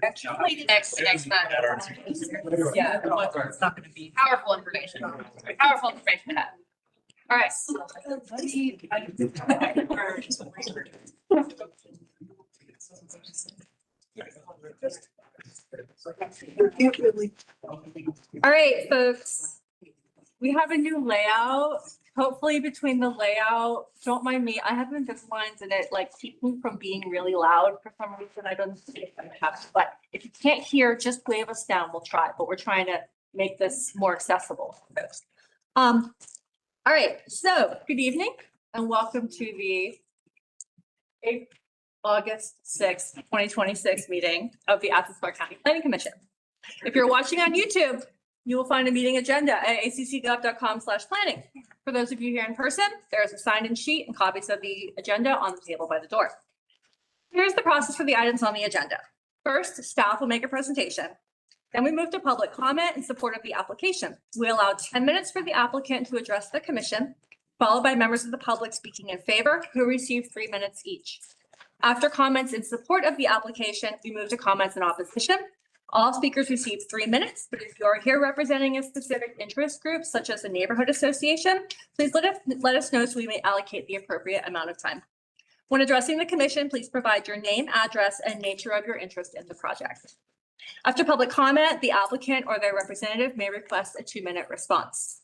Actually, next time. Yeah, it's not going to be powerful information. Powerful information to have. All right. All right, folks. We have a new layout. Hopefully between the layout, don't mind me, I have Invisaligns and it like keeps me from being really loud for some reason. I don't know if I have, but if you can't hear, just wave us down. We'll try, but we're trying to make this more accessible. All right, so good evening and welcome to the August 6th, 2026 meeting of the Athens-Clarke County Planning Commission. If you're watching on YouTube, you will find a meeting agenda at accgov.com/planning. For those of you here in person, there is a sign-in sheet and copies of the agenda on the table by the door. Here's the process for the items on the agenda. First, staff will make a presentation. Then we move to public comment in support of the application. We allow 10 minutes for the applicant to address the commission, followed by members of the public speaking in favor, who receive 3 minutes each. After comments in support of the application, we move to comments in opposition. All speakers receive 3 minutes, but if you are here representing a specific interest group, such as a neighborhood association, please let us know so we may allocate the appropriate amount of time. When addressing the commission, please provide your name, address, and nature of your interest in the project. After public comment, the applicant or their representative may request a 2-minute response.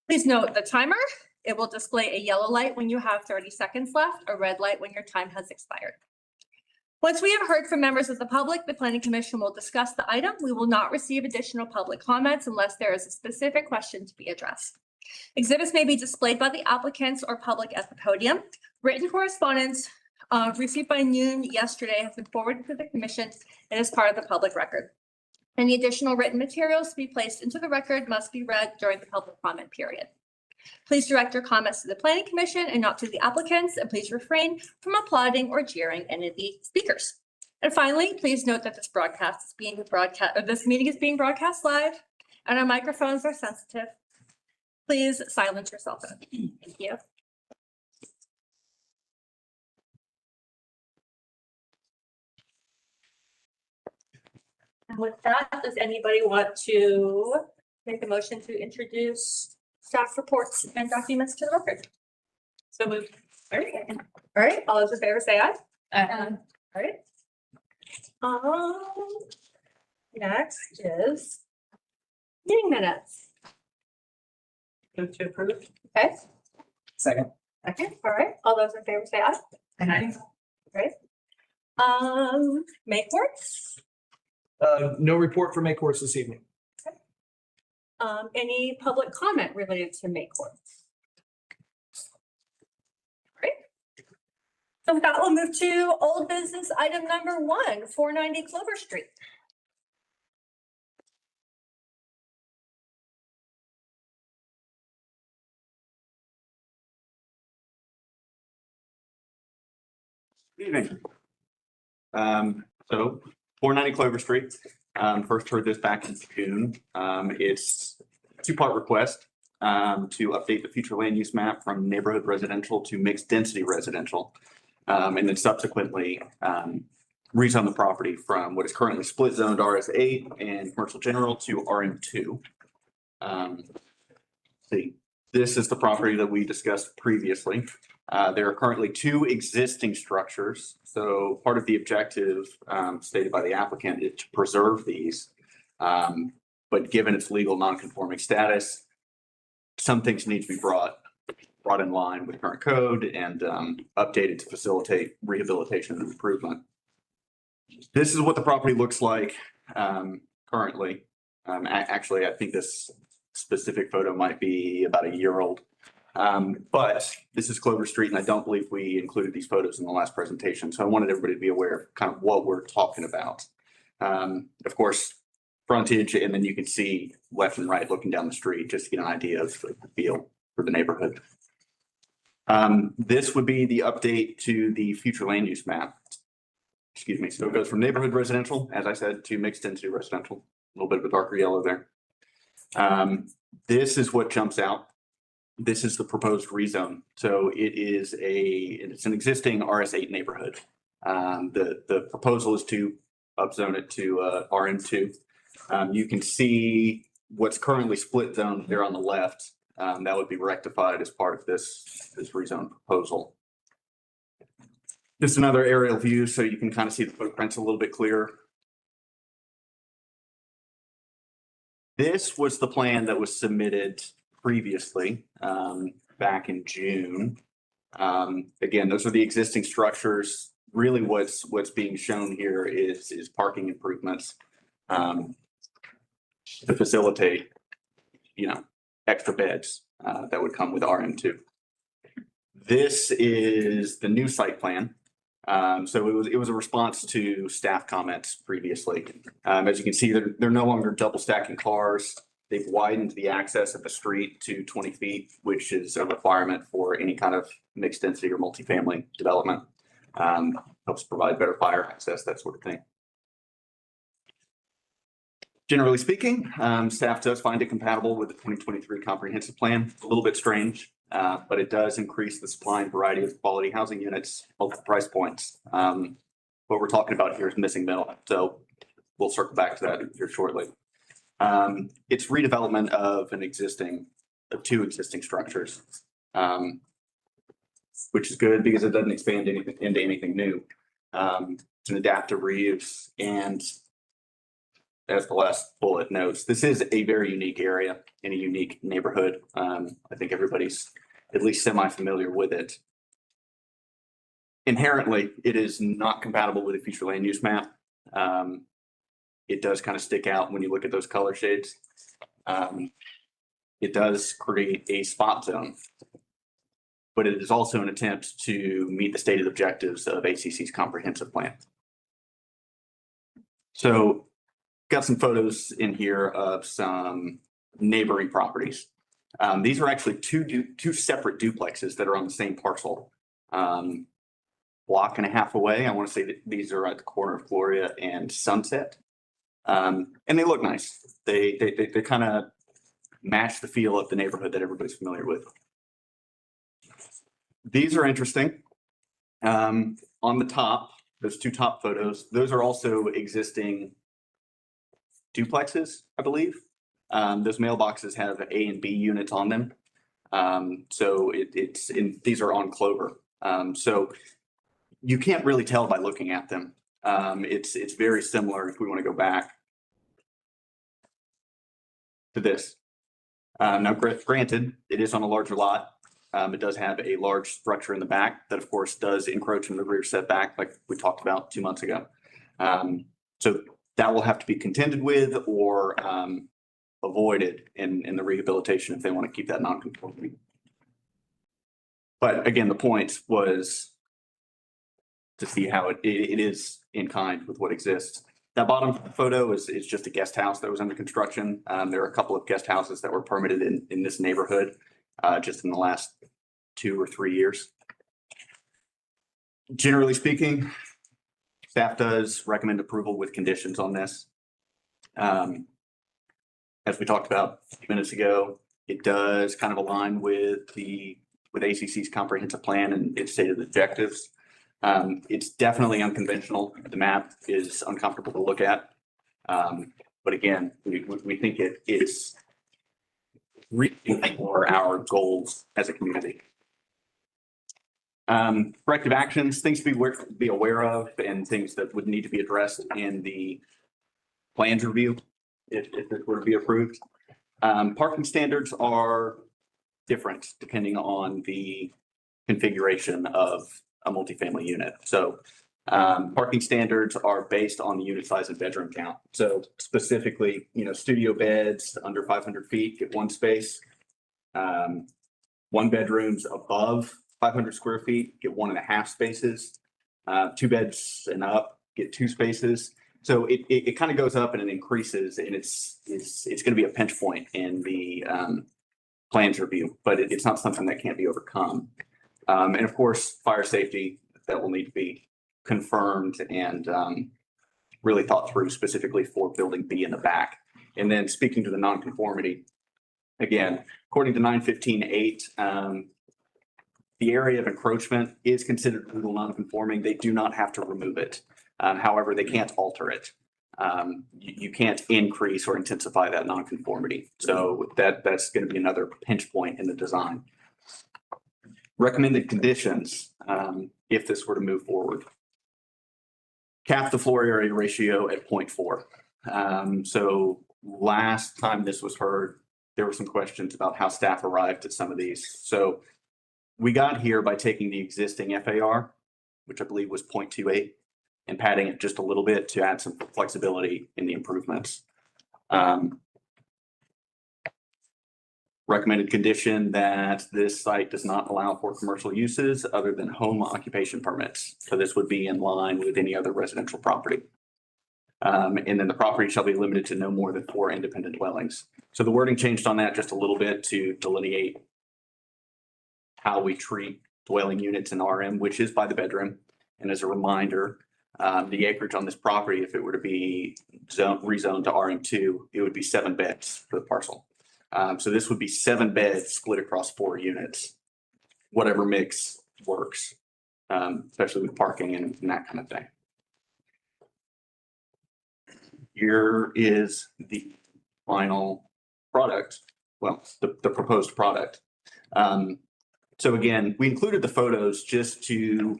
Please note the timer. It will display a yellow light when you have 30 seconds left, a red light when your time has expired. Once we have heard from members of the public, the Planning Commission will discuss the item. We will not receive additional public comments unless there is a specific question to be addressed. Exhibits may be displayed by the applicants or public at the podium. Written correspondence received by noon yesterday has been forwarded to the Commission and is part of the public record. Any additional written materials to be placed into the record must be read during the public comment period. Please direct your comments to the Planning Commission and not to the applicants, and please refrain from applauding or jeering any of the speakers. And finally, please note that this meeting is being broadcast live and our microphones are sensitive. Please silence your cell phone. Thank you. And with that, does anybody want to make a motion to introduce staff reports and documents to the record? So moved. All right. All those in favor say aye. All right. Next is meeting minutes. Move to approve. Okay. Second. Okay. All right. All those in favor say aye. Aye. Right. May courts. No report for May courts this evening. Any public comment related to May courts? Right. So with that, we'll move to old business item number 1, 490 Clover Street. Good evening. So 490 Clover Street. First heard this back in June. It's a 2-part request to update the future land use map from neighborhood residential to mixed density residential. And then subsequently rezone the property from what is currently split zoned RS8 and commercial general to RM2. This is the property that we discussed previously. There are currently 2 existing structures. So part of the objective stated by the applicant is to preserve these. But given its legal non-conforming status, some things need to be brought in line with current code and updated to facilitate rehabilitation and improvement. This is what the property looks like currently. Actually, I think this specific photo might be about a year old. But this is Clover Street, and I don't believe we included these photos in the last presentation. So I wanted everybody to be aware of kind of what we're talking about. Of course, frontage, and then you can see left and right looking down the street, just to get an idea of the feel for the neighborhood. This would be the update to the future land use map. Excuse me. So it goes from neighborhood residential, as I said, to mixed density residential. little bit of a darker yellow there. This is what jumps out. This is the proposed rezone. So it's an existing RS8 neighborhood. The proposal is to upzone it to RM2. You can see what's currently split zone there on the left. That would be rectified as part of this rezone proposal. Just another aerial view so you can kind of see the footprints a little bit clearer. This was the plan that was submitted previously back in June. Again, those are the existing structures. Really what's being shown here is parking improvements to facilitate, extra beds that would come with RM2. This is the new site plan. So it was a response to staff comments previously. As you can see, they're no longer double stacking cars. They've widened the access at the street to 20 feet, which is a requirement for any kind of mixed density or multifamily development. Helps provide better fire access, that sort of thing. Generally speaking, staff does find it compatible with the 2023 comprehensive plan. A little bit strange, but it does increase the supply and variety of quality housing units, multiple price points. What we're talking about here is missing middle, so we'll circle back to that here shortly. It's redevelopment of two existing structures, which is good because it doesn't expand into anything new. It's an adaptive reuse, and as the last bullet notes, this is a very unique area in a unique neighborhood. I think everybody's at least semi-familiar with it. Inherently, it is not compatible with a future land use map. It does kind of stick out when you look at those color shades. It does create a spot zone, but it is also an attempt to meet the stated objectives of ACC's comprehensive plan. So, got some photos in here of some neighboring properties. These are actually two separate duplexes that are on the same parcel. Block and a half away. I want to say that these are at the corner of Gloria and Sunset. And they look nice. They kind of match the feel of the neighborhood that everybody's familiar with. These are interesting. On the top, those two top photos, those are also existing duplexes, I believe. Those mailboxes have A and B units on them. So these are on Clover. So you can't really tell by looking at them. It's very similar if we want to go back to this. Now, granted, it is on a larger lot. It does have a large structure in the back that, of course, does encroach in the rear setback, like we talked about 2 months ago. So that will have to be contended with or avoided in the rehabilitation if they want to keep that non-conforming. But again, the point was to see how it is in kind with what exists. That bottom photo is just a guest house that was under construction. There are a couple of guest houses that were permitted in this neighborhood just in the last 2 or 3 years. Generally speaking, staff does recommend approval with conditions on this. As we talked about a few minutes ago, it does kind of align with ACC's comprehensive plan and its stated objectives. It's definitely unconventional. The map is uncomfortable to look at. But again, we think it is really for our goals as a community. Corrective actions, things to be aware of and things that would need to be addressed in the plans review if it were to be approved. Parking standards are different depending on the configuration of a multifamily unit. So parking standards are based on the unit size and bedroom count. So specifically, studio beds under 500 feet get 1 space. 1 bedrooms above 500 square feet get 1.5 spaces. 2 beds and up get 2 spaces. So it kind of goes up and it increases, and it's going to be a pinch point in the plans review, but it's not something that can't be overcome. And of course, fire safety, that will need to be confirmed and really thought through specifically for building B in the back. And then speaking to the nonconformity, again, according to 915.8, the area of encroachment is considered legal nonconforming. They do not have to remove it. However, they can't alter it. You can't increase or intensify that nonconformity. So that's going to be another pinch point in the design. Recommended conditions, if this were to move forward. Cap the floor area ratio at 0.4. So last time this was heard, there were some questions about how staff arrived at some of these. So we got here by taking the existing FAR, which I believe was 0.28, and padding it just a little bit to add some flexibility in the improvements. Recommended condition that this site does not allow for commercial uses other than home occupation permits. So this would be in line with any other residential property. And then the property shall be limited to no more than 4 independent dwellings. So the wording changed on that just a little bit to delineate how we treat dwelling units in RM, which is by the bedroom. And as a reminder, the acreage on this property, if it were to be rezoned to RM2, it would be 7 beds for the parcel. So this would be 7 beds split across 4 units, whatever mix works, especially with parking and that kind of thing. Here is the final product, well, the proposed product. So again, we included the photos just to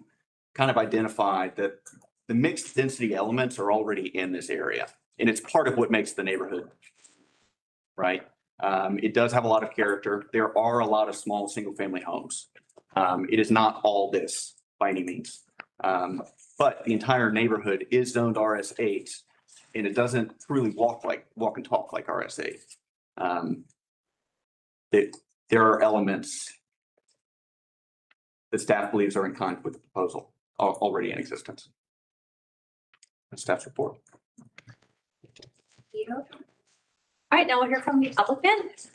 kind of identify that the mixed density elements are already in this area, and it's part of what makes the neighborhood, right? It does have a lot of character. There are a lot of small single-family homes. It is not all this by any means, but the entire neighborhood is zoned RS8, and it doesn't really walk and talk like RS8. There are elements that staff believes are in kind with the proposal already in existence. Staff's report. You. All right, now we'll hear from the applicant.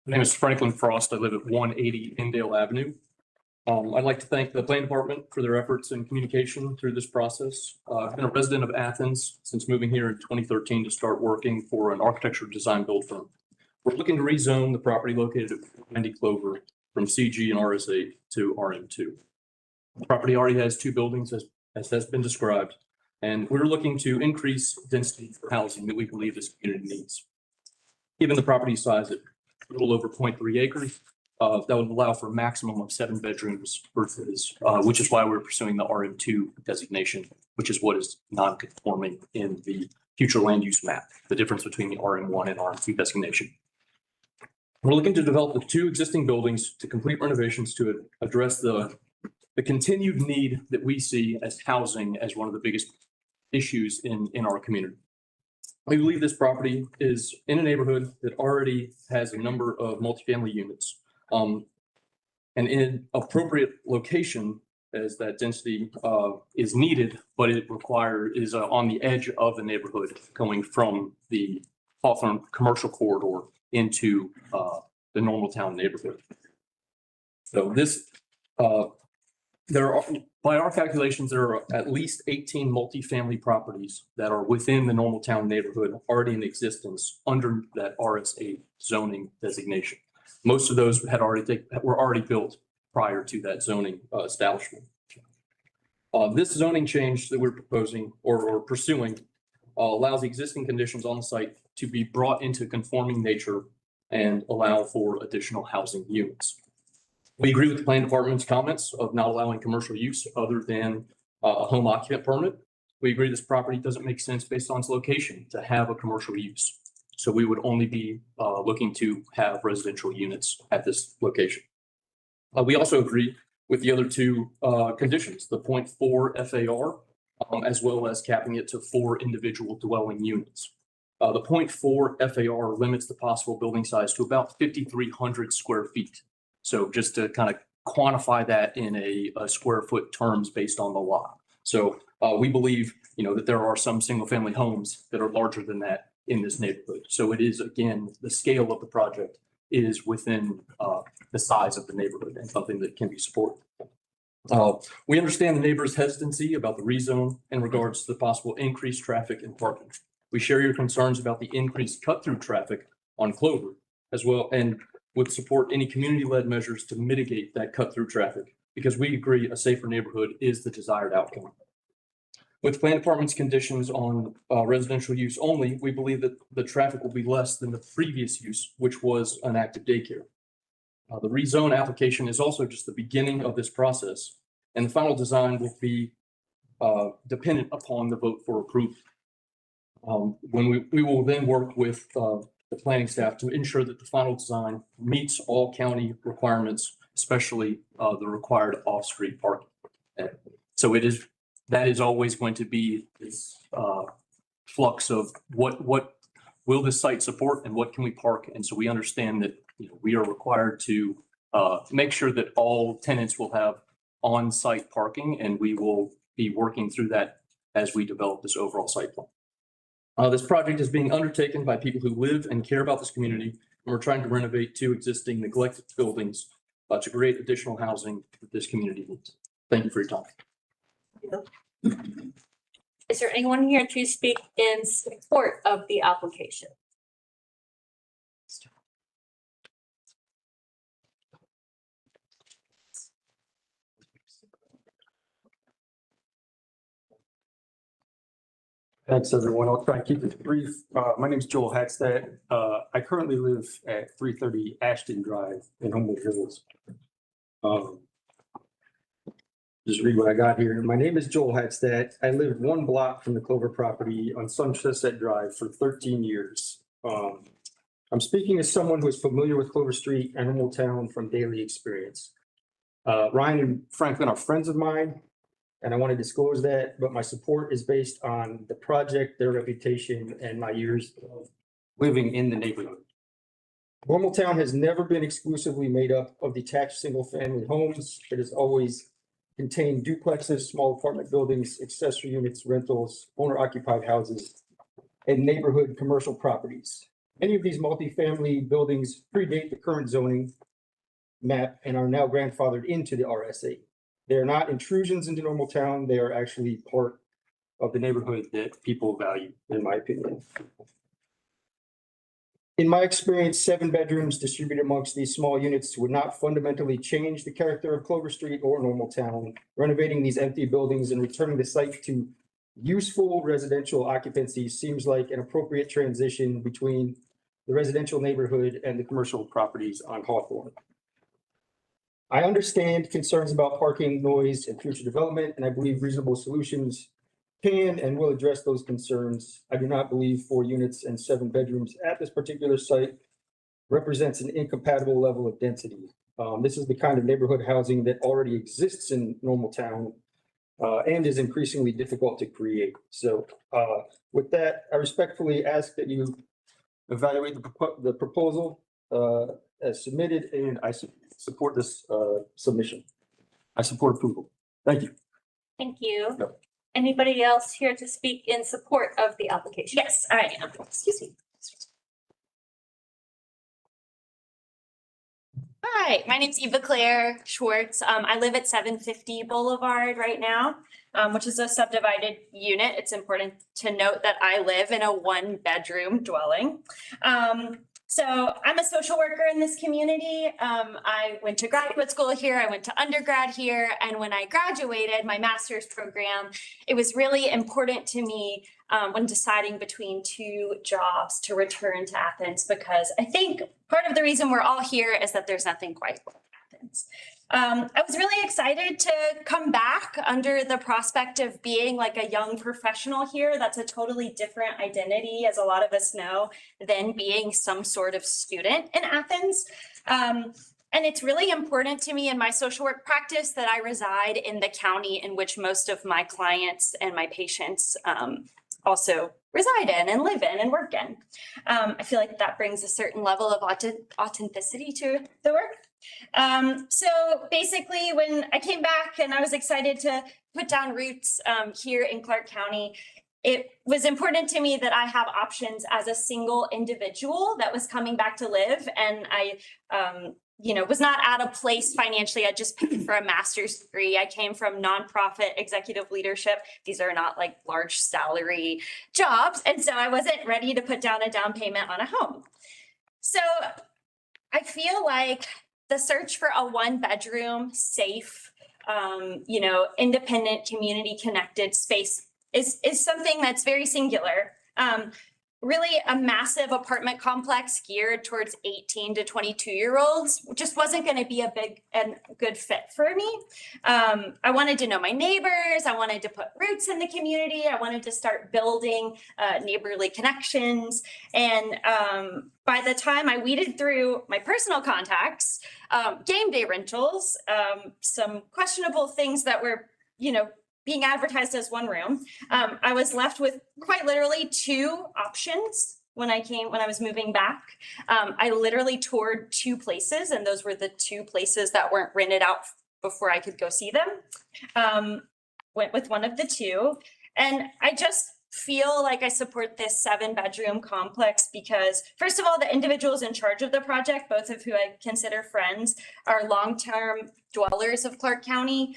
My name is Franklin Frost. I live at 180 Indale Avenue. I'd like to thank the planning department for their efforts and communication through this process. I've been a resident of Athens since moving here in 2013 to start working for an architecture design build firm. We're looking to rezone the property located at 90 Clover from CG and RS8 to RM2. The property already has 2 buildings as has been described, and we're looking to increase density for housing that we believe this community needs. Given the property size at a little over 0.3 acres, that would allow for a maximum of 7 bedrooms versus, which is why we're pursuing the RM2 designation, which is what is non-conforming in the future land use map, the difference between the RM1 and RM2 designation. We're looking to develop the 2 existing buildings to complete renovations to address the continued need that we see as housing as one of the biggest issues in our community. We believe this property is in a neighborhood that already has a number of multifamily units. And in an appropriate location as that density is needed, but it is on the edge of the neighborhood going from the Hawthorne commercial corridor into the Normaltown neighborhood. So this, by our calculations, there are at least 18 multifamily properties that are within the Normaltown neighborhood already in existence under that RS8 zoning designation. Most of those were already built prior to that zoning establishment. This zoning change that we're proposing or pursuing allows the existing conditions on the site to be brought into conforming nature and allow for additional housing units. We agree with the planning department's comments of not allowing commercial use other than a home occupant permit. We agree this property doesn't make sense based on its location to have a commercial use. So we would only be looking to have residential units at this location. We also agree with the other 2 conditions, the 0.4 FAR, as well as capping it to 4 individual dwelling units. The 0.4 FAR limits the possible building size to about 5,300 square feet. So just to kind of quantify that in a square foot terms based on the lot. So we believe, that there are some single family homes that are larger than that in this neighborhood. So it is, again, the scale of the project is within the size of the neighborhood and something that can be supported. We understand the neighbors' hesitancy about the rezone in regards to the possible increased traffic and parking. We share your concerns about the increased cut-through traffic on Clover as well, and would support any community-led measures to mitigate that cut-through traffic, because we agree a safer neighborhood is the desired outcome. With the plan department's conditions on residential use only, we believe that the traffic will be less than the previous use, which was an active daycare. The rezone application is also just the beginning of this process, and the final design will be dependent upon the vote for approval. When we will then work with the planning staff to ensure that the final design meets all county requirements, especially the required off-street parking. So that is always going to be this flux of what will this site support and what can we park? And so we understand that, we are required to make sure that all tenants will have on-site parking, and we will be working through that as we develop this overall site plan. This project is being undertaken by people who live and care about this community, and we're trying to renovate 2 existing neglected buildings to create additional housing that this community needs. Thank you for your time. Is there anyone here to speak in support of the application? Thanks, everyone. I'll try and keep it brief. My name is Joel Hackstead. I currently live at 330 Ashton Drive in Humboldt Hills. Just read what I got here. My name is Joel Hackstead. I lived 1 block from the Clover property on Sunset Drive for 13 years. I'm speaking as someone who is familiar with Clover Street and Humboldt from daily experience. Ryan and Franklin are friends of mine, and I want to disclose that, but my support is based on the project, their reputation, and my years of living in the neighborhood. Humboldt has never been exclusively made up of detached single-family homes. It has always contained duplexes, small apartment buildings, accessory units, rentals, owner-occupied houses, and neighborhood commercial properties. Many of these multifamily buildings predate the current zoning map and are now grandfathered into the RSA. They are not intrusions into normal town. They are actually part of the neighborhood that people value, in my opinion. In my experience, 7 bedrooms distributed amongst these small units would not fundamentally change the character of Clover Street or normal town. Renovating these empty buildings and returning the site to useful residential occupancy seems like an appropriate transition between the residential neighborhood and the commercial properties on Hawthorne. I understand concerns about parking, noise, and future development, and I believe reasonable solutions can and will address those concerns. I do not believe 4 units and 7 bedrooms at this particular site represents an incompatible level of density. This is the kind of neighborhood housing that already exists in normal town and is increasingly difficult to create. So with that, I respectfully ask that you evaluate the proposal as submitted, and I support this submission. I support approval. Thank you. Thank you. Yep. Anybody else here to speak in support of the application? Yes, I am. Excuse me. Hi, my name's Eva Claire Schwartz. I live at 750 Boulevard right now, which is a subdivided unit. It's important to note that I live in a 1-bedroom dwelling. So I'm a social worker in this community. I went to graduate school here. I went to undergrad here. And when I graduated my master's program, it was really important to me when deciding between 2 jobs to return to Athens, because I think part of the reason we're all here is that there's nothing quite like Athens. I was really excited to come back under the prospect of being like a young professional here. That's a totally different identity, as a lot of us know, than being some sort of student in Athens. And it's really important to me in my social work practice that I reside in the county in which most of my clients and my patients also reside in and live in and work in. I feel like that brings a certain level of authenticity to the work. So basically, when I came back and I was excited to put down roots here in Clarke County, it was important to me that I have options as a single individual that was coming back to live. And I was not at a place financially. I just paid for a master's degree. I came from nonprofit executive leadership. These are not like large salary jobs. And so I wasn't ready to put down a down payment on a home. So I feel like the search for a 1-bedroom, safe, independent, community connected space is something that's very singular. Really a massive apartment complex geared towards 18 to 22-year-olds just wasn't going to be a big and good fit for me. I wanted to know my neighbors. I wanted to put roots in the community. I wanted to start building neighborly connections. And by the time I weeded through my personal contacts, game day rentals, some questionable things that were, being advertised as one room, I was left with quite literally 2 options when I was moving back. I literally toured 2 places, and those were the 2 places that weren't rented out before I could go see them. Went with one of the 2, and I just feel like I support this 7-bedroom complex because, first of all, the individuals in charge of the project, both of who I consider friends, are long-term dwellers of Clarke County.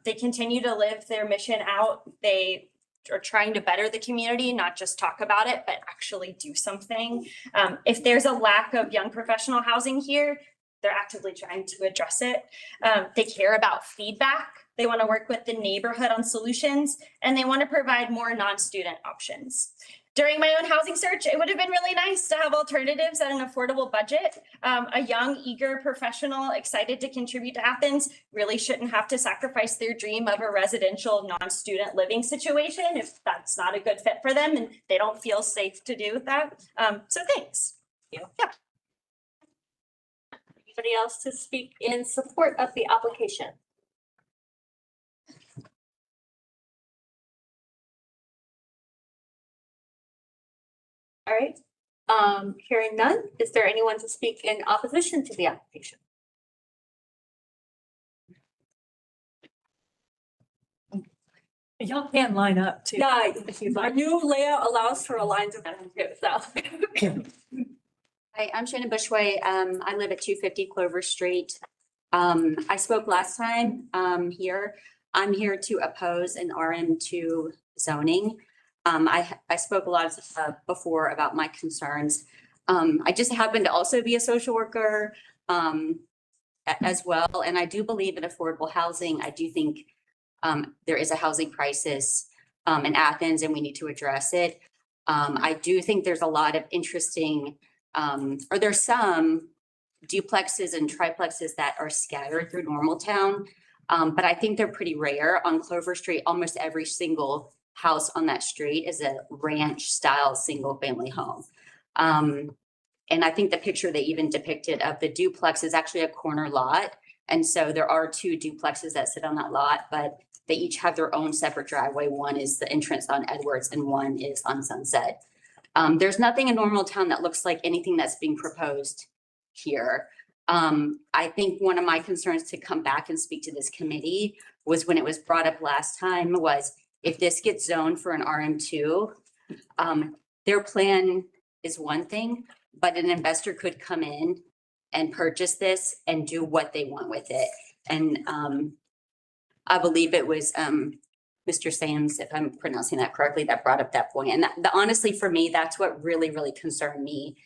They continue to live their mission out. They are trying to better the community, not just talk about it, but actually do something. If there's a lack of young professional housing here, they're actively trying to address it. They care about feedback. They want to work with the neighborhood on solutions, and they want to provide more non-student options. During my own housing search, it would have been really nice to have alternatives at an affordable budget. A young, eager professional excited to contribute to Athens really shouldn't have to sacrifice their dream of a residential non-student living situation if that's not a good fit for them and they don't feel safe to do that. So thanks. Yeah. Anybody else to speak in support of the application? All right, hearing none, is there anyone to speak in opposition to the application? Y'all can line up too. Yeah, our new layout allows for a lines of too, so. Hi, I'm Shannon Bushway. I live at 250 Clover Street. I spoke last time here. I'm here to oppose an RM2 zoning. I spoke a lot before about my concerns. I just happen to also be a social worker as well, and I do believe in affordable housing. I do think there is a housing crisis in Athens, and we need to address it. I do think there's a lot of interesting, or there's some duplexes and triplexes that are scattered through Normaltown, but I think they're pretty rare. On Clover Street, almost every single house on that street is a ranch style single family home. And I think the picture they even depicted of the duplex is actually a corner lot. And so there are 2 duplexes that sit on that lot, but they each have their own separate driveway. One is the entrance on Edwards and one is on Sunset. There's nothing in Normaltown that looks like anything that's being proposed here. I think one of my concerns to come back and speak to this committee was when it was brought up last time was if this gets zoned for an RM2, their plan is one thing, but an investor could come in and purchase this and do what they want with it. And I believe it was Mr. Sams, if I'm pronouncing that correctly, that brought up that point. And honestly, for me, that's what really, really concerned me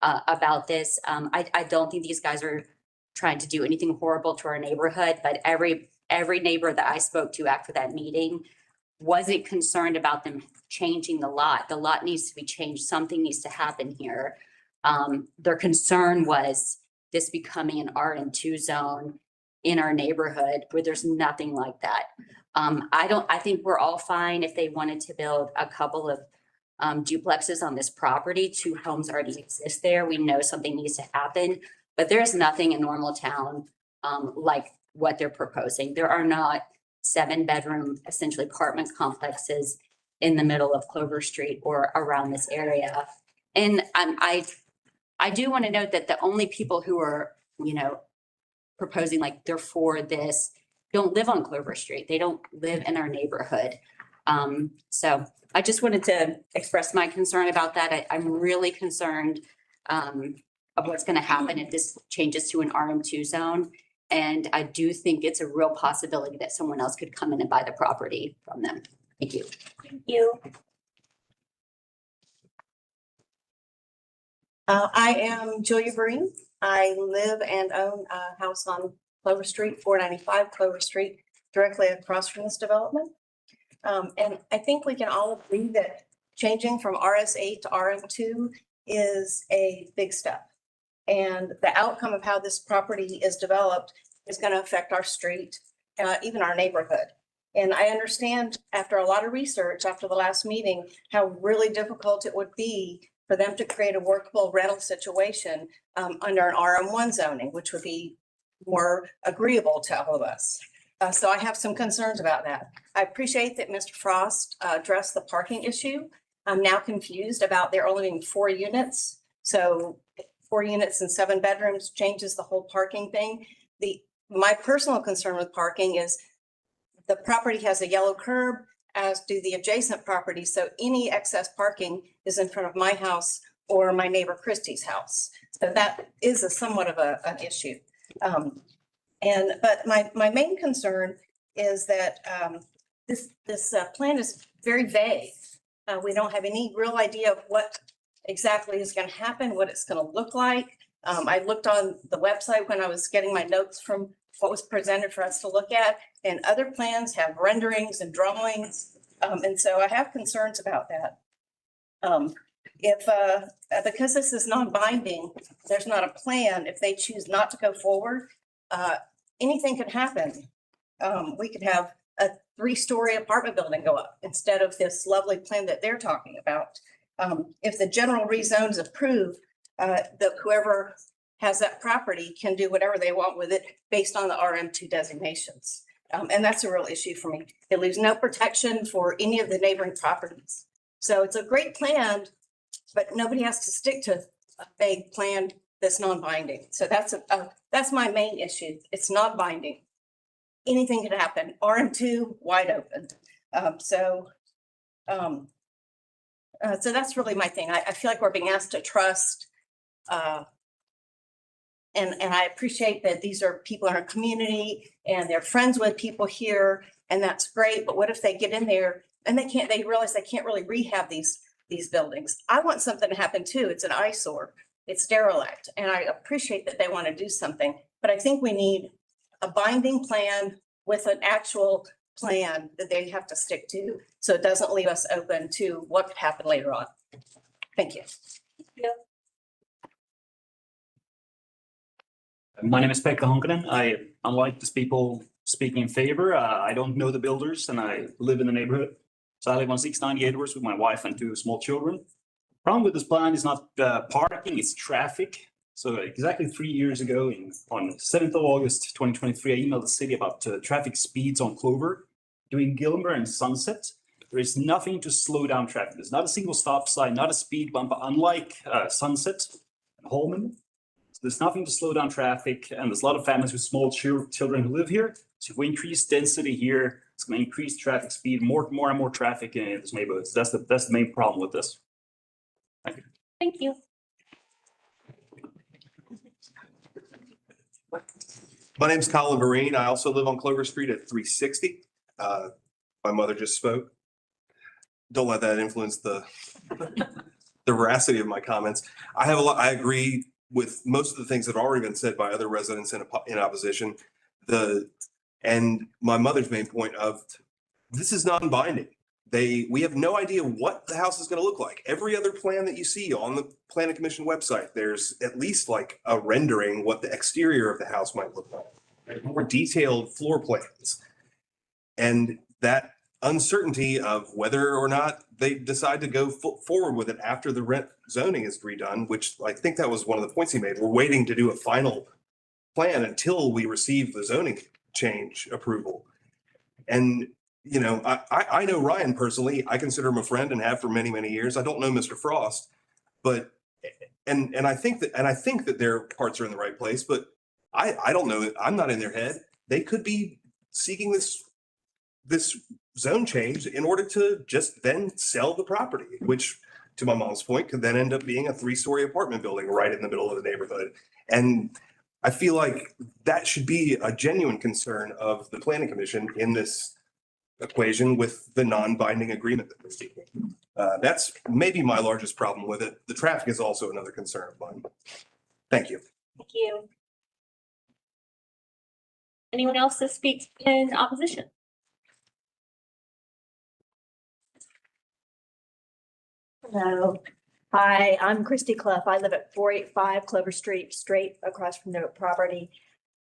about this. I don't think these guys are trying to do anything horrible to our neighborhood, but every neighbor that I spoke to after that meeting wasn't concerned about them changing the lot. The lot needs to be changed. Something needs to happen here. Their concern was this becoming an RM2 zone in our neighborhood where there's nothing like that. I think we're all fine if they wanted to build a couple of duplexes on this property. 2 homes already exist there. We know something needs to happen, but there's nothing in Normaltown like what they're proposing. There are not 7-bedroom, essentially apartment complexes in the middle of Clover Street or around this area. And I do want to note that the only people who are, proposing like they're for this don't live on Clover Street. They don't live in our neighborhood. So I just wanted to express my concern about that. I'm really concerned of what's going to happen if this changes to an RM2 zone. And I do think it's a real possibility that someone else could come in and buy the property from them. Thank you. Thank you. I am Julia Breen. I live and own a house on Clover Street, 495 Clover Street, directly across from this development. And I think we can all agree that changing from RS8 to RM2 is a big step. And the outcome of how this property is developed is going to affect our street, even our neighborhood. And I understand after a lot of research, after the last meeting, how really difficult it would be for them to create a workable rental situation under an RM1 zoning, which would be more agreeable to all of us. So I have some concerns about that. I appreciate that Mr. Frost addressed the parking issue. I'm now confused about there only being 4 units. So 4 units and 7 bedrooms changes the whole parking thing. My personal concern with parking is the property has a yellow curb, as do the adjacent properties. So any excess parking is in front of my house or my neighbor Christie's house. So that is somewhat of an issue. But my main concern is that this plan is very vague. We don't have any real idea of what exactly is going to happen, what it's going to look like. I looked on the website when I was getting my notes from what was presented for us to look at, and other plans have renderings and drawings. And so I have concerns about that. Because this is non-binding, there's not a plan. If they choose not to go forward, anything could happen. We could have a 3-story apartment building go up instead of this lovely plan that they're talking about. If the general rezone is approved, whoever has that property can do whatever they want with it based on the RM2 designations. And that's a real issue for me. It leaves no protection for any of the neighboring properties. So it's a great plan, but nobody has to stick to a vague plan that's non-binding. So that's my main issue. It's non-binding. Anything could happen. RM2 wide open. So that's really my thing. I feel like we're being asked to trust. And I appreciate that these are people in our community and they're friends with people here, and that's great. But what if they get in there and they realize they can't really rehab these buildings? I want something to happen too. It's an eyesore. It's derelict. And I appreciate that they want to do something, but I think we need a binding plan with an actual plan that they have to stick to, so it doesn't leave us open to what could happen later on. Thank you. My name is Pekka Honkanen. Unlike these people speaking in favor, I don't know the builders and I live in the neighborhood. So I live on 690 Edwards with my wife and 2 small children. Problem with this plan is not parking, it's traffic. So exactly 3 years ago, on 7th of August, 2023, I emailed the city about traffic speeds on Clover between Gilmer and Sunset. There is nothing to slow down traffic. There's not a single stop sign, not a speed bump, unlike Sunset and Holman. There's nothing to slow down traffic, and there's a lot of families with small children who live here. So if we increase density here, it's going to increase traffic speed, more and more traffic in this neighborhood. So that's the main problem with this. Thank you. Thank you. My name's Colin Vereen. I also live on Clover Street at 360. My mother just spoke. Don't let that influence the veracity of my comments. I agree with most of the things that have already been said by other residents in opposition. And my mother's main point of this is non-binding. We have no idea what the house is going to look like. Every other plan that you see on the Planning Commission website, there's at least like a rendering what the exterior of the house might look like. There's more detailed floor plans. And that uncertainty of whether or not they decide to go forward with it after the rent zoning is redone, which I think that was one of the points he made. We're waiting to do a final plan until we receive the zoning change approval. And, you know, I know Ryan personally. I consider him a friend and have for many, many years. I don't know Mr. Frost, but and I think that their parts are in the right place, but I don't know. I'm not in their head. They could be seeking this zone change in order to just then sell the property, which to my mom's point, could then end up being a 3-story apartment building right in the middle of the neighborhood. And I feel like that should be a genuine concern of the planning commission in this equation with the non-binding agreement that we're seeking. That's maybe my largest problem with it. The traffic is also another concern of mine. Thank you. Thank you. Anyone else to speak in opposition? Hello. Hi, I'm Christy Clough. I live at 485 Clover Street, straight across from the property.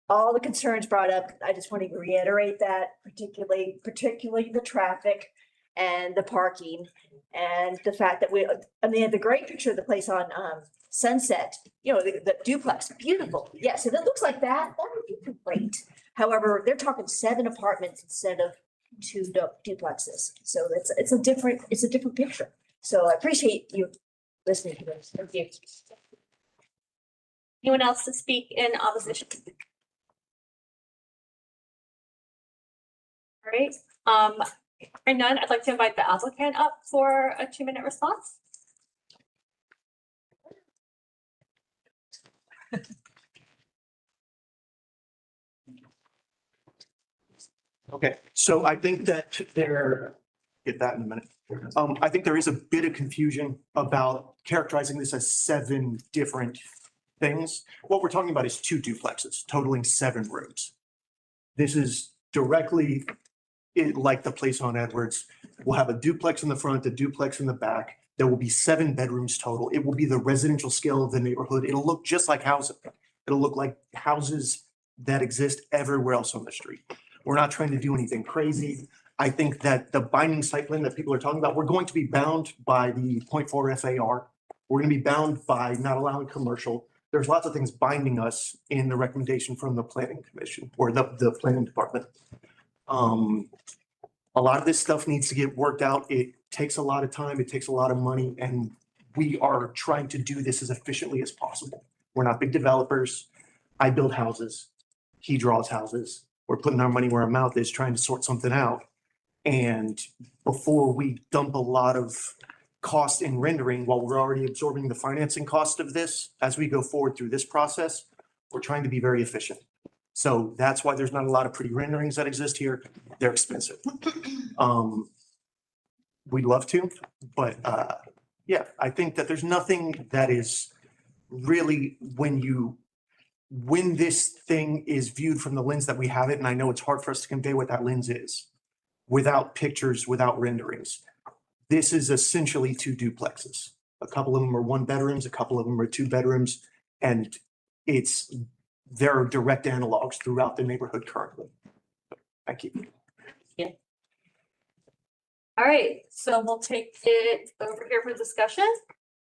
All the concerns brought up, I just want to reiterate that, particularly the traffic and the parking and the fact that they have the great picture of the place on Sunset, the duplex, beautiful. Yes, if it looks like that would be great. However, they're talking 7 apartments instead of 2 duplexes. So it's a different picture. So I appreciate you listening to this. Thank you. Anyone else to speak in opposition? All right, hearing none, I'd like to invite the applicant up for a 2-minute response. Okay, so I think that get that in a minute. I think there is a bit of confusion about characterizing this as 7 different things. What we're talking about is 2 duplexes totaling 7 rooms. This is directly like the place on Edwards. We'll have a duplex in the front, a duplex in the back. There will be 7 bedrooms total. It will be the residential scale of the neighborhood. It'll look just like housing. It'll look like houses that exist everywhere else on the street. We're not trying to do anything crazy. I think that the binding site plan that people are talking about, we're going to be bound by the 0.4 FAR. We're going to be bound by not allowing commercial. There's lots of things binding us in the recommendation from the planning commission or the planning department. A lot of this stuff needs to get worked out. It takes a lot of time. It takes a lot of money, and we are trying to do this as efficiently as possible. We're not big developers. I build houses. He draws houses. We're putting our money where our mouth is, trying to sort something out. And before we dump a lot of cost in rendering, while we're already absorbing the financing cost of this, as we go forward through this process, we're trying to be very efficient. So that's why there's not a lot of pretty renderings that exist here. They're expensive. We'd love to, but yeah, I think that there's nothing that is really when this thing is viewed from the lens that we have it, and I know it's hard for us to convey what that lens is, without pictures, without renderings. This is essentially 2 duplexes. A couple of them are 1 bedrooms, a couple of them are 2 bedrooms, and there are direct analogs throughout the neighborhood currently. Thank you. All right, so we'll take it over here for discussion.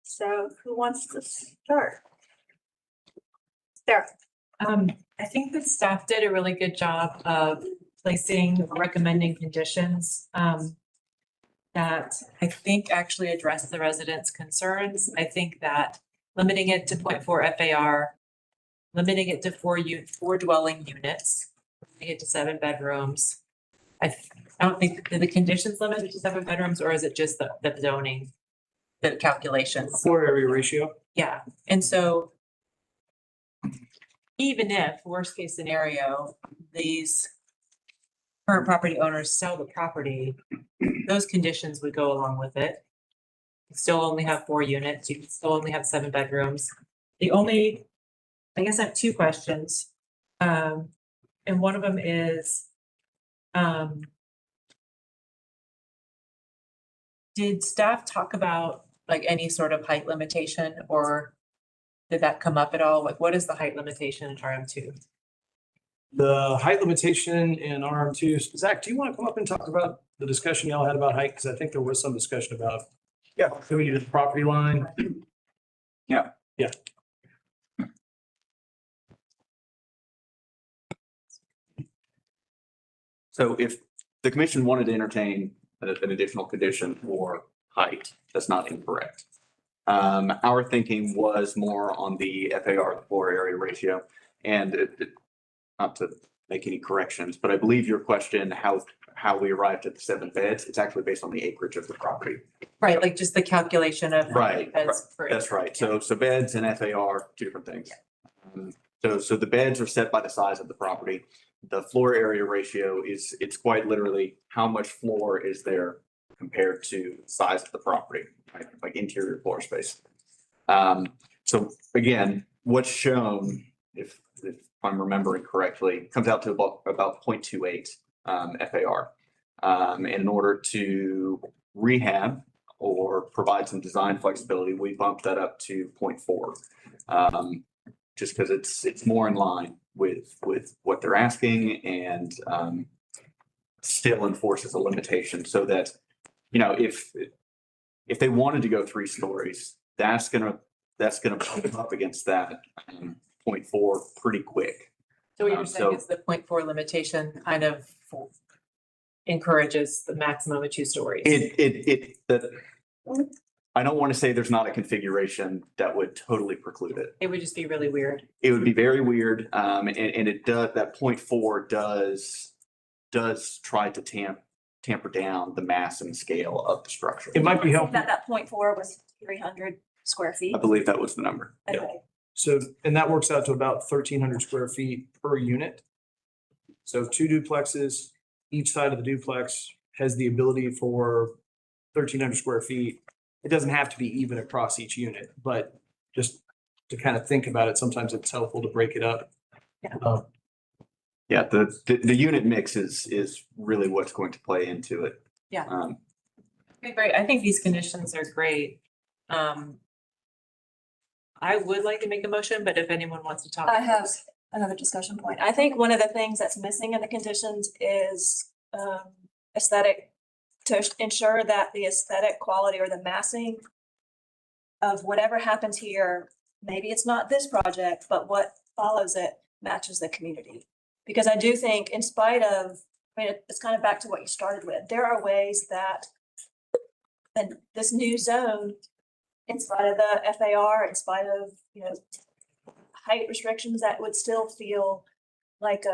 So who wants to start? Sarah. I think that staff did a really good job of recommending conditions that I think actually address the residents' concerns. I think that limiting it to 0.4 FAR, limiting it to 4 dwelling units, limiting it to 7 bedrooms. I don't think, the conditions limited to 7 bedrooms, or is it just the zoning, the calculations? Floor area ratio. Yeah, and so even if, worst case scenario, these current property owners sell the property, those conditions would go along with it. You still only have 4 units, you can still only have 7 bedrooms. I guess I have 2 questions. And one of them is, did staff talk about like any sort of height limitation, or did that come up at all? Like, what is the height limitation in RM2? The height limitation in RM2, Zach, do you want to come up and talk about the discussion y'all had about height? Because I think there was some discussion about, do we need the property line? Yeah. Yeah. So if the commission wanted to entertain an additional condition for height, that's not incorrect. Our thinking was more on the FAR, the floor area ratio, and not to make any corrections, but I believe your question, how how we arrived at the 7 beds. It's actually based on the acreage of the property. Right, like just the calculation of. Right, beds per That's acre. right. So beds and FAR, two different things. So the beds are set by the size of the property. The floor area ratio it's quite literally how much floor is there compared to the size of the property, right? Like interior floor space. So again, what's shown, if I'm remembering correctly, comes out to about 0.28 FAR. And in order to rehab or provide some design flexibility, we bumped that up to 0.4. Just because it's more in line with what they're asking and still enforces a limitation so that, if they wanted to go 3 stories, that's gonna bump up against that 0.4 pretty quick. So what you're So- saying is the 0.4 limitation kind of encourages the maximum of 2 stories. I don't want to say there's not a configuration that would totally preclude it. It would just be really weird. It would be very weird. And it does, that 0.4 does try to tamper down the mass and scale of the structure. It might be helpful. That 0.4 was 300 square feet. I believe that was the number. Okay. So, and that works out to about 1,300 square feet per unit. So 2 duplexes, each side of the duplex has the ability for 1,300 square feet. It doesn't have to be even across each unit, but just to kind of think about it, sometimes it's helpful to break it up. Yeah, the unit mix is really what's going to play into it. Yeah. Okay, great. I think these conditions are great. I would like to make a motion, but if anyone wants to talk. I have another discussion point. I think one of the things that's missing in the conditions is aesthetic, to ensure that the aesthetic quality or the massing of whatever happens here, maybe it's not this project, but what follows it matches the community. Because I do think in spite of, it's kind of back to what you started with, there are ways that this new zone, in spite of the FAR, in spite of, height restrictions, that would still feel like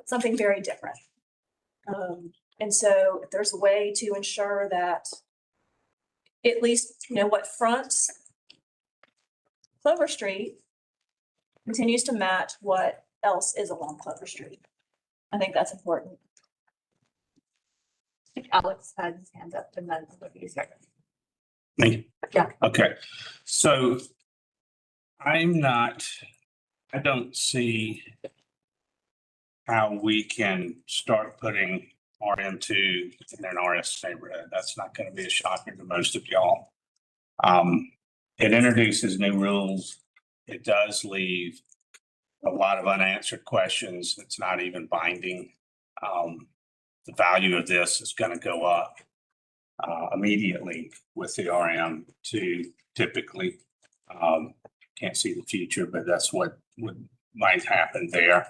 something very different. And so if there's a way to ensure that at least, what fronts Clover Street continues to match what else is along Clover Street. I think that's important. Alex has his hand up and then he's here. Me? Yeah. Okay, so I don't see how we can start putting RM2 in an RS neighborhood. That's not going to be a shocker to most of y'all. It introduces new rules. It does leave a lot of unanswered questions. It's not even binding. The value of this is going to go up immediately with the RM2 typically. Can't see the future, but that's what might happen there.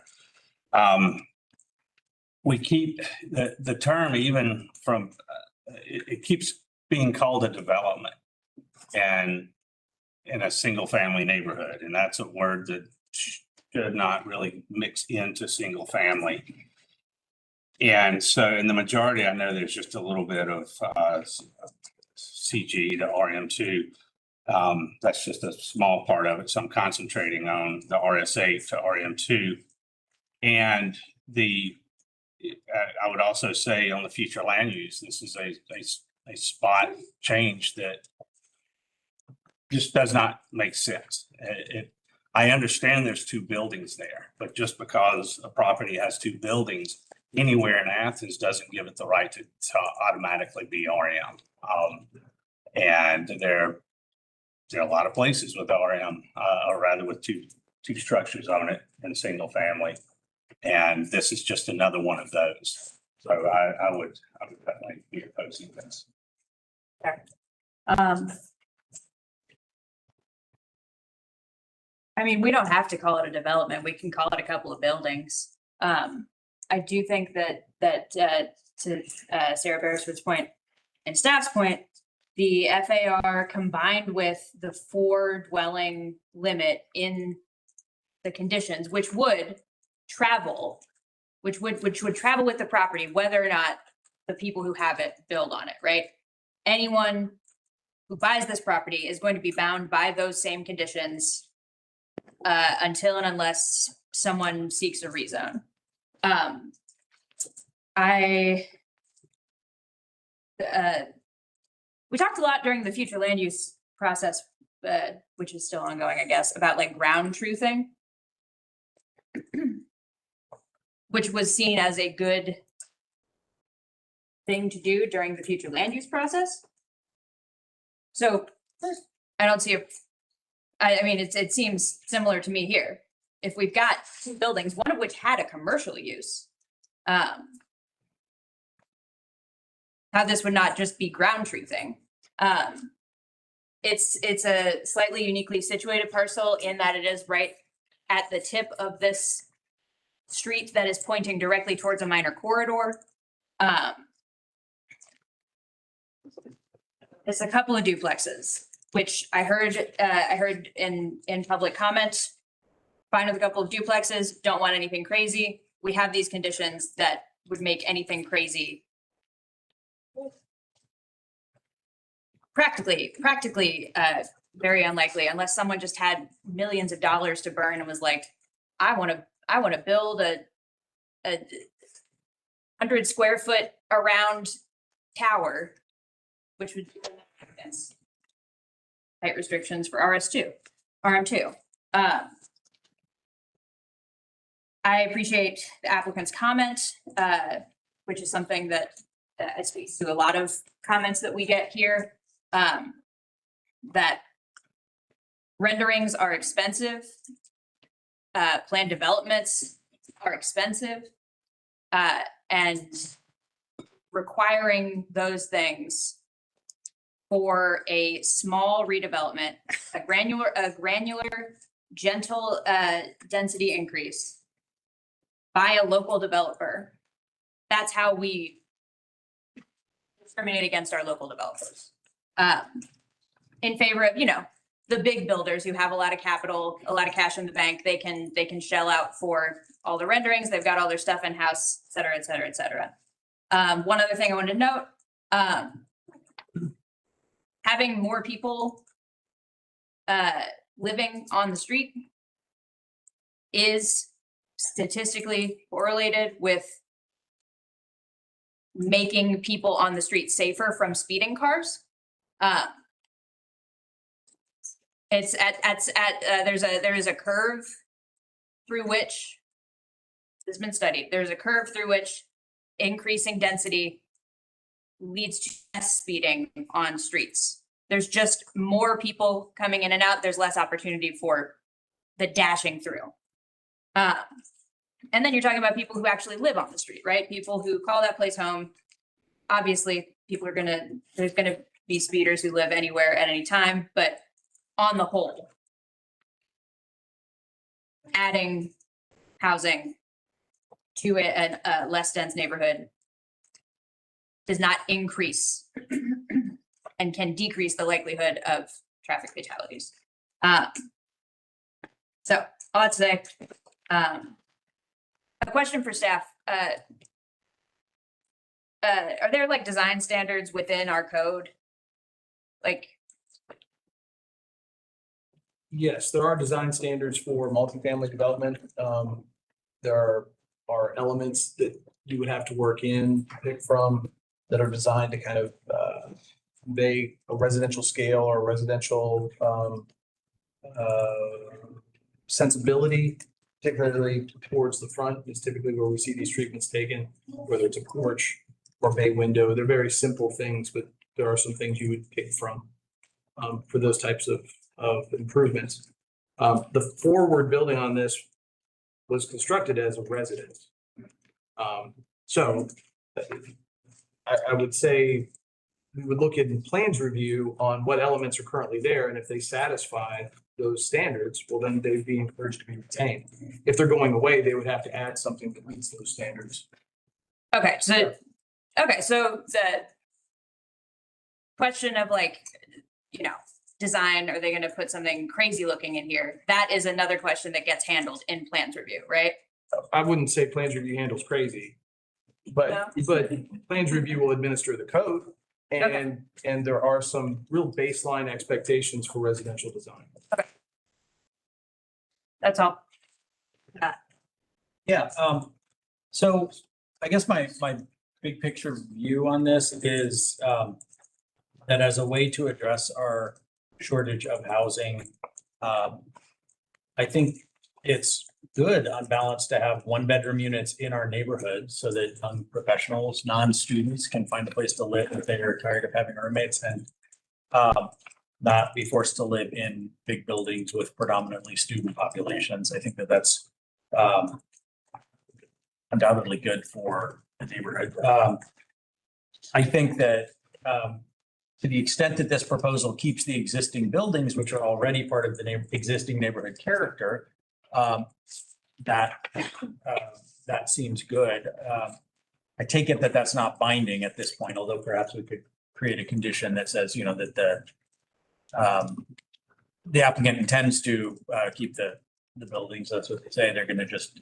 We keep the term, even from it keeps being called a development and in a single family neighborhood. And that's a word that should not really mix into single family. And so in the majority, I know there's just a little bit of CG to RM2. That's just a small part of it. So I'm concentrating on the RS8 to RM2. And I would also say on the future land use, this is a spot change that just does not make sense. I understand there's 2 buildings there, but just because a property has 2 buildings anywhere in Athens doesn't give it the right to automatically be RM. And there are a lot of places with RM, or rather with two structures on it in a single family. And this is just another one of those. So I would definitely be opposing this. We don't have to call it a development. We can call it a couple of buildings. I do think that to Sarah Beresford's point and staff's point, the FAR combined with the 4 dwelling limit in the conditions, which would travel which would travel with the property, whether or not the people who have it build on it, right? Anyone who buys this property is going to be bound by those same conditions until and unless someone seeks a rezone. We talked a lot during the future land use process, which is still ongoing, I guess, about like ground truthing, which was seen as a good thing to do during the future land use process. So I don't see I mean, it seems similar to me here. If we've got two buildings, one of which had a commercial use, how this would not just be ground truthing. It's a slightly uniquely situated parcel in that it is right at the tip of this street that is pointing directly towards a minor corridor. There's a couple of duplexes, which I heard in public comment. Fine with a couple of duplexes, don't want anything crazy. We have these conditions that would make anything crazy practically very unlikely, unless someone just had millions of dollars to burn and was like, I want to build a 100 square foot around tower, which would height restrictions for RM2. I appreciate the applicant's comment, which is something that speaks to a lot of comments that we get here, that renderings are expensive, planned developments are expensive, and requiring those things for a small redevelopment, a granular, gentle density increase by a local developer. That's how we discriminate against our local developers. In favor of, the big builders who have a lot of capital, a lot of cash in the bank, they can shell out for all the renderings, they've got all their stuff in-house, et cetera, et cetera, et cetera. One other thing I wanted to note, having more people living on the street is statistically correlated with making people on the street safer from speeding cars. It's there is a curve through which has been studied. There's a curve through which increasing density leads to less speeding on streets. There's just more people coming in and out. There's less opportunity for the dashing through. And then you're talking about people who actually live on the street, right? People who call that place home. Obviously, there's gonna be speeders who live anywhere at any time, but on the whole, adding housing to a less dense neighborhood does not increase and can decrease the likelihood of traffic fatalities. So all that to say, a question for staff. Are there like design standards within our code? Like, Yes, there are design standards for multifamily development. There are elements that you would have to pick from that are designed to kind of convey a residential scale or a residential sensibility, particularly towards the front is typically where we see these treatments taken, whether it's a porch or bay window. They're very simple things, but there are some things you would pick from for those types of improvements. The forward building on this was constructed as a residence. So I would say we would look in plans review on what elements are currently there, and if they satisfy those standards, well, then they'd be encouraged to be retained. If they're going away, they would have to add something that meets those standards. okay, so the question of like, design, are they going to put something crazy looking in here? That is another question that gets handled in plans review, right? I wouldn't say plans review handles crazy. But plans review will administer the code and there are some real baseline expectations for residential design. That's all. Yeah, so I guess my big picture view on this is that as a way to address our shortage of housing, I think it's good on balance to have one-bedroom units in our neighborhood so that young professionals, non-students can find a place to live if they are tired of having roommates and not be forced to live in big buildings with predominantly student populations. I think that that's undoubtedly good for the neighborhood. I think that to the extent that this proposal keeps the existing buildings, which are already part of the existing neighborhood character, that seems good. I take it that that's not binding at this point, although perhaps we could create a condition that says, you know, that the applicant intends to keep the buildings. That's what they say. They're going to just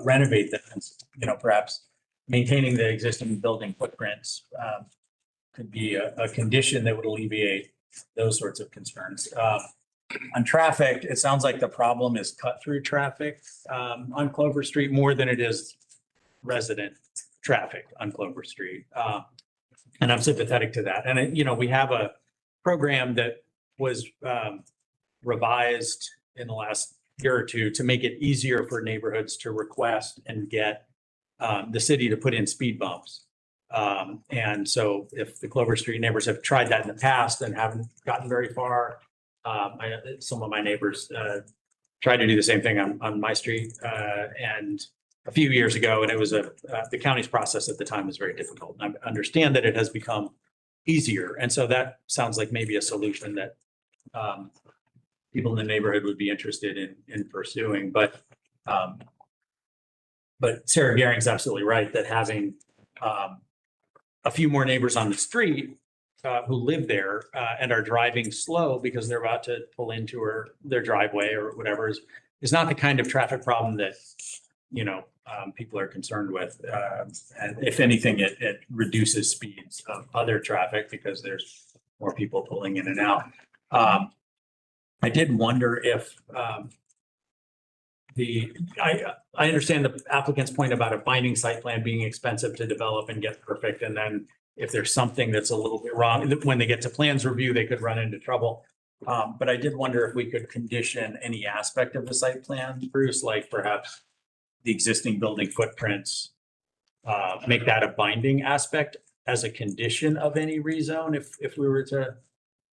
renovate them. And, you know, perhaps maintaining the existing building footprints could be a condition that would alleviate those sorts of concerns. On traffic, it sounds like the problem is cut through traffic on Clover Street more than it is resident traffic on Clover Street. And I'm sympathetic to that. And, you know, we have a program that was revised in the last year or two to make it easier for neighborhoods to request and get the city to put in speed bumps. And so if the Clover Street neighbors have tried that in the past and haven't gotten very far, some of my neighbors tried to do the same thing on my street and a few years ago, and it was the county's process at the time was very difficult. And I understand that it has become easier, and so that sounds like maybe a solution that people in the neighborhood would be interested in pursuing. But Sarah Gehring's absolutely right that having a few more neighbors on the street who live there and are driving slow because they're about to pull into their driveway or whatever is not the kind of traffic problem that, you know, people are concerned with. And if anything, it reduces speeds of other traffic because there's more people pulling in and out. I did wonder if I understand the applicant's point about a binding site plan being expensive to develop and get perfect. And then if there's something that's a little bit wrong, when they get to plans review, they could run into trouble. But I did wonder if we could condition any aspect of the site plan, Bruce, like perhaps the existing building footprints, make that a binding aspect as a condition of any rezone if we were to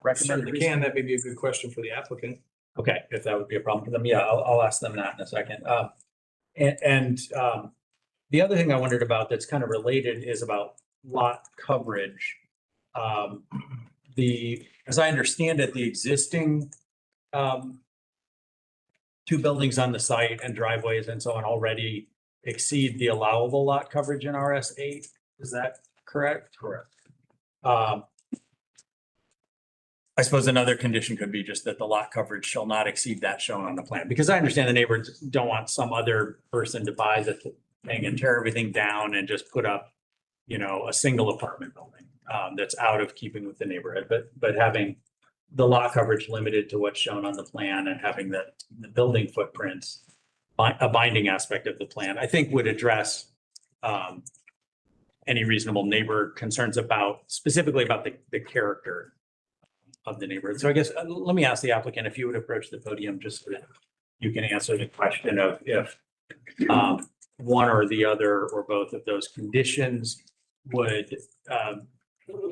recommend. Certainly can. That may be a good question for the applicant. Okay, if that would be a problem for them, yeah, I'll ask them that in a second. The other thing I wondered about that's kind of related is about lot coverage. As I understand it, the existing two buildings on the site and driveways and so on already exceed the allowable lot coverage in RS8. Is that correct? Correct. I suppose another condition could be just that the lot coverage shall not exceed that shown on the plan, because I understand the neighbors don't want some other person to buy the thing and tear everything down and just put up, you know, a single apartment building that's out of keeping with the neighborhood, but having the lot coverage limited to what's shown on the plan and having the building footprints, a binding aspect of the plan, I think would address any reasonable neighbor concerns specifically about the character of the neighborhood. So I guess let me ask the applicant if you would approach the podium just so that you can answer the question of if one or the other or both of those conditions would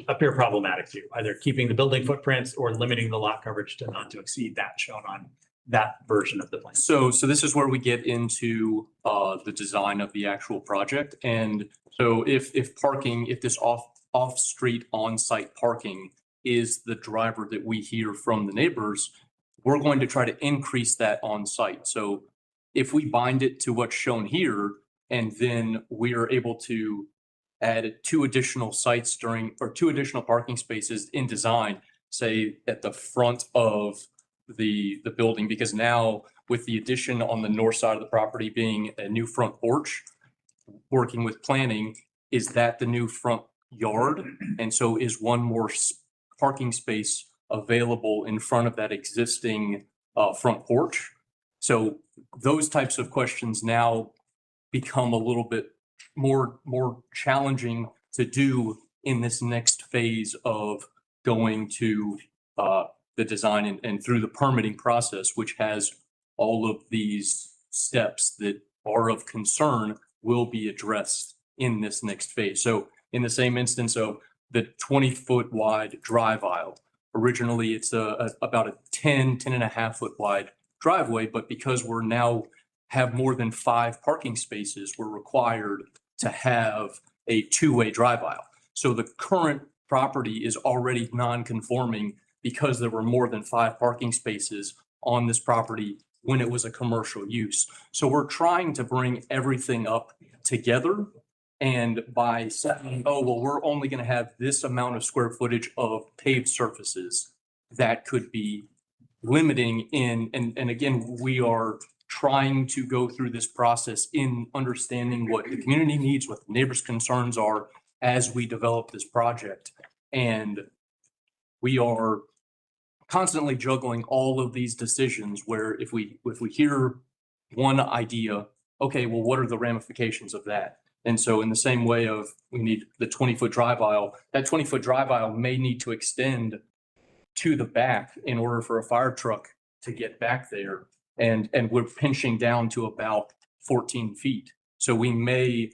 appear problematic to you, either keeping the building footprints or limiting the lot coverage to not to exceed that shown on that version of the plan. So this is where we get into the design of the actual project. And so if this off-street on-site parking is the driver that we hear from the neighbors, we're going to try to increase that on site. So if we bind it to what's shown here, and then we are able to add two additional parking spaces in design, say at the front of the building, because now with the addition on the north side of the property being a new front porch, working with planning, is that the new front yard? And so is one more parking space available in front of that existing front porch? So those types of questions now become a little bit more challenging to do in this next phase of going to the design and through the permitting process, which has all of these steps that are of concern will be addressed in this next phase. So in the same instance of the 20-foot wide drive aisle, originally it's about a 10 and a half foot wide driveway, but because we're now have more than 5 parking spaces, we're required to have a 2-way drive aisle. So the current property is already non-conforming because there were more than 5 parking spaces on this property when it was a commercial use. So we're trying to bring everything up together. And by saying, oh, well, we're only going to have this amount of square footage of paved surfaces, that could be limiting in, and again, we are trying to go through this process in understanding what the community needs, what the neighbors' concerns are as we develop this project. And we are constantly juggling all of these decisions where if we hear one idea, okay, well, what are the ramifications of that? And so in the same way of we need the 20-foot drive aisle, that 20-foot drive aisle may need to extend to the back in order for a fire truck to get back there. And we're pinching down to about 14 feet. So we may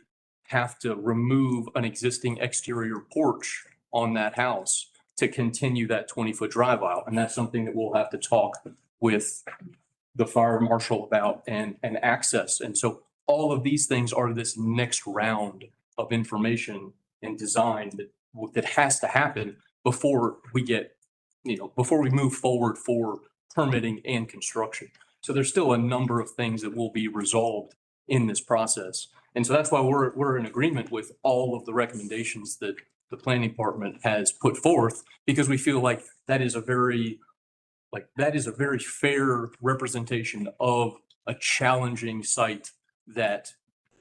have to remove an existing exterior porch on that house to continue that 20-foot drive aisle. And that's something that we'll have to talk with the fire marshal about and access. And so all of these things are this next round of information and design that has to happen before we get, before we move forward for permitting and construction. So there's still a number of things that will be resolved in this process. And so that's why we're in agreement with all of the recommendations that the planning department has put forth, because we feel like that is a very fair representation of a challenging site that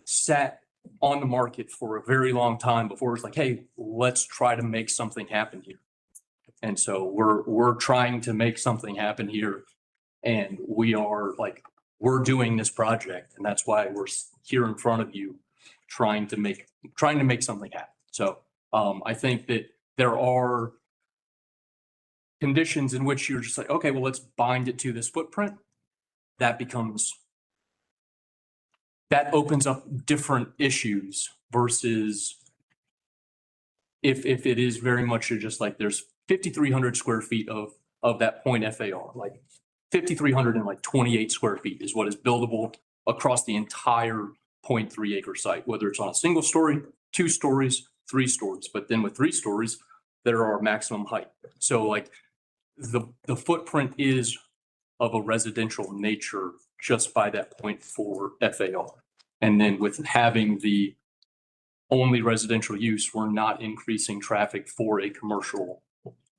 sat on the market for a very long time before it's like, hey, let's try to make something happen here. And so we're trying to make something happen here. And we're doing this project, and that's why we're here in front of you trying to make something happen. So I think that there are conditions in which you're just like, okay, well, let's bind it to this footprint. That opens up different issues versus if it is very much just like there's 5,300 square feet of that point FAR, like 5,328 square feet is what is buildable across the entire 0.3 acre site, whether it's on a single story, 2 stories, 3 stories. But then with 3 stories, there are maximum height. So like the footprint is of a residential nature just by that 0.4 FAR. And then with having the only residential use, we're not increasing traffic for a commercial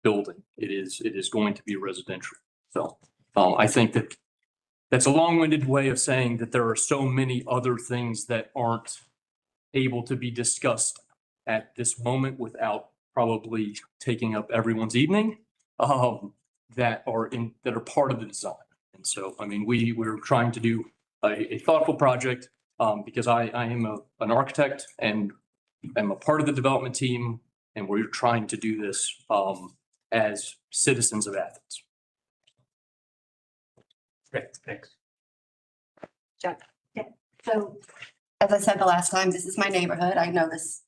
building. It is going to be residential. So I think that's a long-winded way of saying that there are so many other things that aren't able to be discussed at this moment without probably taking up everyone's evening, that are part of the design. And so, I mean, we're trying to do a thoughtful project because I am an architect and am a part of the development team, and we're trying to do this as citizens of Athens. Great, thanks. Jeff. Yeah. So as I said the last time, this is my neighborhood. I know this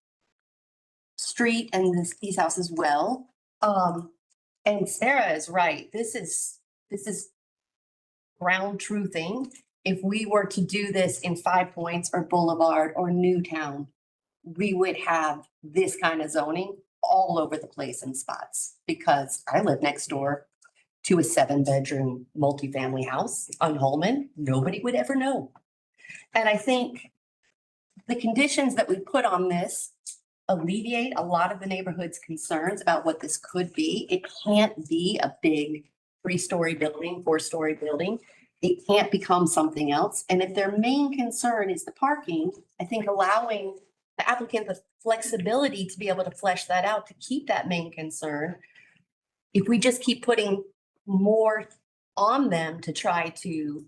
street and these houses well. And Sarah is right. This is ground truthing. If we were to do this in 5 Points or Boulevard or Newtown, we would have this kind of zoning all over the place in spots, because I live next door to a 7-bedroom multifamily house on Holman. Nobody would ever know. And I think the conditions that we put on this alleviate a lot of the neighborhood's concerns about what this could be. It can't be a big 3-story building, 4-story building. It can't become something else. And if their main concern is the parking, I think allowing the applicant the flexibility to be able to flesh that out, to keep that main concern. If we just keep putting more on them to try to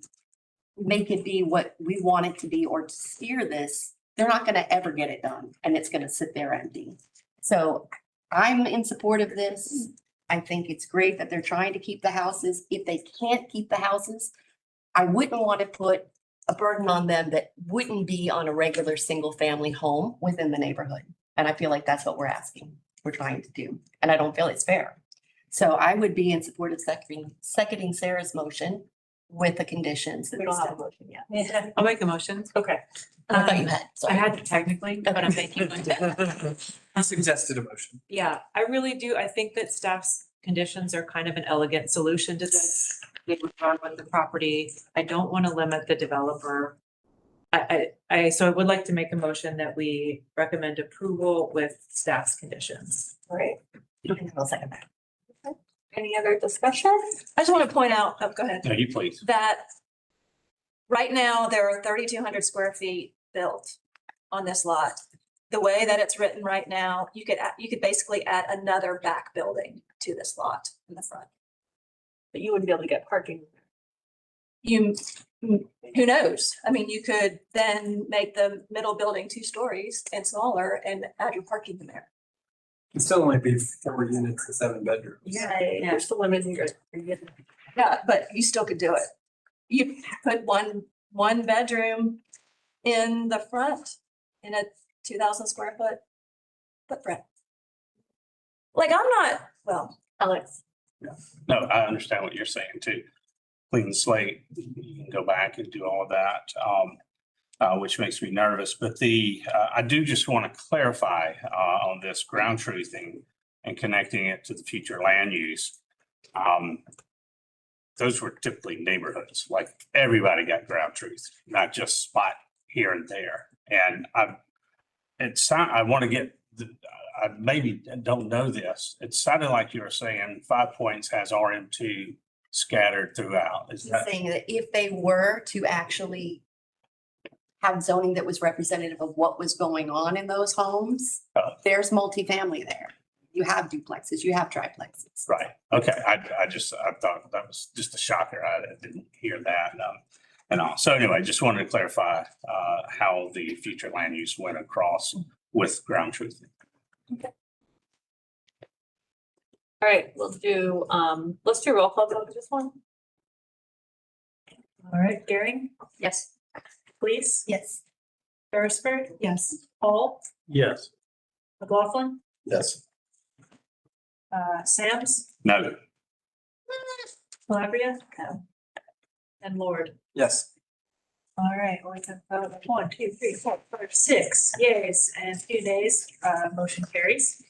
make it be what we want it to be or to steer this, they're not gonna ever get it done and it's gonna sit there empty. So I'm in support of this. I think it's great that they're trying to keep the houses. If they can't keep the houses, I wouldn't want to put a burden on them that wouldn't be on a regular single-family home within the neighborhood. And I feel like that's what we're trying to do. And I don't feel it's fair. So I would be in support of seconding Sarah's motion with the conditions. We don't have a motion yet. Yeah, I'll make a motion. Okay. I thought you had. I Sorry. had technically, but I'm making one. I suggested a motion. Yeah, I really do. I think that staff's conditions are kind of an elegant solution to this. They would run with the property. I don't want to limit the developer. So I would like to make a motion that we recommend approval with staff's conditions. All right. I'll second that. Any other discussion? I just want to point out, oh, go ahead. No, you please. That right now there are 3,200 square feet built on this lot. The way that it's written right now, you could basically add another back building to this lot in the front. But you wouldn't be able to get parking. Who knows? I mean, you could then make the middle building 2 stories and smaller and add your parking in there. It'd still only be 4 units and 7 bedrooms. Yeah, You're still limiting your. yeah, but you still could do it. You put one bedroom in the front in a 2,000 square foot footprint. Like, I'm not, well, Alex. No, I understand what you're saying too. Clean slate, you can go back and do all of that, which makes me nervous. But I do just want to clarify on this ground truthing and connecting it to the future land use. Those were typically neighborhoods, like everybody got ground truth, not just spot here and there. And I want to get, I maybe don't know this. It sounded like you were saying 5 Points has RM2 scattered throughout. Is that? Saying that if they were to actually have zoning that was representative of what was going on in those homes, there's multifamily there. You have duplexes, you have triplexes. Right. Okay. I thought that was just a shocker. I didn't hear that. And all. So anyway, just wanted to clarify how the future land use went across with ground truth. Okay. All right, let's do roll call vote for this one. All right, Gary? Yes. Please? Yes. Beresford? Yes. Paul? Yes. McLaughlin? Yes. Sams? No. Calabria? No. And Lord? Yes. All right, we can vote 1, 2, 3, 4, 5, 6 yeas and 2 nays. Motion carries.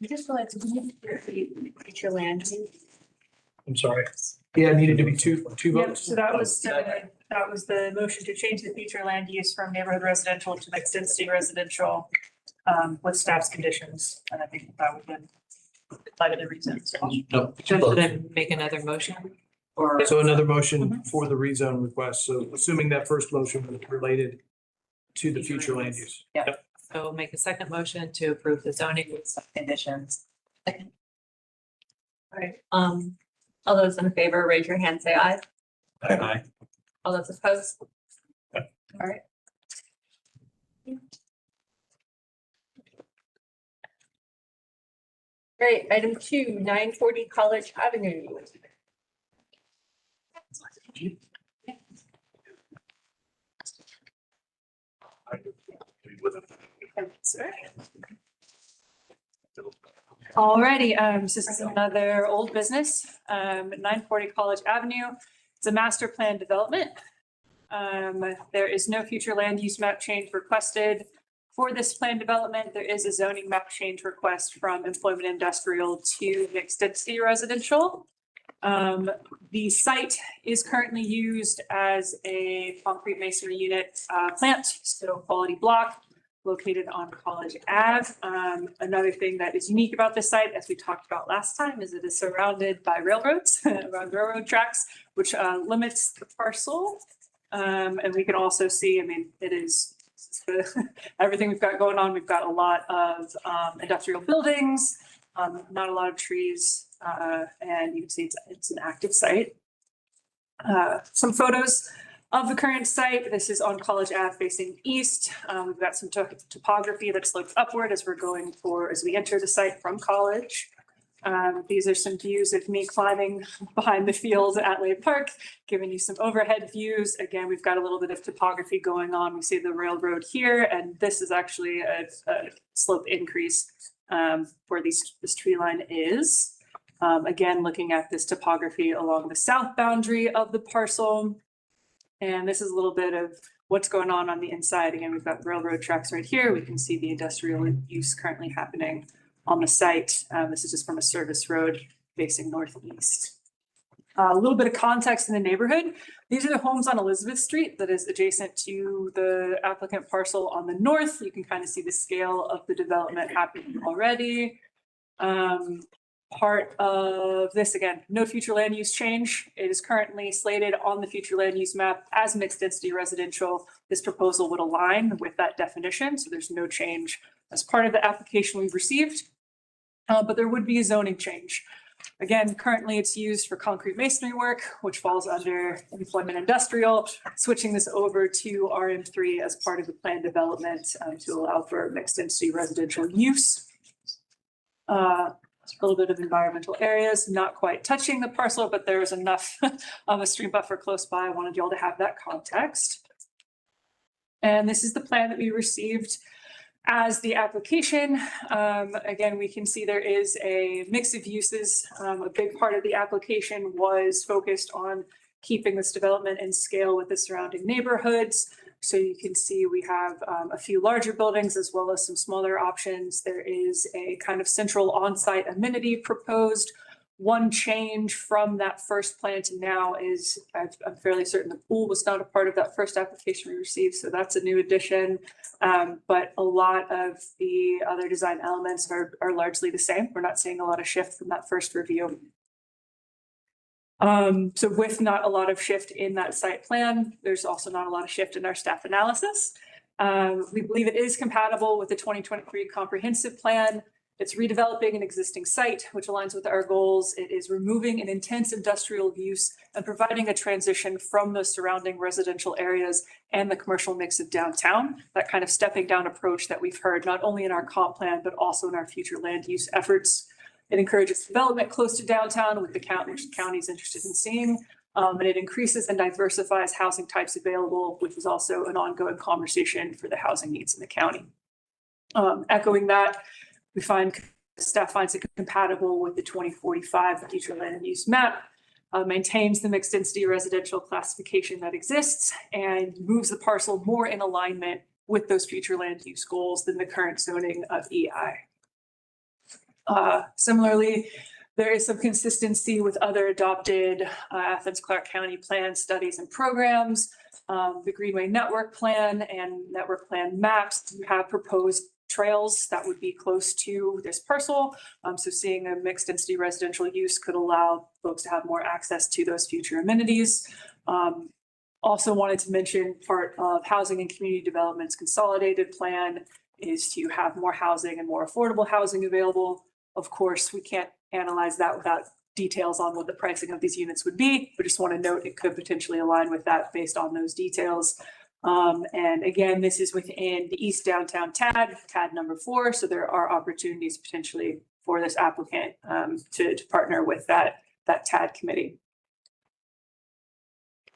We just realized we need to future land use. I'm sorry. Yeah, it needed to be two Yep, votes. so that was the motion to change the future land use from neighborhood residential to mixed density residential with staff's conditions. And I think that would then apply to the reasons. No. Should I make another motion? Or So another motion for the rezone request. So assuming that first motion was related to the future land use. Yeah, so make a second motion to approve the zoning with some conditions. All right, all those in favor, raise your hand, say aye. Aye. All those opposed? Aye. All right. Great, item 2, 940 College Avenue. Alrighty, this is another old business, 940 College Avenue. It's a master plan development. There is no future land use map change requested. For this plan development, there is a zoning map change request from employment industrial to mixed density residential. The site is currently used as a concrete masonry unit plant, so quality block. located on College Ave. Another thing that is unique about this site, as we talked about last time, is it is surrounded by railroads, around railroad tracks, which limits the parcel. And we can also see, I mean, it is everything we've got going on. We've got a lot of industrial buildings, not a lot of trees, and you can see it's an active site. Some photos of the current site. This is on College Ave facing east. We've got some topography that slopes upward as we enter the site from College. These are some views of me climbing behind the field at Lake Park, giving you some overhead views. Again, we've got a little bit of topography going on. We see the railroad here, and this is actually a slope increase where this tree line is. Again, looking at this topography along the south boundary of the parcel. And this is a little bit of what's going on the inside. Again, we've got railroad tracks right here. We can see the industrial use currently happening on the site. This is just from a service road facing northeast. A little bit of context in the neighborhood. These are the homes on Elizabeth Street that is adjacent to the applicant parcel on the north. You can kind of see the scale of the development happening already. Part of this, again, no future land use change. It is currently slated on the future land use map as mixed density residential. This proposal would align with that definition, so there's no change as part of the application we've received, but there would be a zoning change. Again, currently it's used for concrete masonry work, which falls under employment industrial. Switching this over to RM3 as part of the planned development to allow for mixed density residential use. A little bit of environmental areas, not quite touching the parcel, but there's enough of a stream buffer close by. I wanted you all to have that context. And this is the plan that we received as the application. Again, we can see there is a mix of uses. A big part of the application was focused on keeping this development in scale with the surrounding neighborhoods. So you can see we have a few larger buildings as well as some smaller options. There is a kind of central on-site amenity proposed. One change from that first plan to now is I'm fairly certain the pool was not a part of that first application we received, so that's a new addition. But a lot of the other design elements are largely the same. We're not seeing a lot of shift from that first review. So with not a lot of shift in that site plan, there's also not a lot of shift in our staff analysis. We believe it is compatible with the 2023 comprehensive plan. It's redeveloping an existing site, which aligns with our goals. It is removing an intense industrial use and providing a transition from the surrounding residential areas and the commercial mix of downtown, that kind of stepping down approach that we've heard not only in our comp plan, but also in our future land use efforts. It encourages development close to downtown with the county, which the county is interested in seeing. And it increases and diversifies housing types available, which is also an ongoing conversation for the housing needs in the county. Echoing that, we find staff finds it compatible with the 2045 future land use map, maintains the mixed density residential classification that exists, and moves the parcel more in alignment with those future land use goals than the current zoning of EI. Similarly, there is some consistency with other adopted Athens-Clarke County plan studies and programs. The Greenway Network Plan and Network Plan maps have proposed trails that would be close to this parcel. So seeing a mixed density residential use could allow folks to have more access to those future amenities. Also wanted to mention part of Housing and Community Development's consolidated plan is to have more housing and more affordable housing available. Of course, we can't analyze that without details on what the pricing of these units would be, but just want to note it could potentially align with that based on those details. And again, this is within the East Downtown TAD number 4. So there are opportunities potentially for this applicant to partner with that TAD committee.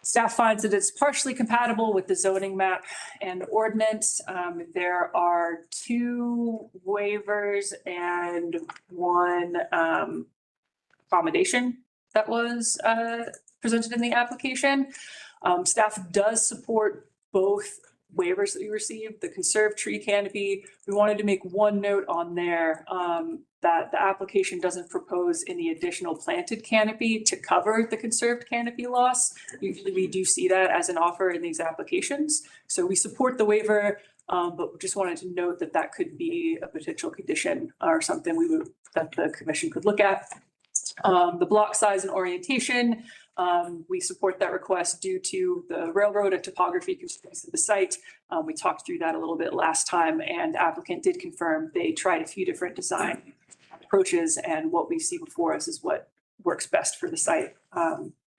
Staff finds that it's partially compatible with the zoning map and the ordinance. There are 2 waivers and 1 accommodation that was presented in the application. Staff does support both waivers that we received, the conserved tree canopy. We wanted to make one note on there that the application doesn't propose any additional planted canopy to cover the conserved canopy loss. Usually we do see that as an offer in these applications. So we support the waiver. But we just wanted to note that that could be a potential condition or something that the commission could look at. The block size and orientation, we support that request due to the railroad and topography constraints of the site. We talked through that a little bit last time, and the applicant did confirm they tried a few different design approaches, and what we see before us is what works best for the site.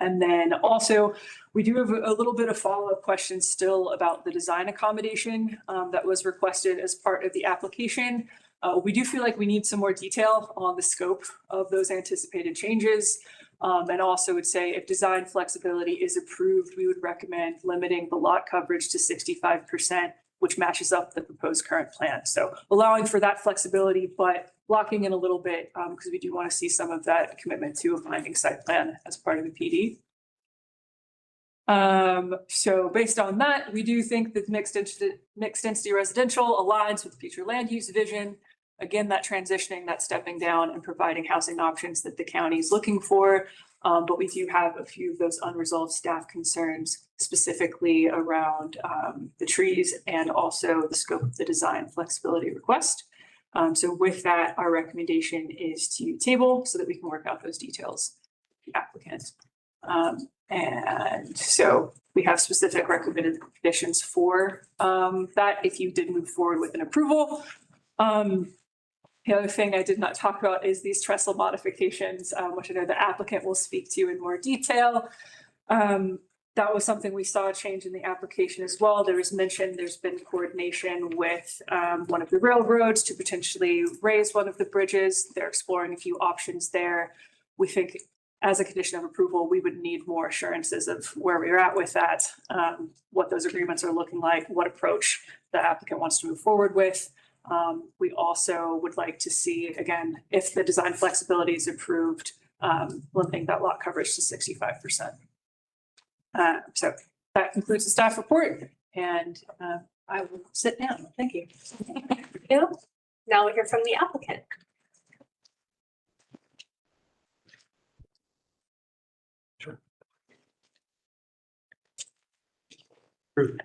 And then also, we do have a little bit of follow-up questions still about the design accommodation that was requested as part of the application. We do feel like we need some more detail on the scope of those anticipated changes. And also would say if design flexibility is approved, we would recommend limiting the lot coverage to 65%, which matches up the proposed current plan. So allowing for that flexibility, but blocking in a little bit because we do want to see some of that commitment to a binding site plan as part of the PD. So based on that, we do think that mixed density residential aligns with future land use vision. Again, that transitioning, that stepping down and providing housing options that the county is looking for. But we do have a few of those unresolved staff concerns, specifically around the trees and also the scope of the design flexibility request. So with that, our recommendation is to table so that we can work out those details with the applicant. And so we have specific recommended conditions for that if you did move forward with an approval. The other thing I did not talk about is these trestle modifications, which I know the applicant will speak to in more detail. That was something we saw a change in the application as well. There was mention there's been coordination with one of the railroads to potentially raise one of the bridges. They're exploring a few options there. We think as a condition of approval, we would need more assurances of where we're at with that, what those agreements are looking like, what approach the applicant wants to move forward with. We also would like to see, again, if the design flexibility is approved, limiting that lot coverage to 65%. So that concludes the staff report, and I will sit down. Thank you. Yeah. Now we'll hear from the applicant.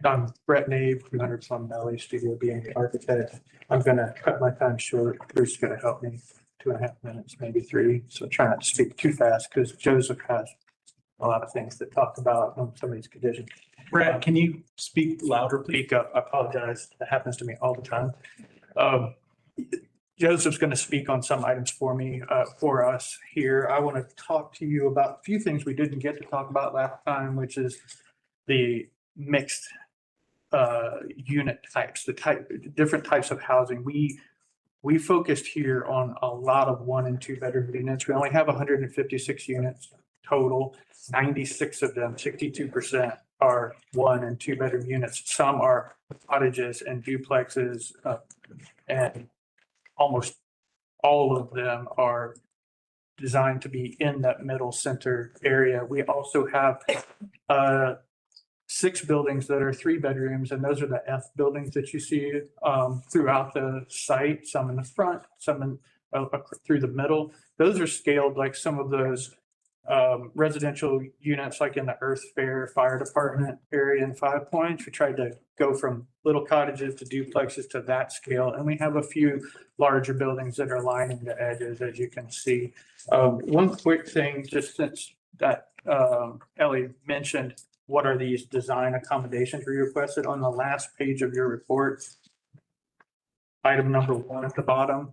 I'm Brett Nave, 300 Plum Valley Studio, being the architect. I'm gonna cut my time short. Bruce is gonna help me 2.5 minutes, maybe 3. So try not to speak too fast because Joseph has a lot of things to talk about on some of these conditions. Brett, can you speak louder, please? Speak up. I apologize. That happens to me all the time. Joseph's going to speak on some items for me, for us here. I want to talk to you about a few things we didn't get to talk about last time, which is the mixed unit types, different types of housing. We focused here on a lot of 1 and 2 bedroom units. We only have 156 units total. 96 of them, 62%, are 1 and 2 bedroom units. Some are cottages and duplexes, and almost all of them are designed to be in that middle center area. We also have 6 buildings that are 3 bedrooms, and those are the F buildings that you see throughout the site, some in the front, some in through the middle. Those are scaled like some of those residential units like in the Earth Fair Fire Department area in 5 Points. We tried to go from little cottages to duplexes to that scale, and we have a few larger buildings that are lining the edges, as you can see. One quick thing, just since that Ellie mentioned, what are these design accommodations we requested? On the last page of your report, item number 1 at the bottom,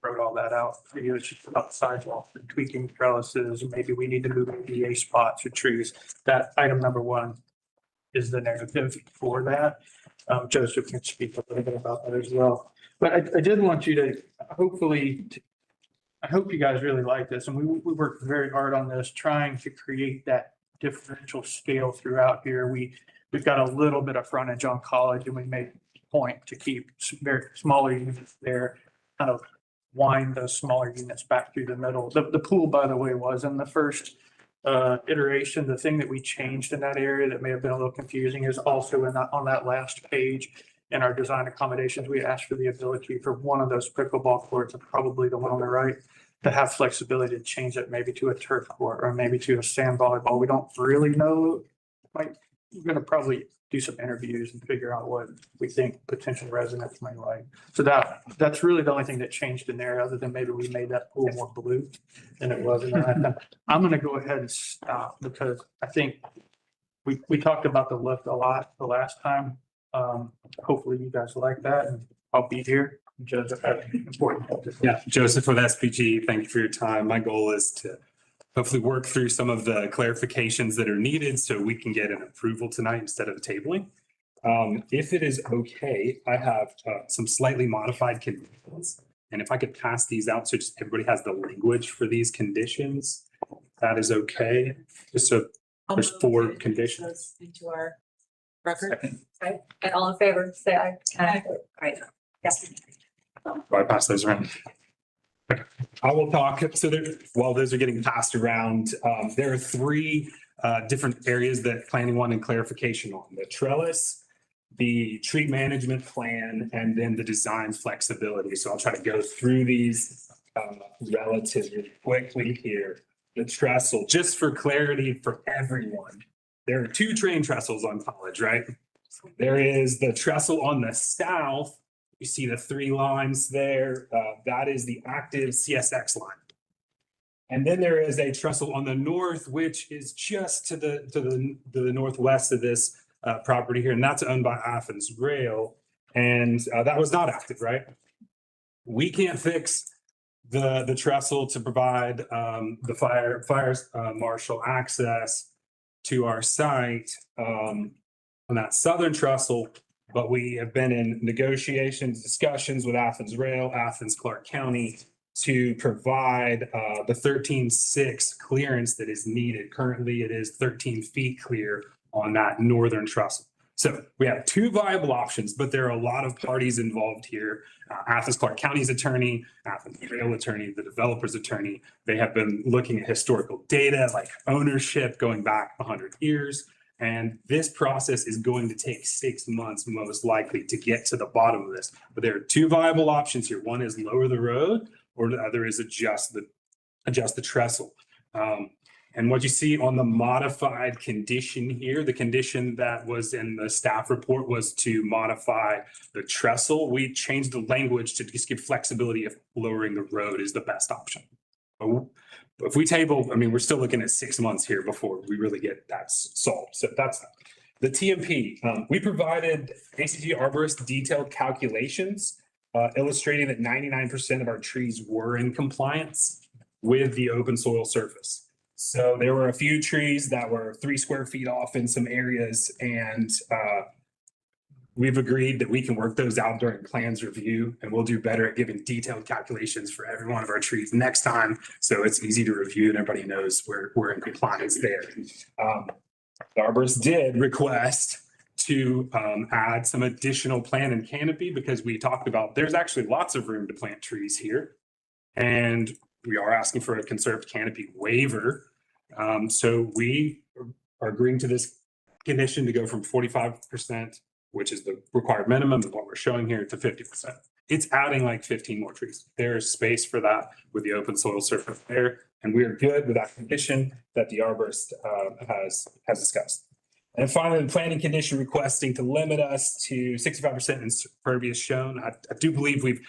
wrote all that out for you. It's just about sidewalks and tweaking trellises, and maybe we need to move ADA spots or trees. That item number 1 is the narrative for that. Joseph can speak a little bit about that as well. But I did want you to I hope you guys really like this, and we worked very hard on this, trying to create that differential scale throughout here. We've got a little bit of frontage on College, and we made a point to keep very smaller units there, kind of wind those smaller units back through the middle. The pool, by the way, was in the first iteration. The thing that we changed in that area that may have been a little confusing is also on that last page in our design accommodations. We asked for the ability for one of those pickleball courts, and probably the one on the right, to have flexibility to change it maybe to a turf court or maybe to a sand volleyball. We don't really know. We're going to probably do some interviews and figure out what we think potential residents might like. So that's really the only thing that changed in there, other than maybe we made that pool more blue than it was. I'm gonna go ahead and stop because I think we talked about the lift a lot the last time. Hopefully you guys like that, and I'll be here. Joseph, have important. Yeah, Joseph with SPG, thank you for your time. My goal is to hopefully work through some of the clarifications that are needed so we can get an approval tonight instead of a tabling. If it is okay, I have some slightly modified conditions. And if I could pass these out, so just everybody has the language for these conditions, that is okay. Just so there's 4 conditions. Into our record. Okay, and all in favor, say aye. Aye. All right, yes. I pass those around. I will talk, so there, while those are getting passed around, there are 3 different areas that planning wanted clarification on: the trellis, the tree management plan, and then the design flexibility. So I'll try to go through these relatively quickly here. The trestle, just for clarity for everyone, there are 2 train trestles on College, right? There is the trestle on the south. You see the 3 lines there. That is the active CSX line. And then there is a trestle on the north, which is just to the northwest of this property here, and that's owned by Athens Rail. And that was not active, right? We can't fix the trestle to provide the fire marshal access to our site on that southern trestle. But we have been in negotiations, discussions with Athens Rail, Athens-Clarke County to provide the 13.6 clearance that is needed. Currently, it is 13 feet clear on that northern trestle. So we have 2 viable options, but there are a lot of parties involved here. Athens-Clarke County's attorney, Athens Rail attorney, the developer's attorney. They have been looking at historical data like ownership going back 100 years. And this process is going to take 6 months, most likely, to get to the bottom of this. But there are 2 viable options here. One is lower the road, or the other is adjust the trestle. And what you see on the modified condition here, the condition that was in the staff report was to modify the trestle. We changed the language to just give flexibility if lowering the road is the best option. If we table, I mean, we're still looking at 6 months here before we really get that solved. So that's the TMP. We provided ACG arborist detailed calculations illustrating that 99% of our trees were in compliance with the open soil surface. So there were a few trees that were 3 square feet off in some areas, and we've agreed that we can work those out during plans review, and we'll do better at giving detailed calculations for every one of our trees next time. So it's easy to review and everybody knows we're in compliance there. The arborist did request to add some additional plant and canopy because we talked about there's actually lots of room to plant trees here. And we are asking for a conserved canopy waiver. So we are agreeing to this condition to go from 45%, which is the required minimum of what we're showing here, to 50%. It's adding like 15 more trees. There is space for that with the open soil surface there. And we are good with that condition that the arborist has discussed. And finally, the planning condition requesting to limit us to 65% impervious shown. I do believe we've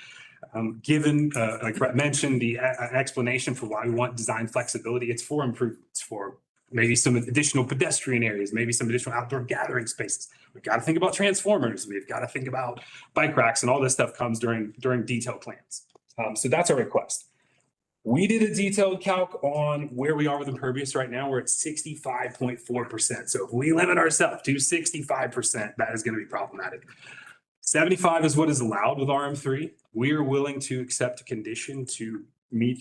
given, like Brett mentioned, the explanation for why we want design flexibility. It's for improvements, for maybe some additional pedestrian areas, maybe some additional outdoor gathering spaces. We've got to think about transformers. We've got to think about bike racks, and all this stuff comes during detailed plans. So that's our request. We did a detailed calc on where we are with impervious right now. We're at 65.4%. So if we limit ourselves to 65%, that is going to be problematic. 75 is what is allowed with RM3. We are willing to accept a condition to meet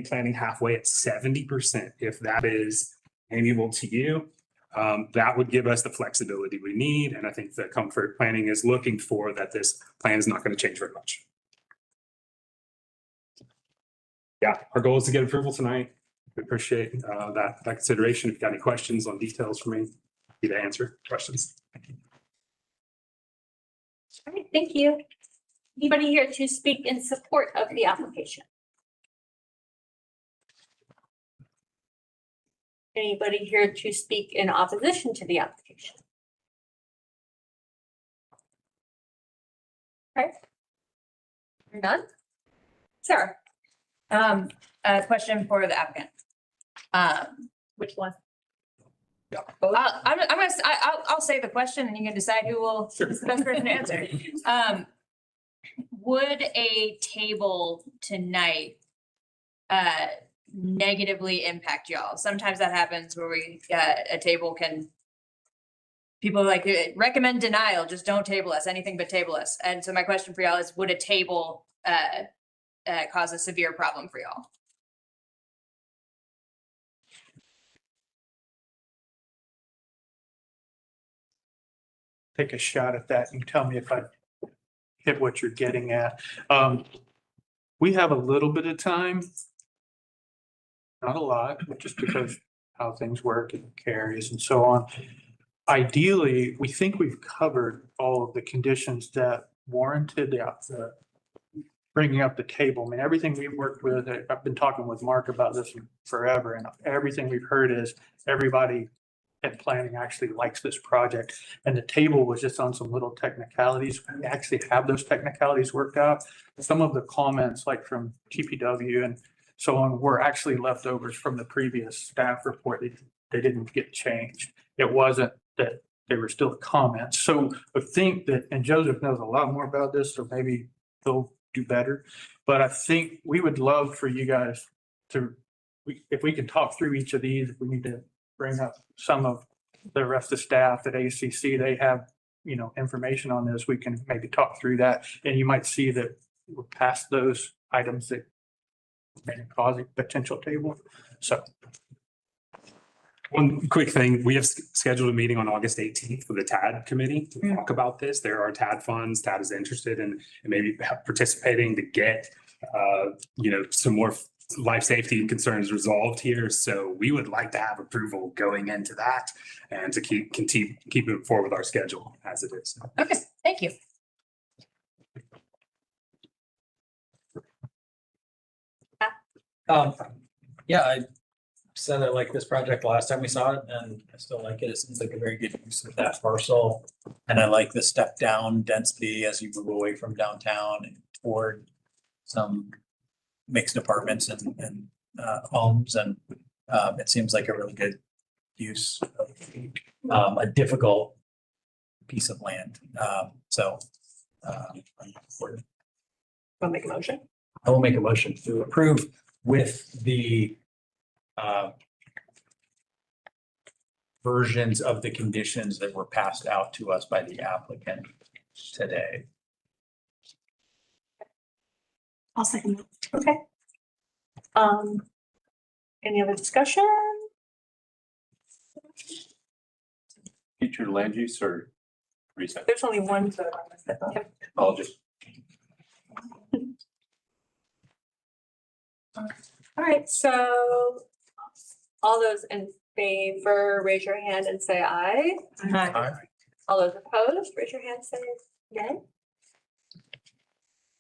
planning halfway at 70%. If that is amiable to you, that would give us the flexibility we need. And I think the comfort planning is looking for that this plan is not going to change very much. Yeah, our goal is to get approval tonight. We appreciate that consideration. If you've got any questions on details for me, happy to answer questions. All right, thank you. Anybody here to speak in support of the application? Anybody here to speak in opposition to the application? Okay. You're done? Sarah? A question for the applicant. Which one? I'll say the question and you can decide who will, is the best person to answer. Would a table tonight negatively impact y'all? Sometimes that happens where a table can, people like recommend denial, just don't table us, anything but table us. And so my question for y'all is, would a table cause a severe problem for y'all? Take a shot at that and tell me if I hit what you're getting at. We have a little bit of time. Not a lot, just because how things work and carries and so on. Ideally, we think we've covered all of the conditions that warranted the bringing up the table. I mean, everything we've worked with, I've been talking with Mark about this forever, and everything we've heard is everybody at planning actually likes this project. And the table was just on some little technicalities. We actually have those technicalities worked out. Some of the comments like from TPW and so on were actually leftovers from the previous staff report. They didn't get changed. It wasn't that they were still comments. So I think that, and Joseph knows a lot more about this, so maybe he'll do better. But I think we would love for you guys to, if we can talk through each of these, if we need to bring up some of the rest of the staff at ACC, they have, information on this. We can maybe talk through that. And you might see that we're past those items that may cause a potential table. So. One quick thing, we have scheduled a meeting on August 18th with the TAD committee to talk about this. There are TAD funds, TAD is interested in maybe participating to get, some more life safety concerns resolved here. So we would like to have approval going into that and to keep moving forward with our schedule as it is. Okay, thank you. Yeah, I said I like this project last time we saw it, and I still like it. It seems like a very good use of that parcel. And I like the step down density as you move away from downtown and toward some mixed apartments and homes. And it seems like a really good use of a difficult piece of land. I'm supportive. I'll make a motion. I will make a motion to approve with the versions of the conditions that were passed out to us by the applicant today. I'll second that. Okay. Any other discussion? Future land use or reset? There's only one vote on this. Apologies. All right, so all those in favor, raise your hand and say aye. Aye. All those opposed, raise your hand, say yay.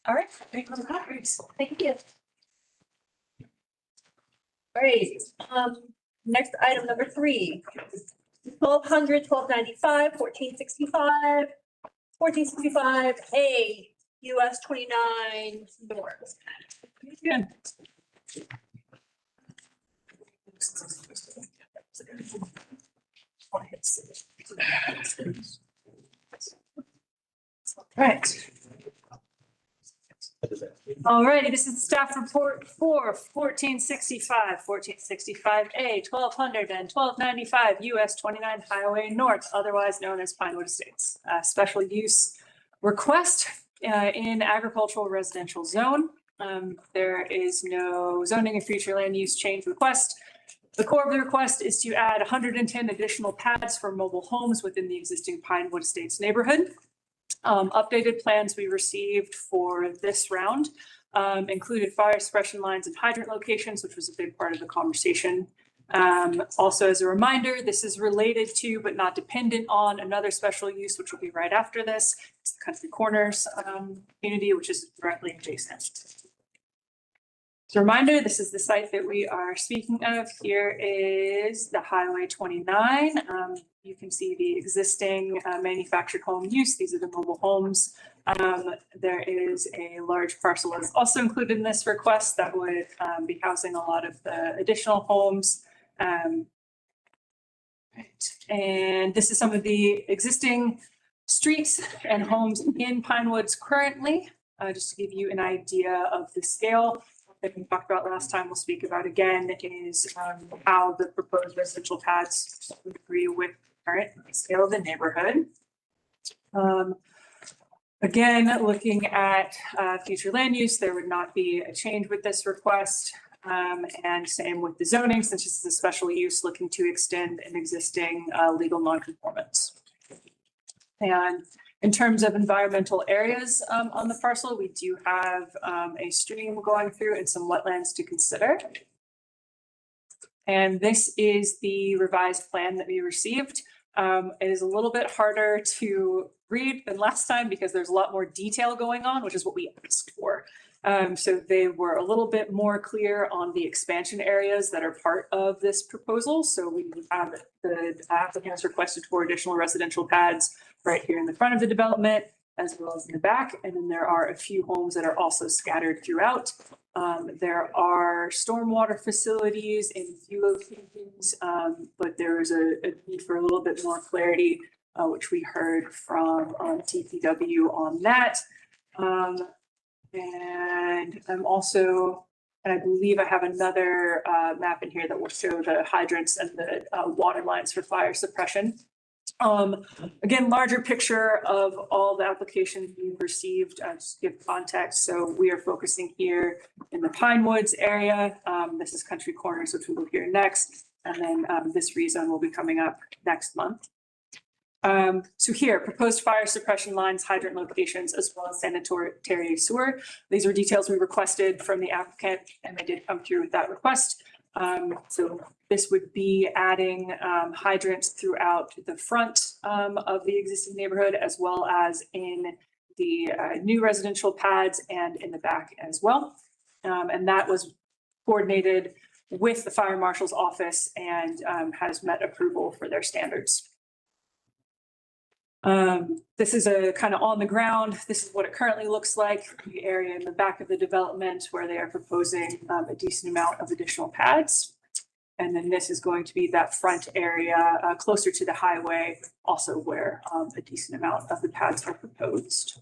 All right, thank you. All right, next item number 3. 1200, 1295, 1465, 1465A, US 29 North. Again. Right. All righty, this is staff report for 1465, 1465A, 1200 and 1295 US 29 Highway North, otherwise known as Pinewood Estates. Special use request in agricultural residential zone. There is no zoning and future land use change request. The core of the request is to add 110 additional pads for mobile homes within the existing Pinewood Estates neighborhood. Updated plans we received for this round included fire suppression lines and hydrant locations, which was a big part of the conversation. Also, as a reminder, this is related to but not dependent on another special use, which will be right after this. It's the Country Corners community, which is directly adjacent. As a reminder, this is the site that we are speaking of. Here is the Highway 29. You can see the existing manufactured home use. These are the mobile homes There is a large parcel that's also included in this request that would be housing a lot of the additional homes. Right. And this is some of the existing streets and homes in Pine Woods currently, just to give you an idea of the scale. That we talked about last time, we'll speak about again, is how the proposed residential pads agree with current scale of the neighborhood. Again, looking at future land use, there would not be a change with this request. And same with the zoning, since this is a special use looking to extend an existing legal nonconformance. And in terms of environmental areas on the parcel, we do have a stream going through and some wetlands to consider. And this is the revised plan that we received. It is a little bit harder to read than last time because there's a lot more detail going on, which is what we asked for. So they were a little bit more clear on the expansion areas that are part of this proposal. So we have the applicants requested for additional residential pads right here in the front of the development, as well as in the back. And then there are a few homes that are also scattered throughout. There are stormwater facilities in a few locations, but there is a need for a little bit more clarity, which we heard from TPW on that. And I'm also, and I believe I have another map in here that will show the hydrants and the water lines for fire suppression. Again, larger picture of all the applications we've received, just to give context. So we are focusing here in the Pine Woods area. This is Country Corners, which we will hear next. And then this rezone will be coming up next month. So here, proposed fire suppression lines, hydrant locations, as well as sanitary sewer. These were details we requested from the applicant, and they did come through with that request. So this would be adding hydrants throughout the front of the existing neighborhood, as well as in the new residential pads and in the back as well. And that was coordinated with the fire marshal's office and has met approval for their standards. This is a kind of on the ground. This is what it currently looks like, the area in the back of the development where they are proposing a decent amount of additional pads. And then this is going to be that front area closer to the highway, also where a decent amount of the pads are proposed.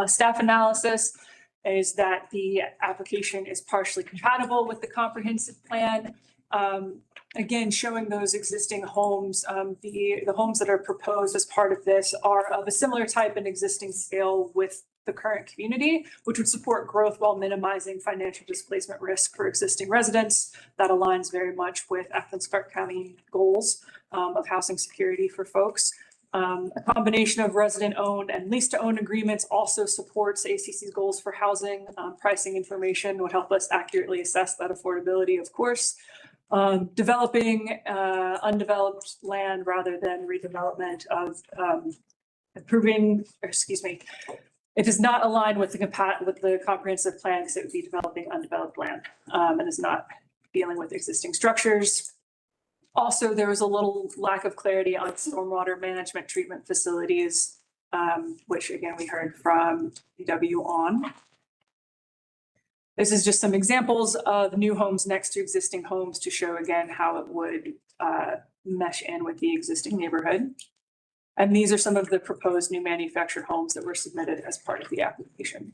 Staff analysis is that the application is partially compatible with the comprehensive plan. Again, showing those existing homes, the homes that are proposed as part of this are of a similar type and existing scale with the current community, which would support growth while minimizing financial displacement risk for existing residents. That aligns very much with Athens-Clarke County goals of housing security for folks. A combination of resident-owned and lease-to-own agreements also supports ACC's goals for housing. Pricing information would help us accurately assess that affordability, of course. Developing undeveloped land rather than redevelopment of it does not align with the comprehensive plan because it would be developing undeveloped land and is not dealing with existing structures. Also, there was a little lack of clarity on stormwater management treatment facilities, which again, we heard from DW on. This is just some examples of new homes next to existing homes to show again how it would mesh in with the existing neighborhood. And these are some of the proposed new manufactured homes that were submitted as part of the application.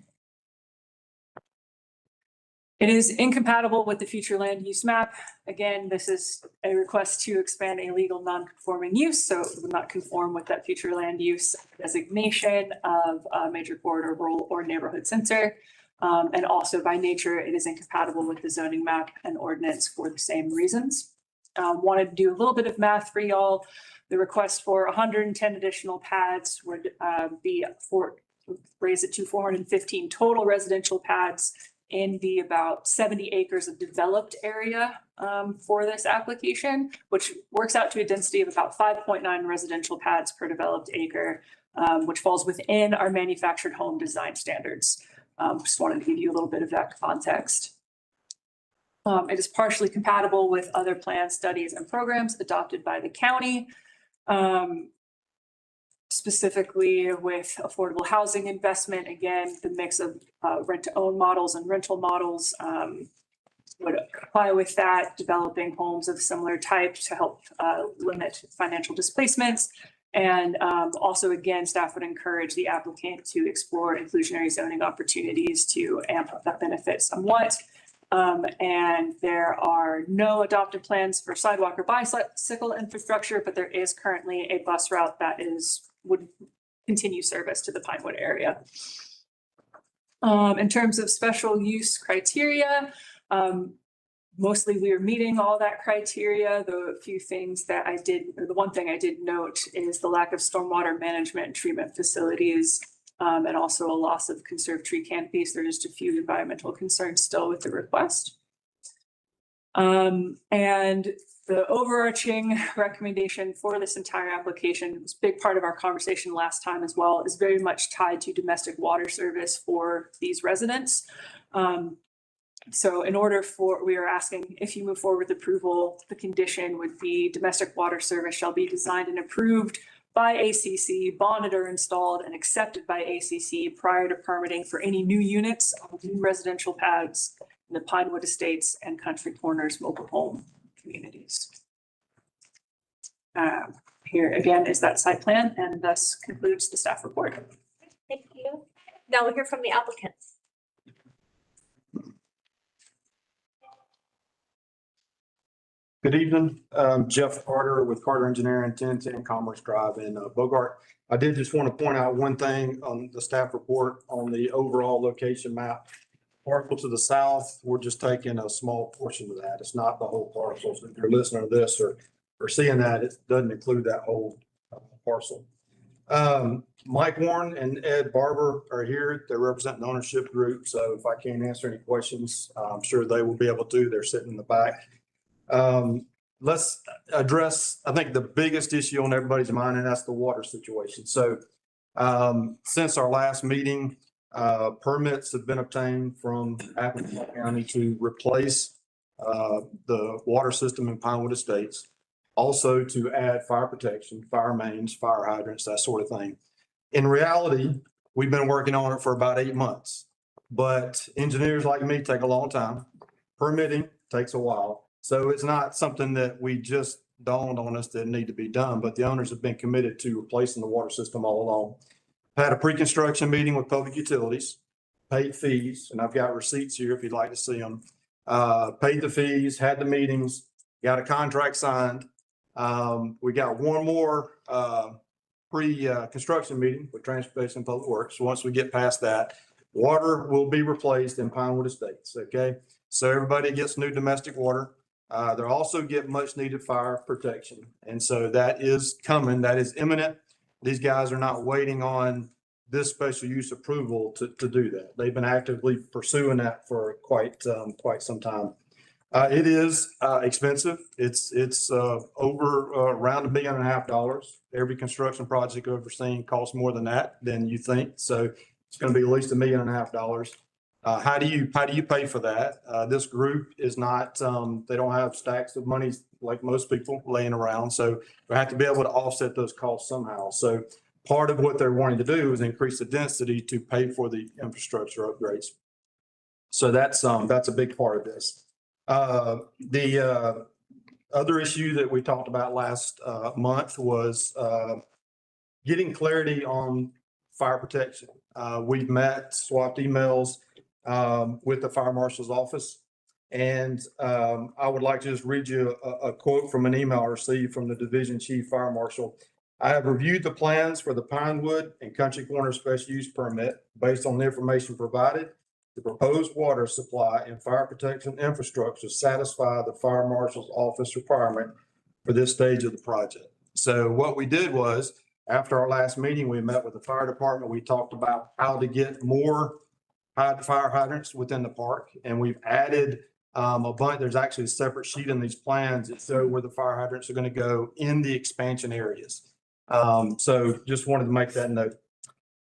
It is incompatible with the future land use map. Again, this is a request to expand a legal non-conforming use, so it would not conform with that future land use designation of a major corridor, rural, or neighborhood center. And also by nature, it is incompatible with the zoning map and ordinance for the same reasons. Wanted to do a little bit of math for y'all. The request for 110 additional pads would raise it to 415 total residential pads in the about 70 acres of developed area for this application, which works out to a density of about 5.9 residential pads per developed acre, which falls within our manufactured home design standards. Just wanted to give you a little bit of that context. It is partially compatible with other plans, studies, and programs adopted by the county. specifically with affordable housing investment. Again, the mix of rent-to-own models and rental models would apply with that, developing homes of similar type to help limit financial displacements. And also, again, staff would encourage the applicant to explore inclusionary zoning opportunities to amp up that benefit somewhat. And there are no adopted plans for sidewalk or bicycle infrastructure, but there is currently a bus route that would continue service to the Pinewood area. In terms of special use criteria, mostly we are meeting all that criteria. The few things that I did, or the one thing I did note is the lack of stormwater management and treatment facilities, and also a loss of conserved tree canopies. There are just a few environmental concerns still with the request. And the overarching recommendation for this entire application, was a big part of our conversation last time as well, is very much tied to domestic water service for these residents. So in order for, we are asking if you move forward with approval, the condition would be domestic water service shall be designed and approved by ACC, bonded or installed and accepted by ACC prior to permitting for any new units on new residential pads in the Pinewood Estates and Country Corners mobile home communities. Here again is that site plan, and thus concludes the staff report. Thank you. Now we'll hear from the applicants. Good evening, Jeff Carter with Carter Engineering, 1010 Commerce Drive in Bogart. I did just want to point out one thing on the staff report on the overall location map. Parcel to the south, we're just taking a small portion of that. It's not the whole parcel. So if you're listening to this or seeing that, it doesn't include that whole parcel. Mike Warren and Ed Barber are here. They represent an ownership group. So if I can't answer any questions, I'm sure they will be able to. They're sitting in the back. Let's address, I think, the biggest issue on everybody's mind, and that's the water situation. So since our last meeting, permits have been obtained from Athens-Clarke County to replace the water system in Pinewood Estates, also to add fire protection, fire mains, fire hydrants, that sort of thing. In reality, we've been working on it for about 8 months, but engineers like me take a long time. Permitting takes a while. So it's not something that we just dawned on us that need to be done, but the owners have been committed to replacing the water system all along. Had a pre-construction meeting with public utilities, paid fees, and I've got receipts here if you'd like to see them. Paid the fees, had the meetings, got a contract signed. We got one more pre-construction meeting with Transportation and Public Works. So once we get past that, water will be replaced in Pinewood Estates, okay? So everybody gets new domestic water. They'll also get much needed fire protection. And so that is coming, that is imminent. These guys are not waiting on this special use approval to do that. They've been actively pursuing that for quite some time. It is expensive. It's over around $1.5 million. Every construction project I've ever seen costs more than that than you think. So it's going to be at least $1.5 million. How do you pay for that? This group is not, they don't have stacks of money like most people laying around. So we have to be able to offset those costs somehow. So part of what they're wanting to do is increase the density to pay for the infrastructure upgrades. So that's a big part of this. The other issue that we talked about last month was getting clarity on fire protection. We've met, swapped emails with the fire marshal's office. And I would like to just read you a quote from an email I received from the division chief fire marshal. I have reviewed the plans for the Pinewood and Country Corner special use permit based on the information provided. The proposed water supply and fire protection infrastructure satisfy the fire marshal's office requirement for this stage of the project. So what we did was, after our last meeting, we met with the fire department. We talked about how to get more fire hydrants within the park, and we've added a bunch. There's actually a separate sheet in these plans that show where the fire hydrants are going to go in the expansion areas. So just wanted to make that note.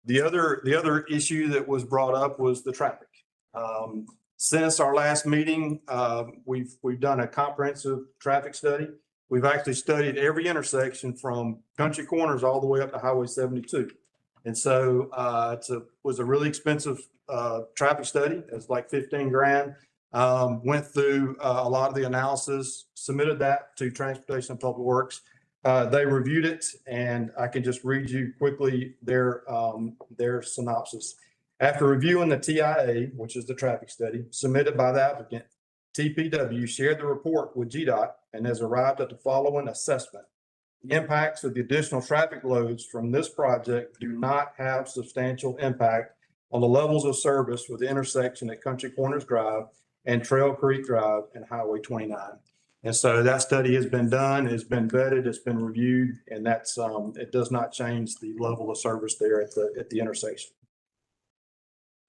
The other issue that was brought up was the traffic. Since our last meeting, we've done a comprehensive traffic study. We've actually studied every intersection from Country Corners all the way up to Highway 72. And so was a really expensive traffic study. It's like 15 grand. Went through a lot of the analysis, submitted that to Transportation and Public Works. They reviewed it, and I can just read you quickly their synopsis. After reviewing the TIA, which is the traffic study submitted by the applicant, TPW shared the report with GDOT and has arrived at the following assessment. The impacts of the additional traffic loads from this project do not have substantial impact on the levels of service with the intersection at Country Corners Drive and Trail Creek Drive and Highway 29. And so that study has been done, it's been vetted, it's been reviewed, and that's it does not change the level of service there at the intersection.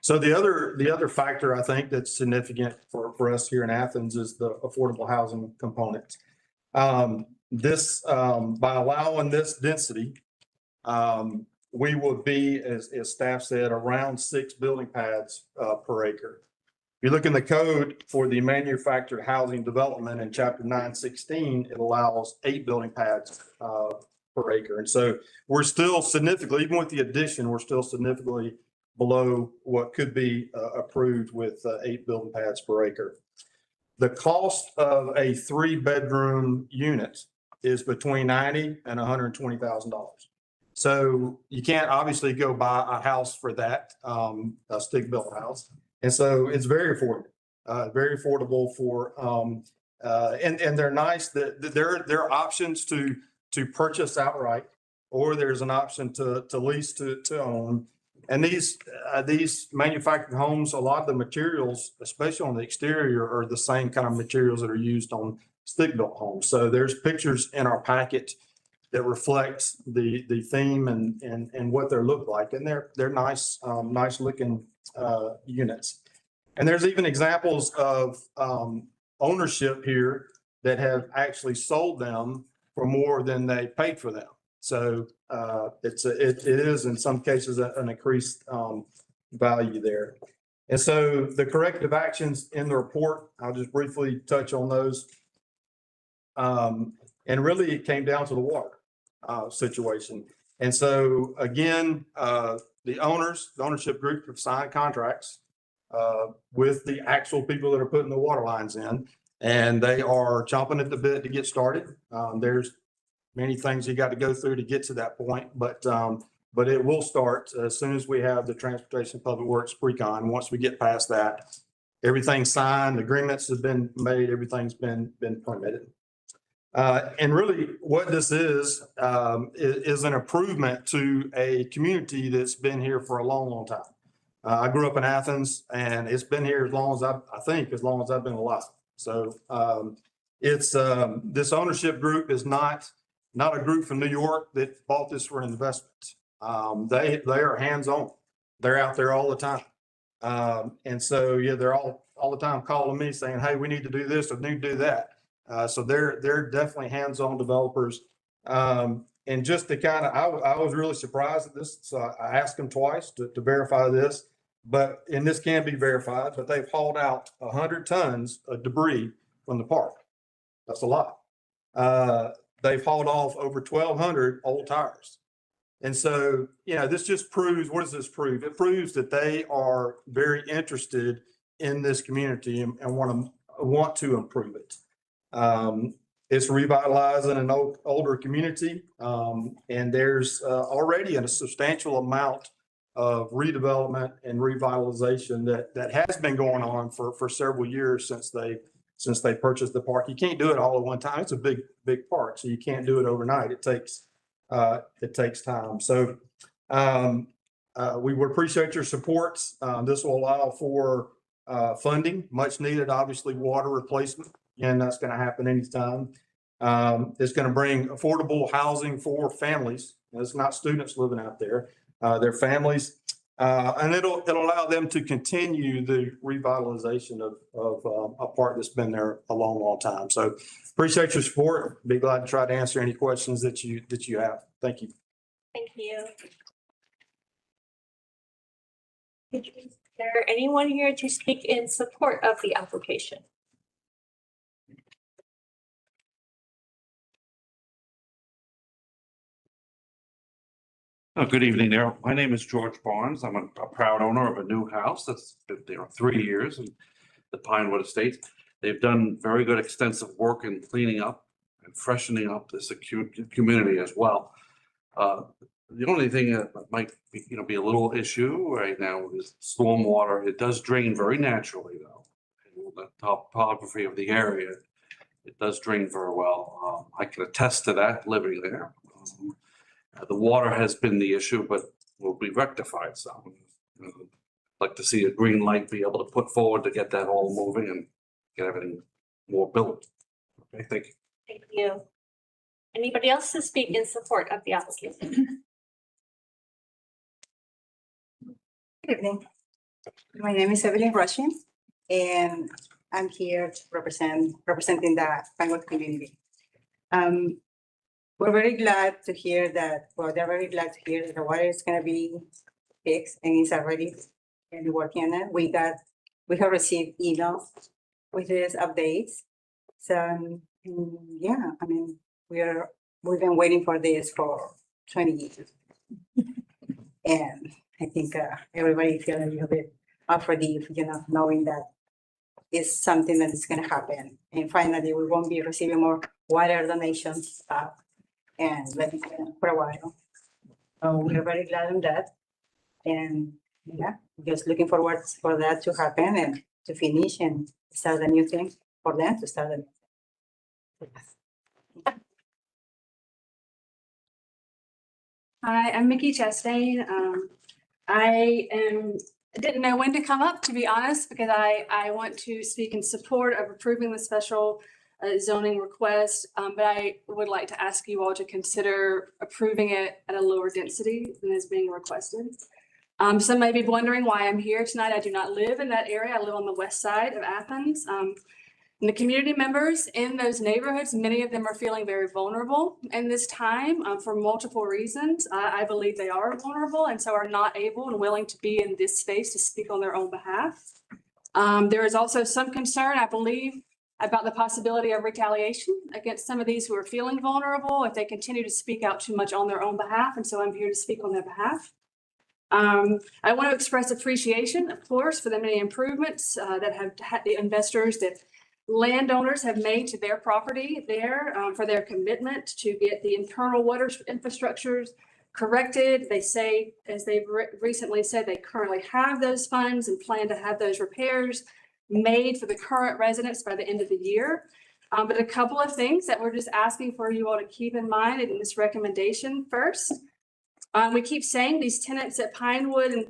So the other factor I think that's significant for us here in Athens is the affordable housing component. By allowing this density, we will be, as staff said, around 6 building pads per acre. If you look in the code for the manufactured housing development in chapter 916, it allows 8 building pads per acre. And so we're still significantly, even with the addition, we're still significantly below what could be approved with 8 building pads per acre. The cost of a 3-bedroom unit is between $90,000 and $120,000. So you can't obviously go buy a house for that, a stick-built house. And so it's very affordable for, and they're nice that there are options to purchase outright, or there's an option to lease to own. And these manufactured homes, a lot of the materials, especially on the exterior, are the same kind of materials that are used on stick-built homes. So there's pictures in our packet that reflect the theme and what they look like. And they're nice, nice looking units. And there's even examples of ownership here that have actually sold them for more than they paid for them. So it is in some cases an increased value there. And so the corrective actions in the report, I'll just briefly touch on those. And really it came down to the water situation. And so again, the ownership group have signed contracts with the actual people that are putting the water lines in, and they are chomping at the bit to get started. There's many things you got to go through to get to that point, but it will start as soon as we have the Transportation Public Works pre-con. Once we get past that, everything's signed, agreements have been made, everything's been permitted. And really what this is an improvement to a community that's been here for a long, long time. I grew up in Athens, and it's been here as long as I think as long as I've been alive. So it's this ownership group is not a group from New York that bought this for an investment. They are hands-on. They're out there all the time. And so, yeah, they're all the time calling me saying, hey, we need to do this or need to do that. So they're definitely hands-on developers. And just to kind of, I was really surprised at this. So I asked them twice to verify this, and this can be verified, but they've hauled out 100 tons of debris from the park. That's a lot. They've hauled off over 1,200 old tires. And so, this just proves, what does this prove? It proves that they are very interested in this community and want to improve it. It's revitalizing an older community, and there's already a substantial amount of redevelopment and revitalization that has been going on for several years since they purchased the park. You can't do it all at one time. It's a big park, so you can't do it overnight. It takes time. So we would appreciate your support. This will allow for funding, much needed, obviously, water replacement. And that's going to happen anytime. It's going to bring affordable housing for families. It's not students living out there, they're families. And it'll allow them to continue the revitalization of a park that's been there a long, long time. So appreciate your support. Be glad to try to answer any questions that you have. Thank you. Thank you. Is there anyone here to speak in support of the application? Good evening there. My name is George Barnes. I'm a proud owner of a new house that's been there 3 years in the Pinewood Estates. They've done very good extensive work in cleaning up and freshening up this community as well. The only thing that might be, be a little issue right now is stormwater. It does drain very naturally though. The topography of the area, it does drain very well. I can attest to that living there. The water has been the issue, but will be rectified some. I'd like to see a green light be able to put forward to get that all moving and get everything more built. Okay, thank you. Thank you. Anybody else to speak in support of the application? Good evening. My name is Evelyn Rushing, and I'm here to representing the Pinewood community. We're very glad to hear that, well, they're very glad to hear that the water is gonna be fixed and it's already gonna be working on it. We have received emails with these updates. So, yeah, I mean, we've been waiting for this for 20 years. And I think everybody feels a little bit of relief, knowing that it's something that is gonna happen. And finally, we won't be receiving more water donations and let it go for a while. We're very glad on that. And yeah, just looking forward for that to happen and to finish and start a new thing for them to start a new thing. Hi, I'm Mickey Chastain. I didn't know when to come up, to be honest, because I want to speak in support of approving the special zoning request, but I would like to ask you all to consider approving it at a lower density than is being requested. Some may be wondering why I'm here tonight. I do not live in that area. I live on the west side of Athens. And the community members in those neighborhoods, many of them are feeling very vulnerable in this time for multiple reasons. I believe they are vulnerable and so are not able and willing to be in this space to speak on their own behalf. There is also some concern, I believe, about the possibility of retaliation against some of these who are feeling vulnerable if they continue to speak out too much on their own behalf. And so I'm here to speak on their behalf. I want to express appreciation, of course, for the many improvements that have had the investors that landowners have made to their property there, for their commitment to get the internal water infrastructures corrected. They say, as they've recently said, they currently have those funds and plan to have those repairs made for the current residents by the end of the year. But a couple of things that we're just asking for you all to keep in mind in this recommendation. First, we keep saying these tenants at Pinewood, and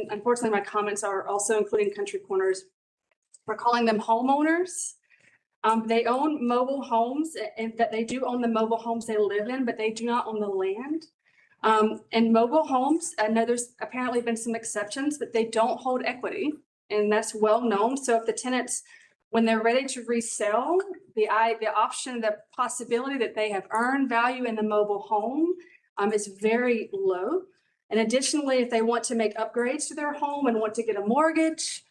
unfortunately my comments are also including Country Corners. We're calling them homeowners. They own mobile homes, and that they do own the mobile homes they live in, but they do not own the land. And mobile homes, I know there's apparently been some exceptions, but they don't hold equity, and that's well known. So if the tenants, when they're ready to resell, the option, the possibility that they have earned value in the mobile home is very low. And additionally, if they want to make upgrades to their home and want to get a mortgage,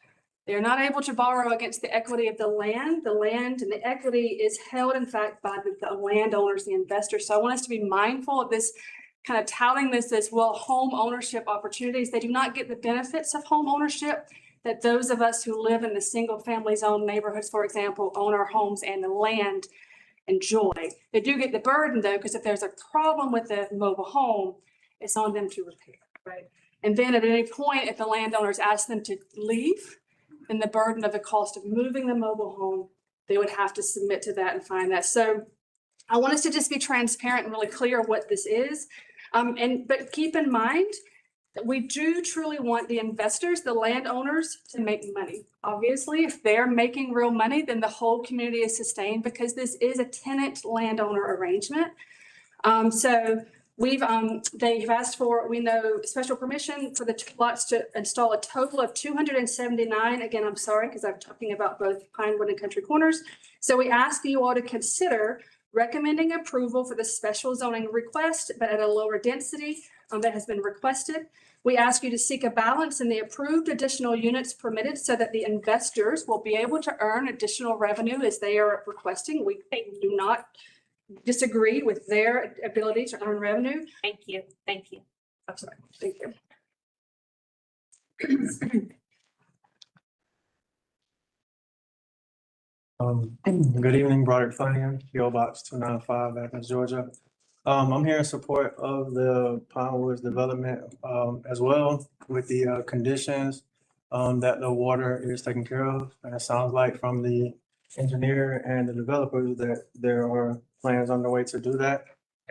they're not able to borrow against the equity of the land. The land and the equity is held, in fact, by the landowners, the investors. So I want us to be mindful of this, kind of touting this as, well, home ownership opportunities. They do not get the benefits of home ownership that those of us who live in the single family zone neighborhoods, for example, own our homes and the land, enjoy. They do get the burden though, because if there's a problem with the mobile home, it's on them to repair, right? And then at any point, if the landowners ask them to leave, then the burden of the cost of moving the mobile home, they would have to submit to that and find that. So I want us to just be transparent and really clear what this is. But keep in mind that we do truly want the investors, the landowners, to make money. Obviously, if they're making real money, then the whole community is sustained, because this is a tenant landowner arrangement. So they've asked for, we know, special permission for the lots to install a total of 279. Again, I'm sorry, because I'm talking about both Pinewood and Country Corners. So we ask you all to consider recommending approval for the special zoning request, but at a lower density that has been requested. We ask you to seek a balance in the approved additional units permitted so that the investors will be able to earn additional revenue as they are requesting. We do not disagree with their ability to earn revenue. Thank you. Thank you. I'm sorry. Thank you. Good evening, Broderick Funnian, PO Box 295, Athens, Georgia. I'm here in support of the Pine Woods development, as well with the conditions that the water is taken care of. And it sounds like from the engineer and the developers that there are plans underway to do that.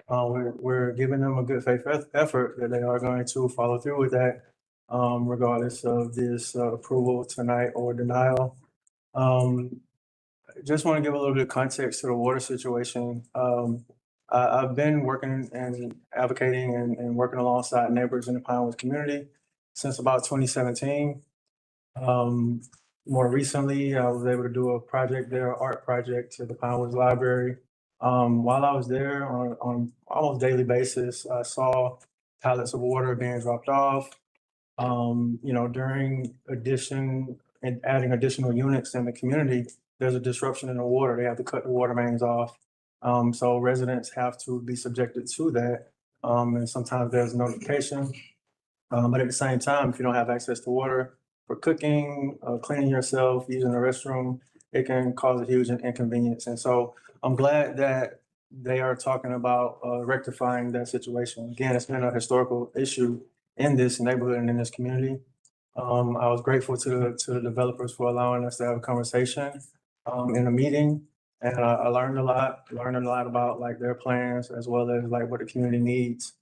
We're giving them a good faith effort that they are going to follow through with that, regardless of this approval tonight or denial. Just want to give a little bit of context to the water situation. I've been working and advocating and working alongside neighbors in the Pine Woods community since about 2017. More recently, I was able to do a project there, art project to the Pine Woods Library. While I was there on almost daily basis, I saw pallets of water being dropped off. During addition and adding additional units in the community, there's a disruption in the water. They have to cut the water mains off. So residents have to be subjected to that. And sometimes there's notification. But at the same time, if you don't have access to water for cooking, cleaning yourself, using the restroom, it can cause a huge inconvenience. And so I'm glad that they are talking about rectifying that situation. Again, it's been a historical issue in this neighborhood and in this community. I was grateful to the developers for allowing us to have a conversation in a meeting. And I learned a lot about like their plans as well as like what the community needs.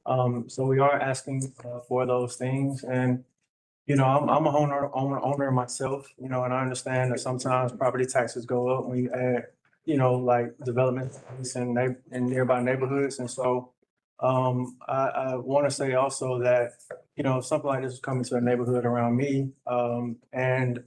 So we are asking for those things. And, I'm a owner myself, and I understand that sometimes property taxes go up when you add, like development in nearby neighborhoods. And so I want to say also that, if something like this is coming to a neighborhood around me, and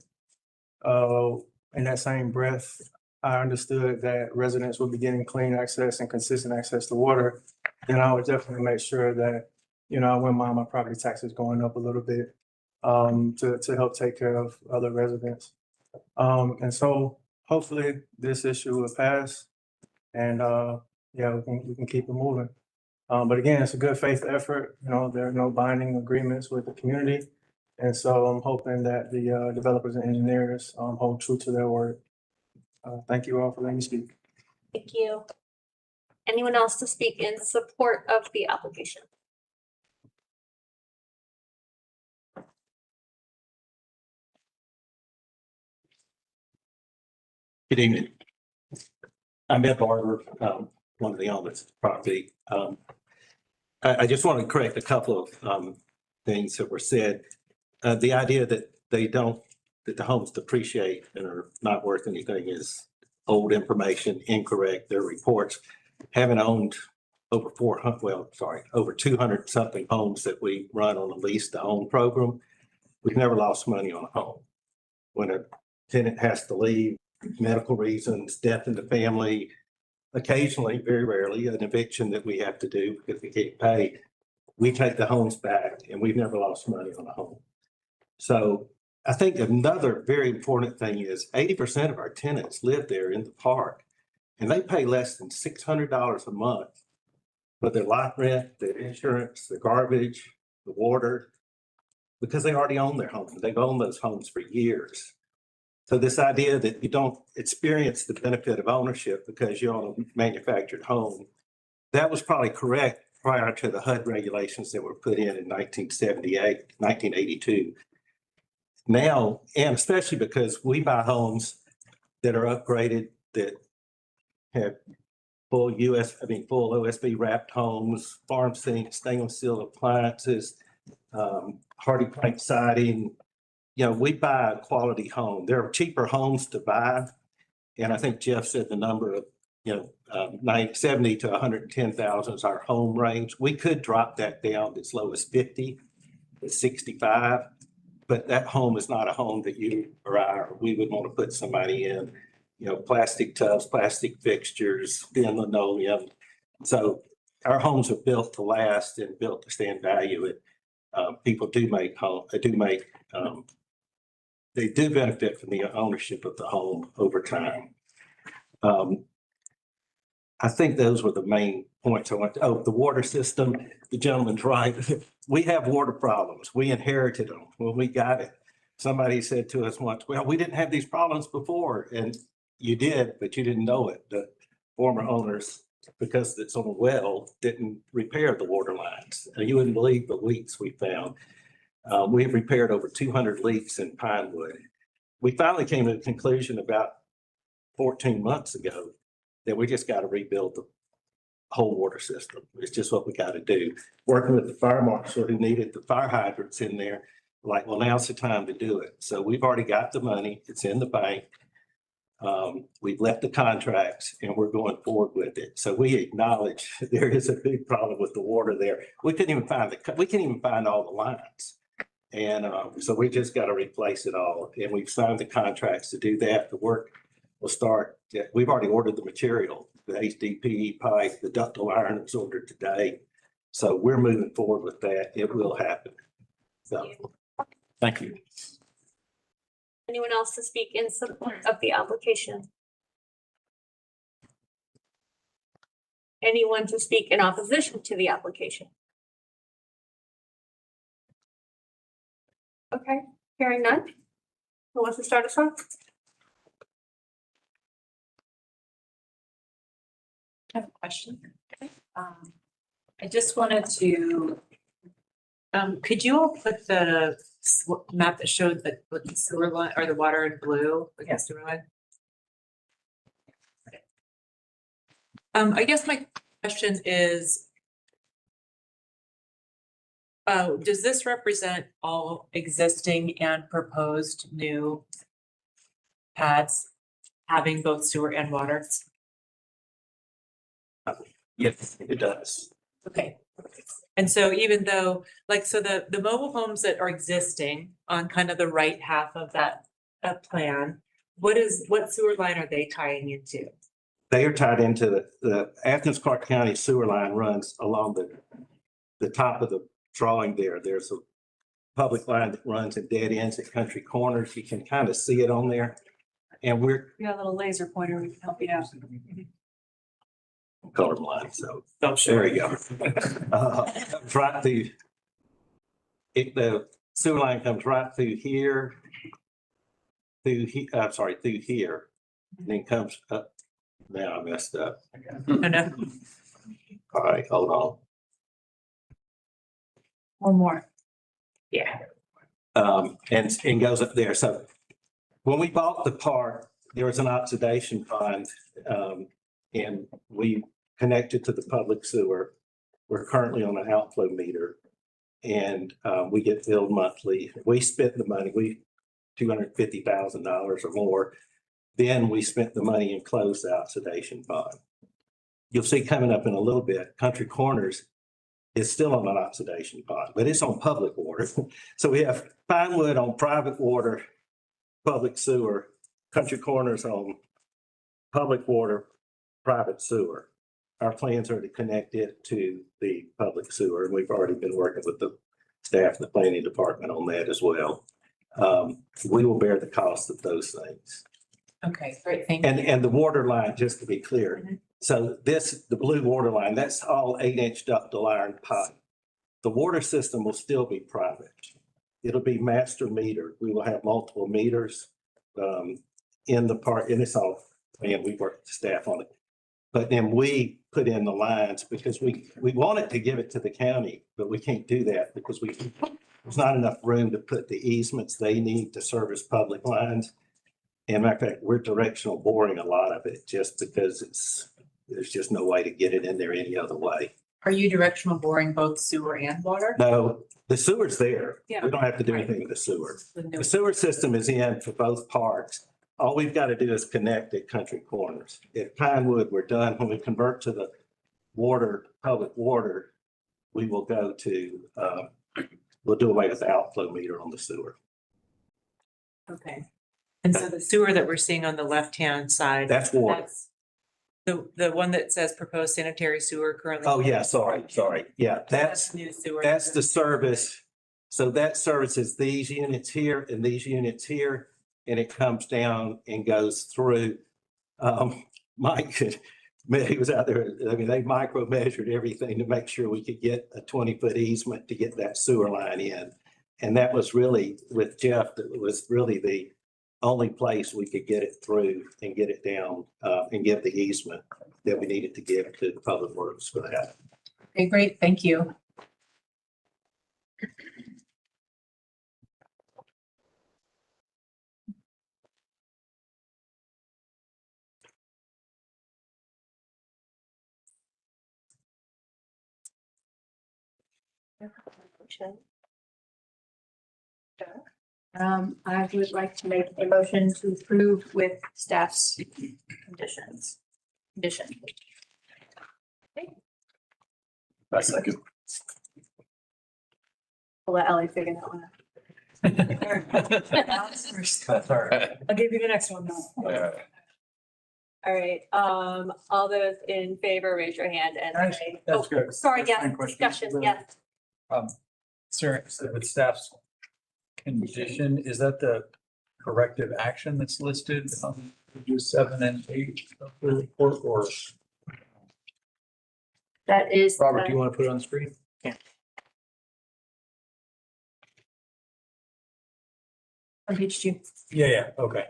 in that same breath, I understood that residents would be getting clean access and consistent access to water, then I would definitely make sure that, I wouldn't mind my property taxes going up a little bit to help take care of other residents. And so hopefully this issue will pass and we can keep it moving. But again, it's a good faith effort. There are no binding agreements with the community. And so I'm hoping that the developers and engineers hold true to their word. Thank you all for letting me speak. Thank you. Anyone else to speak in support of the application? Good evening. I'm Ed Barber, one of the owners of the property. I just want to correct a couple of things that were said. The idea that that the homes depreciate and are not worth anything is old information, incorrect. Their reports, having owned over 200 something homes that we run on a lease to own program, we've never lost money on a home. When a tenant has to leave, medical reasons, death in the family, occasionally, very rarely, an eviction that we have to do because we can't pay, we take the homes back and we've never lost money on a home. So I think another very important thing is 80% of our tenants live there in the park and they pay less than $600 a month for their lot rent, their insurance, the garbage, the water, because they already own their home. They've owned those homes for years. So this idea that you don't experience the benefit of ownership because you own a manufactured home, that was probably correct prior to the HUD regulations that were put in 1982. Now, and especially because we buy homes that are upgraded, that have full OSB wrapped homes, farm sinks, stainless steel appliances, hardy plank siding. We buy a quality home. There are cheaper homes to buy. And I think Jeff said the number of, 70 to 110,000 is our home range. We could drop that down as low as 50 to 65, but that home is not a home that you or I, or we would want to put somebody in, plastic tubs, plastic fixtures, thin linoleum. So our homes are built to last and built to stand value. People do make they do benefit from the ownership of the home over time. I think those were the main points I went to. Oh, the water system, the gentleman's right. We have water problems. We inherited them when we got it. Somebody said to us once, well, we didn't have these problems before. And you did, but you didn't know it. The former owners, because it's on a well, didn't repair the water lines. You wouldn't believe the leaks we found. We have repaired over 200 leaks in Pinewood. We finally came to the conclusion about 14 months ago that we just got to rebuild the whole water system. It's just what we got to do. Working with the fire marshal who needed the fire hydrants in there, like, well, now's the time to do it. So we've already got the money. It's in the bank. We've left the contracts and we're going forward with it. So we acknowledge there is a big problem with the water there. We couldn't even find all the lines. And so we just got to replace it all. And we've signed the contracts to do that. The work will start. We've already ordered the material, the HDPE pipe, the ductile iron was ordered today. So we're moving forward with that. It will happen. So, thank you. Anyone else to speak in support of the application? Anyone to speak in opposition to the application? Okay, hearing none. Who wants to start us off? I have a question. I just wanted to, could you all put the map that showed the sewer line or the water in blue? Like the sewer line? I guess my question is, does this represent all existing and proposed new pads having both sewer and water? Yes, it does. Okay. And so even though, like, so the mobile homes that are existing on kind of the right half of that plan, what sewer line are they tying into? They are tied into the Athens-Clarke County sewer line runs along the top of the drawing there. There's a public line that runs at dead ends at Country Corners. You can kind of see it on there. And we're We got a little laser pointer, we can help you out. colorblind, so there you go. Comes right through. The sewer line comes right through here. Through here, and then comes up. Now I messed up. All right, hold on. One more. Yeah. And goes up there. So when we bought the park, there was an oxidation pond, and we connected to the public sewer. We're currently on an outflow meter, and we get billed monthly. We spent the money, $250,000 or more. Then we spent the money and closed the oxidation pond. You'll see coming up in a little bit, Country Corners is still on an oxidation pond, but it's on public water. So we have Pinewood on private water, public sewer, Country Corners on public water, private sewer. Our plans are to connect it to the public sewer, and we've already been working with the staff in the planning department on that as well. We will bear the cost of those things. Okay, great, thank you. And the water line, just to be clear, so the blue water line, that's all 8-inch ductile iron pipe. The water system will still be private. It'll be master metered. We will have multiple meters in the park, and it's all, and we work with the staff on it. But then we put in the lines because we wanted to give it to the county, but we can't do that because there's not enough room to put the easements they need to service public lines. And matter of fact, we're directional boring a lot of it just because there's just no way to get it in there any other way. Are you directional boring both sewer and water? No, the sewer's there. Yeah. We don't have to do anything with the sewer. The sewer system is in for both parks. All we've got to do is connect at Country Corners. At Pinewood, we're done. When we convert to the water, public water, we will go to, we'll do away with the outflow meter on the sewer. Okay. And so the sewer that we're seeing on the left-hand side. That's water. That's the one that says proposed sanitary sewer currently. Oh, yeah, sorry. Yeah, that's new sewer. the service. So that services these units here and these units here, and it comes down and goes through. Mike could he was out there, I mean, they micro measured everything to make sure we could get a 20-foot easement to get that sewer line in. And that was really, with Jeff, that was really the only place we could get it through and get it down and give the easement that we needed to give to the Public Works for that. Okay, great. Thank you. I would like to make a motion to approve with staff's conditions. Condition. I second. I'll let Ellie figure that one out. I'll give you the next one though. All right, all those in favor, raise your hand and say. That's good. Sorry, That's yes, my question. discussion, yes. Sir, so with staff's condition, is that the corrective action that's listed on pages 7 and 8 of the report, or? That is. Robert, do you want to put it on the screen? Yeah. On page 2. Yeah, okay.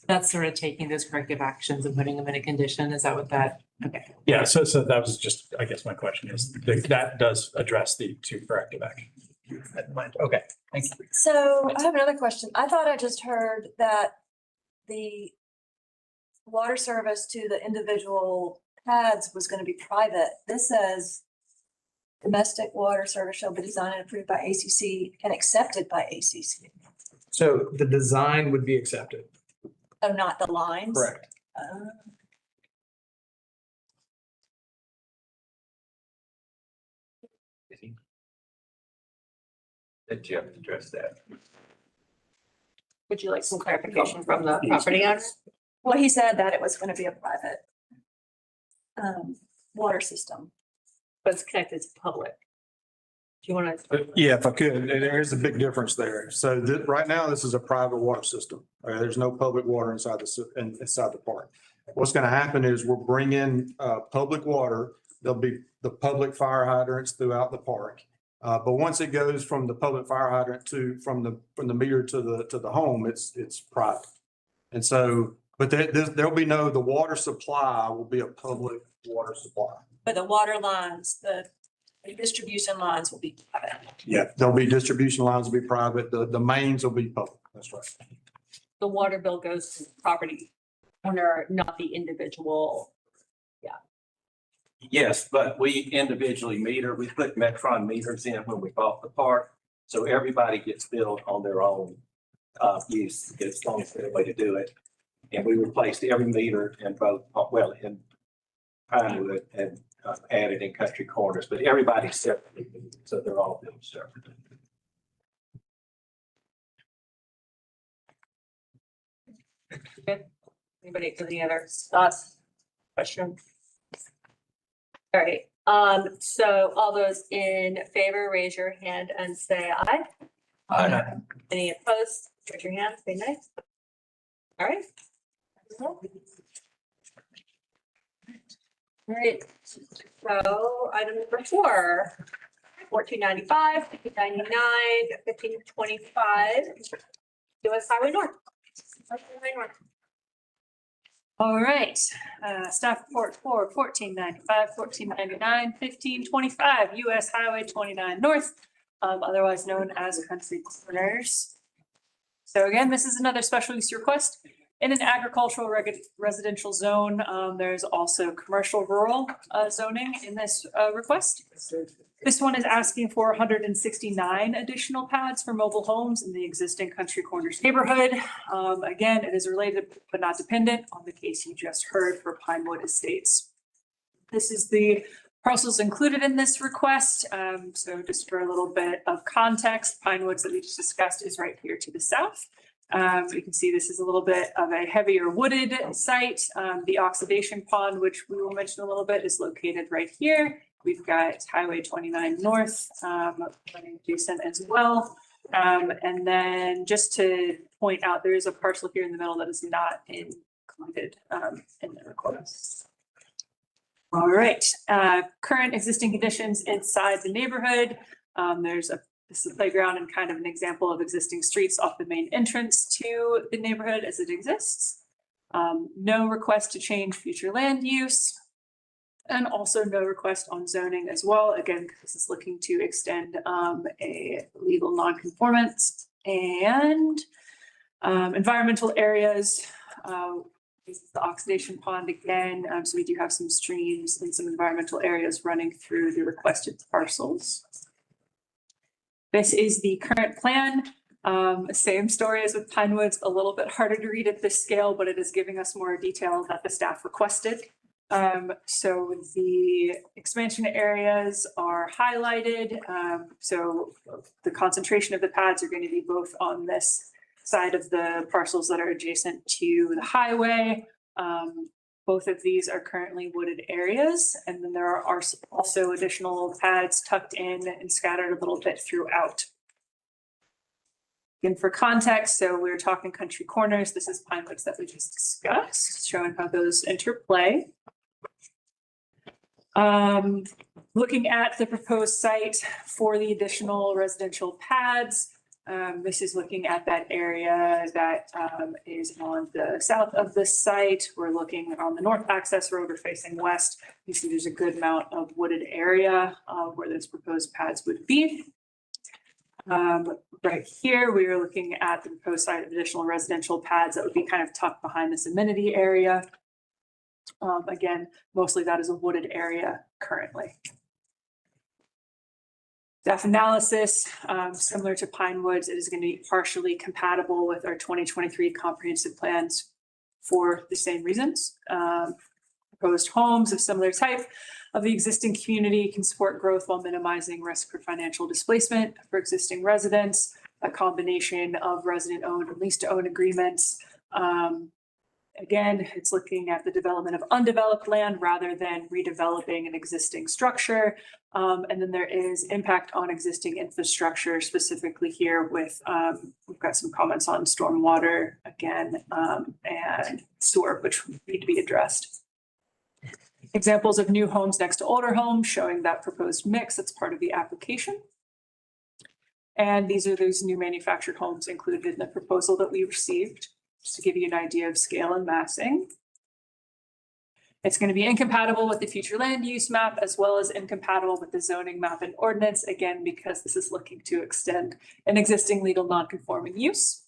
That's sort of taking those corrective actions and putting them in a condition. Is that what that? Okay. Yeah, so that was just, I guess my question is, that does address the 2 corrective actions. You had in mind. Okay, thank you. So I have another question. I thought I just heard that the water service to the individual pads was going to be private. This says domestic water service shall be designed and approved by ACC and accepted by ACC. So the design would be accepted. Oh, not the lines? Correct. Let Jeff address that. Would you like some clarification from the property owner? Well, he said that it was going to be a private water system, but it's connected to public. Do you want to? Yeah, if I could, there is a big difference there. So right now, this is a private water system. There's no public water inside inside the park. What's going to happen is we'll bring in public water. There'll be the public fire hydrants throughout the park. But once it goes from the public fire hydrant from the meter to the home, it's private. And so, but there'll be the water supply will be a public water supply. But the water lines, the distribution lines will be private. Yeah, there'll be distribution lines will be private. The mains will be public. That's right. The water bill goes to the property owner, not the individual. Yeah. Yes, but we individually meter, we put Metron meters in when we bought the park. So everybody gets billed on their own use. It's the only way to do it. And we replaced every meter in both, well, in Pinewood and added in Country Corners, but everybody's separately, so they're all billed separately. Good. Anybody have any other thoughts, questions? All right, so all those in favor, raise your hand and say aye. Aye. Any opposed? Raise your hand, say nay. All right. All right, so item number 4, 1495, 1599, 1525, US Highway North. All right, staff report for 1495, 1499, 1525, US Highway 29 North, otherwise known as Country Corners. So again, this is another special use request in an agricultural residential zone. There's also commercial rural zoning in this request. This one is asking for 169 additional pads for mobile homes in the existing Country Corners neighborhood. Again, it is related but not dependent on the case you just heard for Pinewood Estates. This is the parcels included in this request. So just for a little bit of context, Pinewoods that we just discussed is right here to the south. You can see this is a little bit of a heavier wooded site. The oxidation pond, which we will mention a little bit, is located right here. We've got Highway 29 North running adjacent as well. And then just to point out, there is a parcel here in the middle that is not included in the request. All right, current existing conditions inside the neighborhood. This is a playground and kind of an example of existing streets off the main entrance to the neighborhood as it exists. No request to change future land use. And also no request on zoning as well. Again, because this is looking to extend a legal nonconformance. And environmental areas. This is the oxidation pond again. So we do have some streams and some environmental areas running through the requested parcels. This is the current plan. Same story as with Pinewoods, a little bit harder to read at this scale, but it is giving us more detail that the staff requested. So the expansion areas are highlighted. So the concentration of the pads are going to be both on this side of the parcels that are adjacent to the highway. Both of these are currently wooded areas, and then there are also additional pads tucked in and scattered a little bit throughout. And for context, so we're talking country corners. This is Pinewoods that we just discussed, showing how those interplay. Looking at the proposed site for the additional residential pads. This is looking at that area that is on the south of the site. We're looking on the north access road, we're facing west. You see there's a good amount of wooded area where those proposed pads would be. Right here, we are looking at the proposed site of additional residential pads that would be kind of tucked behind this amenity area. Again, mostly that is a wooded area currently. Staff analysis, similar to Pinewoods, it is going to be partially compatible with our 2023 comprehensive plans for the same reasons. Proposed homes of similar type of the existing community can support growth while minimizing risk for financial displacement for existing residents, a combination of resident-owned and lease-to-own agreements. Again, it's looking at the development of undeveloped land rather than redeveloping an existing structure. And then there is impact on existing infrastructure, specifically here with, we've got some comments on stormwater again, and sewer, which need to be addressed. Examples of new homes next to older homes showing that proposed mix that's part of the application. And these are those new manufactured homes included in the proposal that we received. Just to give you an idea of scale and massing. It's going to be incompatible with the future land use map as well as incompatible with the zoning map and ordinance, again, because this is looking to extend an existing legal non-conforming use.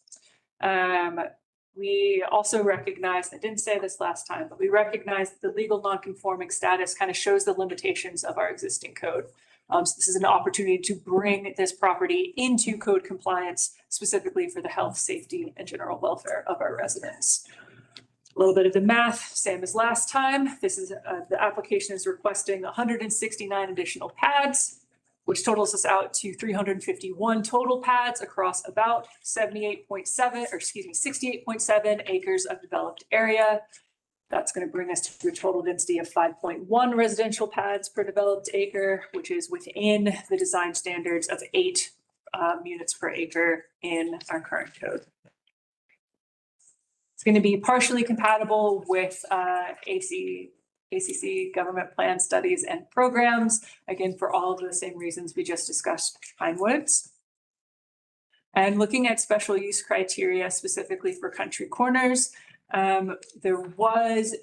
We also recognize, I didn't say this last time, but we recognize that the legal non-conforming status kind of shows the limitations of our existing code. So this is an opportunity to bring this property into code compliance, specifically for the health, safety, and general welfare of our residents. A little bit of the math, same as last time. This is the application is requesting 169 additional pads, which totals us out to 351 total pads across about 68.7 acres of developed area. That's going to bring us to a total density of 5.1 residential pads per developed acre, which is within the design standards of 8 units per acre in our current code. It's going to be partially compatible with ACC government plan studies and programs, again, for all of the same reasons we just discussed Pinewoods. And looking at special use criteria specifically for country corners, there was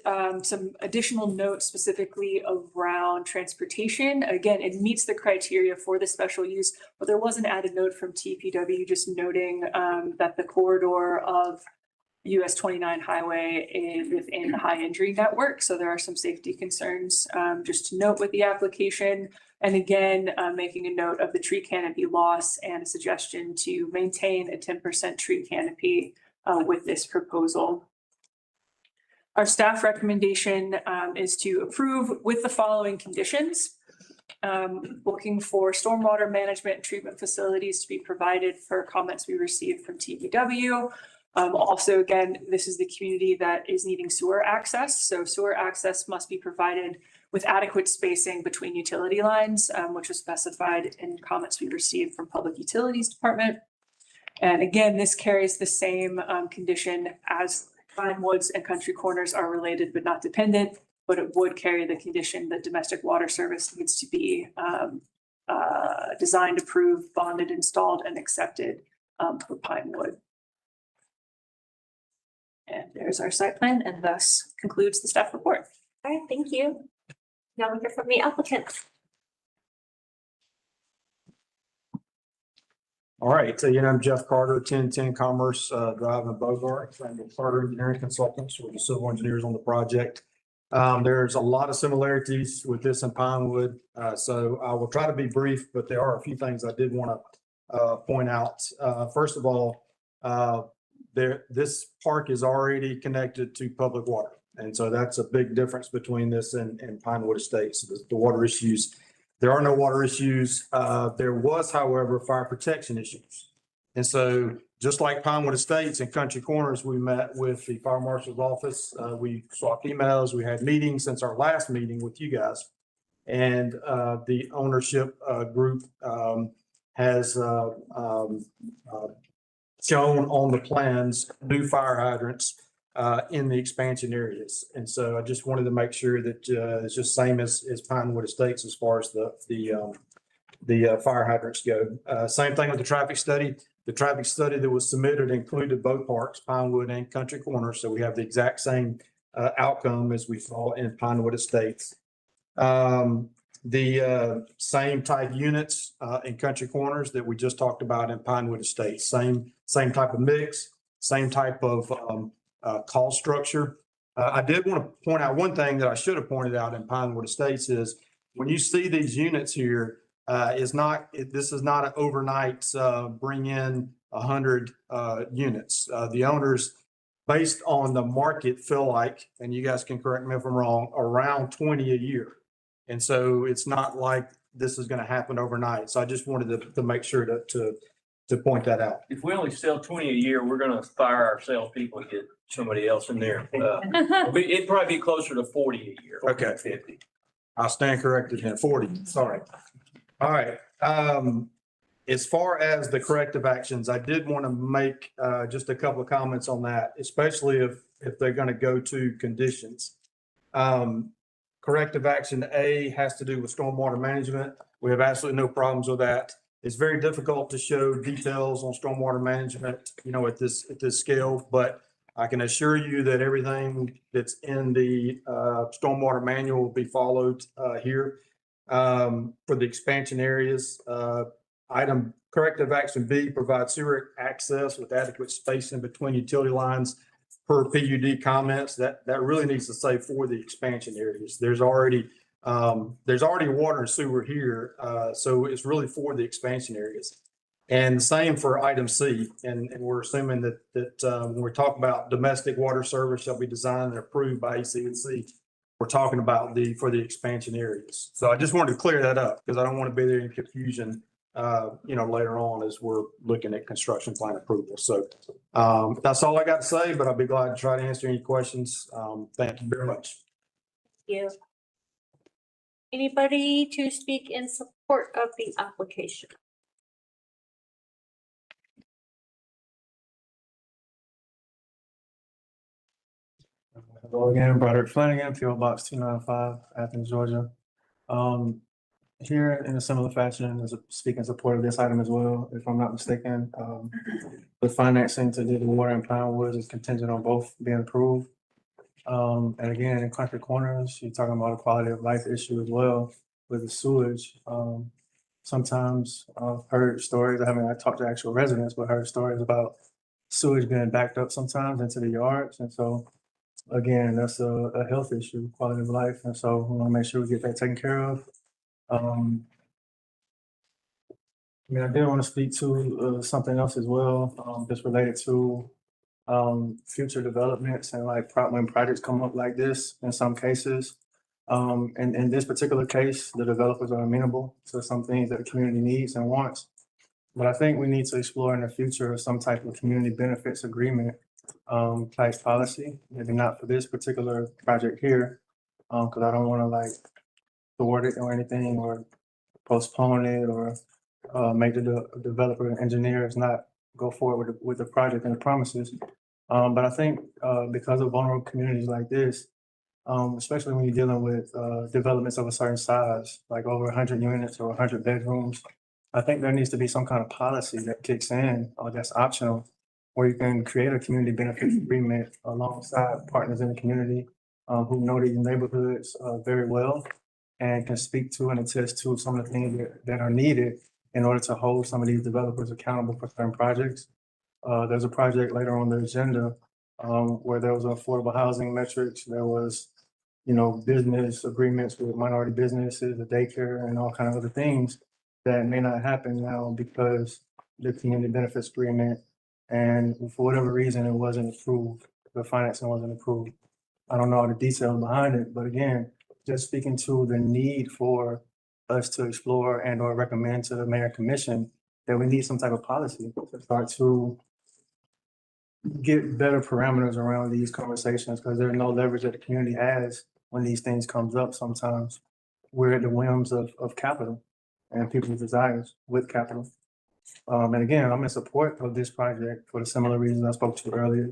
some additional notes specifically around transportation. Again, it meets the criteria for the special use, but there was an added note from TPW just noting that the corridor of US 29 highway is within the high injury network. So there are some safety concerns just to note with the application. And again, making a note of the tree canopy loss and a suggestion to maintain a 10% tree canopy with this proposal. Our staff recommendation is to approve with the following conditions. Looking for stormwater management and treatment facilities to be provided for comments we received from TPW. Also, again, this is the community that is needing sewer access. So sewer access must be provided with adequate spacing between utility lines, which was specified in comments we received from Public Utilities Department. And again, this carries the same condition as Pinewoods and country corners are related but not dependent. but it would carry the condition that domestic water service needs to be designed, approved, bonded, installed, and accepted for Pinewood. And there's our site plan, and thus concludes the staff report. All right, thank you. Now we hear from the applicant. All right, so I'm Jeff Carter, 1010 Commerce Drive in Bogart. I'm with Carter Engineering Consultants. We're the civil engineers on the project. There's a lot of similarities with this and Pinewood, so I will try to be brief, but there are a few things I did want to point out. First of all, this park is already connected to public water, and so that's a big difference between this and Pinewood Estates. The water issues. There are no water issues. There was, however, fire protection issues. And so just like Pinewood Estates and Country Corners, we met with the fire marshal's office. We swapped emails. We had meetings since our last meeting with you guys. And the ownership group has shown on the plans new fire hydrants in the expansion areas. And so I just wanted to make sure that it's just same as Pinewood Estates as far as the fire hydrants go. Same thing with the traffic study. The traffic study that was submitted included both parks, Pinewood and Country Corner. So we have the exact same outcome as we saw in Pinewood Estates. The same type units in Country Corners that we just talked about in Pinewood Estates. Same type of mix, same type of cost structure. I did want to point out one thing that I should have pointed out in Pinewood Estates is when you see these units here, this is not an overnight bring in 100 units. The owners, based on the market, feel like, and you guys can correct me if I'm wrong, around 20 a year. And so it's not like this is going to happen overnight. So I just wanted to make sure to point that out. If we only sell 20 a year, we're gonna fire our salespeople and get somebody else in there. It'd probably be closer to 40 a year. Okay. 50. I'll stand corrected then, 40, sorry. All right. As far as the corrective actions, I did want to make just a couple of comments on that, especially if they're going to go to conditions. Corrective action A has to do with stormwater management. We have absolutely no problems with that. It's very difficult to show details on stormwater management, at this scale, but I can assure you that everything that's in the stormwater manual will be followed here. For the expansion areas, item corrective action B provides sewer access with adequate spacing between utility lines per PUD comments. That really needs to say for the expansion areas. There's already water and sewer here, so it's really for the expansion areas. And same for item C, and we're assuming that when we talk about domestic water service shall be designed and approved by AC&C, we're talking about for the expansion areas. So I just wanted to clear that up because I don't want to be there in confusion, later on as we're looking at construction plan approval. So that's all I got to say, but I'll be glad to try to answer any questions. Thank you very much. Thank you. Anybody to speak in support of the application? Hello again, Broderick Flanagan, PO Box 295, Athens, Georgia. Here in a similar fashion, is speaking in support of this item as well, if I'm not mistaken. The financing to do the water in Pinewood is contingent on both being approved. And again, in Country Corners, you're talking about a quality of life issue as well with the sewage. Sometimes I've heard stories, I talked to actual residents, but heard stories about sewage being backed up sometimes into the yards. And so again, that's a health issue, quality of life. And so we want to make sure we get that taken care of. I did want to speak to something else as well, just related to future developments and when projects come up like this in some cases. And in this particular case, the developers are amenable to some things that the community needs and wants. But I think we need to explore in the future some type of community benefits agreement type policy, maybe not for this particular project here, because I don't want to thwart it or anything or postpone it or make the developer and engineers not go forward with the project and the promises. But I think because of vulnerable communities like this, especially when you're dealing with, developments of a certain size, like over 100 units or 100 bedrooms. I think there needs to be some kind of policy that kicks in or that's optional, where you can create a community benefits agreement alongside partners in the community, who know these neighborhoods, very well and can speak to and attest to some of the things that are needed in order to hold some of these developers accountable for certain projects. There's a project later on the agenda, where there was affordable housing metrics, there was, business agreements with minority businesses, the daycare and all kind of other things that may not happen now because the community benefits agreement, and for whatever reason, it wasn't approved, the financing wasn't approved. I don't know all the details behind it, but again, just speaking to the need for us to explore and or recommend to the mayor and commission that we need some type of policy to start to get better parameters around these conversations, because there's no leverage that the community has when these things comes up sometimes. We're at the whims of capital and people's desires with capital. And again, I'm in support of this project for the similar reasons I spoke to earlier.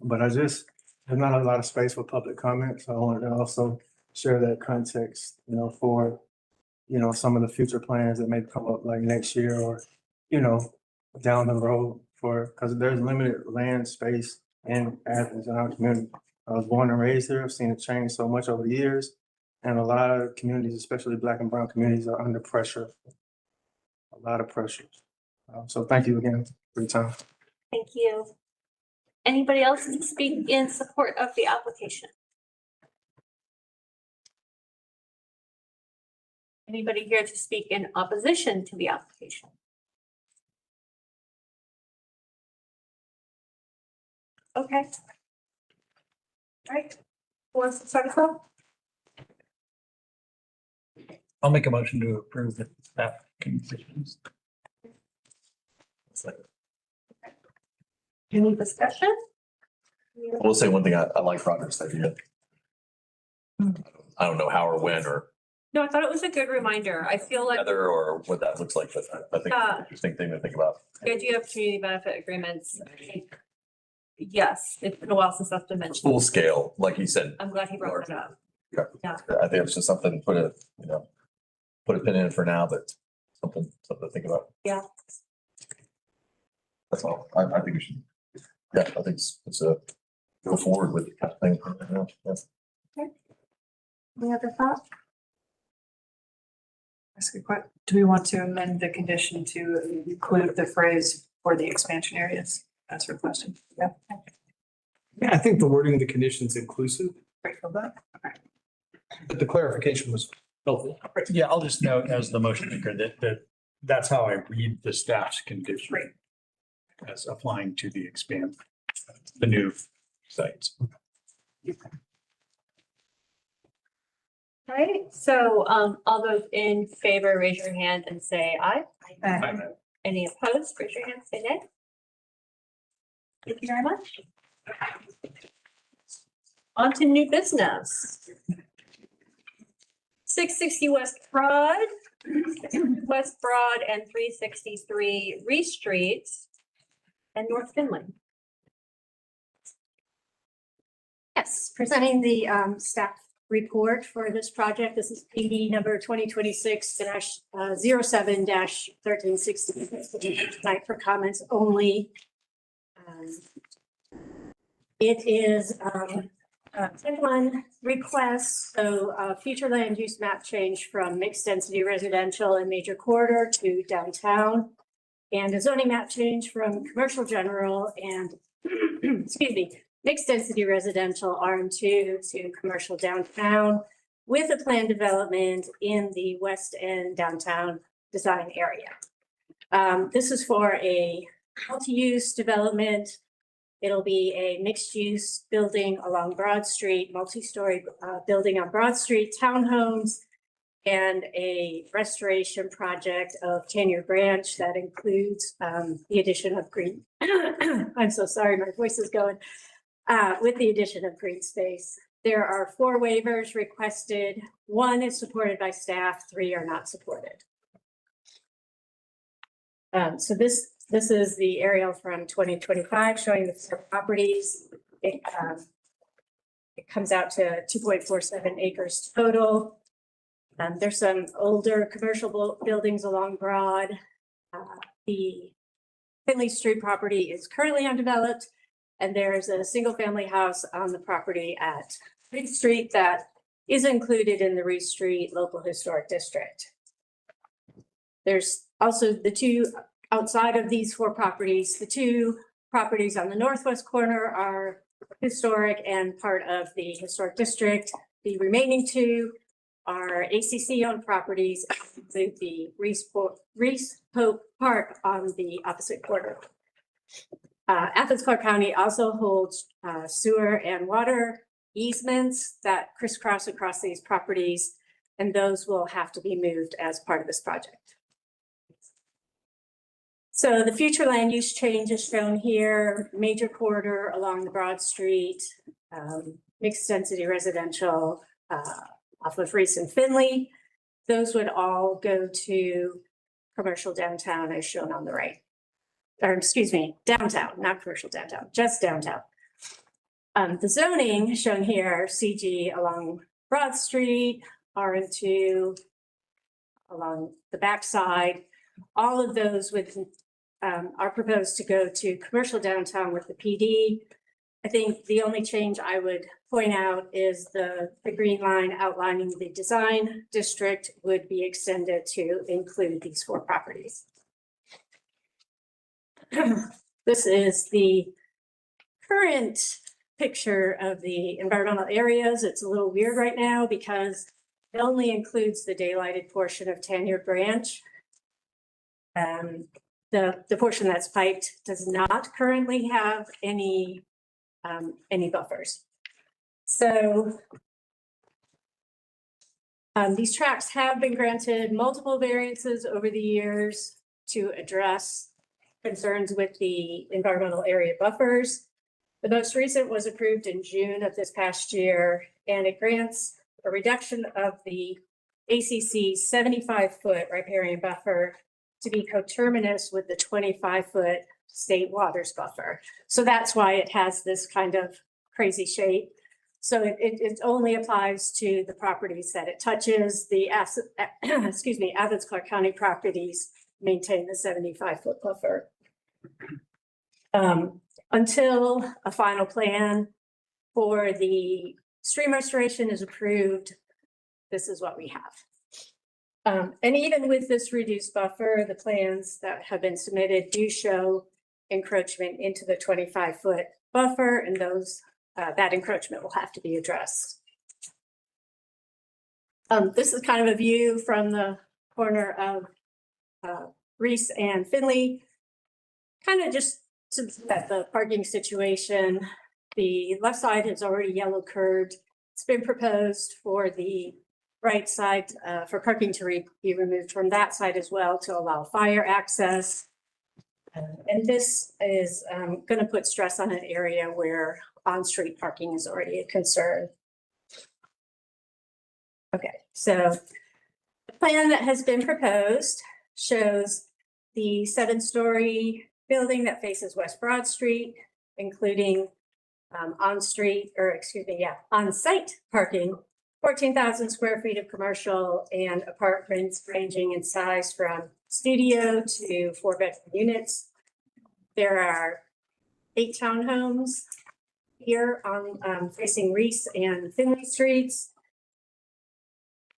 But there's not a lot of space for public comment, so I wanted to also share that context, for, some of the future plans that may come up like next year or, down the road because there's limited land space in Athens in our community. I was born and raised here. I've seen it change so much over the years. And a lot of communities, especially Black and brown communities, are under pressure. A lot of pressure. So thank you again for your time. Thank you. Anybody else to speak in support of the application? Anybody here to speak in opposition to the application? Okay. All right. Who wants to start us off? I'll make a motion to approve the staff conditions. Any discussion? I will say one thing, I like Roger's idea. I don't know how or when or No, I thought it was a good reminder. I feel like whether or what that looks like, but I think it's an interesting thing to think about. the idea of community benefit agreements, I think, yes, it's been a while since that's been mentioned. Full scale, like you said. I'm glad he brought that up. Yeah. I think it's just something, put a pin in it for now, but something to think about. Yeah. That's all. I think we should, I think it's a go forward with the kind of thing. Yeah. Okay. Any other thoughts? Ask a question. Do we want to amend the condition to include the phrase for the expansion areas as requested? Yeah. Yeah, I think the wording of the condition's inclusive, Great for that. but the clarification was helpful. Yeah, I'll just note as the motion maker that that's how I read the staff's condition. As applying to the new sites. All right, so all those in favor, raise your hand and say aye. Any opposed, raise your hand, say nay. Thank you very much. On to new business. 660 West Broad, West Broad and 363 Reese Streets and North Finley. Yes, presenting the staff report for this project. This is PD number 2026-07-1360. Tonight for comments only. It is a one request, so future land use map change from mixed density residential and major corridor to downtown. And a zoning map change from commercial general and, excuse me, mixed density residential RM2 to commercial downtown with a planned development in the west end downtown design area. This is for a multi-use development. It'll be a mixed-use building along Broad Street, multi-story building on Broad Street, townhomes, and a restoration project of Tenure Branch that includes the addition of green. I'm so sorry, my voice is going. With the addition of green space. There are 4 waivers requested. 1 is supported by staff, 3 are not supported. So this is the aerial from 2025 showing the 4 properties. It comes out to 2.47 acres total. There's some older commercial buildings along Broad. The Finley Street property is currently undeveloped, and there's a single-family house on the property at Reed Street that is included in the Reed Street Local Historic District. There's also the two outside of these four properties. The two properties on the northwest corner are historic and part of the historic district. The remaining two are ACC-owned properties, the Reese Pope Park on the opposite corner. Athens-Clarke County also holds sewer and water easements that crisscross across these properties, and those will have to be moved as part of this project. So the future land use change is shown here, major corridor along the Broad Street, mixed density residential off of Reese and Finley. Those would all go to commercial downtown as shown on the right. Or excuse me, downtown, not commercial downtown, just downtown. The zoning shown here, CG along Broad Street, RM2 along the backside, all of those are proposed to go to commercial downtown with the PD. I think the only change I would point out is the green line outlining the design district would be extended to include these four properties. This is the current picture of the environmental areas. It's a little weird right now because it only includes the daylighted portion of Tanyard Branch. The portion that's piped does not currently have any buffers. So these tracts have been granted multiple variances over the years to address concerns with the environmental area buffers. The most recent was approved in June of this past year, and it grants a reduction of the ACC 75-foot riparian buffer to be coterminous with the 25-foot state waters buffer. So that's why it has this kind of crazy shape. So it only applies to the properties that it touches. The Athens-Clarke County properties maintain the 75-foot buffer. Until a final plan for the stream restoration is approved, this is what we have. And even with this reduced buffer, the plans that have been submitted do show encroachment into the 25-foot buffer, and that encroachment will have to be addressed. This is kind of a view from the corner of Reese and Finley, kind of just to look at the parking situation. The left side is already yellow curved. It's been proposed for the right side for parking to be removed from that side as well to allow fire access. And this is going to put stress on an area where on-street parking is already a concern. Okay, so the plan that has been proposed shows the 7-story building that faces West Broad Street, including on-site parking, 14,000 square feet of commercial and apartments ranging in size from studio to 4-bedroom units. There are 8 townhomes here on facing Reese and Finley Streets.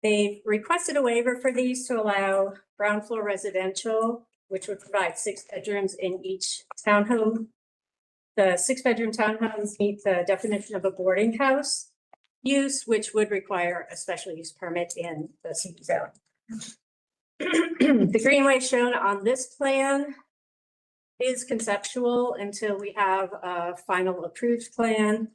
They've requested a waiver for these to allow ground floor residential, which would provide 6 bedrooms in each townhome. The 6-bedroom townhomes meet the definition of a boarding house use, which would require a special use permit in the CB zone. The greenway shown on this plan is conceptual until we have a final approved plan.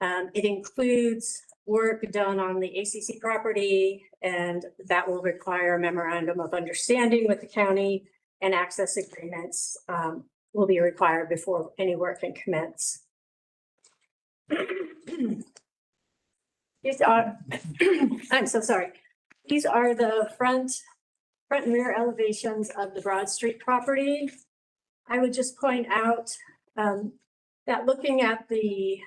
It includes work done on the ACC property, and that will require a memorandum of understanding with the county, and access agreements will be required before any work can commence. These are, I'm so sorry. These are the front and rear elevations of the Broad Street property. I would just point out that looking at the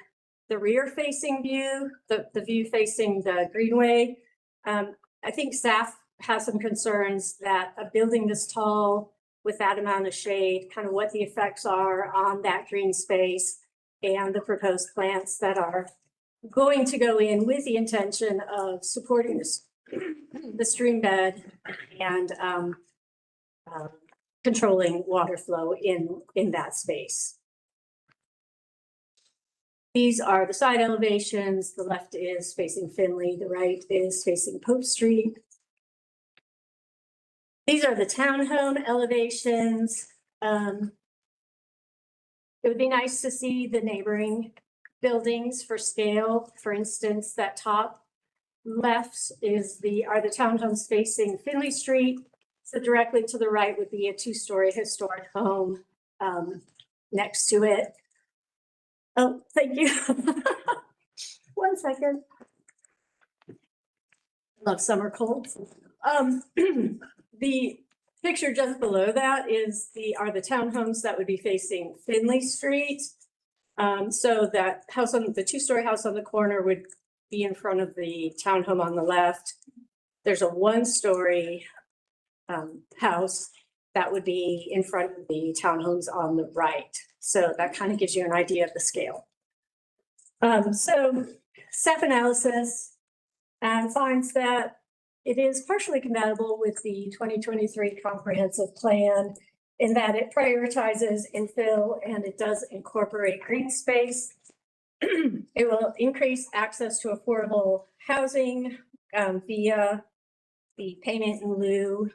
the rear facing view, the view facing the greenway. I think staff has some concerns that a building this tall with that amount of shade, kind of what the effects are on that green space and the proposed plants that are going to go in with the intention of supporting this, the stream bed and controlling water flow in that space. These are the side elevations. The left is facing Finley, the right is facing Pope Street. These are the townhome elevations. It would be nice to see the neighboring buildings for scale. For instance, that top left are the townhomes facing Finley Street. So directly to the right would be a 2-story historic home next to it. Oh, thank you. 1 second. Love summer colds. The picture just below that are the townhomes that would be facing Finley Street. So that house on the 2-story house on the corner would be in front of the townhome on the left. There's a 1-story house that would be in front of the townhomes on the right. So that kind of gives you an idea of the scale. So staff analysis finds that it is partially compatible with the 2023 comprehensive plan in that it prioritizes infill and it does incorporate green space. It will increase access to affordable housing via the payment in lieu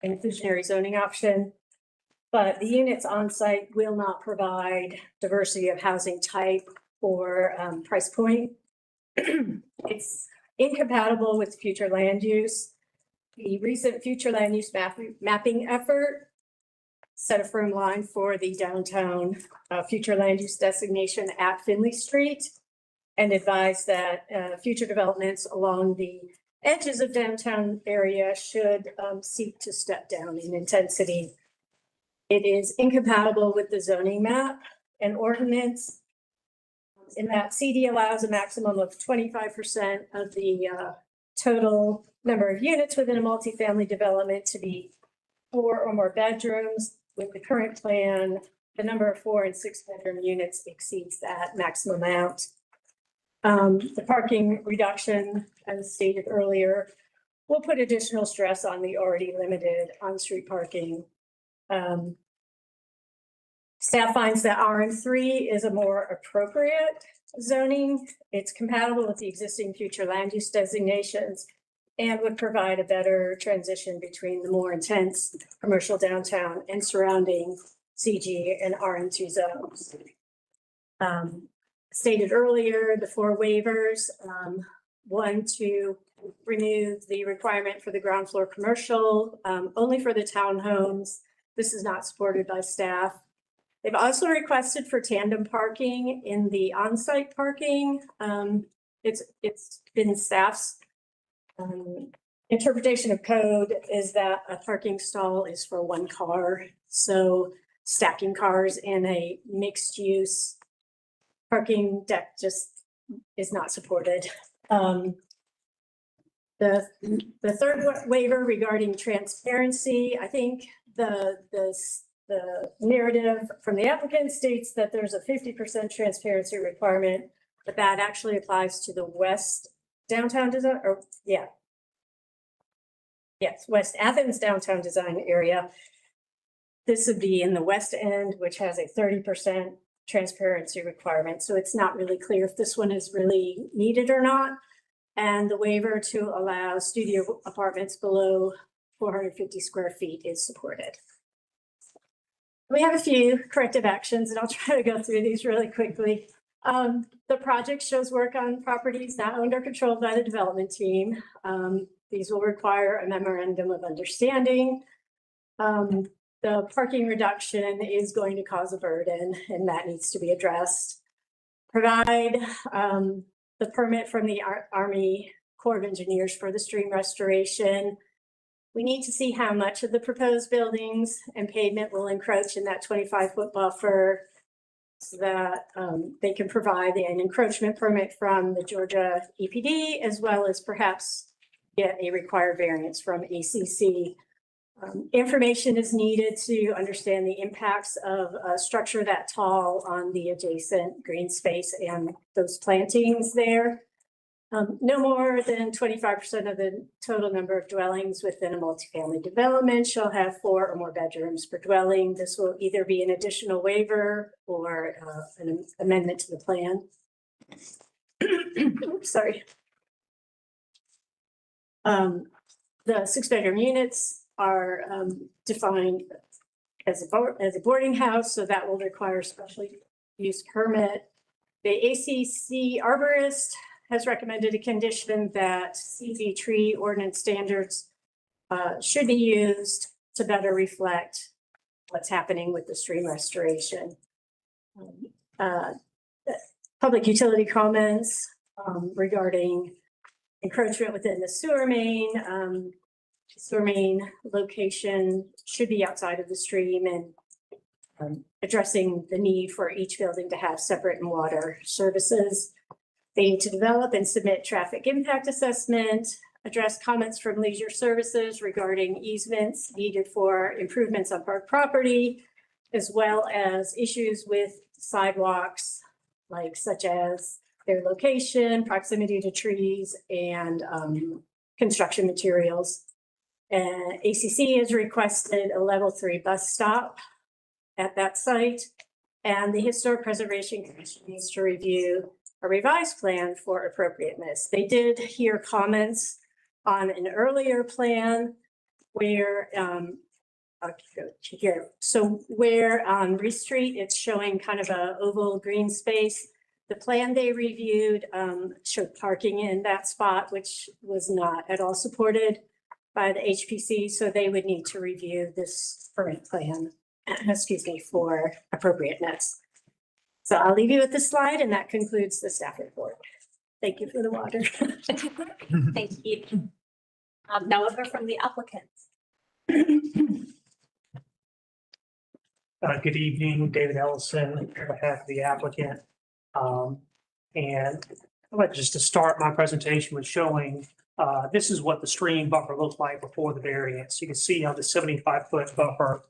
inclusionary zoning option. But the units on site will not provide diversity of housing type or price point. It's incompatible with future land use. The recent future land use mapping effort set a firm line for the downtown future land use designation at Finley Street and advised that future developments along the edges of downtown area should seek to step down in intensity. It is incompatible with the zoning map and ordinance in that CD allows a maximum of 25% of the total number of units within a multifamily development to be 4 or more bedrooms. With the current plan, the number of 4 and 6 bedroom units exceeds that maximum amount. The parking reduction, as stated earlier, will put additional stress on the already limited on-street parking. Staff finds that RM3 is a more appropriate zoning. It's compatible with the existing future land use designations and would provide a better transition between the more intense commercial downtown and surrounding CG and RM2 zones. Stated earlier, the 4 waivers, 1 to remove the requirement for the ground floor commercial, only for the townhomes. This is not supported by staff. They've also requested for tandem parking in the on-site parking. It's been staff's interpretation of code is that a parking stall is for 1 car. So stacking cars in a mixed use parking deck just is not supported. The third waiver regarding transparency, I think the narrative from the applicant states that there's a 50% transparency requirement, but that actually applies to the west downtown design, or West Athens downtown design area. This would be in the west end, which has a 30% transparency requirement. So it's not really clear if this one is really needed or not. And the waiver to allow studio apartments below 450 square feet is supported. We have a few corrective actions, and I'll try to go through these really quickly. The project shows work on properties not owned or controlled by the development team. These will require a memorandum of understanding. The parking reduction is going to cause a burden, and that needs to be addressed. Provide the permit from the Army Corps of Engineers for the stream restoration. We need to see how much of the proposed buildings and pavement will encroach in that 25-foot buffer. that they can provide an encroachment permit from the Georgia EPD, as well as perhaps get a required variance from ACC. Information is needed to understand the impacts of a structure that tall on the adjacent green space and those plantings there. No more than 25% of the total number of dwellings within a multifamily development shall have 4 or more bedrooms per dwelling. This will either be an additional waiver or an amendment to the plan. Oops, sorry. The 6-bedroom units are defined as a boarding house, so that will require a special use permit. The ACC arborist has recommended a condition that CV tree ordinance standards should be used to better reflect what's happening with the stream restoration. Public utility comments regarding encroachment within the sewer main. Sewer main location should be outside of the stream, and addressing the need for each building to have separate water services. They need to develop and submit traffic impact assessment, address comments from leisure services regarding easements needed for improvements on park property, as well as issues with sidewalks, such as their location, proximity to trees, and construction materials. And ACC has requested a level 3 bus stop at that site, and the Historic Preservation Commission needs to review a revised plan for appropriateness. They did hear comments on an earlier plan where, here. So where on Reese Street, it's showing kind of a oval green space. The plan they reviewed showed parking in that spot, which was not at all supported by the HPC. So they would need to review this current plan, for appropriateness. So I'll leave you with this slide, and that concludes the staff report. Thank you for the water. Thank you. Now over from the applicants. Good evening, David Ellison, on behalf of the applicant. And I'd like just to start my presentation with showing this is what the stream buffer looks like before the variance. You can see how the 75-foot buffer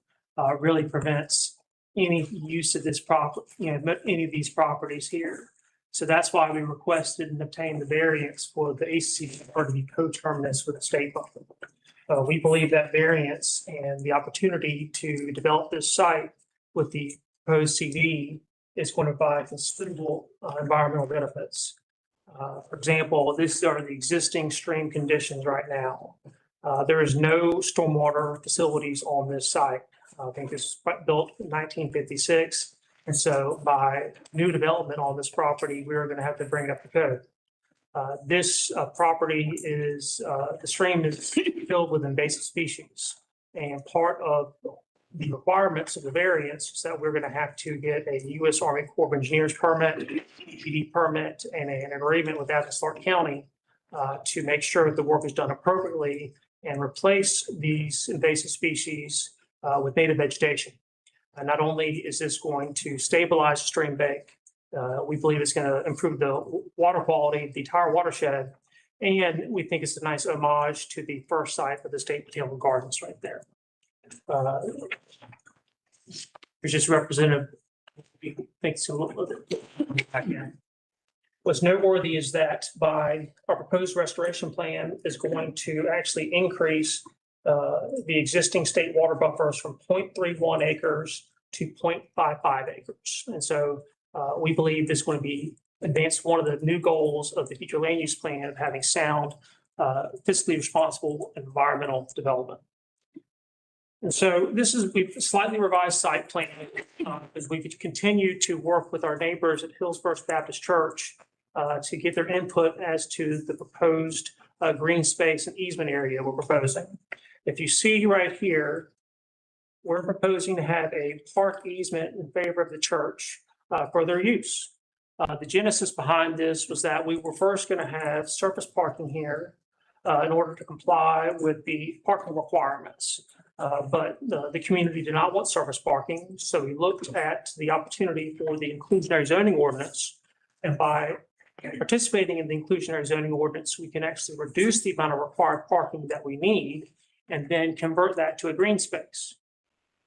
really prevents any use of this property, any of these properties here. So that's why we requested and obtained the variance for the ACC to be co-terminus with the state buffer. We believe that variance and the opportunity to develop this site with the proposed CD is going to provide considerable environmental benefits. For example, these are the existing stream conditions right now. There is no stormwater facilities on this site. I think this was built in 1956. And so by new development on this property, we're going to have to bring up the code. This property is, the stream is filled with invasive species. And part of the requirements of the variance is that we're going to have to get a U.S. Army Corps of Engineers permit, EPD permit, and an agreement with Athens-Clarke County to make sure that the work is done appropriately and replace these invasive species with native vegetation. Not only is this going to stabilize the stream bank, we believe it's going to improve the water quality of the entire watershed, and we think it's a nice homage to the first site of the State Botanical Gardens right there. There's just representative. Thanks a little bit. What's noteworthy is that by our proposed restoration plan is going to actually increase the existing state water buffers from 0.31 acres to 0.55 acres. And so we believe this is going to be advanced one of the new goals of the future land use plan of having sound, fiscally responsible environmental development. And so this is a slightly revised site plan as we continue to work with our neighbors at Hills First Baptist Church to get their input as to the proposed green space and easement area we're proposing. If you see right here, we're proposing to have a park easement in favor of the church for their use. The genesis behind this was that we were first going to have surface parking here in order to comply with the parking requirements. But the community did not want surface parking, so we looked at the opportunity for the inclusionary zoning ordinance. And by participating in the inclusionary zoning ordinance, we can actually reduce the amount of required parking that we need and then convert that to a green space.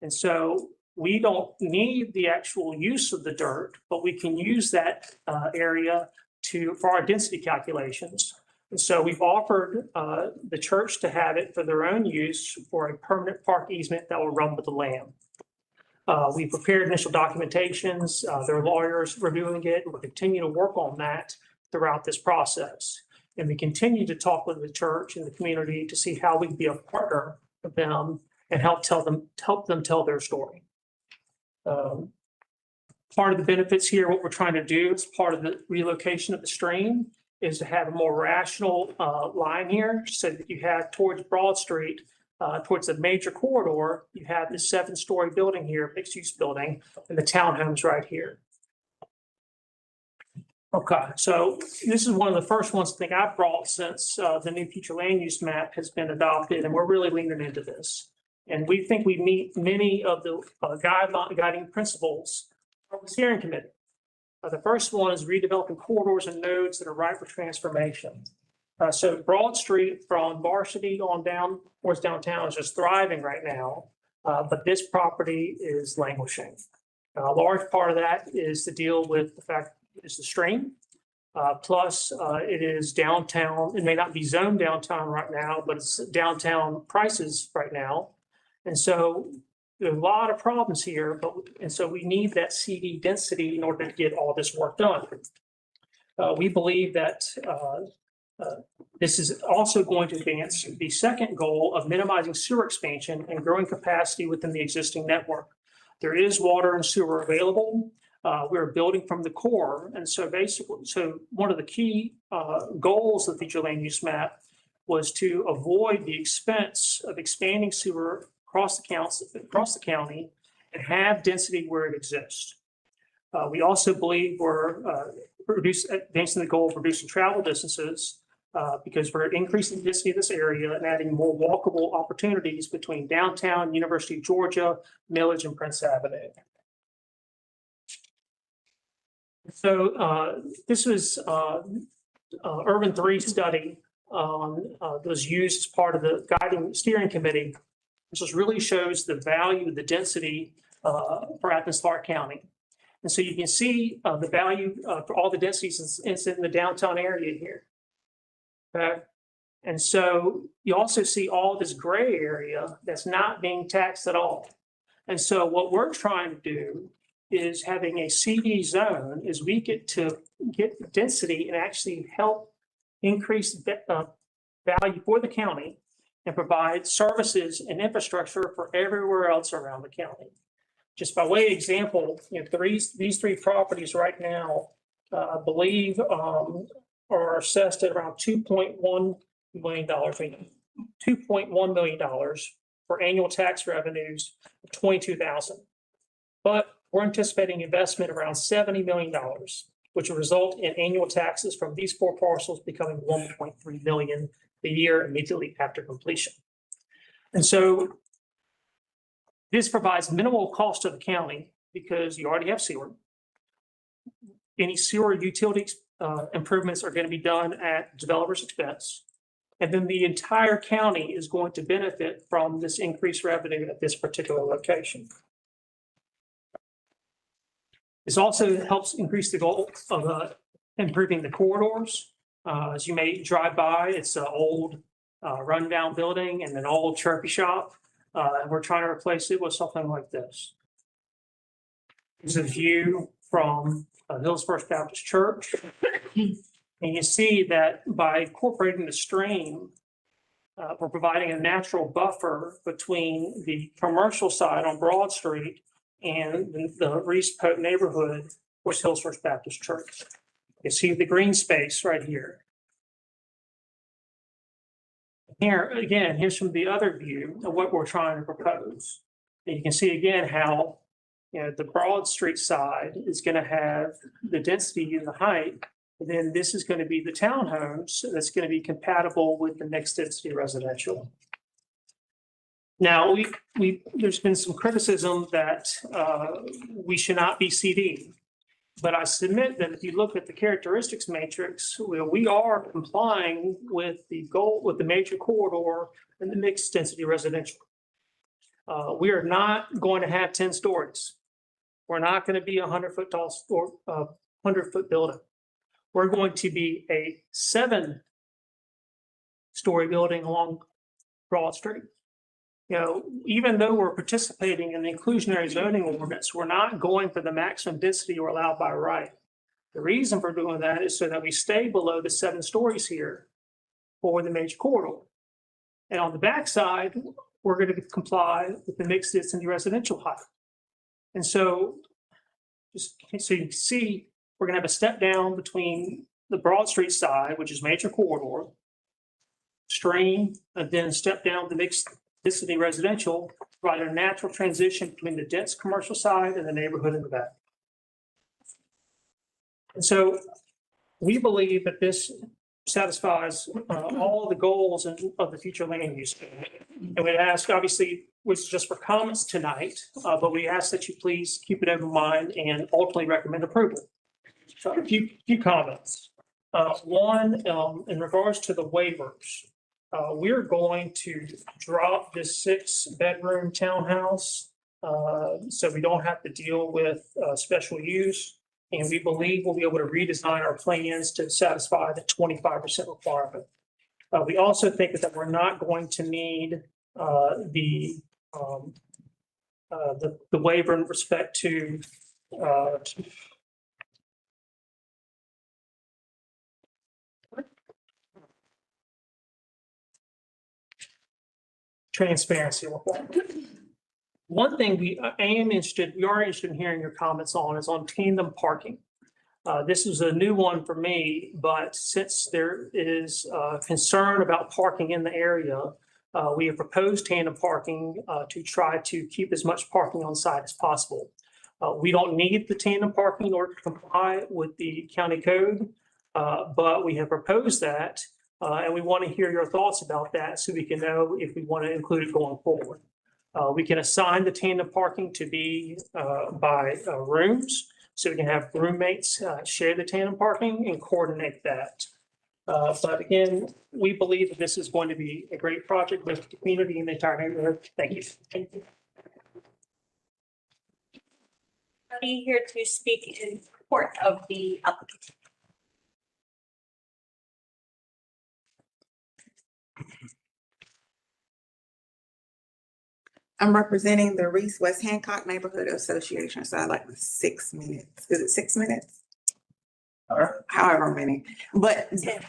And so we don't need the actual use of the dirt, but we can use that area for our density calculations. And so we've offered the church to have it for their own use for a permanent park easement that will run with the land. We prepared initial documentations, their lawyers reviewing it, and we'll continue to work on that throughout this process. And we continue to talk with the church and the community to see how we can be a partner with them and help them tell their story. Part of the benefits here, what we're trying to do as part of the relocation of the stream is to have a more rational line here so that you have towards Broad Street, towards the major corridor, you have this 7-story building here, mixed use building, and the townhomes right here. Okay, so this is one of the first ones I think I've brought since the new future land use map has been adopted, and we're really leaning into this. And we think we meet many of the guiding principles of the steering committee. The first one is redeveloping corridors and nodes that are ripe for transformation. So Broad Street from Varsity on down towards downtown is just thriving right now, but this property is languishing. A large part of that is to deal with the fact it's the stream. Plus, it is downtown. It may not be zoned downtown right now, but it's downtown prices right now. And so there are a lot of problems here, and so we need that CD density in order to get all this work done. We believe that this is also going to advance the second goal of minimizing sewer expansion and growing capacity within the existing network. There is water and sewer available. We're building from the core. And so basically, one of the key goals of the future land use map was to avoid the expense of expanding sewer across the county and have density where it exists. We also believe we're advancing the goal of reducing travel distances because we're increasing density of this area and adding more walkable opportunities between downtown, University of Georgia, Millage, and Prince Avenue. So this was Urban 3 study that was used as part of the guiding steering committee. This just really shows the value of the density for Athens-Clarke County. And so you can see the value for all the densities is in the downtown area here. Okay. And so you also see all this gray area that's not being taxed at all. And so what we're trying to do is having a CD zone is we get to get density and actually help increase value for the county and provide services and infrastructure for everywhere else around the county. Just by way of example, these 3 properties right now, I believe, are assessed at around $2.1 million, $2.1 million for annual tax revenues of $22,000. But we're anticipating investment around $70 million, which will result in annual taxes from these 4 parcels becoming $1.3 million a year immediately after completion. And so this provides minimal cost to the county because you already have sewer. Any sewer utilities improvements are going to be done at developer's expense. And then the entire county is going to benefit from this increased revenue at this particular location. This also helps increase the goal of improving the corridors. As you may drive by, it's an old rundown building and an old trophy shop. And we're trying to replace it with something like this. It's a view from Hills First Baptist Church. And you see that by incorporating the stream, we're providing a natural buffer between the commercial side on Broad Street and the Reese Pope neighborhood, which is Hills First Baptist Church. You see the green space right here. Here, again, here's from the other view of what we're trying to propose. And you can see again how the Broad Street side is going to have the density and the height. And then this is going to be the townhomes that's going to be compatible with the next density residential. Now, there's been some criticism that we should not be CD. But I submit that if you look at the characteristics matrix, we are complying with the goal, with the major corridor and the mixed density residential. We are not going to have 10 stories. We're not going to be a 100-foot tall store, 100-foot building. We're going to be a 7-story building along Broad Street. Even though we're participating in the inclusionary zoning ordinance, we're not going for the maximum density or allowed by right. The reason for doing that is so that we stay below the 7 stories here for the major corridor. And on the backside, we're going to comply with the mixed density residential height. And so, just so you can see, we're going to have a step down between the Broad Street side, which is major corridor, stream, and then step down the mixed density residential, provide a natural transition between the dense commercial side and the neighborhood in the back. And so we believe that this satisfies all the goals of the future land use. And we'd ask, obviously, which is just for comments tonight, but we ask that you please keep it in mind and ultimately recommend approval. So a few comments. One, in regards to the waivers, we're going to drop this 6-bedroom townhouse so we don't have to deal with special use. And we believe we'll be able to redesign our plans to satisfy the 25% requirement. We also think that we're not going to need the waiver in respect to transparency requirement. One thing we are interested in hearing your comments on is on tandem parking. This is a new one for me, but since there is concern about parking in the area, we have proposed tandem parking to try to keep as much parking on site as possible. We don't need the tandem parking in order to comply with the county code, but we have proposed that, and we want to hear your thoughts about that so we can know if we want to include it going forward. We can assign the tandem parking to be by rooms, so we can have roommates share the tandem parking and coordinate that. But again, we believe that this is going to be a great project with the community and the entire neighborhood. Thank you. Thank you. Anybody here to speak in support of the application? I'm representing the Reese West Hancock Neighborhood Association, so I'd like 6 minutes. Is it 6 minutes? Or however many, but 10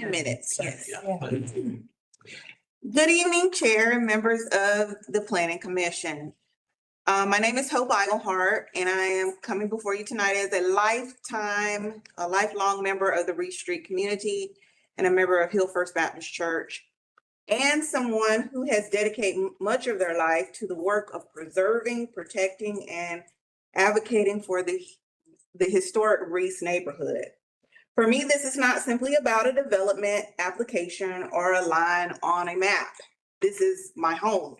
minutes, yes. Good evening, Chair and members of the Planning Commission. My name is Hope Eigelhart, and I am coming before you tonight as a lifelong member of the Reese Street community and a member of Hill First Baptist Church, and someone who has dedicated much of their life to the work of preserving, protecting, and advocating for the historic Reese neighborhood. For me, this is not simply about a development application or a line on a map. This is my home.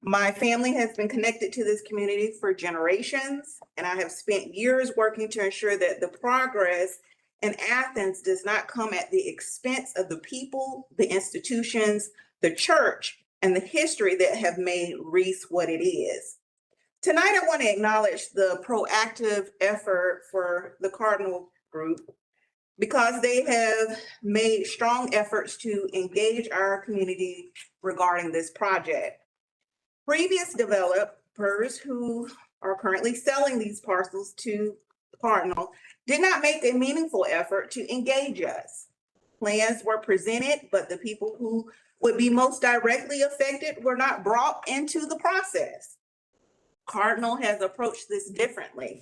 My family has been connected to this community for generations, and I have spent years working to ensure that the progress in Athens does not come at the expense of the people, the institutions, the church, and the history that have made Reese what it is. Tonight, I want to acknowledge the proactive effort for the Cardinal Group because they have made strong efforts to engage our community regarding this project. Previous developers who are currently selling these parcels to Cardinal did not make a meaningful effort to engage us. Plans were presented, but the people who would be most directly affected were not brought into the process. Cardinal has approached this differently.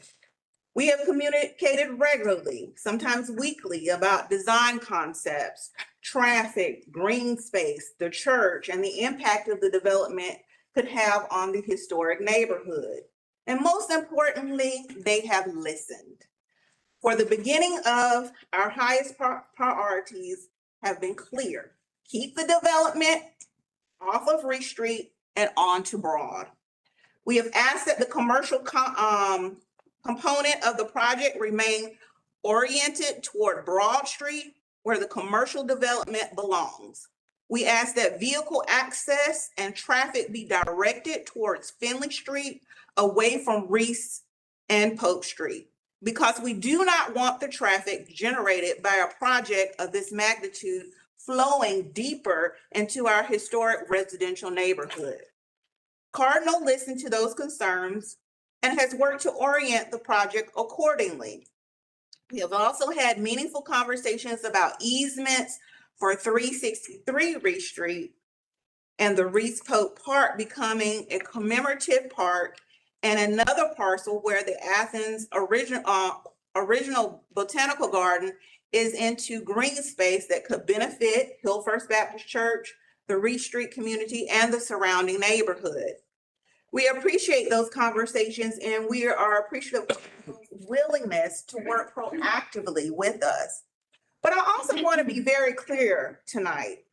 We have communicated regularly, sometimes weekly, about design concepts, traffic, green space, the church, and the impact of the development could have on the historic neighborhood. And most importantly, they have listened. For the beginning of our highest priorities have been clear. Keep the development off of Reese Street and onto Broad. We have asked that the commercial component of the project remain oriented toward Broad Street, where the commercial development belongs. We ask that vehicle access and traffic be directed towards Finley Street, away from Reese and Pope Street, because we do not want the traffic generated by a project of this magnitude flowing deeper into our historic residential neighborhood. Cardinal listened to those concerns and has worked to orient the project accordingly. We have also had meaningful conversations about easements for 363 Reese Street and the Reese Pope Park becoming a commemorative park, and another parcel where the Athens original botanical garden is into green space that could benefit Hill First Baptist Church, the Reese Street community, and the surrounding neighborhood. We appreciate those conversations, and we are appreciative of willingness to work proactively with us. But I also want to be very clear tonight.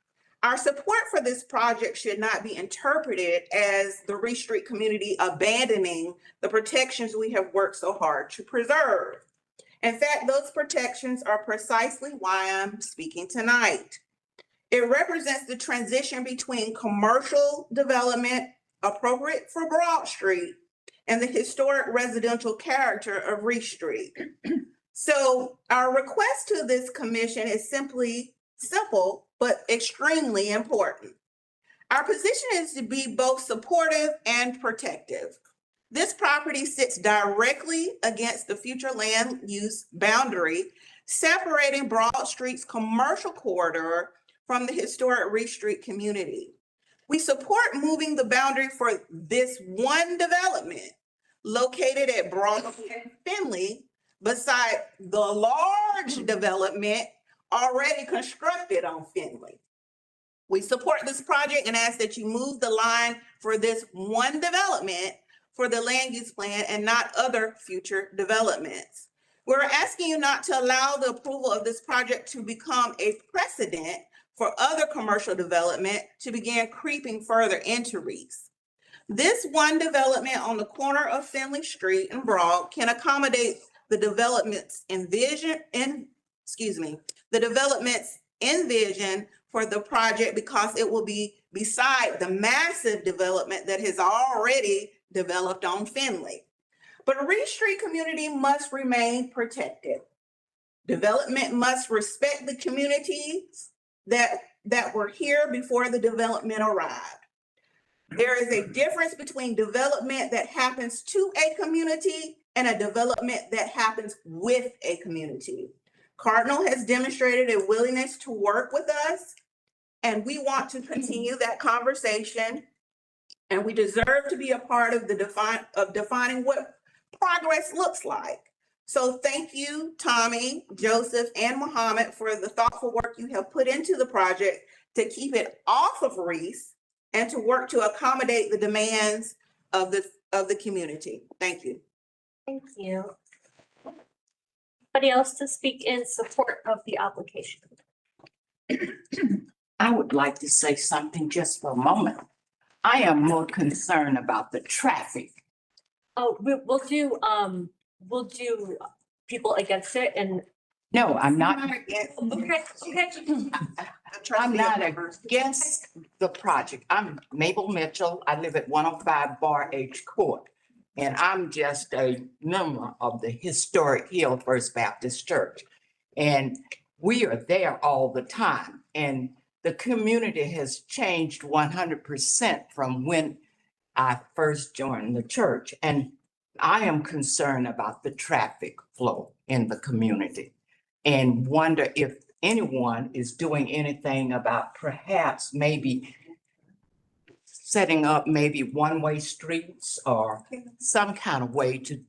Our support for this project should not be interpreted as the Reese Street community abandoning the protections we have worked so hard to preserve. In fact, those protections are precisely why I'm speaking tonight. It represents the transition between commercial development appropriate for Broad Street and the historic residential character of Reese Street. So our request to this commission is simple, but extremely important. Our position is to be both supportive and protective. This property sits directly against the future land use boundary, separating Broad Street's commercial corridor from the historic Reese Street community. We support moving the boundary for this one development located at Broad and Finley, beside the large development already constructed on Finley. We support this project and ask that you move the line for this one development for the land use plan and not other future developments. We're asking you not to allow the approval of this project to become a precedent for other commercial development to begin creeping further into Reese. This one development on the corner of Finley Street and Broad can accommodate the developments envisioned for the project, because it will be beside the massive development that has already developed on Finley. But Reese Street community must remain protected. Development must respect the communities that were here before the development arrived. There is a difference between development that happens to a community and a development that happens with a community. Cardinal has demonstrated a willingness to work with us, and we want to continue that conversation. And we deserve to be a part of defining what progress looks like. So thank you, Tommy, Joseph, and Muhammad, for the thoughtful work you have put into the project to keep it off of Reese and to work to accommodate the demands of the community. Thank you. Thank you. Anybody else to speak in support of the application? I would like to say something just for a moment. I am more concerned about the traffic. Oh, we'll do people against it and. No, I'm not. Okay. I'm not against the project. I'm Mabel Mitchell. I live at 105 Bar H Court. And I'm just a member of the historic Hill First Baptist Church. And we are there all the time. And the community has changed 100% from when I first joined the church. And I am concerned about the traffic flow in the community and wonder if anyone is doing anything about perhaps maybe setting up maybe one-way streets or some kind of way to,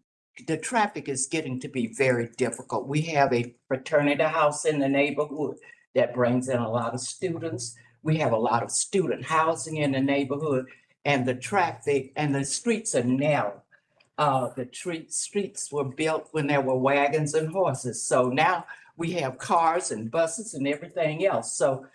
the traffic is getting to be very difficult. We have a fraternity house in the neighborhood that brings in a lot of students. We have a lot of student housing in the neighborhood, and the traffic and the streets are narrow. The streets were built when there were wagons and horses. So now we have cars and buses and everything else. So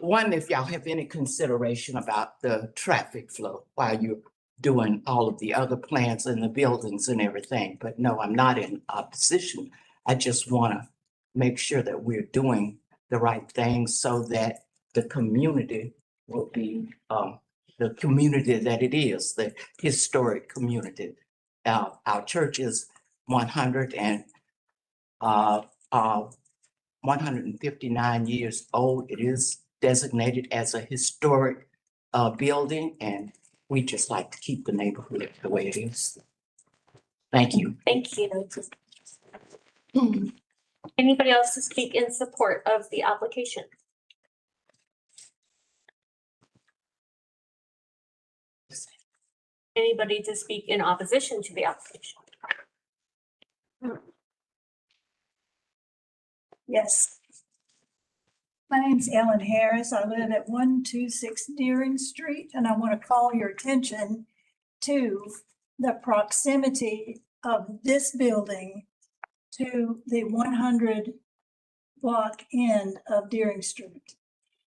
One, if y'all have any consideration about the traffic flow while you're doing all of the other plans in the buildings and everything. But no, I'm not in opposition. I just want to make sure that we're doing the right things so that the community will be the community that it is, the historic community. Our church is 159 years old. It is designated as a historic building, and we just like to keep the neighborhood the way it is. Thank you. Thank you. Anybody else to speak in support of the application? Anybody to speak in opposition to the application? Yes. My name's Ellen Harris. I live at 126 Deering Street, and I want to call your attention to the proximity of this building to the 100 block end of Deering Street.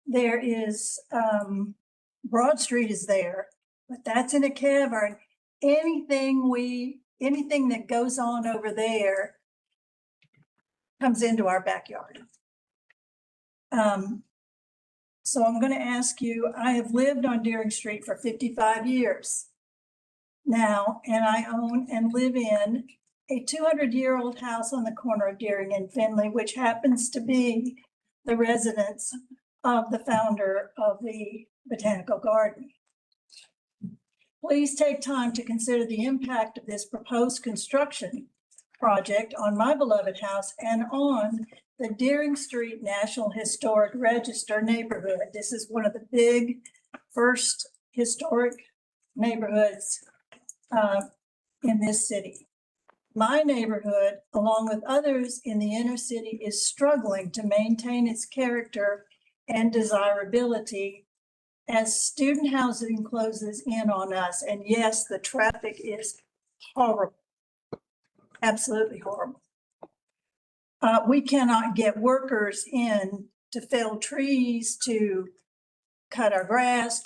There is, Broad Street is there, but that's in a cavern. Anything that goes on over there comes into our backyard. So I'm going to ask you, I have lived on Deering Street for 55 years now, and I own and live in a 200-year-old house on the corner of Deering and Finley, which happens to be the residence of the founder of the Botanical Garden. Please take time to consider the impact of this proposed construction project on my beloved house and on the Deering Street National Historic Register neighborhood. This is one of the big first historic neighborhoods in this city. My neighborhood, along with others in the inner city, is struggling to maintain its character and desirability as student housing closes in on us. And yes, the traffic is horrible, absolutely horrible. We cannot get workers in to fell trees, to cut our grass.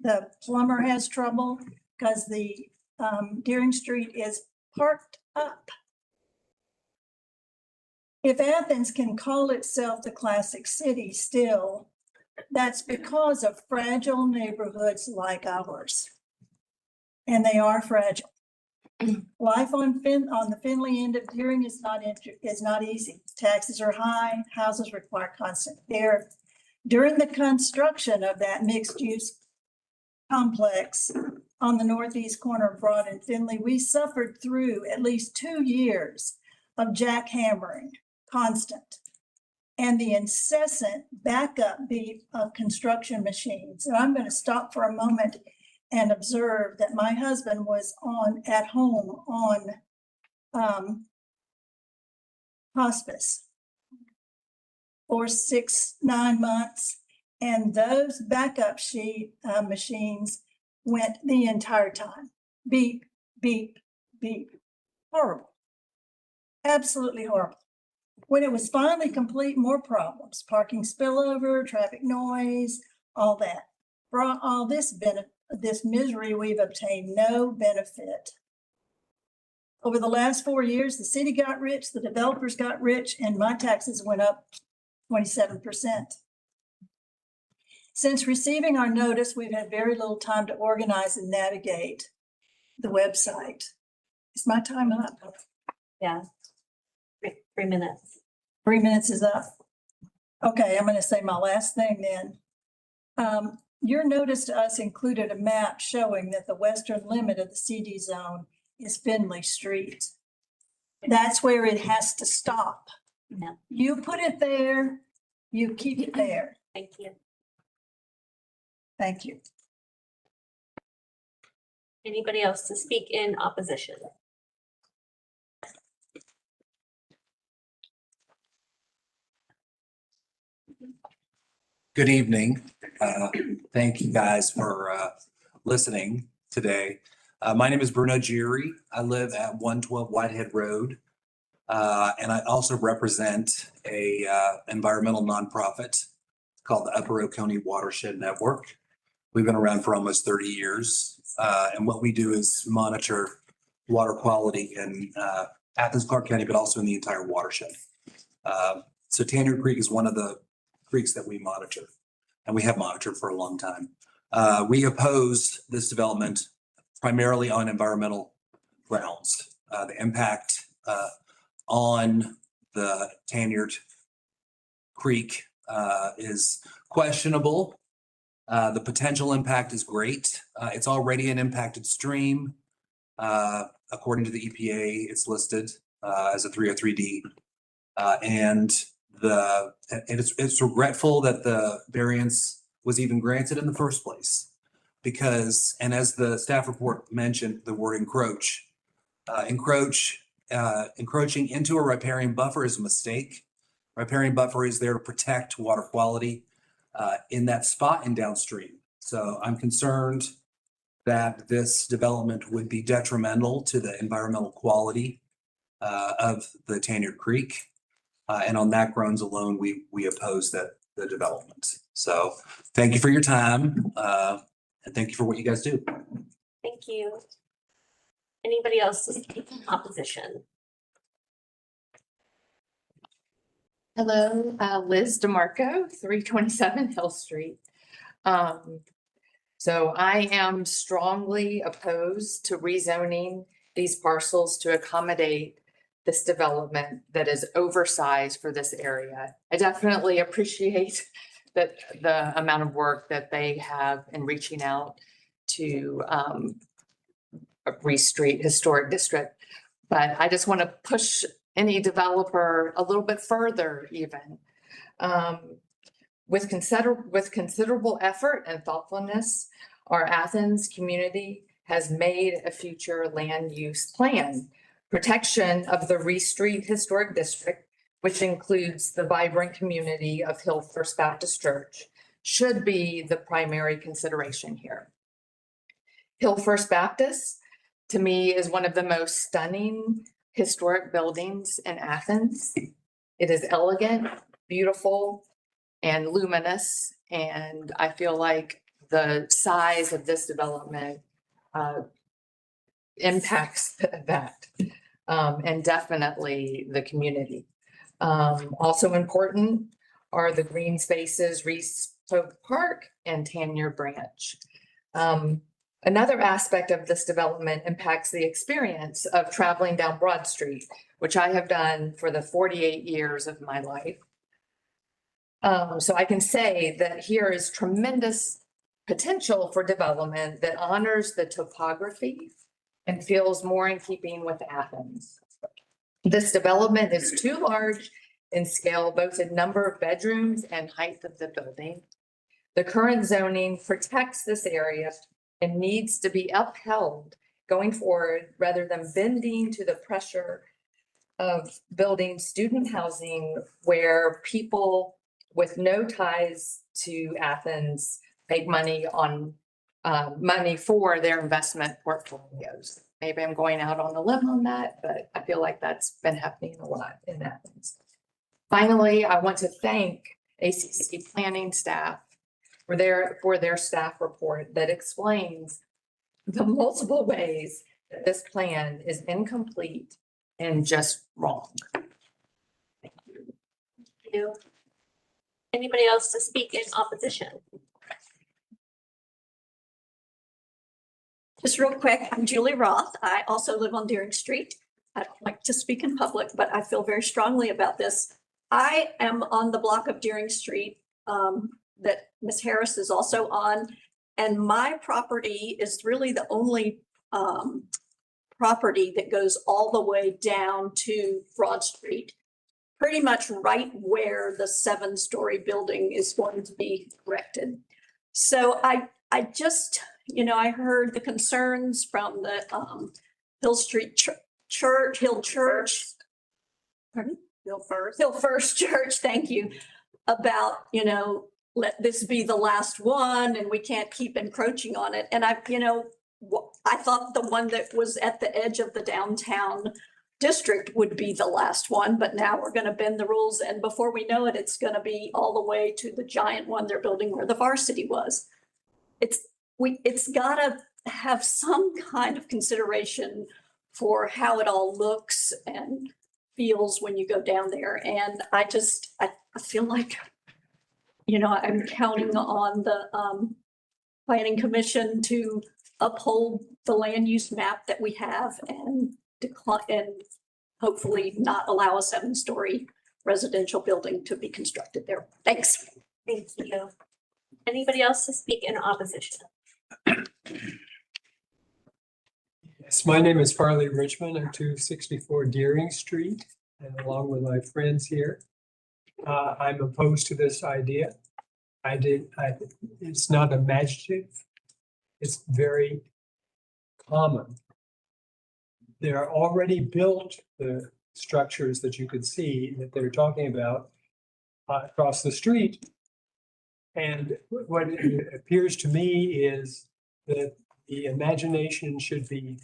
The plumber has trouble because the Deering Street is parked up. If Athens can call itself the classic city still, that's because of fragile neighborhoods like ours. And they are fragile. Life on the Finley end of Deering is not easy. Taxes are high, houses require constant care. During the construction of that mixed-use complex on the northeast corner of Broad and Finley, we suffered through at least 2 years of jackhammering, constant, and the incessant backup beat of construction machines. And I'm going to stop for a moment and observe that my husband was at home on hospice for 9 months. And those backup machines went the entire time. Beep, beep, beep. Horrible. Absolutely horrible. When it was finally complete, more problems. Parking spillover, traffic noise, all that. For all this misery, we've obtained no benefit. Over the last 4 years, the city got rich, the developers got rich, and my taxes went up 27%. Since receiving our notice, we've had very little time to organize and navigate the website. Is my time up? Yeah. 3 minutes. 3 minutes is up. Okay, I'm going to say my last thing then. Your notice to us included a map showing that the western limit of the CD zone is Finley Street. That's where it has to stop. Yeah. You put it there, you keep it there. Thank you. Thank you. Anybody else to speak in opposition? Good evening. Thank you guys for listening today. My name is Bruno Gieri. I live at 112 Whitehead Road. And I also represent a environmental nonprofit called the Upper Oconee Watershed Network. We've been around for almost 30 years. And what we do is monitor water quality in Athens-Clarke County, but also in the entire watershed. So Tanyard Creek is one of the creeks that we monitor, and we have monitored for a long time. We oppose this development primarily on environmental grounds. The impact on the Tanyard Creek is questionable. The potential impact is great. It's already an impacted stream. According to the EPA, it's listed as a 303D. And it's regretful that the variance was even granted in the first place. Because, and as the staff report mentioned, the word encroach. Encroaching into a riparian buffer is a mistake. Riparian buffer is there to protect water quality in that spot and downstream. So I'm concerned that this development would be detrimental to the environmental quality of the Tanyard Creek. And on that grounds alone, we oppose the development. So thank you for your time. And thank you for what you guys do. Thank you. Anybody else to speak in opposition? Hello, Liz DeMarco, 327 Hill Street. So I am strongly opposed to rezoning these parcels to accommodate this development that is oversized for this area. I definitely appreciate that the amount of work that they have in reaching out to Reese Street Historic District. But I just want to push any developer a little bit further even. With considerable effort and thoughtfulness, our Athens community has made a future land use plan. Protection of the Reese Street Historic District, which includes the vibrant community of Hill First Baptist Church, should be the primary consideration here. Hill First Baptist, to me, is one of the most stunning historic buildings in Athens. It is elegant, beautiful, and luminous, and I feel like the size of this development impacts that, and definitely the community. Also important are the green spaces, Reese Park and Tanyard Branch. Another aspect of this development impacts the experience of traveling down Broad Street, which I have done for the 48 years of my life. So I can say that here is tremendous potential for development that honors the topography and feels more in keeping with Athens. This development is too large in scale, both in number of bedrooms and height of the building. The current zoning protects this area and needs to be upheld going forward rather than bending to the pressure of building student housing where people with no ties to Athens make money on money for their investment portfolios. Maybe I'm going out on a limb on that, but I feel like that's been happening a lot in Athens. Finally, I want to thank ACC planning staff for their staff report that explains the multiple ways that this plan is incomplete and just wrong. Thank you. Anybody else to speak in opposition? Just real quick, I'm Julie Roth. I also live on Deering Street. I don't like to speak in public, but I feel very strongly about this. I am on the block of Deering Street that Ms. Harris is also on. And my property is really the only property that goes all the way down to Broad Street, pretty much right where the 7-story building is going to be erected. So I just, I heard the concerns from the Hill Street Church, Hill Church. Pardon? Hill First Church, thank you, about, let this be the last one and we can't keep encroaching on it. And I thought the one that was at the edge of the downtown district would be the last one, but now we're gonna bend the rules, and before we know it, it's gonna be all the way to the giant one they're building where the varsity was. It's gotta have some kind of consideration for how it all looks and feels when you go down there, and I feel like, I'm counting on the planning commission to uphold the land use map that we have and decline and hopefully not allow a 7-story residential building to be constructed there. Thanks. Thank you. Anybody else to speak in opposition? Yes, my name is Farley Richmond. I'm 264 Deering Street, and along with my friends here, I'm opposed to this idea. It's not imaginative. It's very common. There are already built the structures that you could see that they're talking about across the street. And what it appears to me is that the imagination should be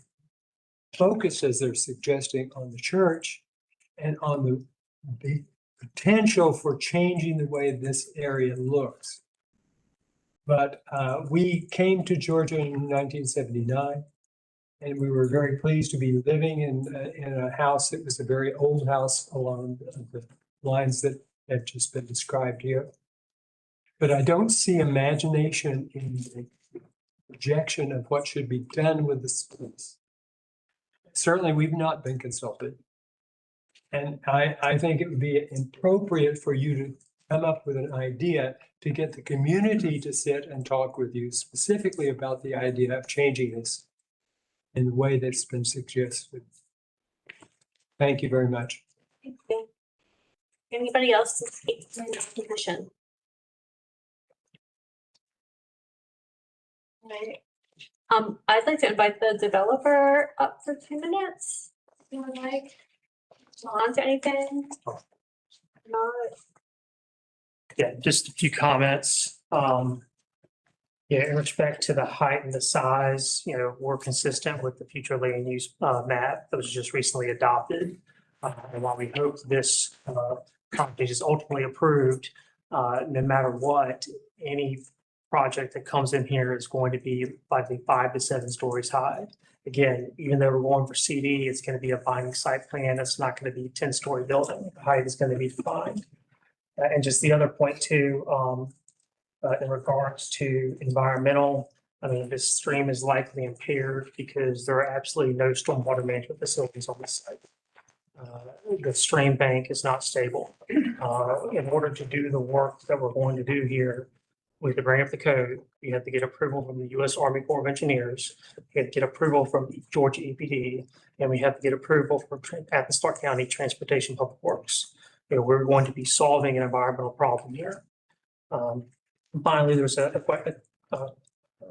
focused, as they're suggesting, on the church and on the potential for changing the way this area looks. But we came to Georgia in 1979, and we were very pleased to be living in a house that was a very old house along the lines that have just been described here. But I don't see imagination in the projection of what should be done with the space. Certainly, we've not been consulted. And I think it would be appropriate for you to come up with an idea to get the community to sit and talk with you specifically about the idea of changing this in the way that's been suggested. Thank you very much. Thank you. Anybody else to speak in opposition? Right. I'd like to invite the developer up for 2 minutes. If you would like to on to anything? Not. Yeah, just a few comments. Yeah, in respect to the height and the size, we're consistent with the future land use map that was just recently adopted. And while we hope this project is ultimately approved, no matter what, any project that comes in here is going to be likely 5 to 7 stories high. Again, even though we're going for CD, it's going to be a binding site plan. It's not going to be a 10-story building. The height is going to be defined. And just the other point too, in regards to environmental, this stream is likely impaired because there are absolutely no stormwater management facilities on this site. The stream bank is not stable. In order to do the work that we're going to do here, we have to bring up the code. We have to get approval from the U.S. Army Corps of Engineers. We have to get approval from Georgia EPD, and we have to get approval from Athens-Clarke County Transportation Public Works. We're going to be solving an environmental problem here. Finally, there's a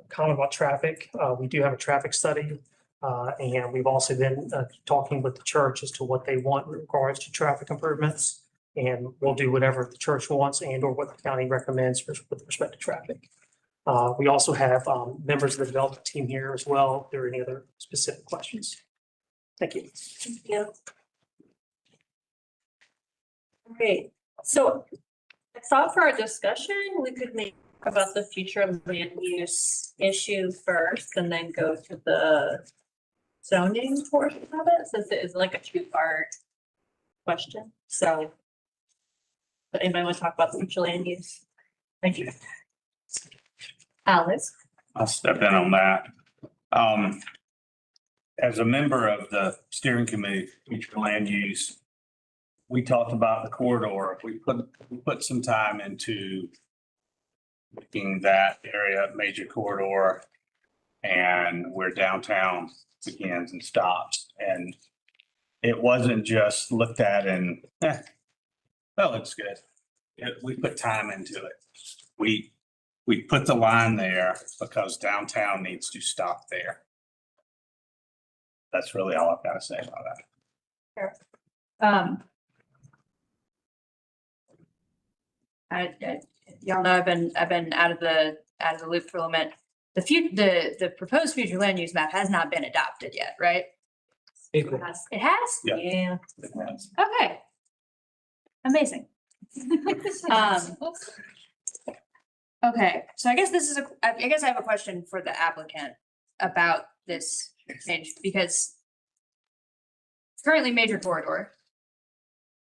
comment about traffic. We do have a traffic study, and we've also been talking with the church as to what they want in regards to traffic improvements. And we'll do whatever the church wants and or what the county recommends with respect to traffic. We also have members of the development team here as well. If there are any other specific questions. Thank you. Thank you. Great. So I thought for our discussion, we could make about the future land use issue first and then go to the zoning portion of it, since it is like a 2-part question. So but anybody want to talk about the future land use? Thank you. Alice? I'll step in on that. As a member of the steering committee, future land use, we talked about the corridor. We put some time into making that area a major corridor and where downtown begins and stops. And it wasn't just looked at and, that looks good. We put time into it. We put the line there because downtown needs to stop there. That's really all I've got to say about that. Sure. Y'all know I've been out of the loop for a moment. The proposed future land use map has not been adopted yet, right? April. It has? Yeah. Okay. Amazing. Okay, so I guess I guess I have a question for the applicant about this change because it's currently major corridor.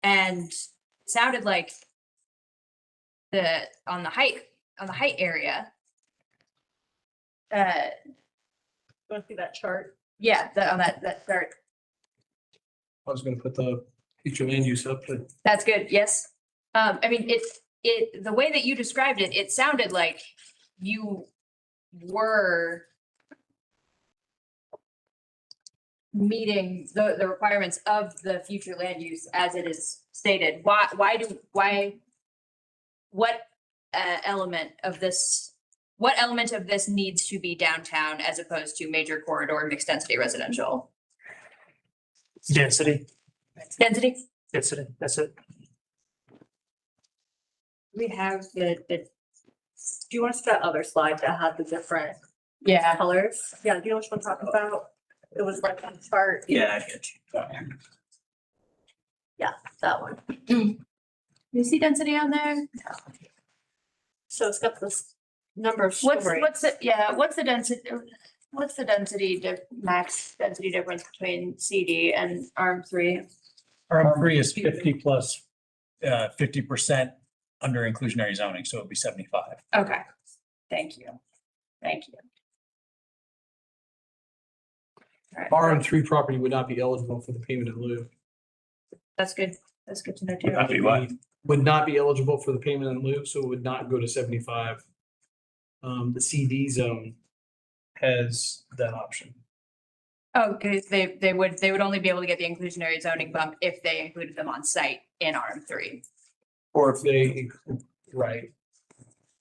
And it sounded like on the height area. Want to see that chart? Yeah, on that chart. I was gonna put the future land use up, but That's good, yes. I mean, the way that you described it, it sounded like you were meeting the requirements of the future land use as it is stated. What element of this needs to be downtown as opposed to major corridor mixed density residential? Density, Density? that's it. We have do you want to see that other slide that had the different colors? Yeah, do you know which one I'm talking about? It was like on chart. Yeah, I get you. Yeah, that one. You see density on there? So it's got this number of What's stories. what's the density, max density difference between CD and RM3? RM3 is 50 plus 50% under inclusionary zoning, so it'd be 75. Okay, thank you. Thank you. RM3 property would not be eligible for the payment in lieu. That's good. That's good to know Would not too. be what? Would not be eligible for the payment in lieu, so it would not go to 75. The CD zone has that option. Oh, because they would only be able to get the inclusionary zoning bump if they included them on site in RM3. Or if they, right,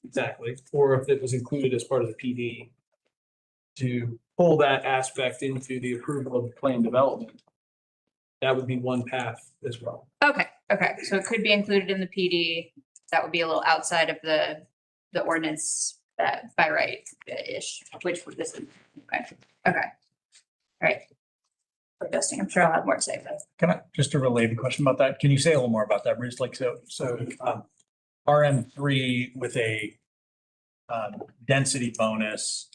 exactly, or if it was included as part of the PD to pull that aspect into the approval of the plan development. That would be one path as well. Okay, so it could be included in the PD. That would be a little outside of the ordinance by right-ish, which would this, okay. All right. Adjusting, I'm sure I'll have more to say, but. Can I, just a related question about that, can you say a little more about that, Bruce? Like, RM3 with a density bonus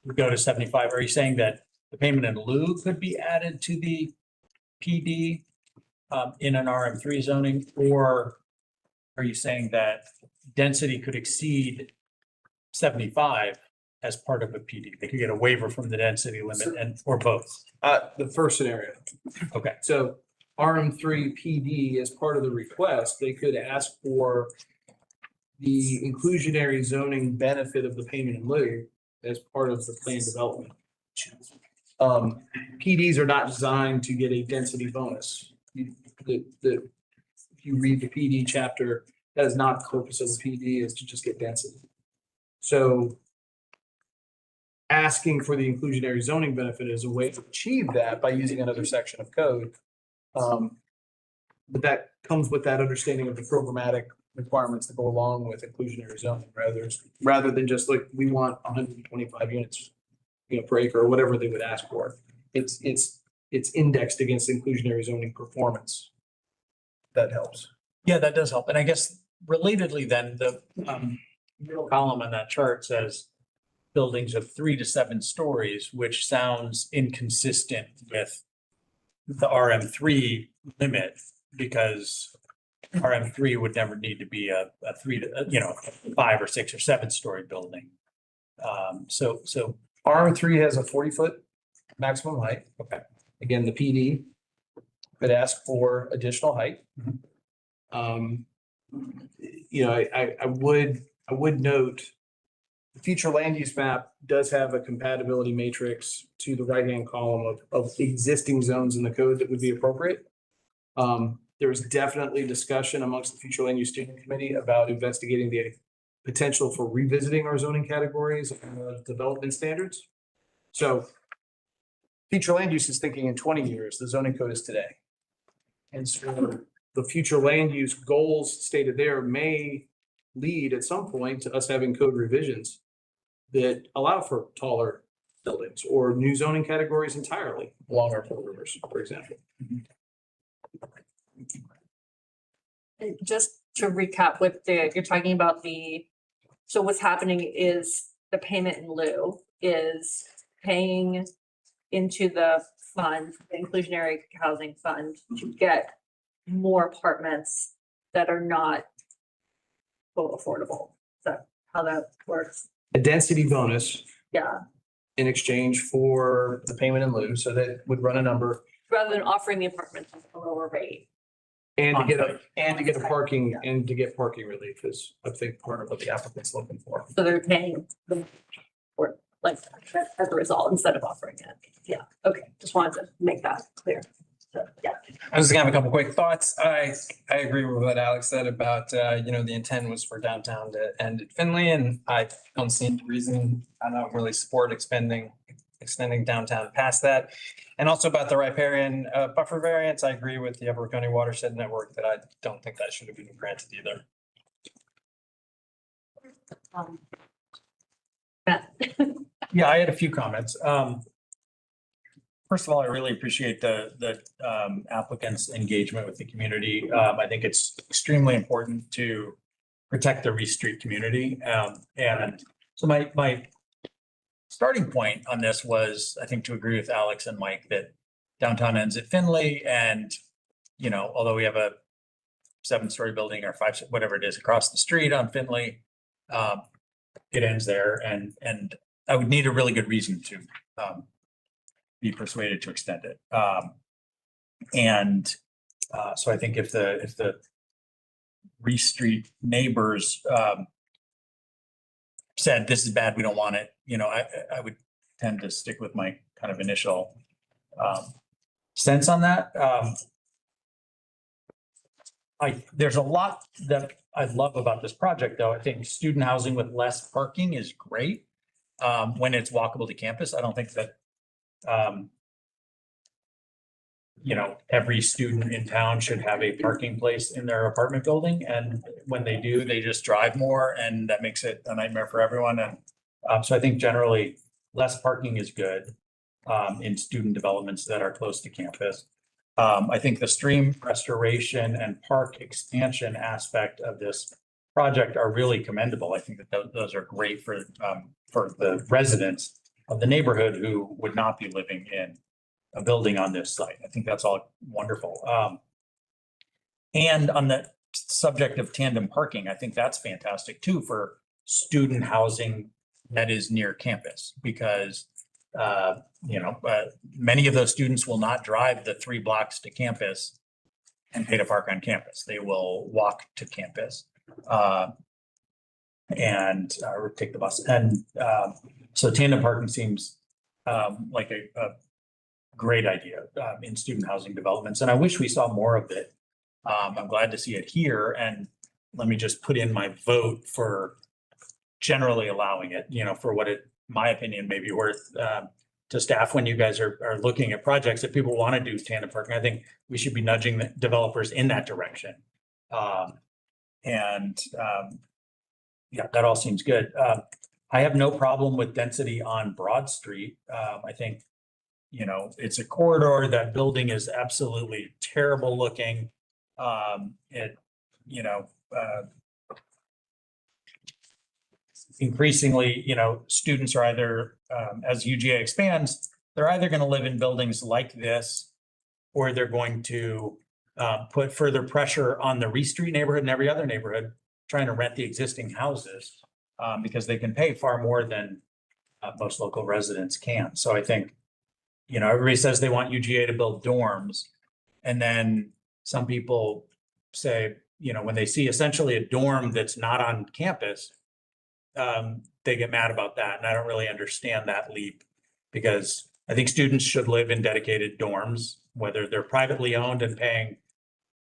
would go to 75. Are you saying that the payment in lieu could be added to the PD in an RM3 zoning? Or are you saying that density could exceed 75 as part of a PD? They could get a waiver from the density limit or both? The first scenario. Okay. So RM3 PD as part of the request, they could ask for the inclusionary zoning benefit of the payment in lieu as part of the plan development. PDs are not designed to get a density bonus. If you read the PD chapter, that is not the purpose of the PD, is to just get density. So asking for the inclusionary zoning benefit is a way to achieve that by using another section of code. But that comes with that understanding of the programmatic requirements that go along with inclusionary zoning, rather than just like, we want 125 units, per acre, or whatever they would ask for. It's indexed against inclusionary zoning performance. That helps. Yeah, that does help. And I guess relatedly then, the middle column on that chart says buildings of 3 to 7 stories, which sounds inconsistent with the RM3 limit, because RM3 would never need to be a 5 or 6 or 7 story building. So RM3 has a 40-foot maximum height. Okay. Again, the PD could ask for additional height. I would note the future land use map does have a compatibility matrix to the right-hand column of existing zones in the code that would be appropriate. There was definitely discussion amongst the future land use steering committee about investigating the potential for revisiting our zoning categories and development standards. So future land use is thinking in 20 years, the zoning code is today. And so the future land use goals stated there may lead at some point to us having code revisions that allow for taller buildings or new zoning categories entirely along our corridors, for example. And just to recap with you're talking about so what's happening is the payment in lieu is paying into the fund, the inclusionary housing fund, to get more apartments that are not full affordable. Is that how that works? A density bonus Yeah, in exchange for the payment in lieu, so that would run a number. rather than offering the apartments at a lower rate. And to get a parking, and to get parking relief is, I think, part of what the applicant's looking for. So they're paying them for like as a result instead of offering it. Yeah, okay, just wanted to make that clear. So, yeah. I was gonna have a couple quick thoughts. I agree with what Alex said about, the intent was for downtown to end at Finley, and I don't see any reason, I don't really support extending downtown past that. And also about the riparian buffer variance, I agree with the Upper County Watershed Network that I don't think that should have been granted either. Yeah, I had a few comments. First of all, I really appreciate the applicant's engagement with the community. I think it's extremely important to protect the Reese Street community. And so my starting point on this was, I think, to agree with Alex and Mike that downtown ends at Finley. And, although we have a 7-story building or 5, whatever it is, across the street on Finley, it ends there. And I would need a really good reason to be persuaded to extend it. So I think if the Reese Street neighbors said, this is bad, we don't want it, I would tend to stick with my kind of initial sense on that. There's a lot that I love about this project, though. I think student housing with less parking is great when it's walkable to campus. I don't think that every student in town should have a parking place in their apartment building. And when they do, they just drive more, and that makes it a nightmare for everyone. And so I think generally less parking is good in student developments that are close to campus. I think the stream restoration and park expansion aspect of this project are really commendable. I think that those are great for the residents of the neighborhood who would not be living in a building on this site. I think that's all wonderful. And on the subject of tandem parking, I think that's fantastic too for student housing that is near campus, because many of those students will not drive the 3 blocks to campus and pay to park on campus. They will walk to campus or take the bus. And so tandem parking seems like a great idea in student housing developments. And I wish we saw more of it. I'm glad to see it here. And let me just put in my vote for generally allowing it, for what my opinion may be worth to staff when you guys are looking at projects that people want to do tandem parking. I think we should be nudging the developers in that direction. That all seems good. I have no problem with density on Broad Street. I think, it's a corridor. That building is absolutely terrible looking. Increasingly, students are either, as UGA expands, they're either going to live in buildings like this, or they're going to put further pressure on the Reese Street neighborhood and every other neighborhood, trying to rent the existing houses because they can pay far more than most local residents can. So I think, everybody says they want UGA to build dorms, and then some people say, when they see essentially a dorm that's not on campus, they get mad about that. And I don't really understand that leap, because I think students should live in dedicated dorms, whether they're privately owned and paying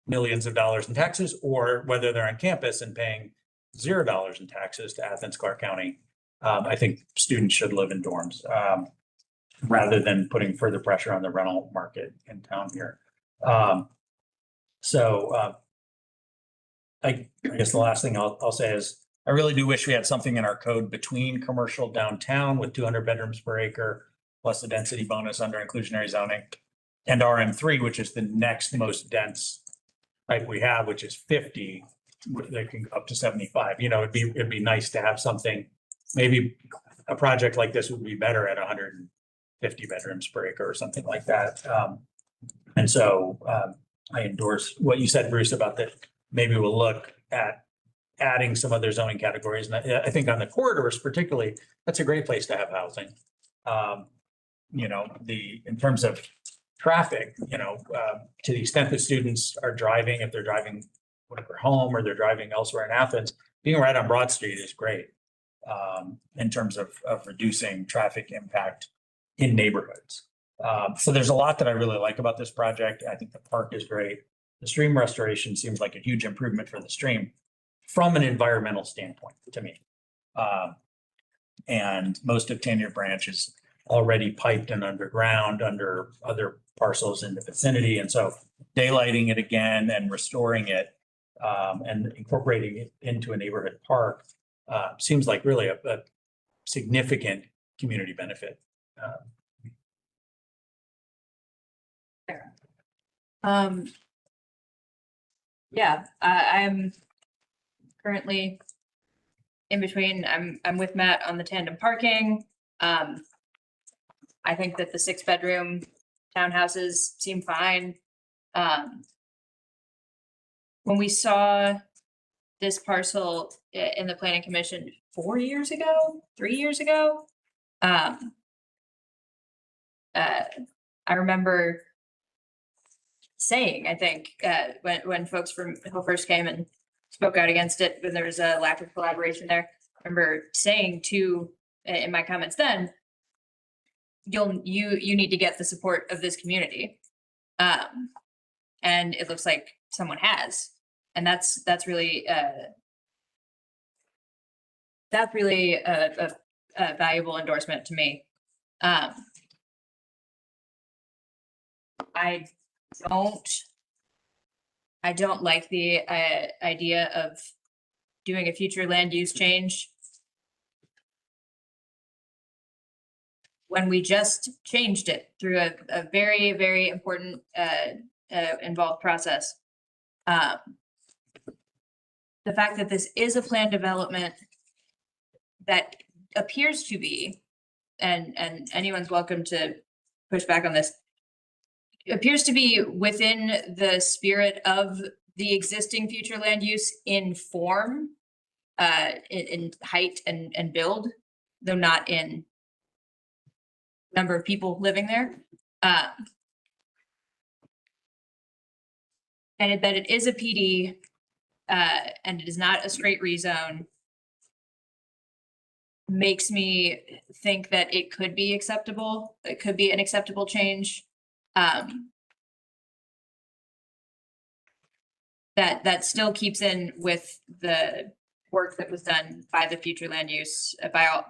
millions of dollars in taxes, or whether they're on campus and paying $0 in taxes to Athens-Clarke County. I think students should live in dorms rather than putting further pressure on the rental market in town here. I guess the last thing I'll say is, I really do wish we had something in our code between commercial downtown with 200 bedrooms per acre, plus the density bonus under inclusionary zoning, and RM3, which is the next most dense type we have, which is 50, that can go up to 75. You know, it'd be nice to have something, maybe a project like this would be better at 150 bedrooms per acre or something like that. And so I endorse what you said, Bruce, about that. Maybe we'll look at adding some other zoning categories. And I think on the corridors particularly, that's a great place to have housing. You know, in terms of traffic, you know, to the extent that students are driving, if they're driving whatever home or they're driving elsewhere in Athens, being right on Broad Street is great in terms of reducing traffic impact in neighborhoods. So there's a lot that I really like about this project. I think the park is great. The stream restoration seems like a huge improvement for the stream from an environmental standpoint to me. And most of Tanya Branch is already piped and underground under other parcels in the vicinity. And so daylighting it again and restoring it and incorporating it into a neighborhood park seems like really a significant community benefit. Yeah, I'm currently in between. I'm with Matt on the tandem parking. I think that the 6-bedroom townhouses seem fine. When we saw this parcel in the planning commission 3 years ago, I remember saying, I think, when folks from Hill first came and spoke out against it, when there was a lack of collaboration there, I remember saying in my comments then, you need to get the support of this community. And it looks like someone has, and that's really a valuable endorsement to me. I don't like the idea of doing a future land use change when we just changed it through a very, very important involved process. The fact that this is a planned development that appears to be, and anyone's welcome to push back on this, appears to be within the spirit of the existing future land use in form, in height and build, though not in number of people living there. And that it is a PD and it is not a straight rezone makes me think that it could be acceptable. It could be an acceptable change. That still keeps in with the work that was done by the future land use, by all,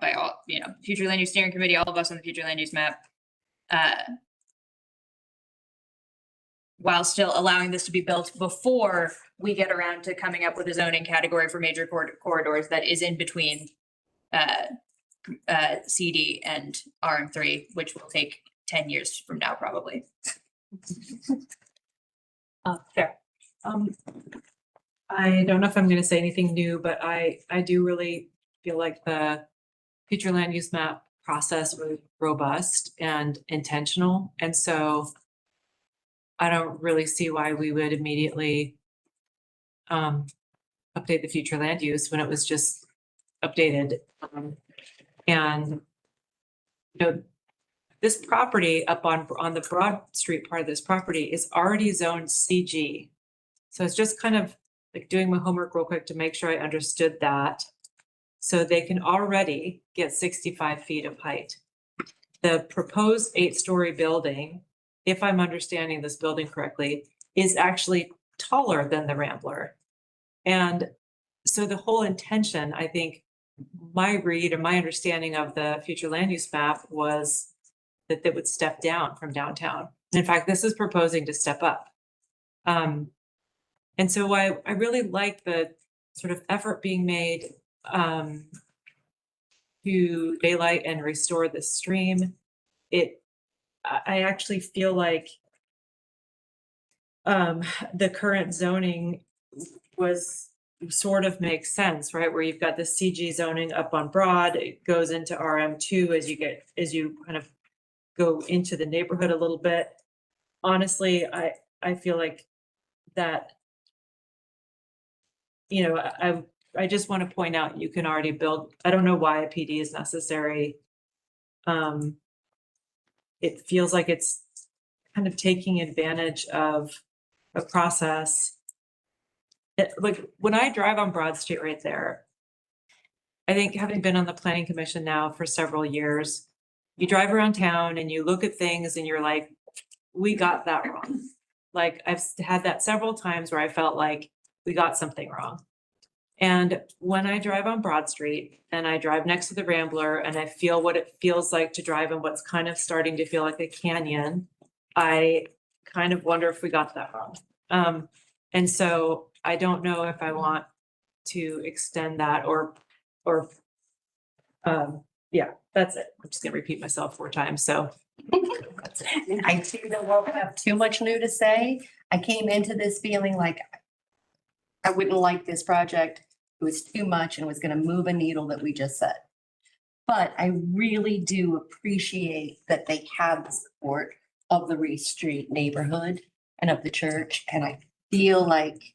future land use steering committee, all of us on the future land use map. While still allowing this to be built before we get around to coming up with a zoning category for major corridors that is in between CD and RM3, which will take 10 years from now, probably. Fair. I don't know if I'm going to say anything new, but I do really feel like the future land use map process was robust and intentional. And so I don't really see why we would immediately update the future land use when it was just updated. And this property up on the Broad Street part of this property is already zoned CG. So it's just kind of like doing my homework real quick to make sure I understood that. So they can already get 65 feet of height. The proposed 8-story building, if I'm understanding this building correctly, is actually taller than the Rambler. And so the whole intention, I think, my read or my understanding of the future land use map was that they would step down from downtown. In fact, this is proposing to step up. And so I really like the sort of effort being made to daylight and restore the stream. I actually feel like the current zoning was sort of makes sense, right? Where you've got the CG zoning up on Broad, it goes into RM2 as you kind of go into the neighborhood a little bit. Honestly, I feel like that, you know, I just want to point out, you can already build, I don't know why a PD is necessary. It feels like it's kind of taking advantage of a process. Like when I drive on Broad Street right there, I think having been on the planning commission now for several years, you drive around town and you look at things and you're like, we got that wrong. Like I've had that several times where I felt like we got something wrong. And when I drive on Broad Street and I drive next to the Rambler and I feel what it feels like to drive in what's kind of starting to feel like a canyon, I kind of wonder if we got that wrong. And so I don't know if I want to extend that or yeah, that's it. I'm just gonna repeat myself 4 times, so. I too don't have too much new to say. I came into this feeling like I wouldn't like this project. It was too much and was gonna move a needle that we just said. But I really do appreciate that they have the support of the Reese Street neighborhood and of the church. And I feel like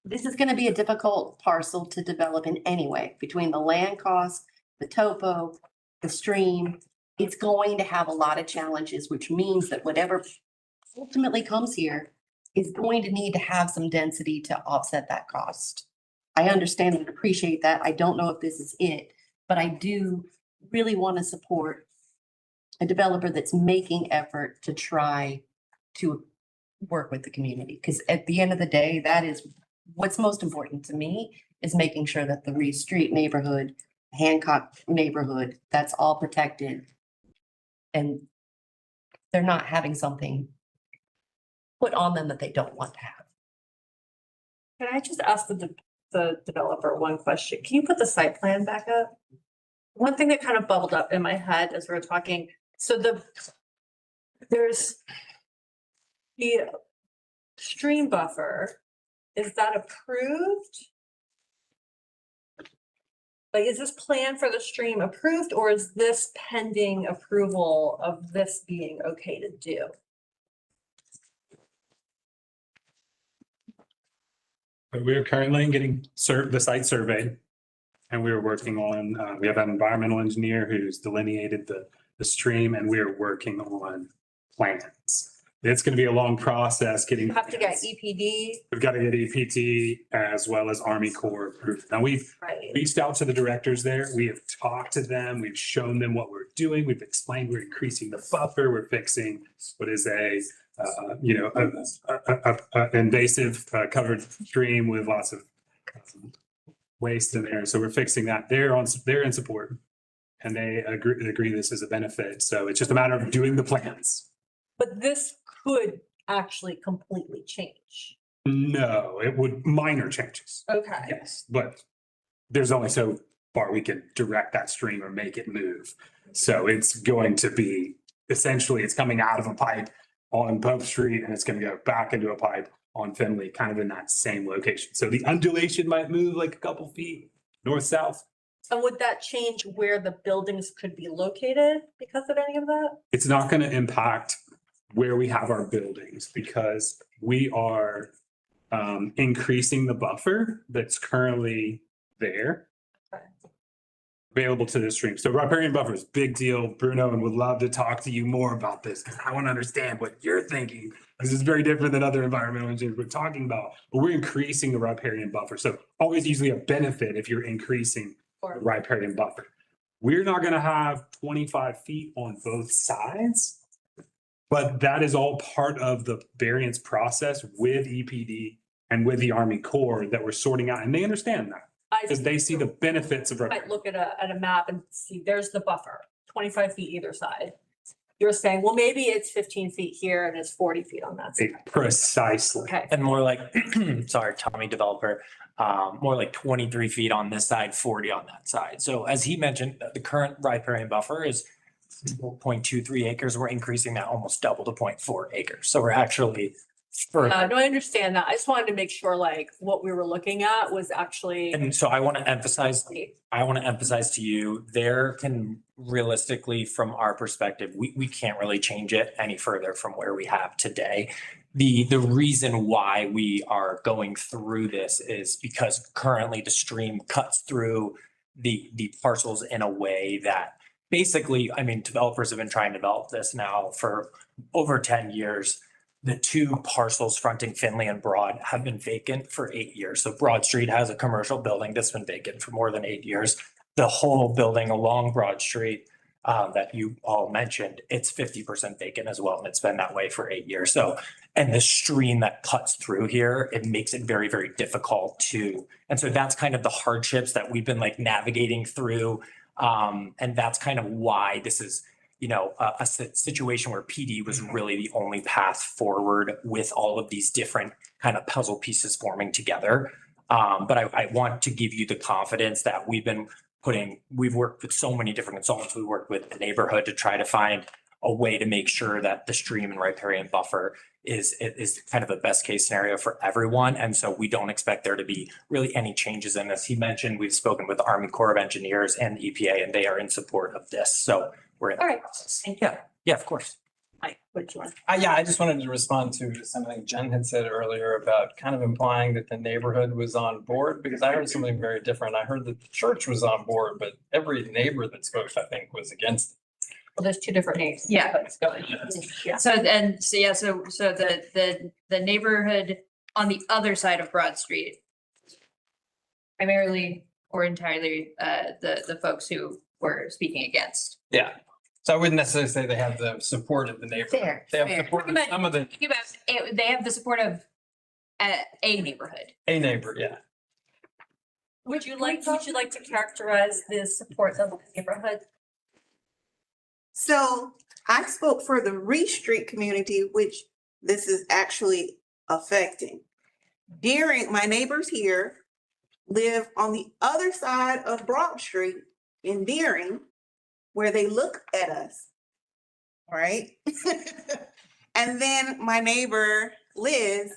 this is gonna be a difficult parcel to develop in any way, between the land costs, the topo, the stream. It's going to have a lot of challenges, which means that whatever ultimately comes here is going to need to have some density to offset that cost. I understand and appreciate that. I don't know if this is it, but I do really want to support a developer that's making effort to try to work with the community. Because at the end of the day, that is what's most important to me, is making sure that the Reese Street neighborhood, Hancock neighborhood, that's all protected. And they're not having something put on them that they don't want to have. Can I just ask the developer one question? Can you put the site plan back up? One thing that kind of bubbled up in my head as we were talking, so there's the stream buffer, is that approved? Like, is this plan for the stream approved, or is this pending approval of this being okay to do? We are currently getting the site surveyed. And we are working on, we have an environmental engineer who's delineated the stream, and we are working on plans. It's gonna be a long process getting. You have to get EPD. We've got to get EPT as well as Army Corps approved. Now, we've reached out to the directors there. We have talked to them. We've shown them what we're doing. We've explained we're increasing the buffer. We're fixing what is a invasive covered stream with lots of waste in there. So we're fixing that. They're in support, and they agree this is a benefit. So it's just a matter of doing the plans. But this could actually completely change. No, it would minor changes. Okay. Yes, but there's only so far we can direct that stream or make it move. So it's going to be, essentially, it's coming out of a pipe on Pope Street and it's going to go back into a pipe on Finley, kind of in that same location. So the undulation might move like a couple feet north-south. And would that change where the buildings could be located because of any of that? It's not going to impact where we have our buildings, because we are increasing the buffer that's currently there. Available to the stream. So riparian buffer is big deal, Bruno, and would love to talk to you more about this, because I want to understand what you're thinking. This is very different than other environmental engineers we're talking about, but we're increasing the riparian buffer. So always usually a benefit if you're increasing the riparian buffer. We're not going to have 25 feet on both sides, but that is all part of the variance process with EPD and with the Army Corps that we're sorting out, and they understand that. Because they see the benefits of. Might look at a map and see there's the buffer, 25 feet either side. you're saying, well, maybe it's 15 feet here and it's 40 feet on that side. Precisely. Okay. And more like, sorry, Tommy developer, more like 23 feet on this side, 40 on that side. So as he mentioned, the current riparian buffer is 0.23 acres. We're increasing that almost double to 0.4 acres. So we're actually further. No, I understand that. I just wanted to make sure like what we were looking at was actually. And so I want to emphasize to you, there can realistically, from our perspective, we can't really change it any further from where we have today. The reason why we are going through this is because currently the stream cuts through the parcels in a way that basically, I mean, developers have been trying to develop this now for over 10 years. The two parcels fronting Finley and Broad have been vacant for 8 years. So Broad Street has a commercial building that's been vacant for more than 8 years. The whole building along Broad Street that you all mentioned, it's 50% vacant as well. And it's been that way for 8 years. So, and the stream that cuts through here, it makes it very, very difficult to, and so that's kind of the hardships that we've been like navigating through. And that's kind of why this is, you know, a situation where PD was really the only path forward with all of these different kind of puzzle pieces forming together. But I want to give you the confidence that we've worked with so many different consultants. We worked with the neighborhood to try to find a way to make sure that the stream and riparian buffer is kind of the best case scenario for everyone. And so we don't expect there to be really any changes. And as he mentioned, we've spoken with the Army Corps of Engineers and EPA, and they are in support of this. So we're in. All right. Yeah, of course. Hi, which one? Yeah, I just wanted to respond to something Jen had said earlier about kind of implying that the neighborhood was on board, because I heard something very different. I heard that the church was on board, but every neighbor that spoke, I think, was against it. Well, there's two different names. Yeah. Let's go ahead. Yeah. So the neighborhood on the other side of Broad Street, primarily or entirely, the folks who were speaking against. Yeah. So I wouldn't necessarily say they have the support of the neighborhood. They have support of some of the, They have the support of a neighborhood. a neighbor, yeah. Would you like to characterize the support of the neighborhood? So I spoke for the Reese Street community, which this is actually affecting. My neighbors here live on the other side of Broad Street in Deering, where they look at us, right? And then my neighbor Liz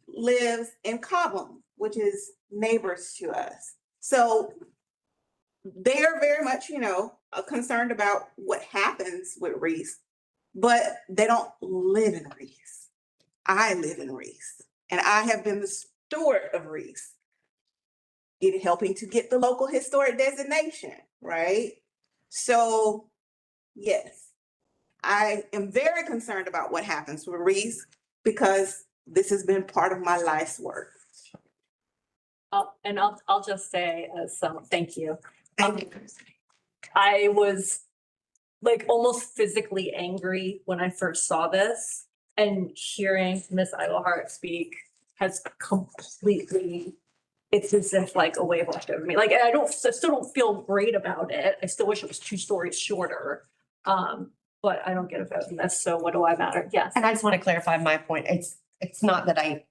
lives in Cobham, which is neighbors to us. So they are very much, concerned about what happens with Reese, but they don't live in Reese. I live in Reese, and I have been the steward of Reese, helping to get the local historic designation, right? So yes, I am very concerned about what happens with Reese because this has been part of my life's work. And I'll just say thank you. Thank you. I was like almost physically angry when I first saw this, and hearing Miss Eilhart speak has completely, it's as if like a wave washed over me. Like, I still don't feel great about it. I still wish it was 2 stories shorter. But I don't get a vote in this, so what do I matter? Yes. And I just want to clarify my point. It's not that I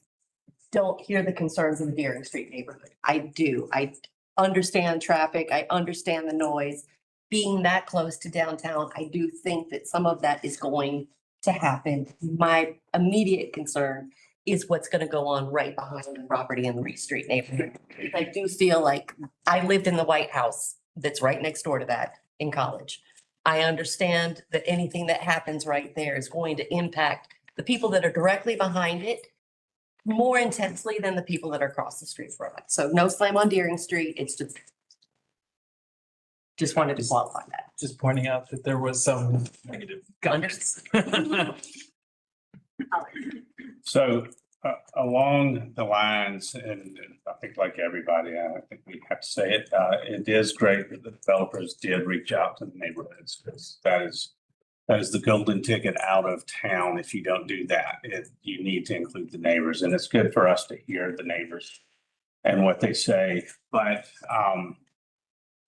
don't hear the concerns of the Deering Street neighborhood. I do. I understand traffic. I understand the noise. Being that close to downtown, I do think that some of that is going to happen. My immediate concern is what's going to go on right behind the property in the Reese Street neighborhood. I do feel like I lived in the White House that's right next door to that in college. I understand that anything that happens right there is going to impact the people that are directly behind it more intensely than the people that are across the street from it. So no slam on Deering Street. It's just wanted to qualify that. Just pointing out that there was some negative comments. So along the lines, and I think like everybody, I think we have to say it, it is great that the developers did reach out to the neighborhoods, because that is the golden ticket out of town. If you don't do that, you need to include the neighbors, and it's good for us to hear the neighbors and what they say. But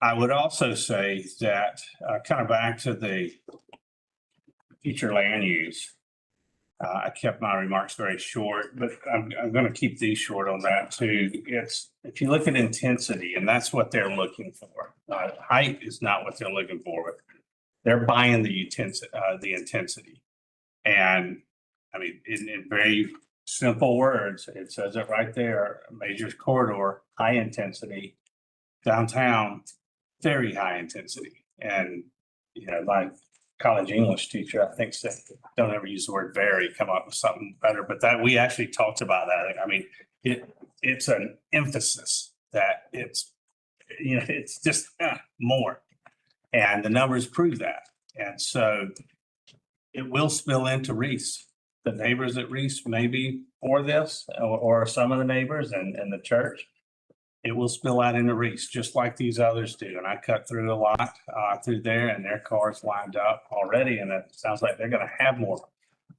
I would also say that kind of back to the future land use. I kept my remarks very short, but I'm gonna keep these short on that too. It's, if you look at intensity, and that's what they're looking for. Height is not what they're looking for. They're buying the intensity. And I mean, in very simple words, it says it right there, major corridor, high intensity, downtown, very high intensity. And, you know, my college English teacher, I think, said, don't ever use the word very, come up with something better. But that, we actually talked about that. I mean, it's an emphasis that it's, you know, it's just more. And the numbers prove that. And so it will spill into Reese. The neighbors at Reese may be for this, or some of the neighbors and the church. It will spill out into Reese, just like these others do. And I cut through a lot through there, and their cars lined up already. And it sounds like they're gonna have more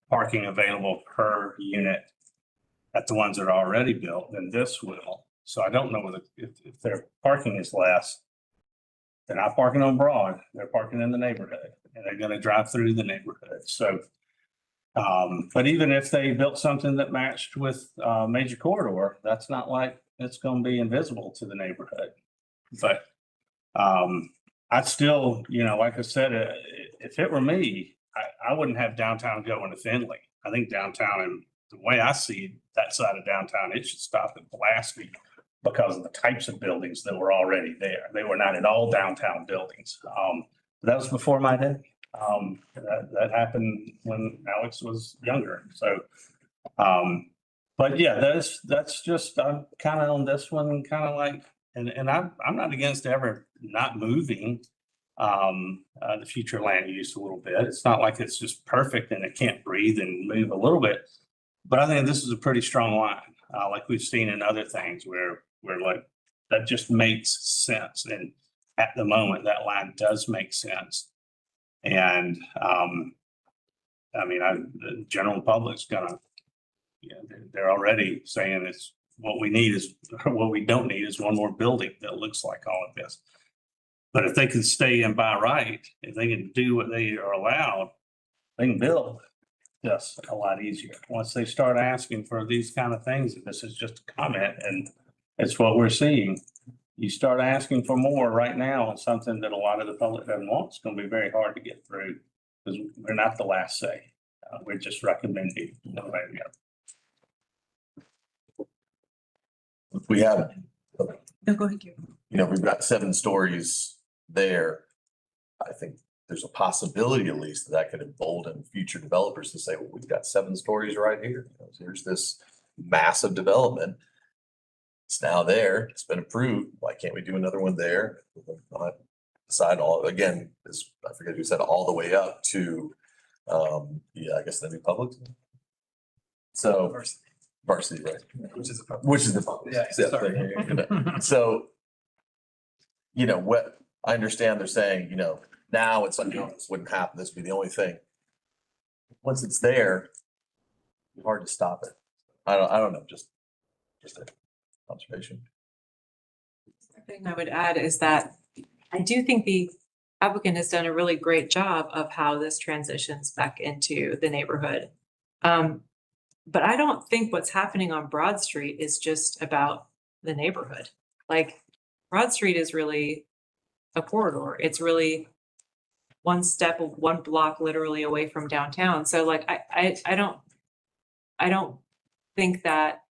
parking available per unit at the ones that are already built than this will. So I don't know whether, if their parking is less, they're not parking on Broad, they're parking in the neighborhood, and they're gonna drive through the neighborhood. So, but even if they built something that matched with major corridor, that's not like it's gonna be invisible to the neighborhood. But I still, you know, like I said, if it were me, I wouldn't have downtown going to Findlay. I think downtown, and the way I see that side of downtown, it should stop at Pulaski because of the types of buildings that were already there. They were not at all downtown buildings. That was before my day. That happened when Alex was younger. So, but yeah, that's just, I'm kind of on this one, kind of like, and I'm not against ever not moving the future land use a little bit. It's not like it's just perfect and it can't breathe and move a little bit. But I think this is a pretty strong line, like we've seen in other things where like, that just makes sense. And at the moment, that line does make sense. And I mean, the general public's gonna, you know, they're already saying it's what we need is, what we don't need is one more building that looks like all of this. But if they can stay in by right, if they can do what they are allowed, they can build this a lot easier. Once they start asking for these kind of things, and this is just a comment, and it's what we're seeing. You start asking for more right now on something that a lot of the public doesn't want, it's gonna be very hard to get through, because we're not the last say. We're just recommending no way to go. If we have, No, go ahead. you know, we've got 7 stories there. I think there's a possibility at least that could embolden future developers to say, well, we've got 7 stories right here. You know, here's this massive development. It's now there, it's been approved. Why can't we do another one there? Not decide all, again, as I forget who said, all the way up to, yeah, I guess the new public. So varsity, right? Which is the public. Yeah, sorry. So, you know, what I understand they're saying, you know, now it's like, no, this wouldn't happen. This would be the only thing. Once it's there, it's hard to stop it. I don't know, just a observation. The thing I would add is that I do think the applicant has done a really great job of how this transitions back into the neighborhood. But I don't think what's happening on Broad Street is just about the neighborhood. Like, Broad Street is really a corridor. It's really one block literally away from downtown. So like, I don't think that,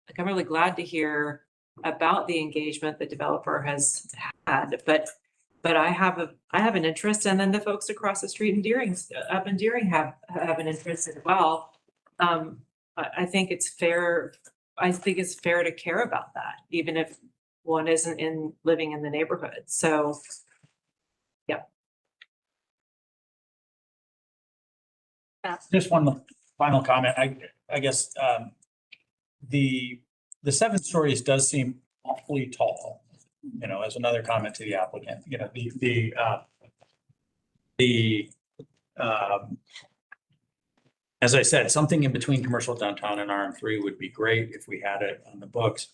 like, I'm really glad to hear about the engagement the developer has had, but I have an interest, and then the folks across the street in Deering, up in Deering have an interest as well. I think it's fair. I think it's fair to care about that, even if one isn't living in the neighborhood. So, yeah. Just one final comment. I guess the 7 stories does seem awfully tall, you know, as another comment to the applicant. You know, as I said, something in between commercial downtown and RM3 would be great if we had it on the books.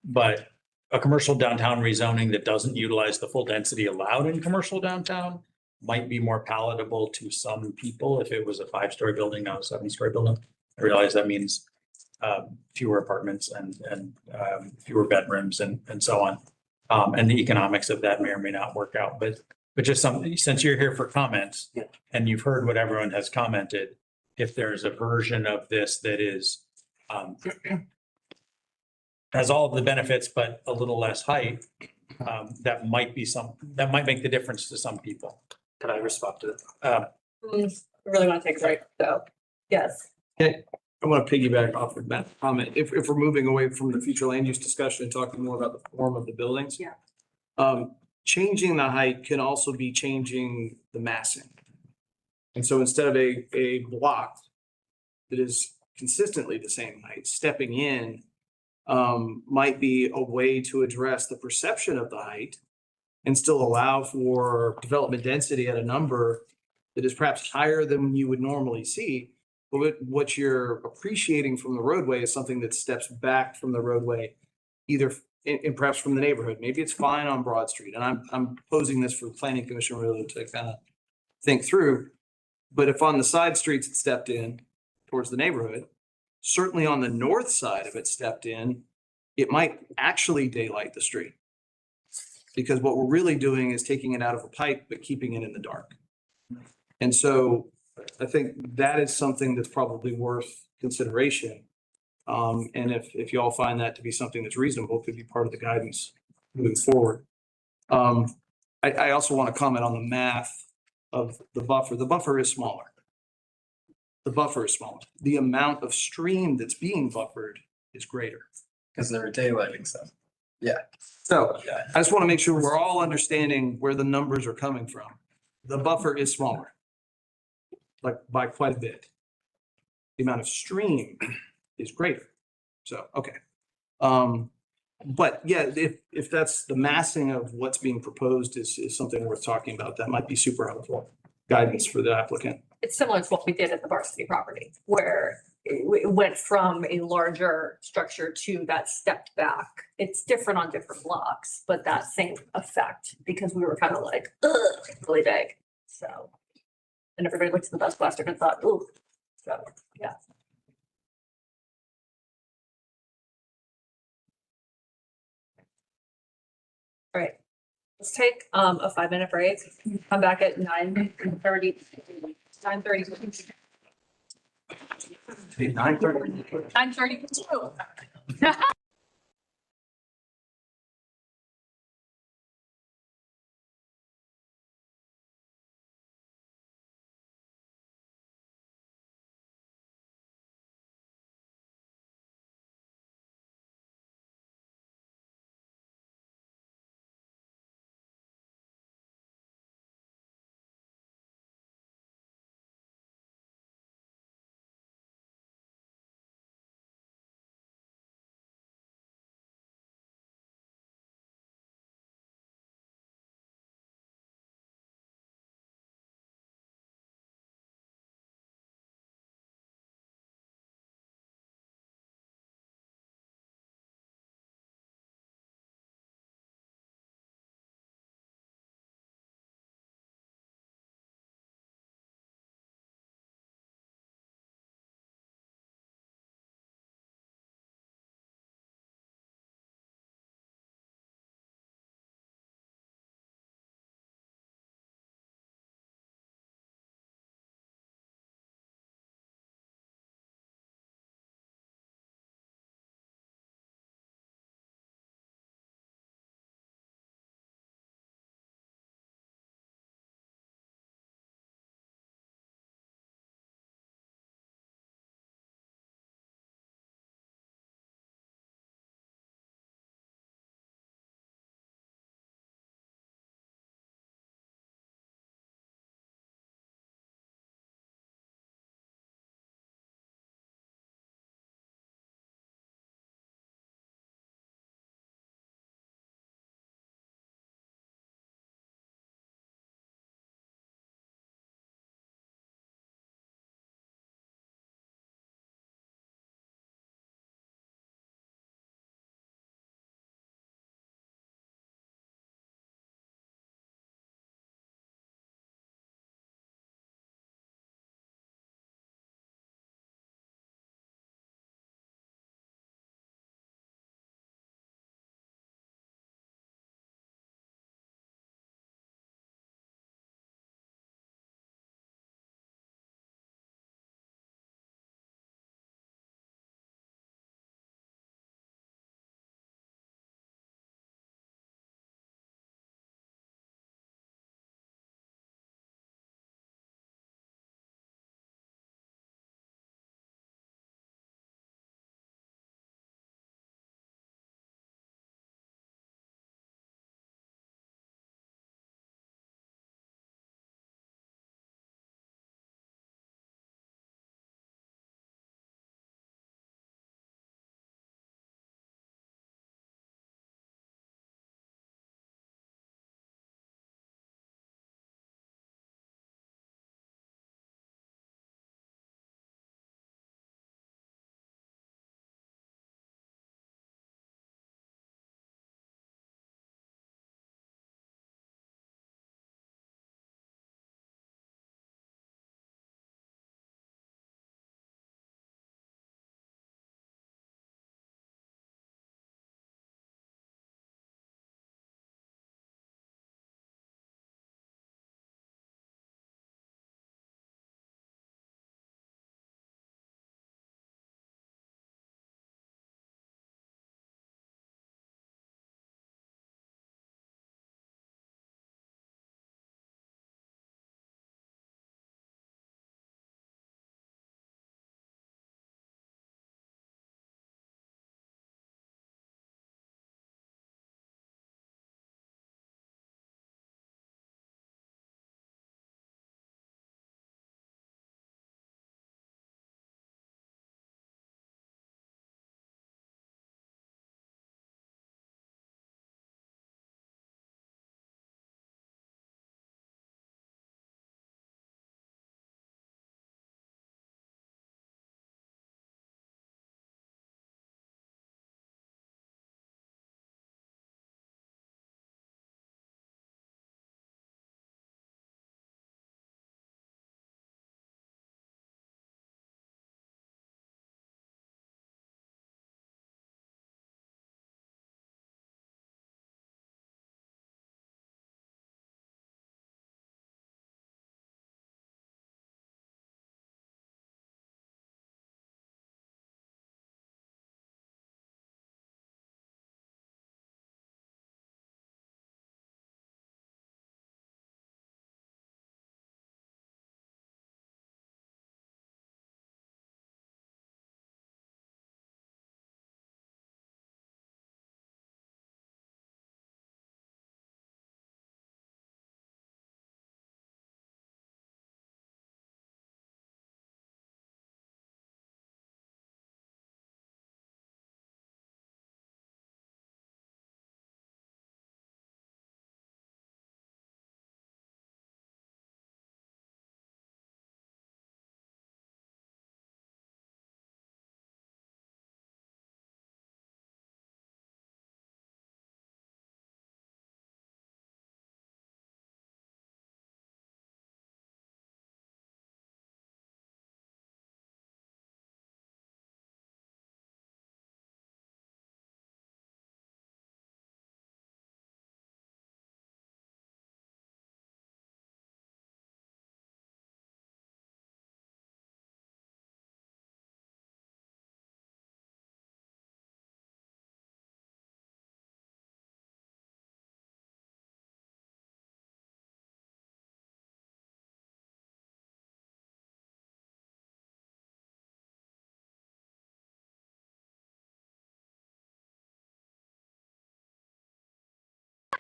But a commercial downtown rezoning that doesn't utilize the full density allowed in commercial downtown might be more palatable to some people if it was a 5-story building, not a 7-story building. I realize that means fewer apartments and fewer bedrooms and so on. And the economics of that may or may not work out, but just some, since you're here for comments and you've heard what everyone has commented, if there's a version of this that is has all of the benefits, but a little less height, that might make the difference to some people. Could I respond to that? I really want to take a break, so, yes. Okay, I want to piggyback off of Matt's comment. If we're moving away from the future land use discussion and talking more about the form of the buildings. Yeah. Changing the height can also be changing the massing. And so instead of a block that is consistently the same height, stepping in might be a way to address the perception of the height and still allow for development density at a number that is perhaps higher than you would normally see. But what you're appreciating from the roadway is something that steps back from the roadway, either and perhaps from the neighborhood. Maybe it's fine on Broad Street. And I'm posing this for the planning commission really to kind of think through. But if on the side streets it stepped in towards the neighborhood, certainly on the north side of it stepped in, it might actually daylight the street. Because what we're really doing is taking it out of a pipe, but keeping it in the dark. And so I think that is something that's probably worth consideration. And if you all find that to be something that's reasonable, it could be part of the guidance moving forward. I also want to comment on the math of the buffer. The buffer is smaller. The buffer is smaller. The amount of stream that's being buffered is greater. Because they're daylighting stuff. Yeah. So I just want to make sure we're all understanding where the numbers are coming from. The buffer is smaller, like by quite a bit. The amount of stream is greater. So, okay. But yeah, if that's the massing of what's being proposed is something worth talking about, that might be super helpful guidance for the applicant. It's similar to what we did at the varsity property, where it went from a larger structure to that stepped back. It's different on different blocks, but that same effect, because we were kind of like, ugh, really big. So, and everybody looked at the best plastic and thought, ooh, so, yeah. All right, let's take a 5-minute break. Come back at 9:30. 9:30. 9:30. 9:32.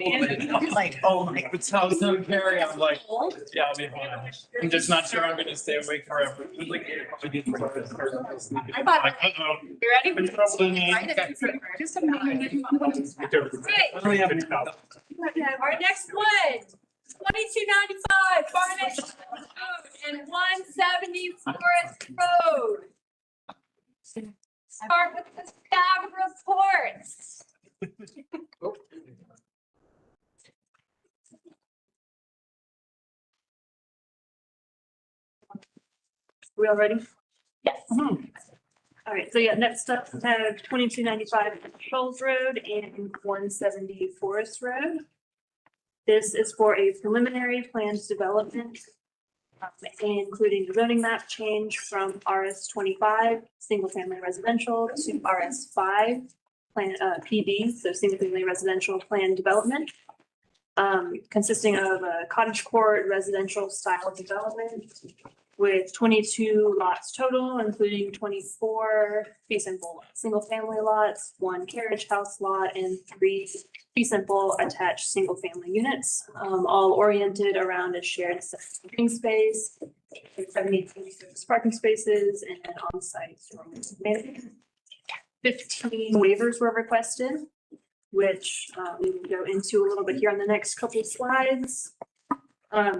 Like, oh my, it's how so Carrie, I'm like, yeah, I'll be fine. I'm just not sure I'm gonna stay awake forever. It was like, uh-oh. You ready? I'm troubled in the- Just a minute. Our next one, 2295 Barnett Road and 170 Forest Road. Start with the staff reports. We all ready? Yes. All right, so yeah, next up, we have 2295 Shoals Road and 170 Forest Road. This is for a preliminary planned development, including the zoning map change from RS 25, single family residential, to RS 5, plan, PB, so single family residential plan development. Consisting of a cottage court residential style development with 22 lots total, including 24 fee simple single family lots, 1 carriage house lot, and 3 fee simple attached single family units, all oriented around a shared green space, 76 parking spaces, and an on-site stormwater management. 15 waivers were requested, which we will go into a little bit here on the next couple of slides.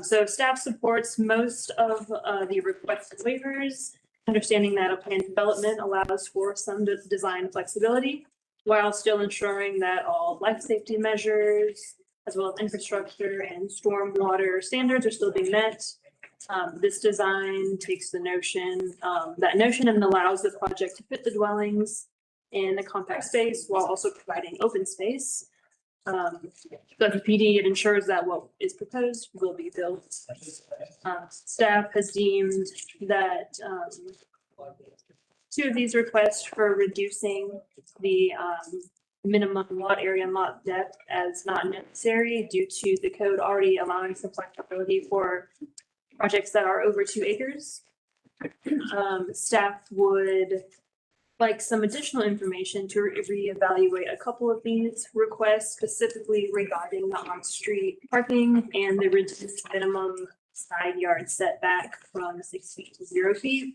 So staff supports most of the requested waivers, understanding that a planned development allows for some design flexibility while still ensuring that all life safety measures, as well as infrastructure and stormwater standards are still being met. This design takes the that notion and allows the project to fit the dwellings in the compact space while also providing open space. The PD, it ensures that what is proposed will be built. Staff has deemed that 2 of these requests for reducing the minimum lot area and lot depth as not necessary due to the code already allowing some flexibility for projects that are over 2 acres. Staff would like some additional information to reevaluate a couple of these requests, specifically regarding the on-street parking and the reduced minimum side yard setback from 6 feet to 0 feet.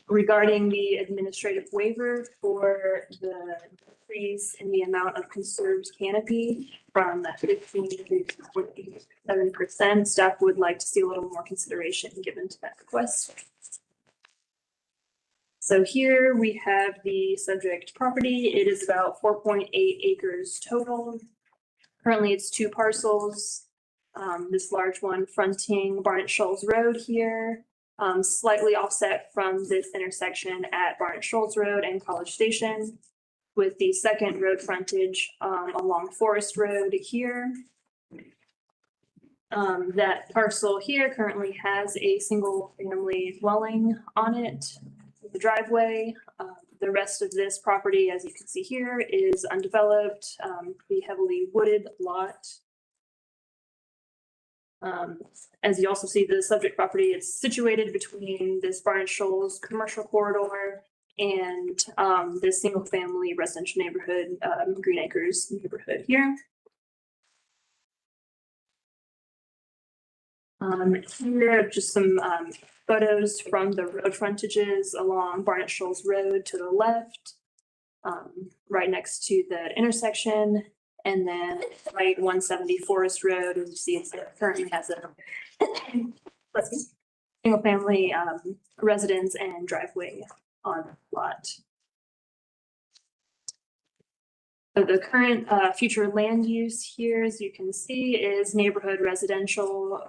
Regarding the administrative waiver for the increase in the amount of conserved canopy from 15 to 47%, staff would like to see a little more consideration given to that request. So here we have the subject property. It is about 4.8 acres total. Currently, it's 2 parcels. This large one fronting Barnett Shoals Road here, slightly offset from this intersection at Barnett Shoals Road and College Station, with the second road frontage along Forest Road here. That parcel here currently has a single family dwelling on it. The driveway, the rest of this property, as you can see here, is undeveloped, the heavily wooded lot. As you also see, the subject property, it's situated between this Barnett Shoals commercial corridor and this single family residential neighborhood, Green Acres neighborhood here. Here are just some photos from the road frontages along Barnett Shoals Road to the left, right next to the intersection, and then right 170 Forest Road, as you see, it currently has a single family residence and driveway on the lot. So the current future land use here, as you can see, is neighborhood residential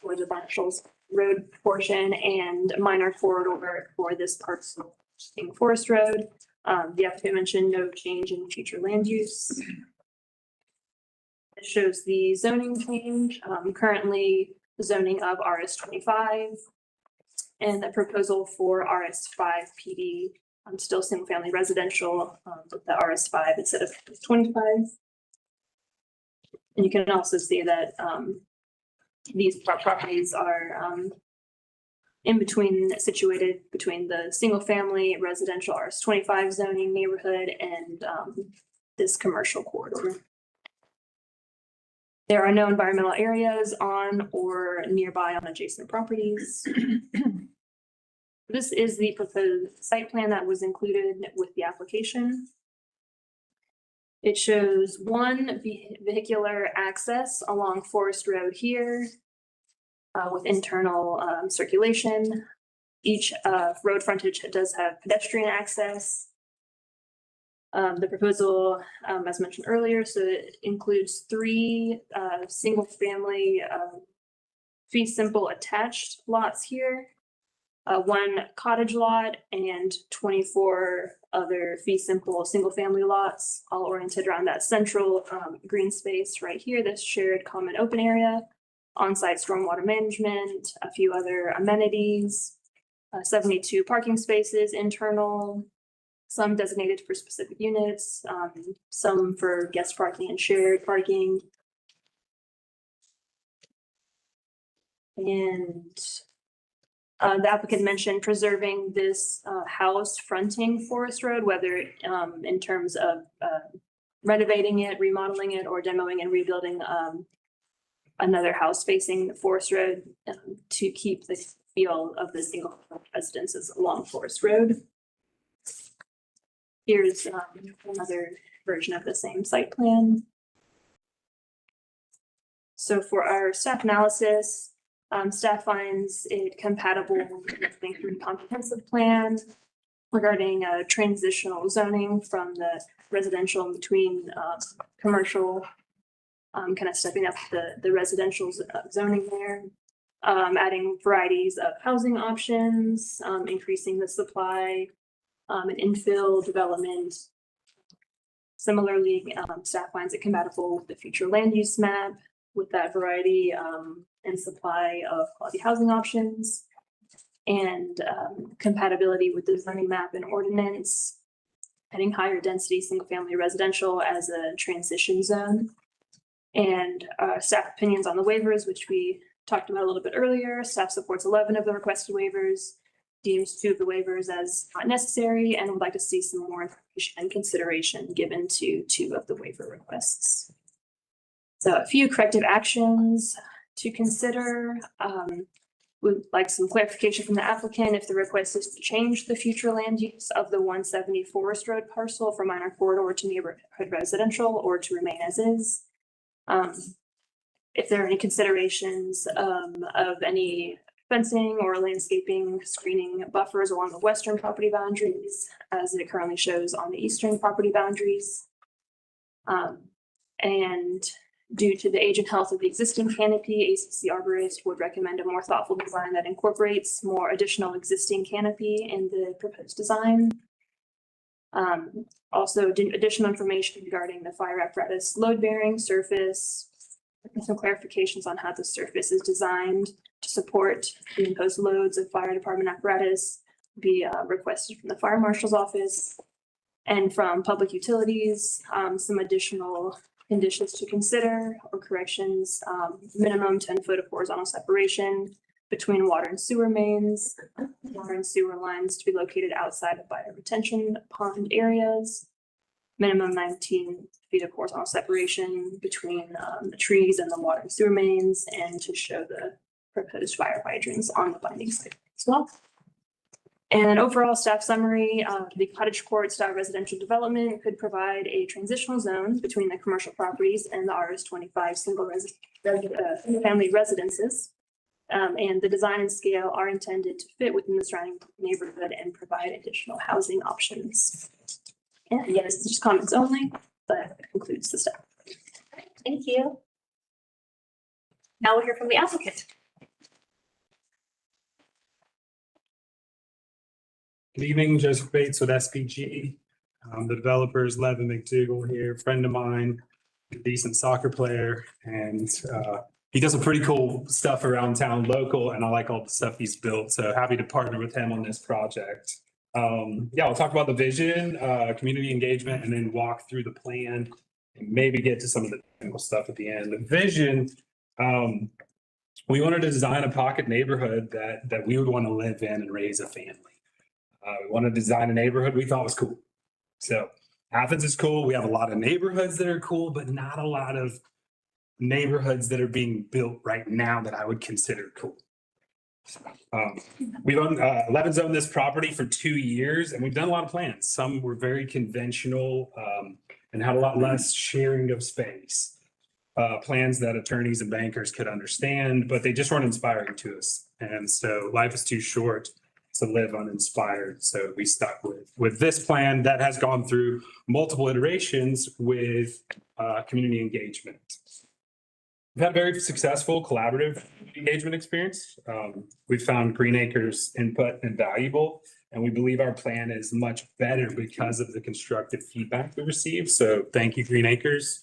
for the Barnett Shoals Road portion and minor corridor for this parcel in Forest Road. The applicant mentioned no change in future land use. It shows the zoning change, currently the zoning of RS 25 and the proposal for RS 5 PD. Still single family residential with the RS 5 instead of 25. And you can also see that these properties are in between, situated between the single family residential RS 25 zoning neighborhood and this commercial corridor. There are no environmental areas on or nearby on adjacent properties. This is the proposed site plan that was included with the application. It shows one vehicular access along Forest Road here with internal circulation. Each road frontage does have pedestrian access. The proposal, as mentioned earlier, so it includes 3 single-family fee simple attached lots here, 1 cottage lot, and 24 other fee simple single-family lots, all oriented around that central green space right here, this shared common open area, on-site stormwater management, a few other amenities, 72 parking spaces internal, some designated for specific units, some for guest parking and shared parking. And the applicant mentioned preserving this house fronting Forest Road, whether in terms of renovating it, remodeling it, or demoing and rebuilding another house facing Forest Road to keep the feel of the single residences along Forest Road. Here's another version of the same site plan. So for our staff analysis, staff finds it compatible with the Think Through Comprehensive Plan regarding transitional zoning from the residential in between commercial, kind of stepping up the residential zoning there, adding varieties of housing options, increasing the supply, and infill development. Similarly, staff finds it compatible with the future land use map with that variety and supply of quality housing options, and compatibility with the zoning map and ordinance, adding higher density single family residential as a transition zone. And staff opinions on the waivers, which we talked about a little bit earlier. Staff supports 11 of the requested waivers, deems 2 of the waivers as not necessary, and would like to see some more information and consideration given to 2 of the waiver requests. So a few corrective actions to consider. We'd like some clarification from the applicant if the request is to change the future land use of the 170 Forest Road parcel from minor corridor to neighborhood residential, or to remain as is. If there are any considerations of any fencing or landscaping screening buffers along the western property boundaries, as it currently shows on the eastern property boundaries. And due to the age and health of the existing canopy, ACC Arborist would recommend a more thoughtful design that incorporates more additional existing canopy in the proposed design. Also, additional information regarding the fire apparatus load-bearing surface, some clarifications on how the surface is designed to support the imposed loads of fire department apparatus be requested from the fire marshal's office and from public utilities. Some additional conditions to consider or corrections, minimum 10 foot of horizontal separation between water and sewer mains, water and sewer lines to be located outside of bioretention pond areas, minimum 19 feet of horizontal separation between the trees and the water and sewer mains, and to show the proposed fire hydrants on the binding site as well. And overall staff summary, the cottage court style residential development could provide a transitional zone between the commercial properties and the RS-25 single family residences. And the design and scale are intended to fit within the surrounding neighborhood and provide additional housing options. And again, it's just comments only, but that concludes the staff. Thank you. Now we'll hear from the applicant. Good evening, Joseph Bates with SPG. The developer is Levin McDougall here, friend of mine, a decent soccer player, and he does some pretty cool stuff around town local, and I like all the stuff he's built. So happy to partner with him on this project. Yeah, I'll talk about the vision, community engagement, and then walk through the plan and maybe get to some of the technical stuff at the end. The vision, we wanted to design a pocket neighborhood that we would want to live in and raise a family. We wanted to design a neighborhood we thought was cool. So Athens is cool. We have a lot of neighborhoods that are cool, but not a lot of neighborhoods that are being built right now that I would consider cool. We've owned, Levin's owned this property for 2 years and we've done a lot of plans. Some were very conventional, and had a lot less sharing of space. Plans that attorneys and bankers could understand, but they just weren't inspiring to us. And so life is too short to live uninspired. So we stuck with this plan that has gone through multiple iterations with community engagement. We've had a very successful collaborative engagement experience. We found Green Acres input invaluable, and we believe our plan is much better because of the constructive feedback we received. So thank you, Green Acres.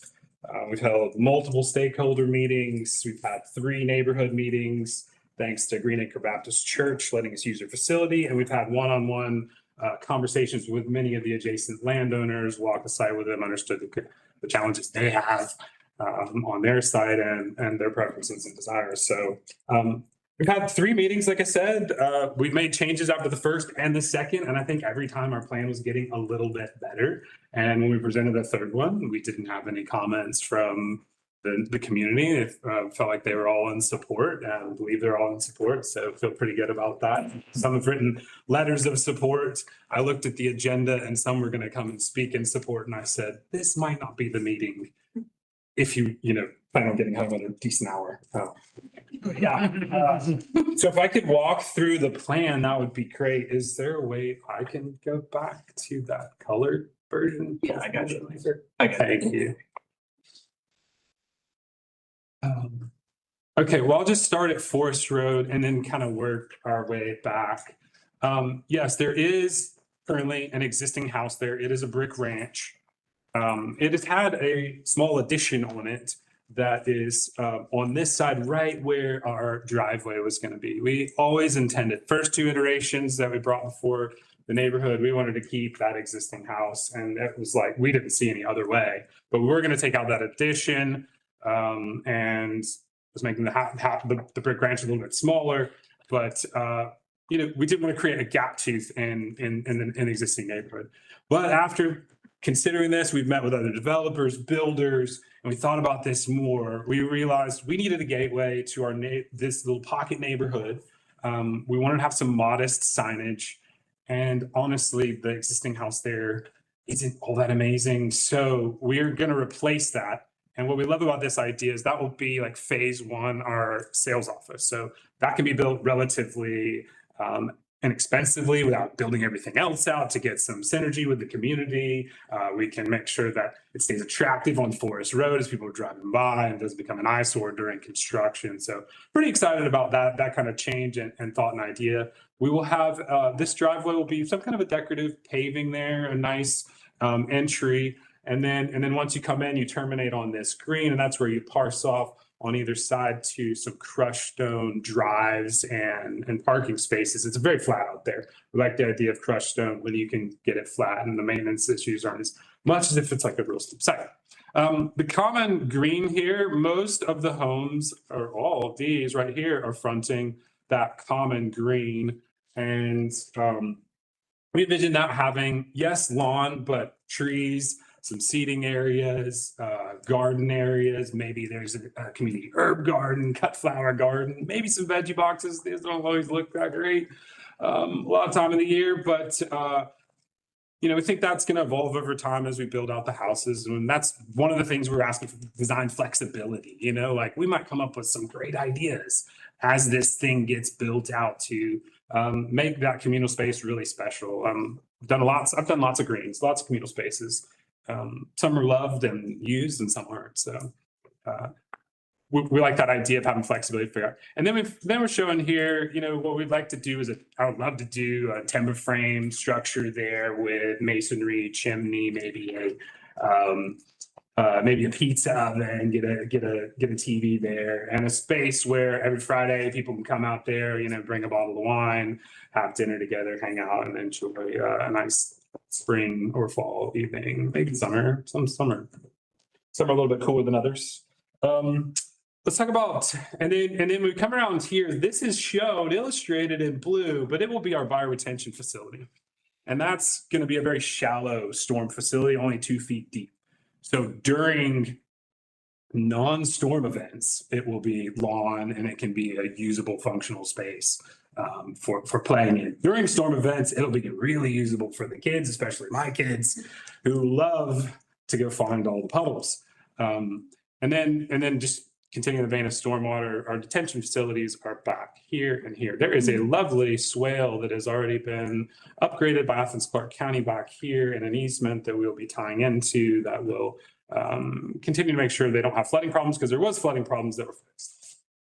We've held multiple stakeholder meetings. We've had 3 neighborhood meetings, thanks to Green Acre Baptist Church letting us use their facility. And we've had one-on-one conversations with many of the adjacent landowners, walked the site with them, understood the challenges they have on their side and their preferences and desires. So we've had 3 meetings, like I said. We've made changes after the first and the second, and I think every time our plan was getting a little bit better. And when we presented the third one, we didn't have any comments from the community. It felt like they were all in support, and I believe they're all in support, so feel pretty good about that. Some have written letters of support. I looked at the agenda and some were going to come and speak in support, and I said, this might not be the meeting if you plan on getting home at a decent hour. Yeah. So if I could walk through the plan, that would be great. Is there a way I can go back to that colored version? Yeah, I got you. Thank you. Okay, well, I'll just start at Forest Road and then kind of work our way back. Yes, there is currently an existing house there. It is a brick ranch. It has had a small addition on it that is on this side, right where our driveway was going to be. We always intended, first 2 iterations that we brought before the neighborhood, we wanted to keep that existing house. And it was like, we didn't see any other way, but we were going to take out that addition and was making the brick ranch a little bit smaller. But we didn't want to create a gap tooth in the existing neighborhood. But after considering this, we've met with other developers, builders, and we thought about this more. We realized we needed a gateway to this little pocket neighborhood. We wanted to have some modest signage. And honestly, the existing house there isn't all that amazing. So we're going to replace that. And what we love about this idea is that will be like phase 1, our sales office. So that can be built relatively inexpensively without building everything else out to get some synergy with the community. We can make sure that it stays attractive on Forest Road as people are driving by and doesn't become an eyesore during construction. So pretty excited about that kind of change and thought and idea. We will have, this driveway will be some kind of a decorative paving there, a nice entry. And then once you come in, you terminate on this green, and that's where you parse off on either side to some crushed stone drives and parking spaces. It's very flat out there. We like the idea of crushed stone when you can get it flat and the maintenance issues aren't as much as if it's like a real steep site. The common green here, most of the homes, or all of these right here, are fronting that common green. And we envision that having, yes, lawn, but trees, some seating areas, garden areas. Maybe there's a community herb garden, cut flower garden, maybe some veggie boxes. These don't always look that great a lot of time of the year, but we think that's going to evolve over time as we build out the houses. And that's one of the things we're asking for, design flexibility. Like we might come up with some great ideas as this thing gets built out to make that communal space really special. I've done lots of greens, lots of communal spaces. Some are loved and used and some aren't. So we like that idea of having flexibility to figure out. And then we're showing here, what we'd like to do is I would love to do a timber frame structure there with masonry, chimney, maybe a pizza oven, get a TV there, and a space where every Friday people can come out there, bring a bottle of wine, have dinner together, hang out, and enjoy a nice spring or fall evening, maybe summer. Some are a little bit cooler than others. Let's talk about, and then we come around here. This is shown illustrated in blue, but it will be our bioretention facility, and that's going to be a very shallow storm facility, only 2 feet deep. So during non-storm events, it will be lawn and it can be a usable functional space for playing in. During storm events, it'll be really usable for the kids, especially my kids who love to go find all the puddles. And then just continuing the vein of stormwater, our detention facilities are back here and here. There is a lovely swale that has already been upgraded by Athens-Clarke County back here in an easement that we'll be tying into that will continue to make sure they don't have flooding problems, because there was flooding problems that were fixed.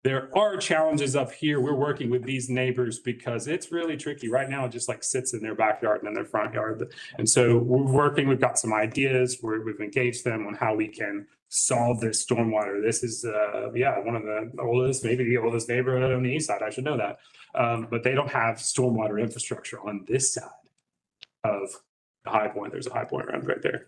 There are challenges up here. We're working with these neighbors because it's really tricky. Right now, it just like sits in their backyard and in their front yard. And so we're working, we've got some ideas where we've engaged them on how we can solve this stormwater. This is, one of the oldest, maybe the oldest neighborhood on the east side. I should know that. But they don't have stormwater infrastructure on this side of the high point. There's a high point around right there.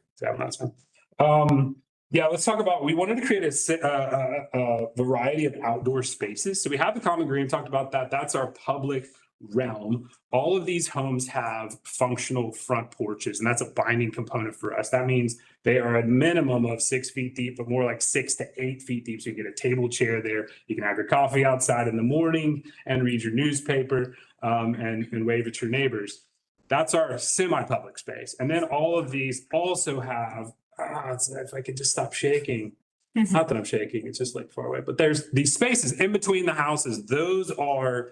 Let's talk about, we wanted to create a variety of outdoor spaces. So we have the common green, talked about that. That's our public realm. All of these homes have functional front porches, and that's a binding component for us. That means they are a minimum of 6 feet deep, but more like 6 to 8 feet deep. So you get a table chair there. You can have your coffee outside in the morning and read your newspaper and wave at your neighbors. That's our semi-public space. And then all of these also have, if I could just stop shaking. Not that I'm shaking, it's just like far away, but there's these spaces in between the houses. Those are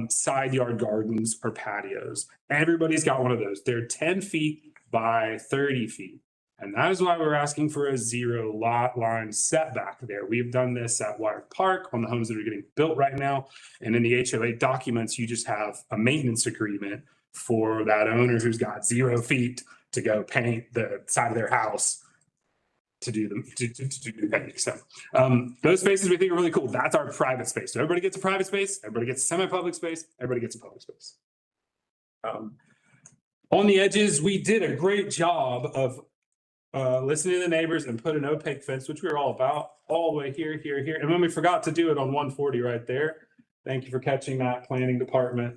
side yard gardens or patios. Everybody's got one of those. They're 10 feet by 30 feet. And that is why we're asking for a 0 lot line setback there. We've done this at Water Park on the homes that are getting built right now. And in the HOA documents, you just have a maintenance agreement for that owner who's got 0 feet to go paint the side of their house to do the painting. So those spaces we think are really cool. That's our private space. So everybody gets a private space, everybody gets a semi-public space, everybody gets a public space. On the edges, we did a great job of listening to the neighbors and put an opaque fence, which we were all about, all the way here, here, here. And when we forgot to do it on 140 right there, thank you for catching that, planning department.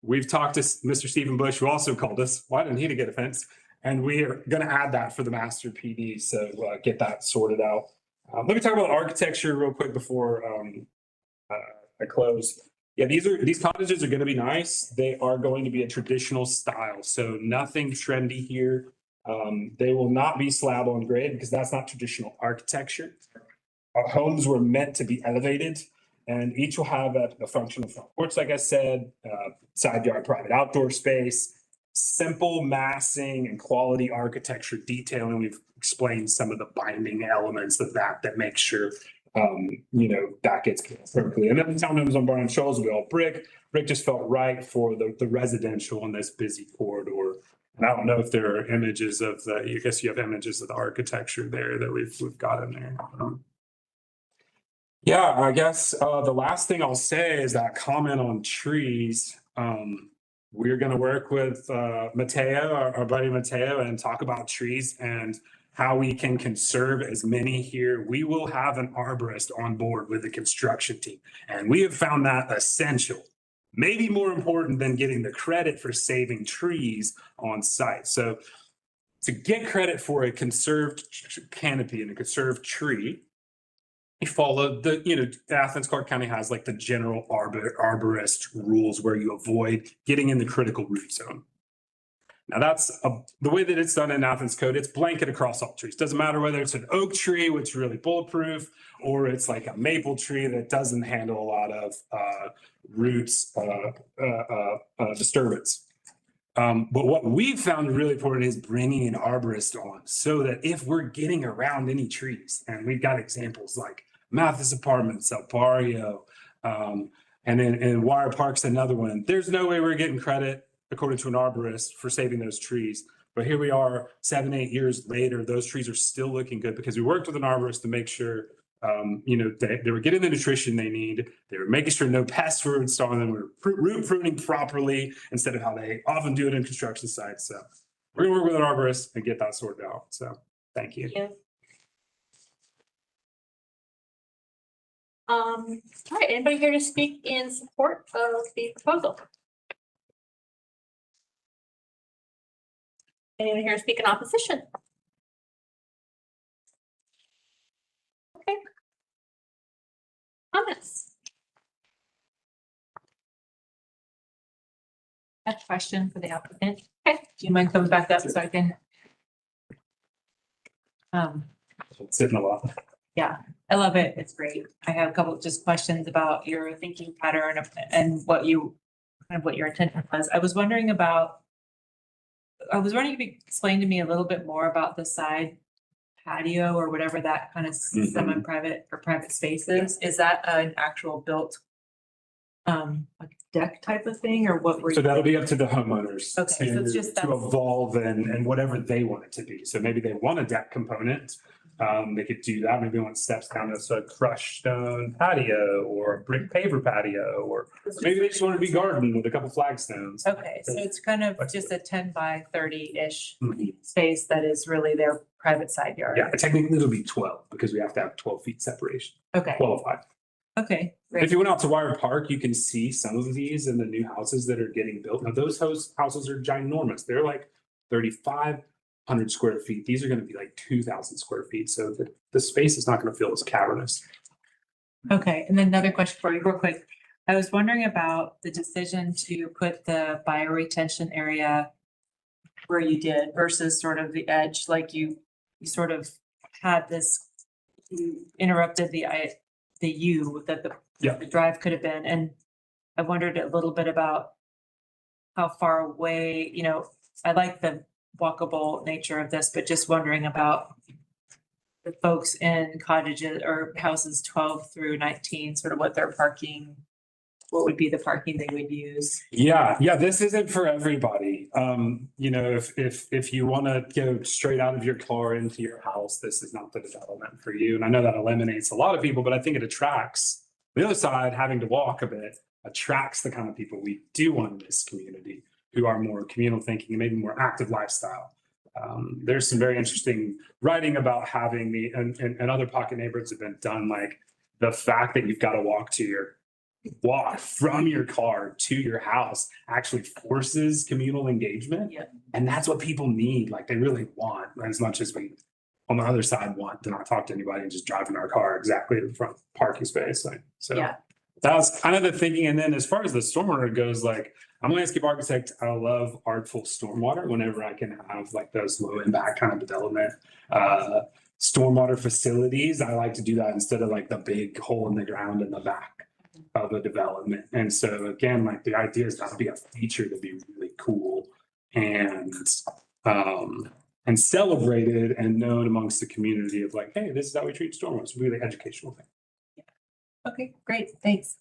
We've talked to Mr. Stephen Bush, who also called us. Why didn't he get a fence? And we are going to add that for the master PD. So get that sorted out. Let me talk about architecture real quick before I close. Yeah, these cottages are going to be nice. They are going to be a traditional style. So nothing trendy here. They will not be slab on grade because that's not traditional architecture. Our homes were meant to be elevated, and each will have a functional front porch, like I said, side yard, private outdoor space, simple massing and quality architecture detailing. We've explained some of the binding elements of that make sure that gets perfectly. And then the townhomes on Barnum Shoals will be all brick. Brick just felt right for the residential in this busy corridor. And I don't know if there are images of I guess you have images of the architecture there that we've got in there. I guess the last thing I'll say is that comment on trees. We're going to work with Mateo, our buddy Mateo, and talk about trees and how we can conserve as many here. We will have an arborist on board with the construction team, and we have found that essential, maybe more important than getting the credit for saving trees on site. So to get credit for a conserved canopy and a conserved tree, we follow Athens-Clarke County has like the general arborist rules where you avoid getting in the critical root zone. Now that's the way that it's done in Athens code. It's blanket across all trees. Doesn't matter whether it's an oak tree, which is really bulletproof, or it's like a maple tree that doesn't handle a lot of roots disturbance. But what we've found really important is bringing an arborist on so that if we're getting around any trees, and we've got examples like Mathis Apartments, El Barrio, and then Wire Park's another one. There's no way we're getting credit, according to an arborist, for saving those trees. But here we are 7, 8 years later, those trees are still looking good because we worked with an arborist to make sure they were getting the nutrition they need. They were making sure no pests were installing them. We were root pruning properly instead of how they often do it in construction sites. So we're gonna work with an arborist and get that sorted out. So thank you. All right, anybody here to speak in support of the proposal? Anyone here to speak in opposition? Comments? I have a question for the applicant. Okay, do you mind coming back up so I can? Sitting a lot. Yeah, I love it. It's great. I have a couple of just questions about your thinking pattern and what you, kind of what your intention was. I was wondering if you could explain to me a little bit more about the side patio or whatever that kind of semi-private or private space is. Is that an actual built like deck type of thing, or what were you? So that'll be up to the homeowners Okay, so it's just to evolve and whatever they want it to be. So maybe they want a deck component. They could do that. Maybe they want steps down to a crushed stone patio or a brick paver patio, or maybe they just want to be garden with a couple flagstones. Okay, so it's kind of just a 10 by 30-ish space that is really their private side yard. Yeah, technically it'll be 12 because we have to have 12 feet separation. Okay. Qualified. Okay, If you went out to Wire Park, you can see some of these in the new houses that are getting built. Now, those houses are ginormous. They're like 3,500 square feet. These are going to be like 2,000 square feet. So the space is not going to feel as cavernous. Okay, and then another question for you real quick. I was wondering about the decision to put the bioretention area where you did versus sort of the edge, like you sort of had this, you interrupted the U that the drive could have been. And I wondered a little bit about how far away, I like the walkable nature of this, but just wondering about the folks in cottages or houses 12 through 19, sort of what their parking, what would be the parking they would use? Yeah, this isn't for everybody. If you want to go straight out of your car into your house, this is not the development for you. And I know that eliminates a lot of people, but I think it attracts the other side, having to walk a bit, attracts the kind of people we do want in this community who are more communal thinking and maybe more active lifestyle. There's some very interesting writing about having and other pocket neighborhoods have been done, like the fact that you've got to walk from your car to your house actually forces communal engagement. Yeah. And that's what people need. Like they really want, as much as we on the other side want to not talk to anybody and just drive in our car exactly to the front parking space. Yeah. That was kind of the thinking. And then as far as the stormwater goes, like I'm a landscape architect. I love artful stormwater whenever I can have like those low impact kind of development. Stormwater facilities, I like to do that instead of like the big hole in the ground in the back of a development. And so again, like the idea is that to be a feature to be really cool and celebrated and known amongst the community of like, hey, this is how we treat stormwater. It's a really educational thing. Okay, great, thanks.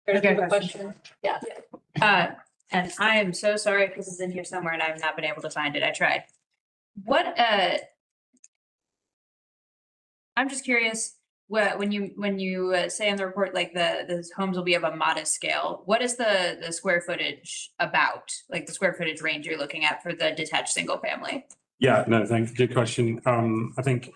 Okay, question. Yeah. And I am so sorry if this is in here somewhere and I've not been able to find it. I tried. I'm just curious, when you say in the report, like the homes will be of a modest scale, what is the square footage about? Like the square footage range you're looking at for the detached single family? Yeah, no, thanks. Good question. I think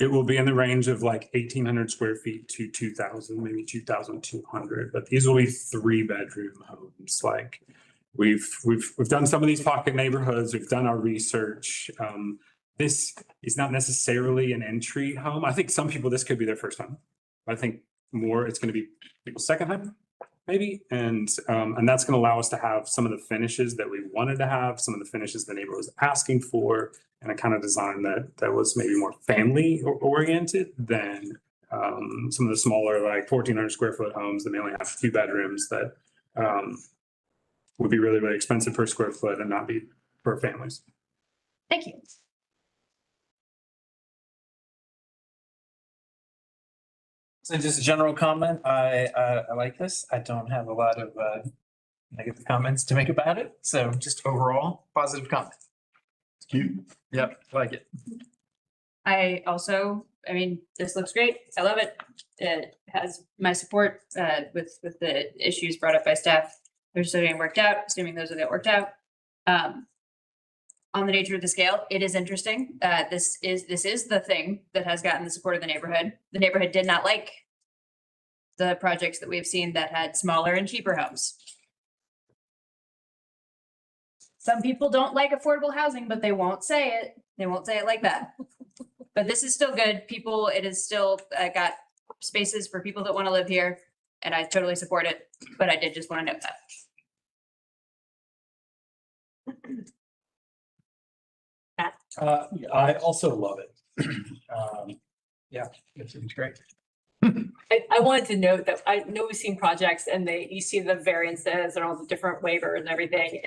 it will be in the range of like 1,800 square feet to 2,000, maybe 2,200, but these will be 3-bedroom homes. Like we've done some of these pocket neighborhoods. We've done our research. This is not necessarily an entry home. I think some people, this could be their first home. I think more it's going to be people's second home, maybe. And that's going to allow us to have some of the finishes that we wanted to have, some of the finishes the neighbor was asking for, and a kind of design that was maybe more family oriented than some of the smaller, like 1,400 square foot homes that may only have 2 bedrooms that would be really, really expensive per square foot and not be for families. Thank you. So just a general comment, I like this. I don't have a lot of negative comments to make about it. So just overall, positive comment. It's cute. Yep, like it. I mean, this looks great. I love it. It has my support with the issues brought up by staff. They're still getting worked out, assuming those will get worked out. On the nature of the scale, it is interesting. This is the thing that has gotten the support of the neighborhood. The neighborhood did not like the projects that we've seen that had smaller and cheaper homes. Some people don't like affordable housing, but they won't say it. They won't say it like that. But this is still good. People, it is still got spaces for people that want to live here. And I totally support it, but I did just want to note that. I also love it. Yeah, it seems great. I wanted to note that I know we've seen projects and you see the variances and all the different waivers and everything.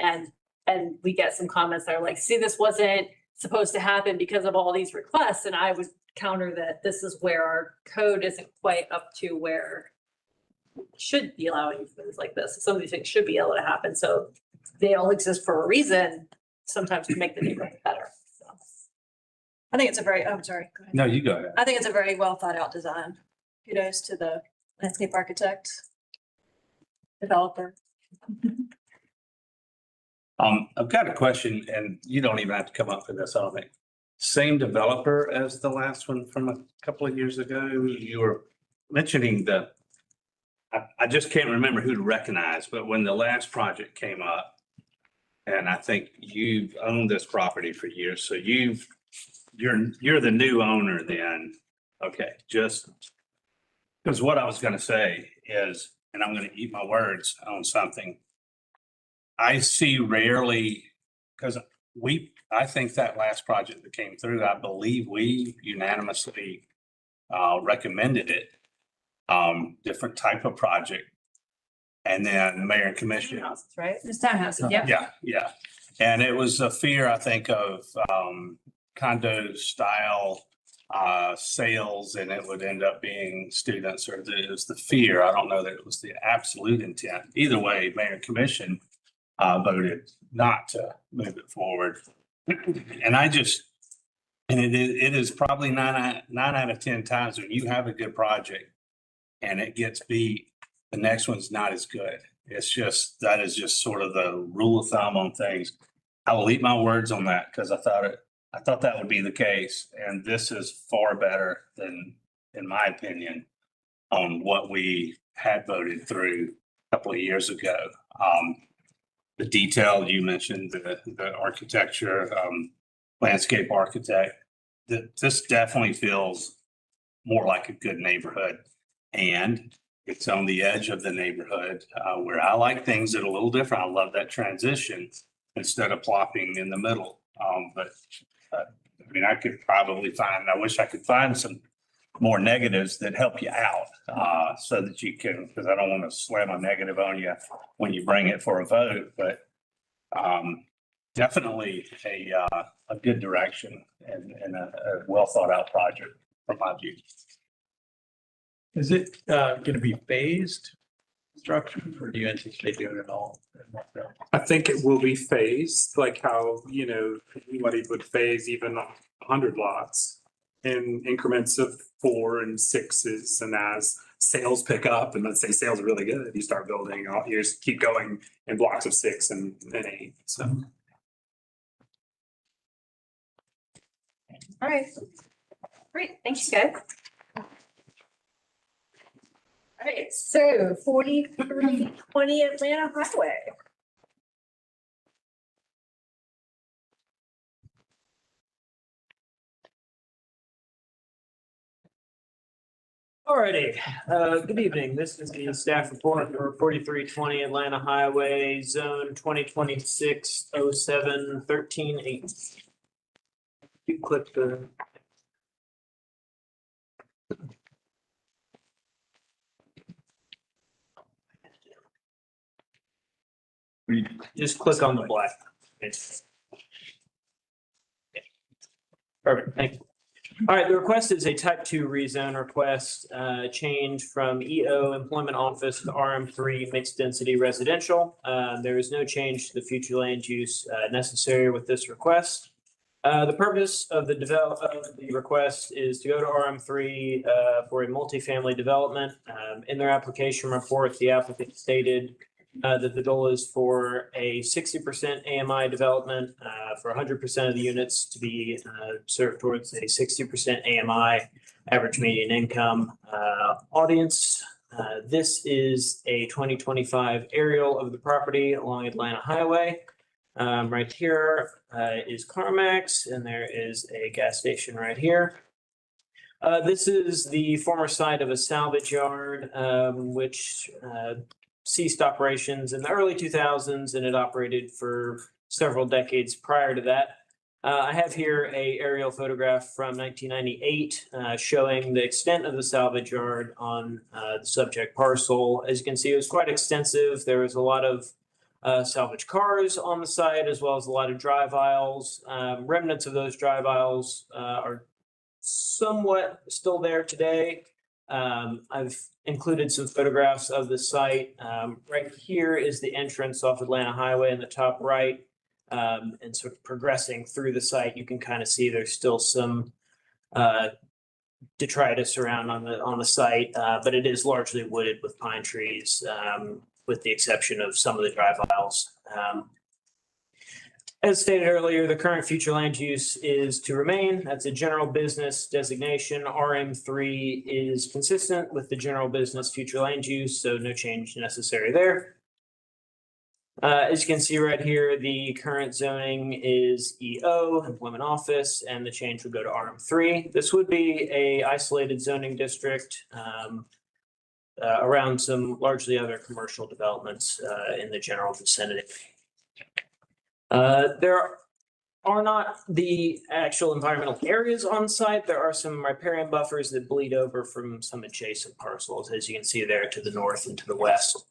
And we get some comments that are like, see, this wasn't supposed to happen because of all these requests. And I would counter that this is where our code isn't quite up to where it should be allowing things like this. Some of these things should be able to happen. So they all exist for a reason, sometimes to make the neighborhood better. So I think it's a very, I'm sorry. Go ahead. No, you go ahead. I think it's a very well thought out design. Kudos to the landscape architect, developer. I've got a question, and you don't even have to come up with this on it. Same developer as the last one from a couple of years ago. You were mentioning I just can't remember who to recognize, but when the last project came up, and I think you've owned this property for years, so you're the new owner then. Okay, just because what I was gonna say is, and I'm gonna eat my words on something. I see rarely, because I think that last project that came through, I believe we unanimously recommended it. Different type of project. And then the mayor and commission. Townhouses, right? It's townhouses, yeah. Yeah. And it was a fear, I think, of condo style sales, and it would end up being students, or it was the fear. I don't know that it was the absolute intent. Either way, mayor and commission voted not to move it forward. And it is probably nine out of 10 times when you have a good project and it gets beat, the next one's not as good. That is just sort of the rule of thumb on things. I will eat my words on that because I thought that would be the case. And this is far better than, in my opinion, on what we had voted through a couple of years ago. The detail you mentioned, the architecture, landscape architect, this definitely feels more like a good neighborhood. And it's on the edge of the neighborhood where I like things that are a little different. I love that transition instead of plopping in the middle. But I mean, I wish I could find some more negatives that help you out so that you can, because I don't want to slam a negative on you when you bring it for a vote, but definitely a good direction and a well thought out project from my view. Is it going to be phased construction, or do you anticipate doing it all? I think it will be phased, like how, anybody would phase even 100 lots in increments of 4 and 6s. And as sales pick up, and let's say sales are really good, you start building, you just keep going in blocks of 6 and 8. So. All right. Great. Thanks, guys. All right, so 4320 Atlanta Highway. Alrighty, good evening. This is the staff report for 4320 Atlanta Highway, zone 2026-07-13-8. You click the. Just click on the black. Perfect, thank you. All right, the request is a type 2 rezone request, change from EO Employment Office to RM3 Mixed Density Residential. There is no change to the future land use necessary with this request. The purpose of the request is to go to RM3 for a multifamily development. In their application report, the applicant stated that the goal is for a 60% AMI development, for 100% of the units to be served towards a 60% AMI average median income audience. This is a 2025 aerial of the property along Atlanta Highway. Right here is CarMax, and there is a gas station right here. This is the former site of a salvage yard, which ceased operations in the early 2000s, and it operated for several decades prior to that. I have here a aerial photograph from 1998 showing the extent of the salvage yard on the subject parcel. As you can see, it was quite extensive. There was a lot of salvage cars on the site, as well as a lot of drive aisles. Remnants of those drive aisles are somewhat still there today. I've included some photographs of the site. Right here is the entrance off Atlanta Highway in the top right. And sort of progressing through the site, you can kind of see there's still some detritus around on the site, but it is largely wooded with pine trees, with the exception of some of the drive aisles. As stated earlier, the current future land use is to remain. That's a general business designation. RM3 is consistent with the general business future land use, so no change necessary there. As you can see right here, the current zoning is EO, Employment Office, and the change would go to RM3. This would be a isolated zoning district around some largely other commercial developments in the general vicinity. There are not the actual environmental areas on site. There are some riparian buffers that bleed over from some adjacent parcels, as you can see there to the north and to the west.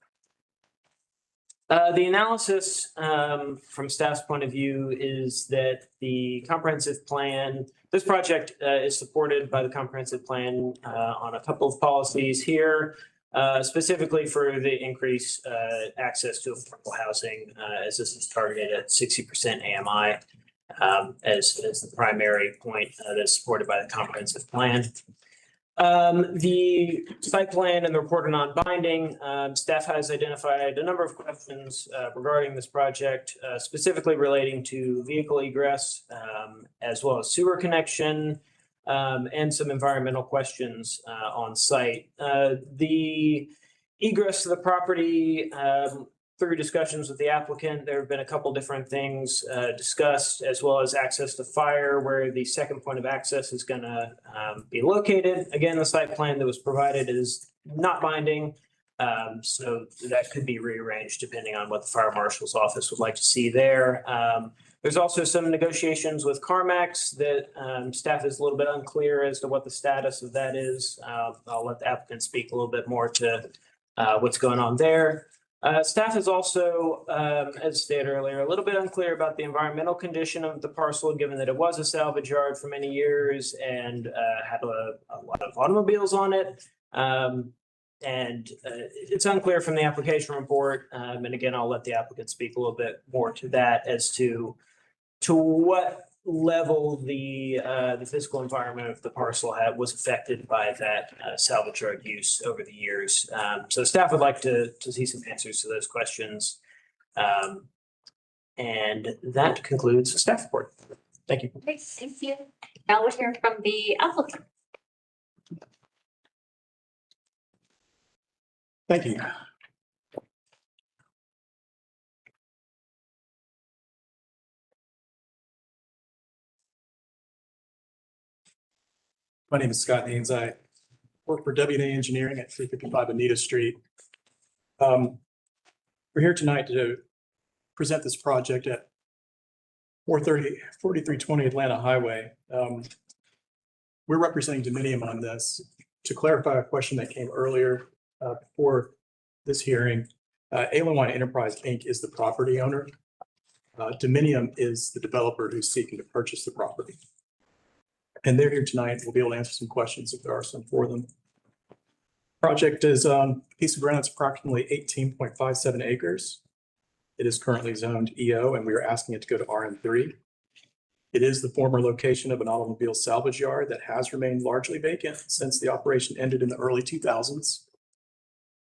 The analysis from staff's point of view is that the comprehensive plan, this project is supported by the comprehensive plan on a couple of policies here. Specifically for the increased access to affordable housing, as this is targeted at 60% AMI as the primary point that's supported by the comprehensive plan. The site plan and the report are non-binding. Staff has identified a number of questions regarding this project, specifically relating to vehicle egress, as well as sewer connection, and some environmental questions on site. The egress to the property, through discussions with the applicant, there have been a couple different things discussed, as well as access to fire, where the second point of access is going to be located. Again, the site plan that was provided is not binding, so that could be rearranged depending on what the fire marshal's office would like to see there. There's also some negotiations with CarMax that staff is a little bit unclear as to what the status of that is. I'll let the applicant speak a little bit more to what's going on there. Staff is also, as stated earlier, a little bit unclear about the environmental condition of the parcel, given that it was a salvage yard for many years and had a lot of automobiles on it. And it's unclear from the application report. And again, I'll let the applicant speak a little bit more to that as to what level the physical environment of the parcel was affected by that salvage yard use over the years. So staff would like to see some answers to those questions. And that concludes the staff report. Thank you. Okay, thank you. Now we'll hear from the applicant. Thank you. My name is Scott Haynes. I work for W&A Engineering at 355 Anita Street. We're here tonight to present this project at 4320 Atlanta Highway. We're representing Dominium on this. To clarify a question that came earlier before this hearing, Alewind Enterprise Inc. is the property owner. Dominium is the developer who's seeking to purchase the property. And they're here tonight. We'll be able to answer some questions if there are some for them. Project is a piece of ground that's approximately 18.57 acres. It is currently zoned EO, and we are asking it to go to RM3. It is the former location of an automobile salvage yard that has remained largely vacant since the operation ended in the early 2000s.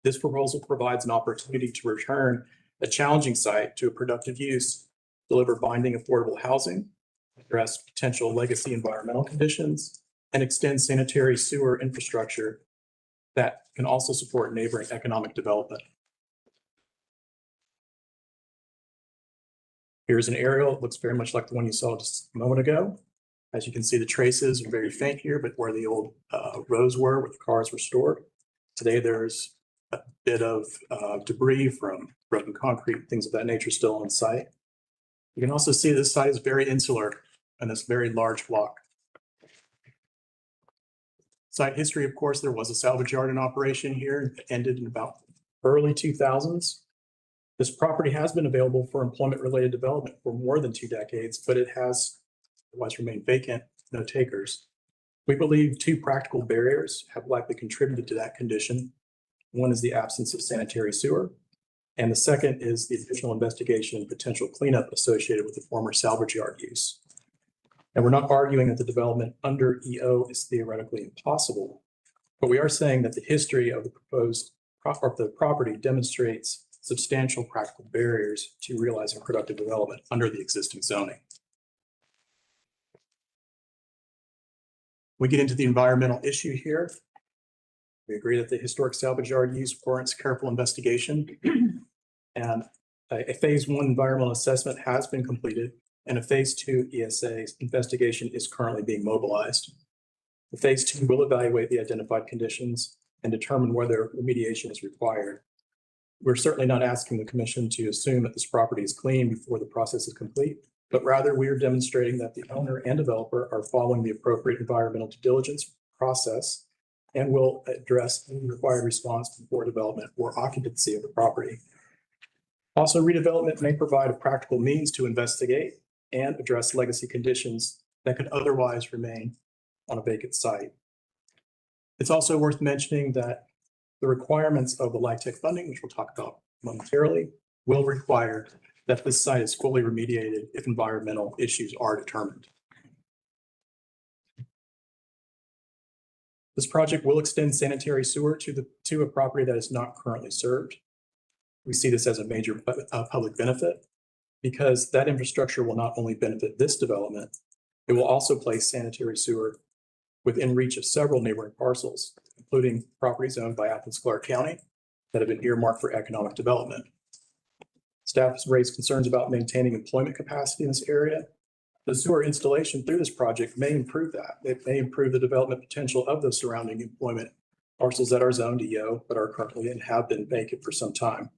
This proposal provides an opportunity to return a challenging site to a productive use, deliver binding affordable housing, address potential legacy environmental conditions, and extend sanitary sewer infrastructure that can also support neighboring economic development. Here's an aerial. It looks very much like the one you saw just a moment ago. As you can see, the traces are very faint here, but where the old rows were, where the cars were stored. Today, there's a bit of debris from broken concrete, things of that nature still on site. You can also see this site is very insular and this very large block. Site history, of course, there was a salvage yard in operation here. It ended in about early 2000s. This property has been available for employment-related development for more than 2 decades, but it has otherwise remained vacant, no takers. We believe 2 practical barriers have likely contributed to that condition. One is the absence of sanitary sewer, and the second is the additional investigation and potential cleanup associated with the former salvage yard use. And we're not arguing that the development under EO is theoretically impossible, but we are saying that the history of the proposed property demonstrates substantial practical barriers to realizing productive development under the existing zoning. We get into the environmental issue here. We agree that the historic salvage yard use warrants careful investigation. And a phase 1 environmental assessment has been completed, and a phase 2 ESA investigation is currently being mobilized. The phase 2 will evaluate the identified conditions and determine whether remediation is required. We're certainly not asking the commission to assume that this property is clean before the process is complete, but rather we are demonstrating that the owner and developer are following the appropriate environmental due diligence process and will address any required response before development or occupancy of the property. Also, redevelopment may provide a practical means to investigate and address legacy conditions that could otherwise remain on a vacant site. It's also worth mentioning that the requirements of the LIHTC funding, which we'll talk about momentarily, will require that this site is fully remediated if environmental issues are determined. This project will extend sanitary sewer to a property that is not currently served. We see this as a major public benefit because that infrastructure will not only benefit this development, it will also place sanitary sewer within reach of several neighboring parcels, including properties owned by Athens-Clarke County that have been earmarked for economic development. Staff has raised concerns about maintaining employment capacity in this area. The sewer installation through this project may improve that. It may improve the development potential of the surrounding employment parcels that are zoned EO, but are currently and have been vacant for some time.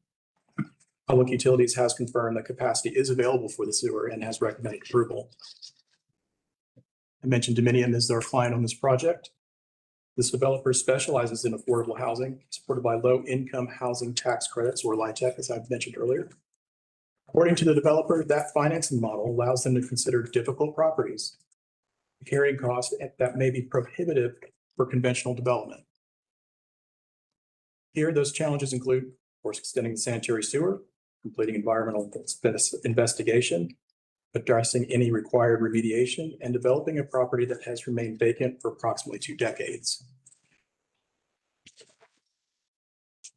Public Utilities has confirmed that capacity is available for the sewer and has recommended approval. I mentioned Dominion is our client on this project. This developer specializes in affordable housing supported by low-income housing tax credits, or LIHTC, as I've mentioned earlier. According to the developer, that financing model allows them to consider difficult properties, carrying costs that may be prohibitive for conventional development. Here, those challenges include, of course, extending the sanitary sewer, completing environmental investigation, addressing any required remediation, and developing a property that has remained vacant for approximately 2 decades.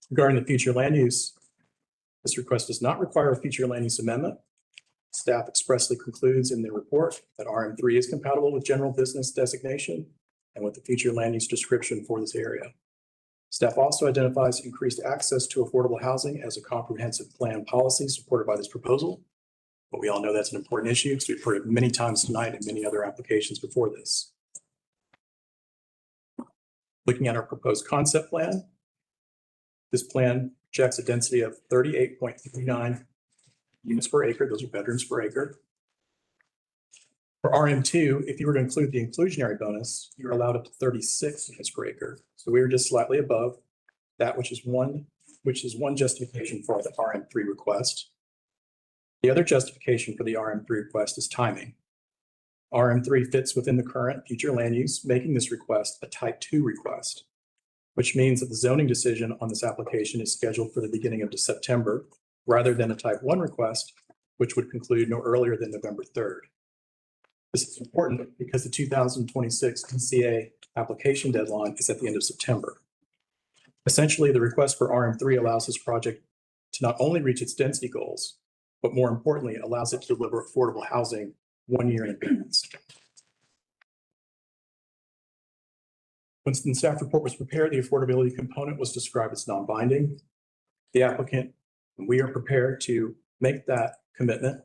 Regarding the future land use, this request does not require a future land use amendment. Staff expressly concludes in their report that RM3 is compatible with general business designation and with the future land use description for this area. Staff also identifies increased access to affordable housing as a comprehensive plan policy supported by this proposal. But we all know that's an important issue because we've heard it many times tonight and many other applications before this. Looking at our proposed concept plan, this plan projects a density of 38.39 units per acre. Those are bedrooms per acre. For RM2, if you were to include the inclusionary bonus, you're allowed up to 36 units per acre. So we were just slightly above that, which is one justification for the RM3 request. The other justification for the RM3 request is timing. RM3 fits within the current future land use, making this request a type 2 request, which means that the zoning decision on this application is scheduled for the beginning of September rather than a type 1 request, which would conclude no earlier than November 3rd. This is important because the 2026 DCA application deadline is at the end of September. Essentially, the request for RM3 allows this project to not only reach its density goals, but more importantly, allows it to deliver affordable housing 1 year in advance. Once the staff report was prepared, the affordability component was described as non-binding. The applicant and we are prepared to make that commitment.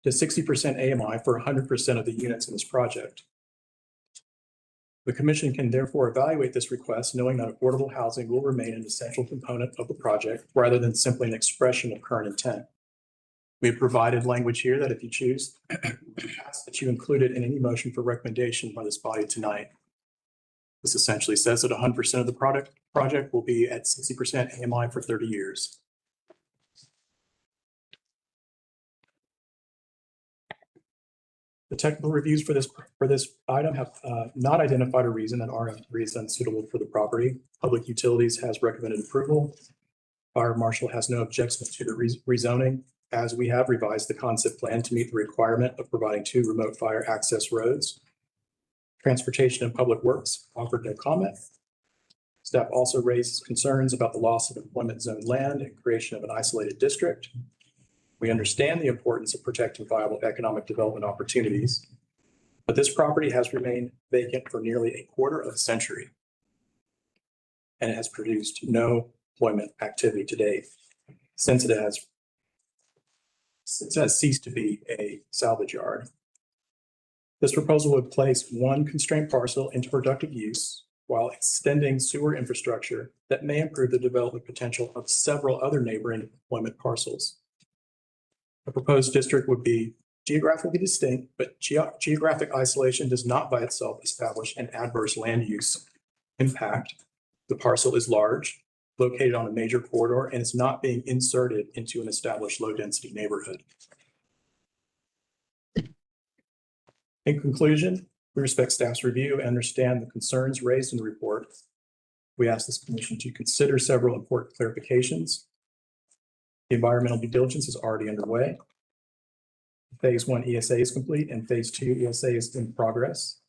to 60% AMI for 100% of the units in this project. The commission can therefore evaluate this request, knowing that affordable housing will remain an essential component of the project rather than simply an expression of current intent. We have provided language here that if you choose, that you include it in any motion for recommendation by this body tonight. This essentially says that 100% of the project will be at 60% AMI for 30 years. The technical reviews for this item have not identified a reason that RM3 is unsuitable for the property. Public Utilities has recommended approval. Fire Marshal has no objection to the rezoning, as we have revised the concept plan to meet the requirement of providing 2 remote fire access roads. Transportation and Public Works offered no comment. Staff also raises concerns about the loss of employment zone land and creation of an isolated district. We understand the importance of protecting viable economic development opportunities, but this property has remained vacant for nearly a quarter of a century, and it has produced no employment activity to date since it has ceased to be a salvage yard. This proposal would place one constrained parcel into productive use while extending sewer infrastructure that may improve the development potential of several other neighboring employment parcels. The proposed district would be geographically distinct, but geographic isolation does not by itself establish an adverse land use impact. The parcel is large, located on a major corridor, and is not being inserted into an established low-density neighborhood. In conclusion, we respect staff's review and understand the concerns raised in the report. We ask this commission to consider several important clarifications. The environmental due diligence is already underway. Phase 1 ESA is complete and Phase 2 ESA is in progress.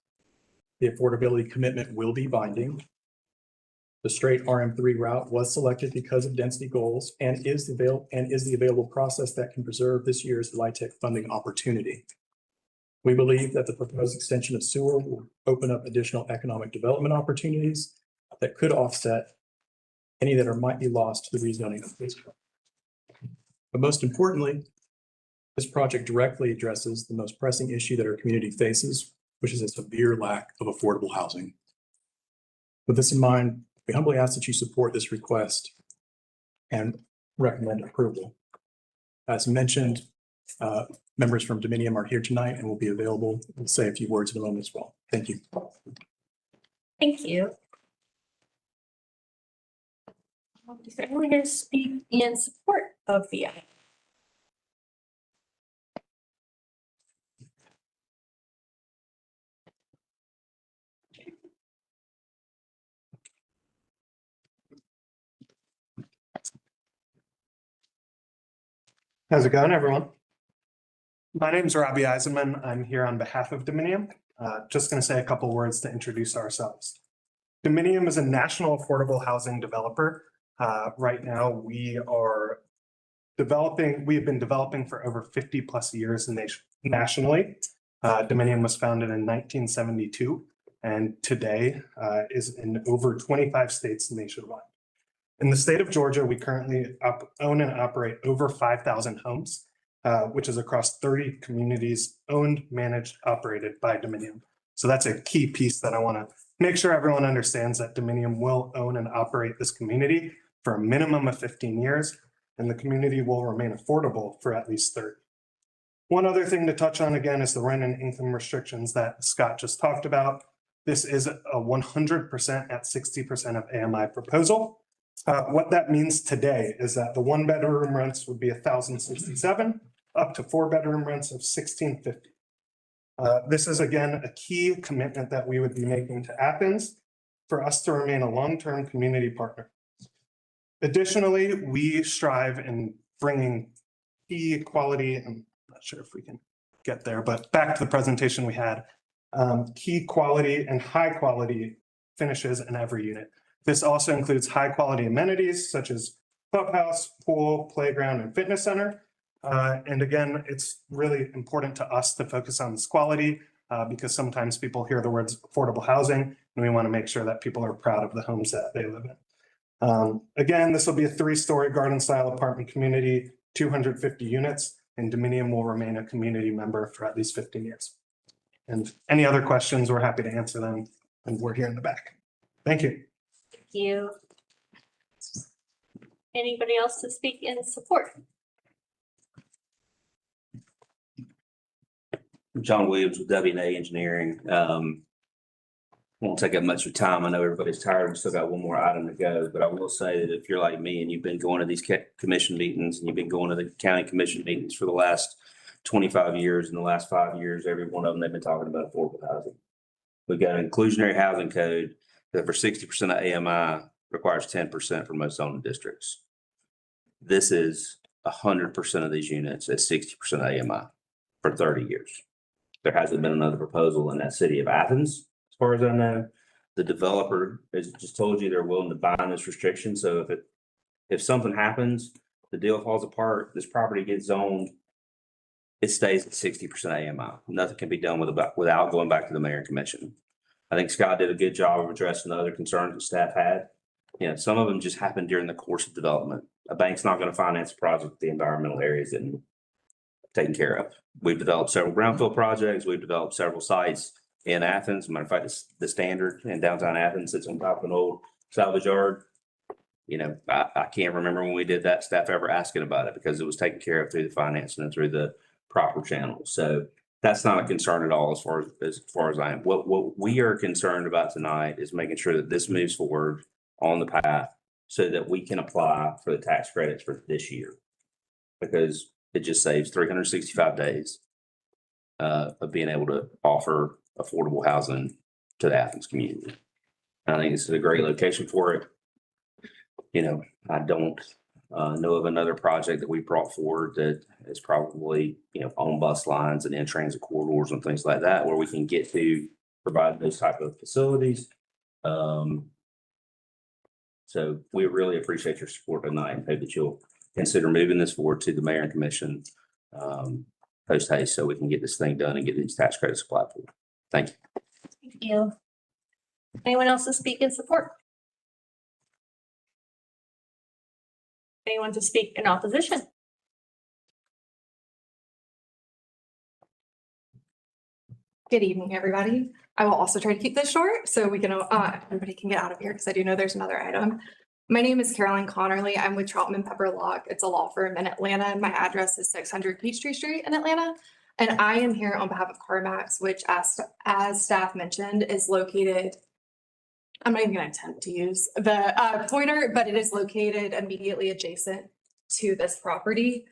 The affordability commitment will be binding. The straight RM3 route was selected because of density goals and is the available process that can preserve this year's LIHTC funding opportunity. We believe that the proposed extension of sewer will open up additional economic development opportunities that could offset any that might be lost to the rezoning of this project. But most importantly, this project directly addresses the most pressing issue that our community faces, which is a severe lack of affordable housing. With this in mind, we humbly ask that you support this request and recommend approval. As mentioned, members from Dominium are here tonight and will be available to say a few words in a moment as well. Thank you. Thank you. Is there anyone here to speak in support of the item? How's it going, everyone? My name is Robbie Eisenman. I'm here on behalf of Dominium. Just going to say a couple words to introduce ourselves. Dominium is a national affordable housing developer. Right now, we have been developing for over 50 plus years nationally. Dominium was founded in 1972 and today is in over 25 states nationwide. In the state of Georgia, we currently own and operate over 5,000 homes, which is across 30 communities owned, managed, operated by Dominium. So that's a key piece that I want to make sure everyone understands, that Dominium will own and operate this community for a minimum of 15 years, and the community will remain affordable for at least 30. One other thing to touch on again is the rent and income restrictions that Scott just talked about. This is a 100% at 60% of AMI proposal. What that means today is that the 1-bedroom rents would be $1,067, up to 4-bedroom rents of $1,650. This is again a key commitment that we would be making to Athens for us to remain a long-term community partner. Additionally, we strive in bringing key quality, I'm not sure if we can get there, but back to the presentation we had, key quality and high quality finishes in every unit. This also includes high quality amenities such as clubhouse, pool, playground, and fitness center. And again, it's really important to us to focus on this quality because sometimes people hear the words affordable housing and we want to make sure that people are proud of the homes that they live in. Again, this will be a 3-story garden style apartment community, 250 units. and Dominion will remain a community member for at least 15 years. And any other questions, we're happy to answer them, and we're here in the back. Thank you. Thank you. Anybody else to speak in support? John Williams with W&A Engineering. Won't take up much of time. I know everybody's tired. We still got one more item to go, but I will say that if you're like me and you've been going to these commission meetings and you've been going to the county commission meetings for the last 25 years, in the last 5 years, every one of them, they've been talking about affordable housing. We've got an inclusionary housing code that for 60% of AMI requires 10% for most zoning districts. This is 100% of these units at 60% of AMI for 30 years. There hasn't been another proposal in that city of Athens, as far as I know. The developer has just told you they're willing to bind this restriction. So if something happens, the deal falls apart, this property gets zoned, it stays at 60% AMI. Nothing can be done without going back to the mayor and commission. I think Scott did a good job of addressing the other concerns that staff had. You know, some of them just happened during the course of development. A bank's not going to finance a project if the environmental areas isn't taken care of. We've developed several brownfield projects. We've developed several sites in Athens. As a matter of fact, it's the standard in downtown Athens. It's on top of an old salvage yard. You know, I can't remember when we did that, staff ever asking about it because it was taken care of through the financing and through the proper channels. So that's not a concern at all as far as I am. What we are concerned about tonight is making sure that this moves forward on the path so that we can apply for the tax credits for this year. Because it just saves 365 days of being able to offer affordable housing to the Athens community. I think this is a great location for it. You know, I don't know of another project that we brought forward that is probably, you know, on bus lines and in transit corridors and things like that, where we can get to provide those type of facilities. So we really appreciate your support tonight and hope that you'll consider moving this forward to the mayor and commission post haste so we can get this thing done and get these tax credits applied for. Thank you. Thank you. Anyone else to speak in support? Anyone to speak in opposition? Good evening, everybody. I will also try to keep this short so we can, everybody can get out of here because I do know there's another item. My name is Caroline Connerly. I'm with Troutman Pepper Locke. It's a law firm in Atlanta, and my address is 600 Peachtree Street in Atlanta. And I am here on behalf of CarMax, which as staff mentioned, is located, I'm not even going to attempt to use the pointer, but it is located immediately adjacent to this property.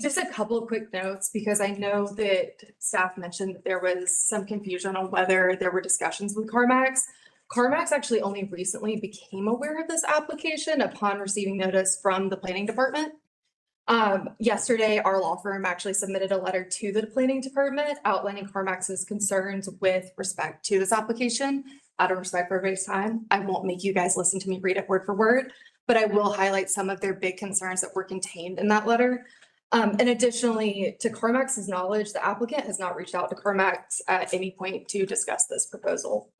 Just a couple of quick notes, because I know that staff mentioned that there was some confusion on whether there were discussions with CarMax. CarMax actually only recently became aware of this application upon receiving notice from the planning department. Yesterday, our law firm actually submitted a letter to the planning department outlining CarMax's concerns with respect to this application. Out of respect for everybody's time, I won't make you guys listen to me read it word for word, but I will highlight some of their big concerns that were contained in that letter. And additionally, to CarMax's knowledge, the applicant has not reached out to CarMax at any point to discuss this proposal.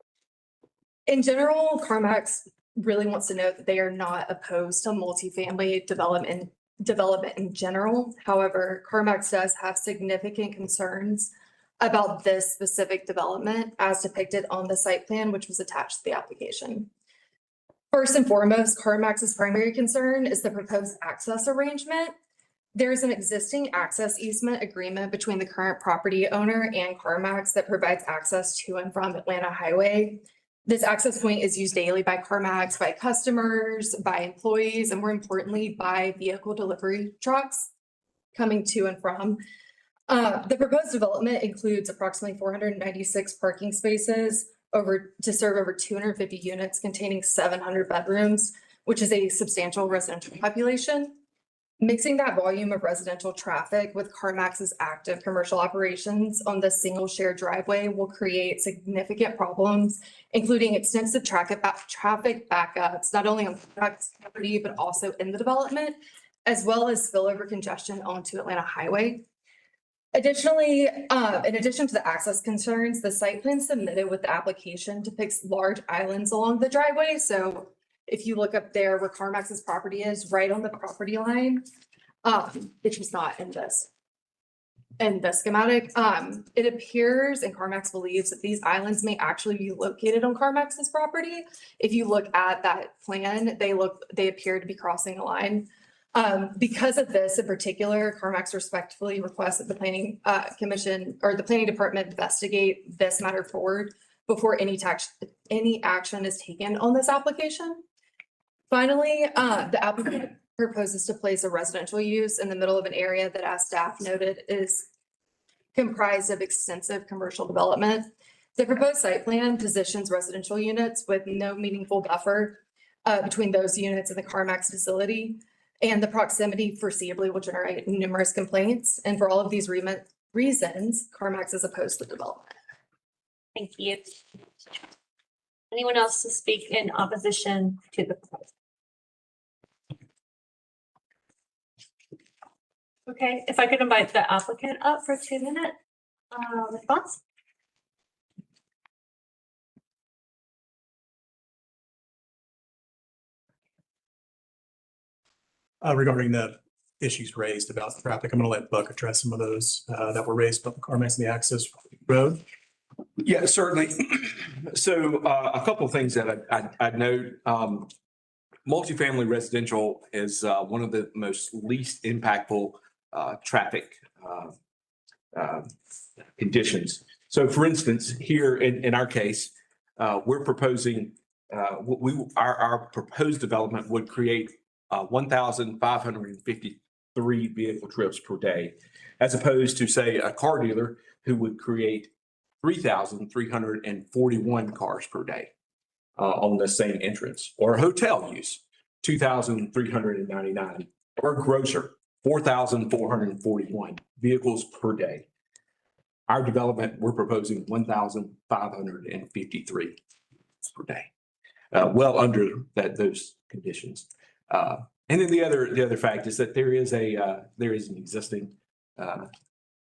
In general, CarMax really wants to note that they are not opposed to multifamily development in general. However, CarMax does have significant concerns about this specific development as depicted on the site plan, which was attached to the application. First and foremost, CarMax's primary concern is the proposed access arrangement. There's an existing access easement agreement between the current property owner and CarMax that provides access to and from Atlanta Highway. This access point is used daily by CarMax, by customers, by employees, and more importantly, by vehicle delivery trucks coming to and from. The proposed development includes approximately 496 parking spaces to serve over 250 units containing 700 bedrooms, which is a substantial residential population. Mixing that volume of residential traffic with CarMax's active commercial operations on the single shared driveway will create significant problems, including extensive traffic backups, not only on property, but also in the development, as well as spillover congestion onto Atlanta Highway. Additionally, in addition to the access concerns, the site plan submitted with the application depicts large islands along the driveway. So if you look up there where CarMax's property is, right on the property line, It's just not in this. In the schematic, it appears and CarMax believes that these islands may actually be located on CarMax's property. If you look at that plan, they appear to be crossing a line. Because of this in particular, CarMax respectfully requests that the planning commission or the planning department investigate this matter forward before any action is taken on this application. Finally, the applicant proposes to place a residential use in the middle of an area that, as staff noted, is comprised of extensive commercial development. The proposed site plan positions residential units with no meaningful buffer between those units and the CarMax facility, and the proximity foreseeably will generate numerous complaints. And for all of these reasons, CarMax is opposed to development. Thank you. Anyone else to speak in opposition to the proposal? Okay, if I could invite the applicant up for 2-minute response. Regarding the issues raised about the traffic, I'm going to let Buck address some of those that were raised about the CarMax and the access road. Yeah, certainly. So a couple of things that I'd note. Multifamily residential is one of the most least impactful traffic conditions. So for instance, here in our case, we're proposing, our proposed development would create 1,553 vehicle trips per day, as opposed to, say, a car dealer who would create 3,341 cars per day on the same entrance, or a hotel use, 2,399, or a grocer, 4,441 vehicles per day. Our development, we're proposing 1,553 per day, well under those conditions. And then the other fact is that there is an existing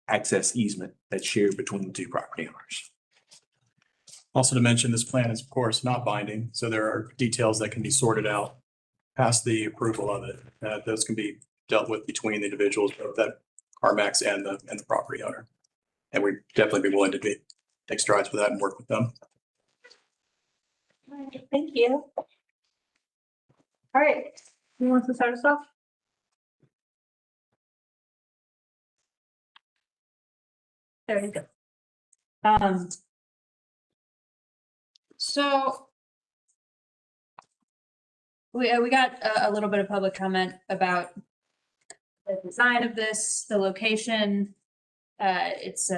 access easement that's shared between the two property owners. Also to mention, this plan is of course not binding, so there are details that can be sorted out past the approval of it. Those can be dealt with between the individuals, both that CarMax and the property owner. And we'd definitely be willing to take strides for that and work with them. All right, thank you. All right, who wants to start us off? There you go. So we got a little bit of public comment about the design of this, the location. It's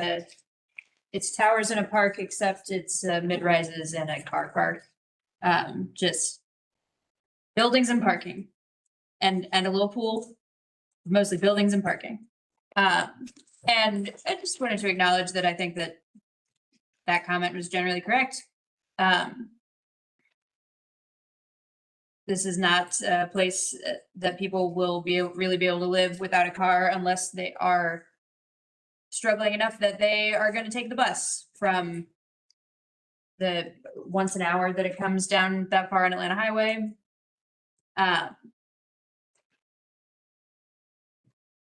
towers in a park, except it's mid-rises and a car park. Just buildings and parking and a little pool, mostly buildings and parking. And I just wanted to acknowledge that I think that comment was generally correct. This is not a place that people will really be able to live without a car unless they are struggling enough that they are going to take the bus from the once an hour that it comes down that far on Atlanta Highway.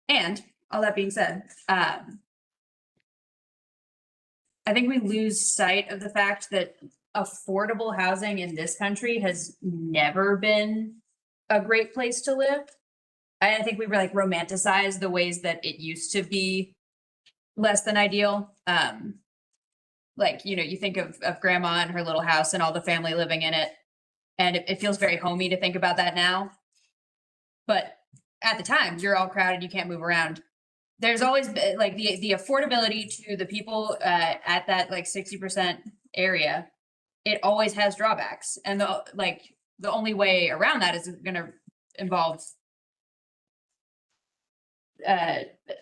And all that being said, I think we lose sight of the fact that affordable housing in this country has never been a great place to live. I think we like romanticize the ways that it used to be less than ideal. Like, you think of grandma and her little house and all the family living in it. And it feels very homey to think about that now. But at the time, you're all crowded, you can't move around. There's always like the affordability to the people at that like 60% area. It always has drawbacks. And the only way around that is going to involve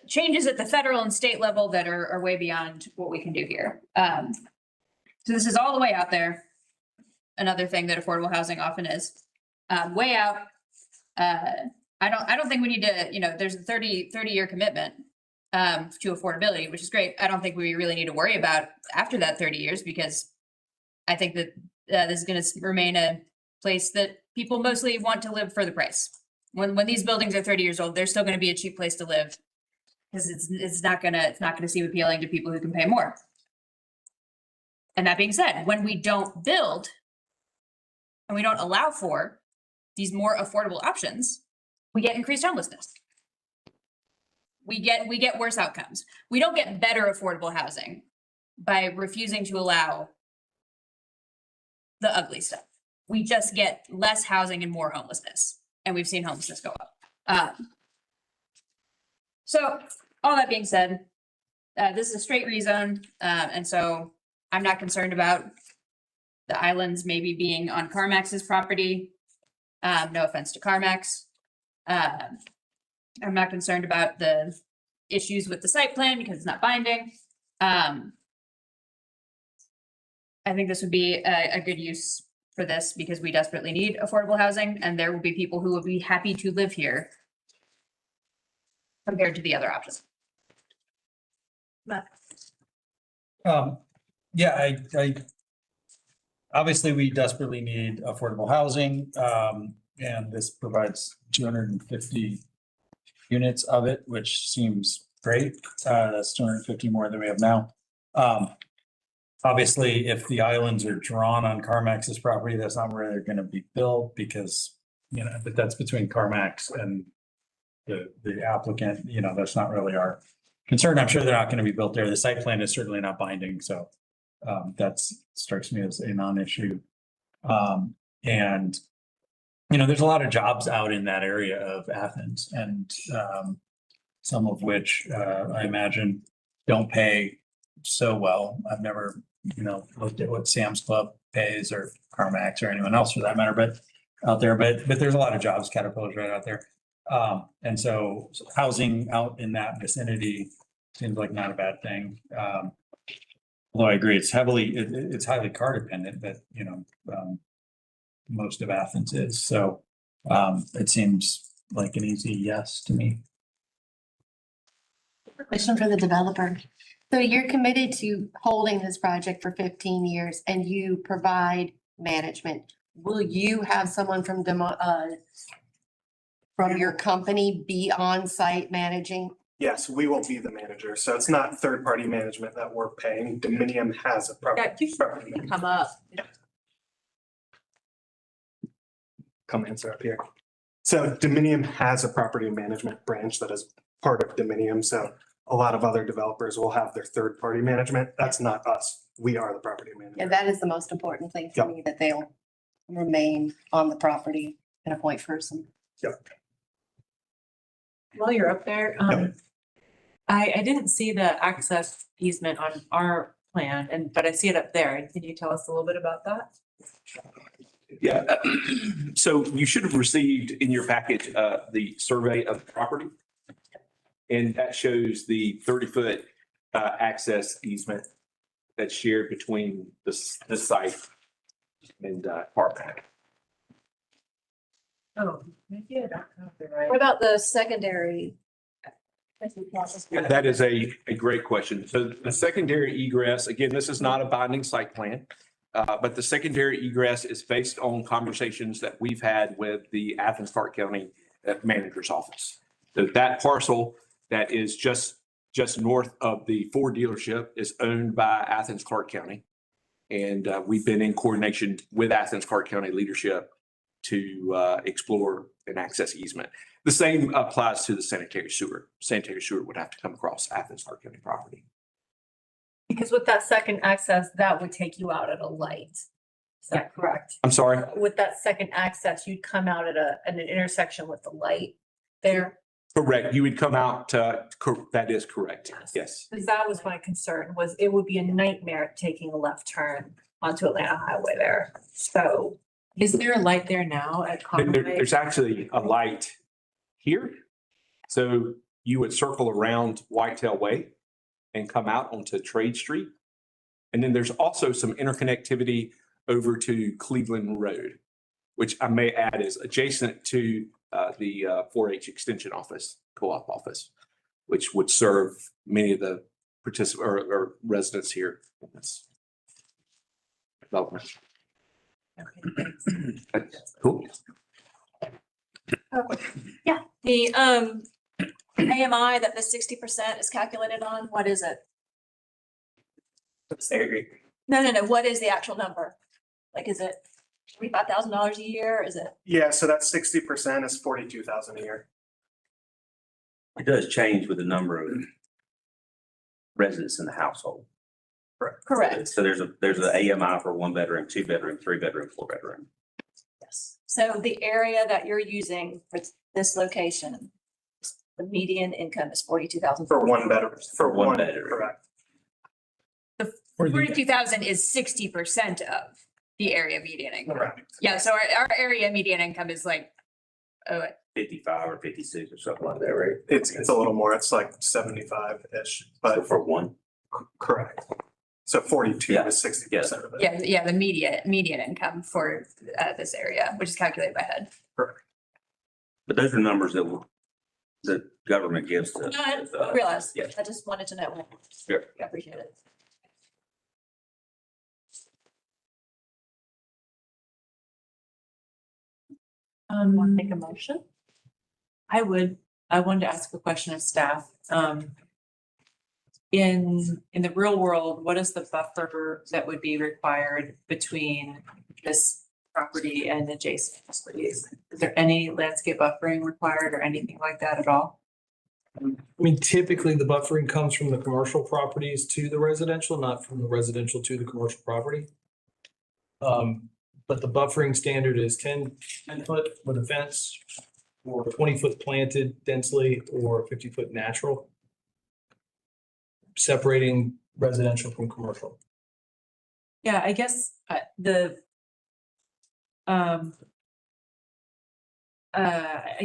changes at the federal and state level that are way beyond what we can do here. So this is all the way out there. Another thing that affordable housing often is way out. I don't think we need to, there's a 30-year commitment to affordability, which is great. I don't think we really need to worry about after that 30 years, because I think that this is going to remain a place that people mostly want to live for the price. When these buildings are 30 years old, they're still gonna be a cheap place to live. Cause it's not gonna seem appealing to people who can pay more. And that being said, when we don't build and we don't allow for these more affordable options, we get increased homelessness. We get worse outcomes. We don't get better affordable housing by refusing to allow the ugly stuff. We just get less housing and more homelessness. And we've seen homelessness go up. So all that being said, this is a straight rezone. And so I'm not concerned about the islands maybe being on CarMax's property. No offense to CarMax. I'm not concerned about the issues with the site plan because it's not binding. I think this would be a good use for this because we desperately need affordable housing and there will be people who will be happy to live here compared to the other options. Yeah, I obviously we desperately need affordable housing. And this provides 250 units of it, which seems great. That's 250 more than we have now. Obviously, if the islands are drawn on CarMax's property, that's not where they're gonna be built because, but that's between CarMax and the applicant, that's not really our concern. I'm sure they're not gonna be built there. The site plan is certainly not binding, so that strikes me as a non-issue. And there's a lot of jobs out in that area of Athens and some of which I imagine don't pay so well. I've never, looked at what Sam's Club pays or CarMax or anyone else for that matter, but out there, but there's a lot of jobs, Caterpillar's right out there. And so housing out in that vicinity seems like not a bad thing. Although I agree, it's highly car dependent, but most of Athens is. So it seems like an easy yes to me. Question for the developer. So you're committed to holding this project for 15 years and you provide management. Will you have someone from your company be on site managing? Yes, we will be the manager. So it's not third-party management that we're paying. Dominium has a property. Come up. Come answer up here. So Dominium has a property management branch that is part of Dominium. So a lot of other developers will have their third-party management. That's not us. We are the property manager. Yeah, that is the most important thing for me, that they'll remain on the property and a point person. Yep. While you're up there, I didn't see the access easement on our plan but I see it up there. Can you tell us a little bit about that? Yeah, so you should have received in your package, the survey of the property. And that shows the 30-foot access easement that's shared between this site and Park. Oh, maybe I don't have the right. What about the secondary? That is a great question. So the secondary egress, again, this is not a binding site plan. But the secondary egress is based on conversations that we've had with the Athens-Clarke County Manager's Office. So that parcel that is just north of the Ford dealership is owned by Athens-Clarke County. And we've been in coordination with Athens-Clarke County leadership to explore an access easement. The same applies to the sanitary sewer. Sanitary sewer would have to come across Athens-Clarke County property. Because with that second access, that would take you out at a light. Is that correct? I'm sorry? With that second access, you'd come out at an intersection with the light there. Correct. You would come out, that is correct. Yes. Because that was my concern, was it would be a nightmare taking a left turn onto Atlanta Highway there. So. Is there a light there now at Conway? There's actually a light here. So you would circle around Whitetail Way and come out onto Trade Street. And then there's also some interconnectivity over to Cleveland Road, which I may add is adjacent to the 4-H Extension Office, Co-op Office, which would serve many of the participants or residents here in this development. Okay, thanks. Cool. The AMI that the 60% is calculated on, what is it? No. What is the actual number? Like, is it $25,000 a year? Is it? Yeah, so that 60% is 42,000 a year. It does change with the number of residents in the household. Correct. So there's an AMI for 1 bedroom, 2 bedroom, 3 bedroom, 4 bedroom. Yes. So the area that you're using for this location, the median income is 42,000. For 1 bedroom. For one bedroom. Correct. The 42,000 is 60% of the area median income. Correct. Yeah, so our area median income is like, 55 or 56 or something like that, right? It's a little more, it's like 75-ish, but For one. correct. So 42 is 60% of it. yeah, the median income for this area, which is calculated by head. But those are numbers that the government gives to. No, I realize. Yeah. I just wanted to know. Sure. I appreciate it. Want to make a motion? I would, I wanted to ask a question of staff. In the real world, what is the buffer that would be required between this property and adjacent properties? Is there any landscape buffering required or anything like that at all? I mean, typically the buffering comes from the commercial properties to the residential, not from the residential to the commercial property. But the buffering standard is 10 foot with a fence, or 20-foot planted densely, or 50-foot natural, separating residential from commercial. Yeah, I guess I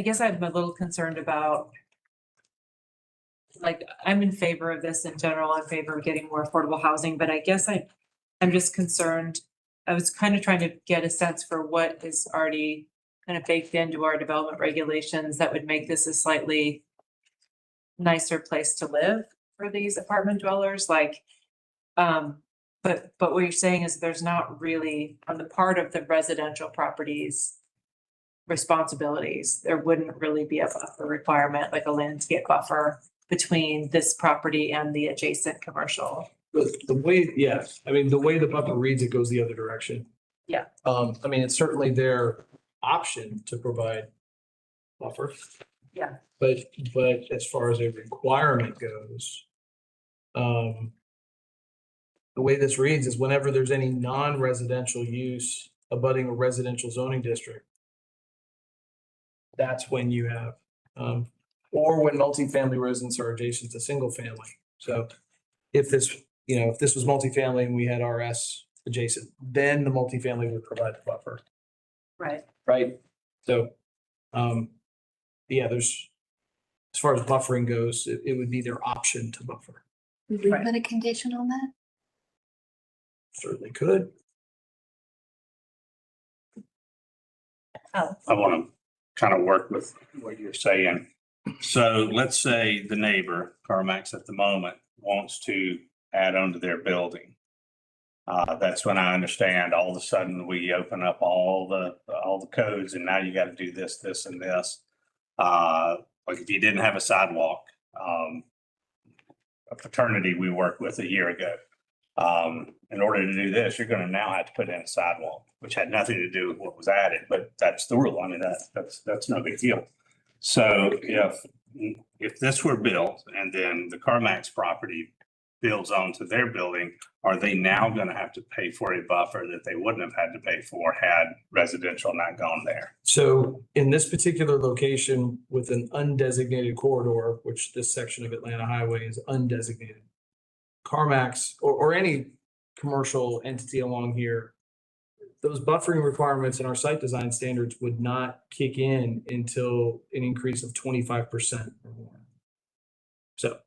guess I'm a little concerned about, like, I'm in favor of this in general, in favor of getting more affordable housing, but I guess I'm just concerned. I was kind of trying to get a sense for what is already kind of baked into our development regulations that would make this a slightly nicer place to live for these apartment dwellers, like, but what you're saying is there's not really, on the part of the residential properties, responsibilities, there wouldn't really be a buffer requirement, like a landscape buffer between this property and the adjacent commercial. The way, yes, I mean, the way the buffer reads, it goes the other direction. Yeah. I mean, it's certainly their option to provide buffer. Yeah. But as far as a requirement goes, the way this reads is whenever there's any non-residential use abutting a residential zoning district, that's when you have, or when multifamily residents are adjacent to single family. So if this was multifamily and we had RS adjacent, then the multifamily would provide the buffer. Right. Right? So, yeah, there's, as far as buffering goes, it would be their option to buffer. Would we put a condition on that? Certainly could. Oh. I want to kind of work with what you're saying. So let's say the neighbor, CarMax at the moment, wants to add on to their building. That's when I understand all of a sudden we open up all the codes and now you got to do this, this and this. Like if you didn't have a sidewalk, a fraternity we worked with a year ago. In order to do this, you're going to now have to put in a sidewalk, which had nothing to do with what was added, but that's the rule. I mean, that's no big deal. So if this were built and then the CarMax property builds onto their building, are they now going to have to pay for a buffer that they wouldn't have had to pay for had residential not gone there? So in this particular location with an undesignated corridor, which this section of Atlanta Highway is undesignated, CarMax or any commercial entity along here, those buffering requirements in our site design standards would not kick in until an increase of 25% or more. So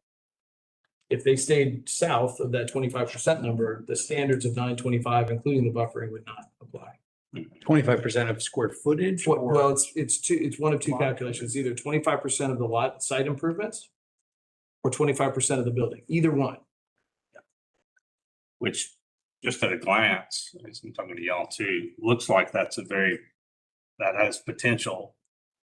if they stayed south of that 25% number, the standards of 925, including the buffering, would not apply. 25% of square footage? Well, it's one of two calculations, either 25% of the lot site improvements or 25% of the building, either one. Which just at a glance, as I'm talking to y'all too, looks like that has potential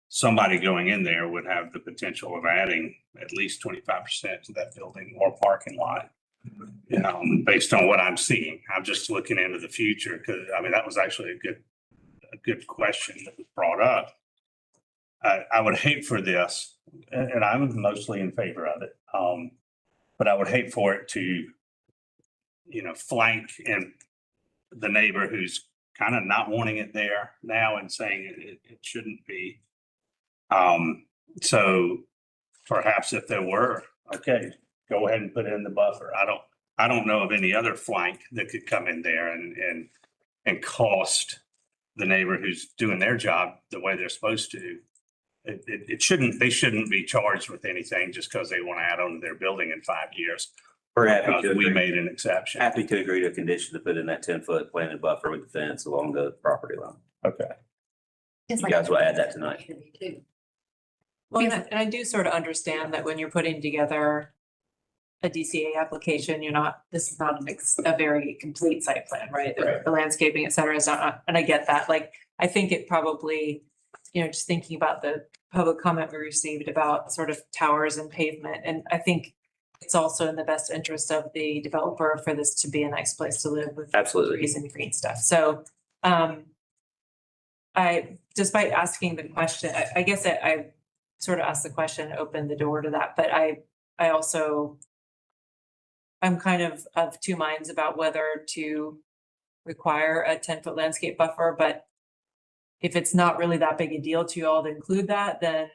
somebody going in there would have the potential of adding at least 25% to that building or parking lot. Based on what I'm seeing, I'm just looking into the future because I mean, that was actually a good question that was brought up. I would hate for this, and I'm mostly in favor of it. But I would hate for it to, flank in the neighbor who's kind of not wanting it there now and saying it shouldn't be. So perhaps if there were, okay, go ahead and put in the buffer. I don't know of any other flank that could come in there and cost the neighbor who's doing their job the way they're supposed to. They shouldn't be charged with anything just because they want to add on to their building in 5 years. We're happy to We agree. made an exception. Happy to agree to a condition to put in that 10-foot planted buffer with the fence along the property line. Okay. You guys will add that tonight. Well, and I do sort of understand that when you're putting together a DCA application, this is not a very complete site plan, right? The landscaping, et cetera, is not, and I get that. Like, I think it probably, just thinking about the public comment we received about sort of towers and pavement, and I think it's also in the best interest of the developer for this to be a nice place to live with Absolutely. trees and green stuff. So, despite asking the question, I guess I sort of asked the question, opened the door to that, but I'm kind of two minds about whether to require a 10-foot landscape buffer, but if it's not really that big a deal to you all to include that, then.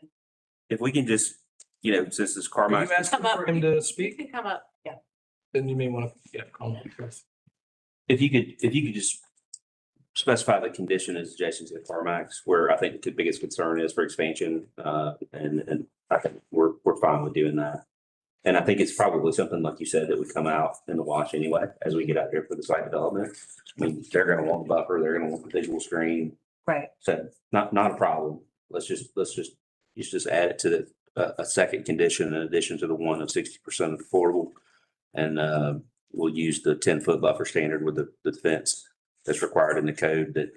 If we can just, since this Carmine. Are you asking for him to You speak? can come up, yeah. Then you may want to, comment first. If you could just specify the condition as adjacent to the Carmax, where I think the biggest concern is for expansion, and I think we're fine with doing that. And I think it's probably something like you said that would come out in the wash anyway, as we get out there for the site development. I mean, they're gonna want the buffer, they're gonna want the visual screen. Right. So not a problem. Let's just add it to a second condition in addition to the one of 60% affordable. And we'll use the 10-foot buffer standard with the fence that's required in the code that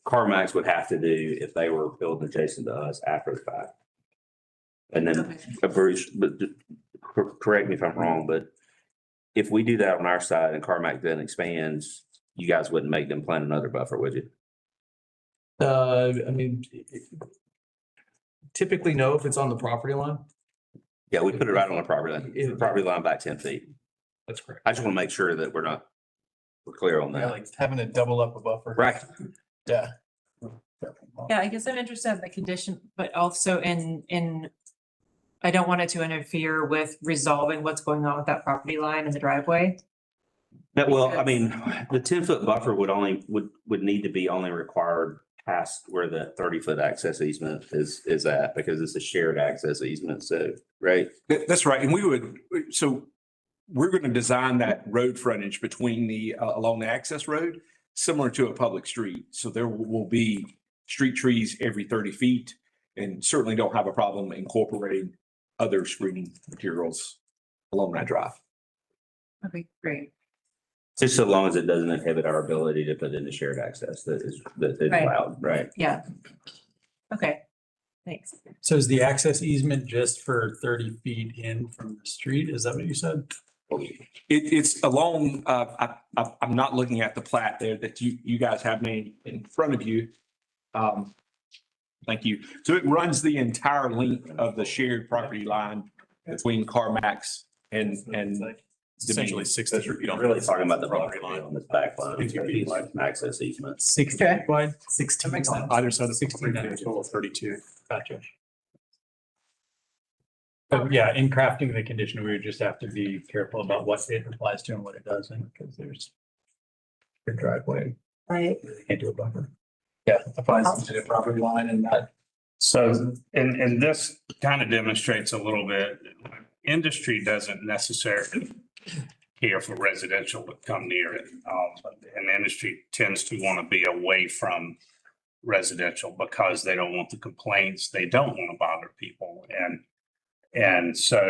CarMax would have to do if they were building adjacent to us after the fact. And then Bruce, but correct me if I'm wrong, but if we do that on our side and CarMax then expands, you guys wouldn't make them plant another buffer, would you? I mean, typically no, if it's on the property line. Yeah, we put it right on the property line back 10 feet. That's correct. I just want to make sure that we're clear on Yeah, that. like having to double up a buffer. Right. Yeah. Yeah, I guess I'm interested in the condition, but also in, I don't want it to interfere with resolving what's going on with that property line and the driveway. Well, I mean, the 10-foot buffer would need to be only required past where the 30-foot access easement is at, because it's a shared access easement. So, right. That's right. And we're going to design that road frontage between along the access road, similar to a public street. So there will be street trees every 30 feet, and certainly don't have a problem incorporating other screening materials along that drive. Okay, great. Just so long as it doesn't inhibit our ability to put in the shared access that is Right. allowed, right? Yeah. Okay, thanks. So is the access easement just for 30 feet in from the street? Is that what you said? It's along, I'm not looking at the plat there that you guys have in front of you. Thank you. So it runs the entire length of the shared property line between CarMax and Essentially 60. You're really talking about the property line on this back line. It's gonna be like an access easement. 60 wide, 16 on Either side of the 16. property, a total of 32. Gotcha. But yeah, in crafting the condition, we would just have to be careful about what it applies to and what it doesn't, because there's a driveway. Right. They can't do a buffer. Yeah, applies to the property line and that. So, and this kind of demonstrates a little bit, industry doesn't necessarily care for residential to come near it. And the industry tends to want to be away from residential because they don't want the complaints. They don't want to bother people. And so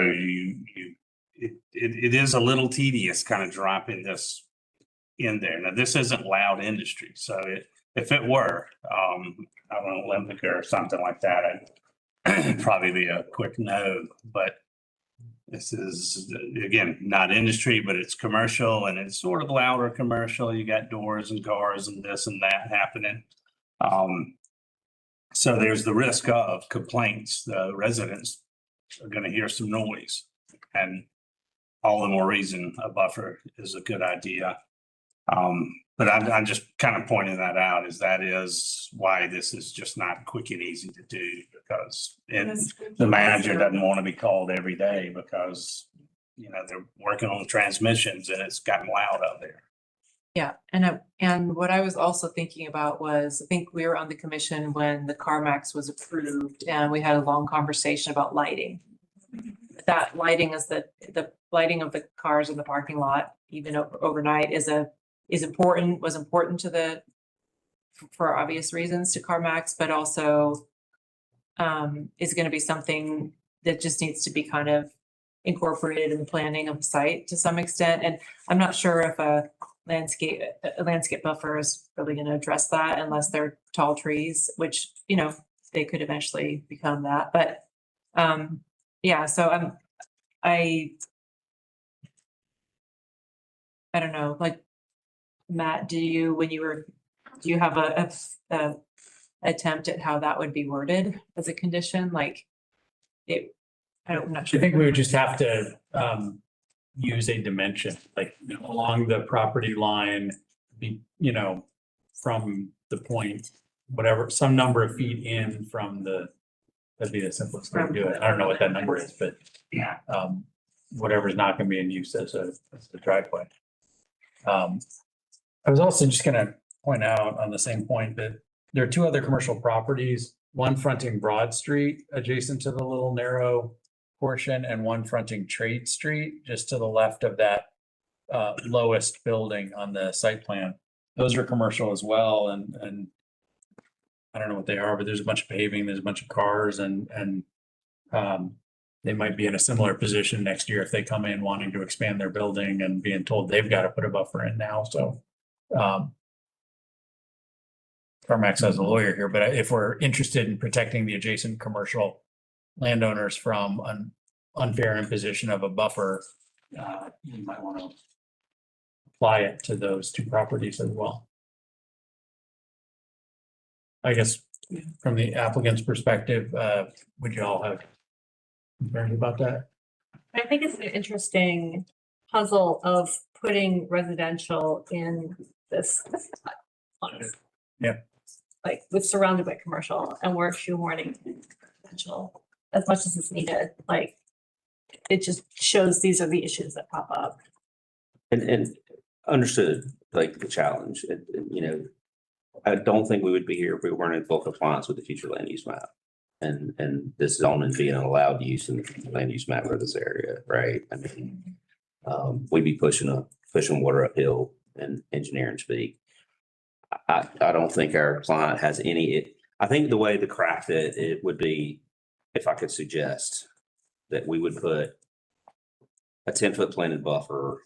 it is a little tedious kind of dropping this in there. Now, this isn't loud industry. So if it were, I don't know, Olympic or something like that, probably be a quick no, but this is, again, not industry, but it's commercial and it's sort of louder commercial. You got doors and cars and this and that happening. So there's the risk of complaints. The residents are going to hear some noise, and all the more reason a buffer is a good idea. But I'm just kind of pointing that out, is that is why this is just not quick and easy to do, because the manager doesn't want to be called every day because, you know, they're working on transmissions and it's gotten loud out there. Yeah, and what I was also thinking about was, I think we were on the commission when the CarMax was approved and we had a long conversation about lighting. That lighting is the lighting of the cars in the parking lot, even overnight, was important to for obvious reasons to CarMax, but also is going to be something that just needs to be kind of incorporated in the planning of the site to some extent. And I'm not sure if a landscape buffer is really going to address that unless they're tall trees, which, you know, they could eventually become that. But yeah, so I don't know, like, Matt, do you have a attempt at how that would be worded as a condition? Like I'm not sure. I think we would just have to use a dimension, like, you know, along the property line, from the point, whatever, some number of feet in from that'd be the simplest way to do it. I don't know what that number is, but yeah, whatever's not gonna be in use as a driveway. I was also just gonna point out on the same point that there are two other commercial properties, one fronting Broad Street adjacent to the little narrow portion, and one fronting Trade Street just to the left of that lowest building on the site plan. Those are commercial as well, and I don't know what they are, but there's a bunch of paving, there's a bunch of cars, and they might be in a similar position next year if they come in wanting to expand their building and being told they've got to put a buffer in now. So CarMax has a lawyer here, but if we're interested in protecting the adjacent commercial landowners from an unfair imposition of a buffer, you might want to apply it to those two properties as well. I guess from the applicant's perspective, would you all have concerns about that? I think it's an interesting puzzle of putting residential in this. Yeah. Like with surrounded by commercial, and we're shoehorning residential as much as it's needed. Like, it just shows these are the issues that pop up. And understood, like, the challenge, you know, I don't think we would be here if we weren't in full compliance with the future land use map. And this zoning being allowed use in the land use map for this area, right? I mean, we'd be pushing water uphill in engineering speak. I don't think our client has any, I think the way to craft it would be, if I could suggest, that we would put a 10-foot planted buffer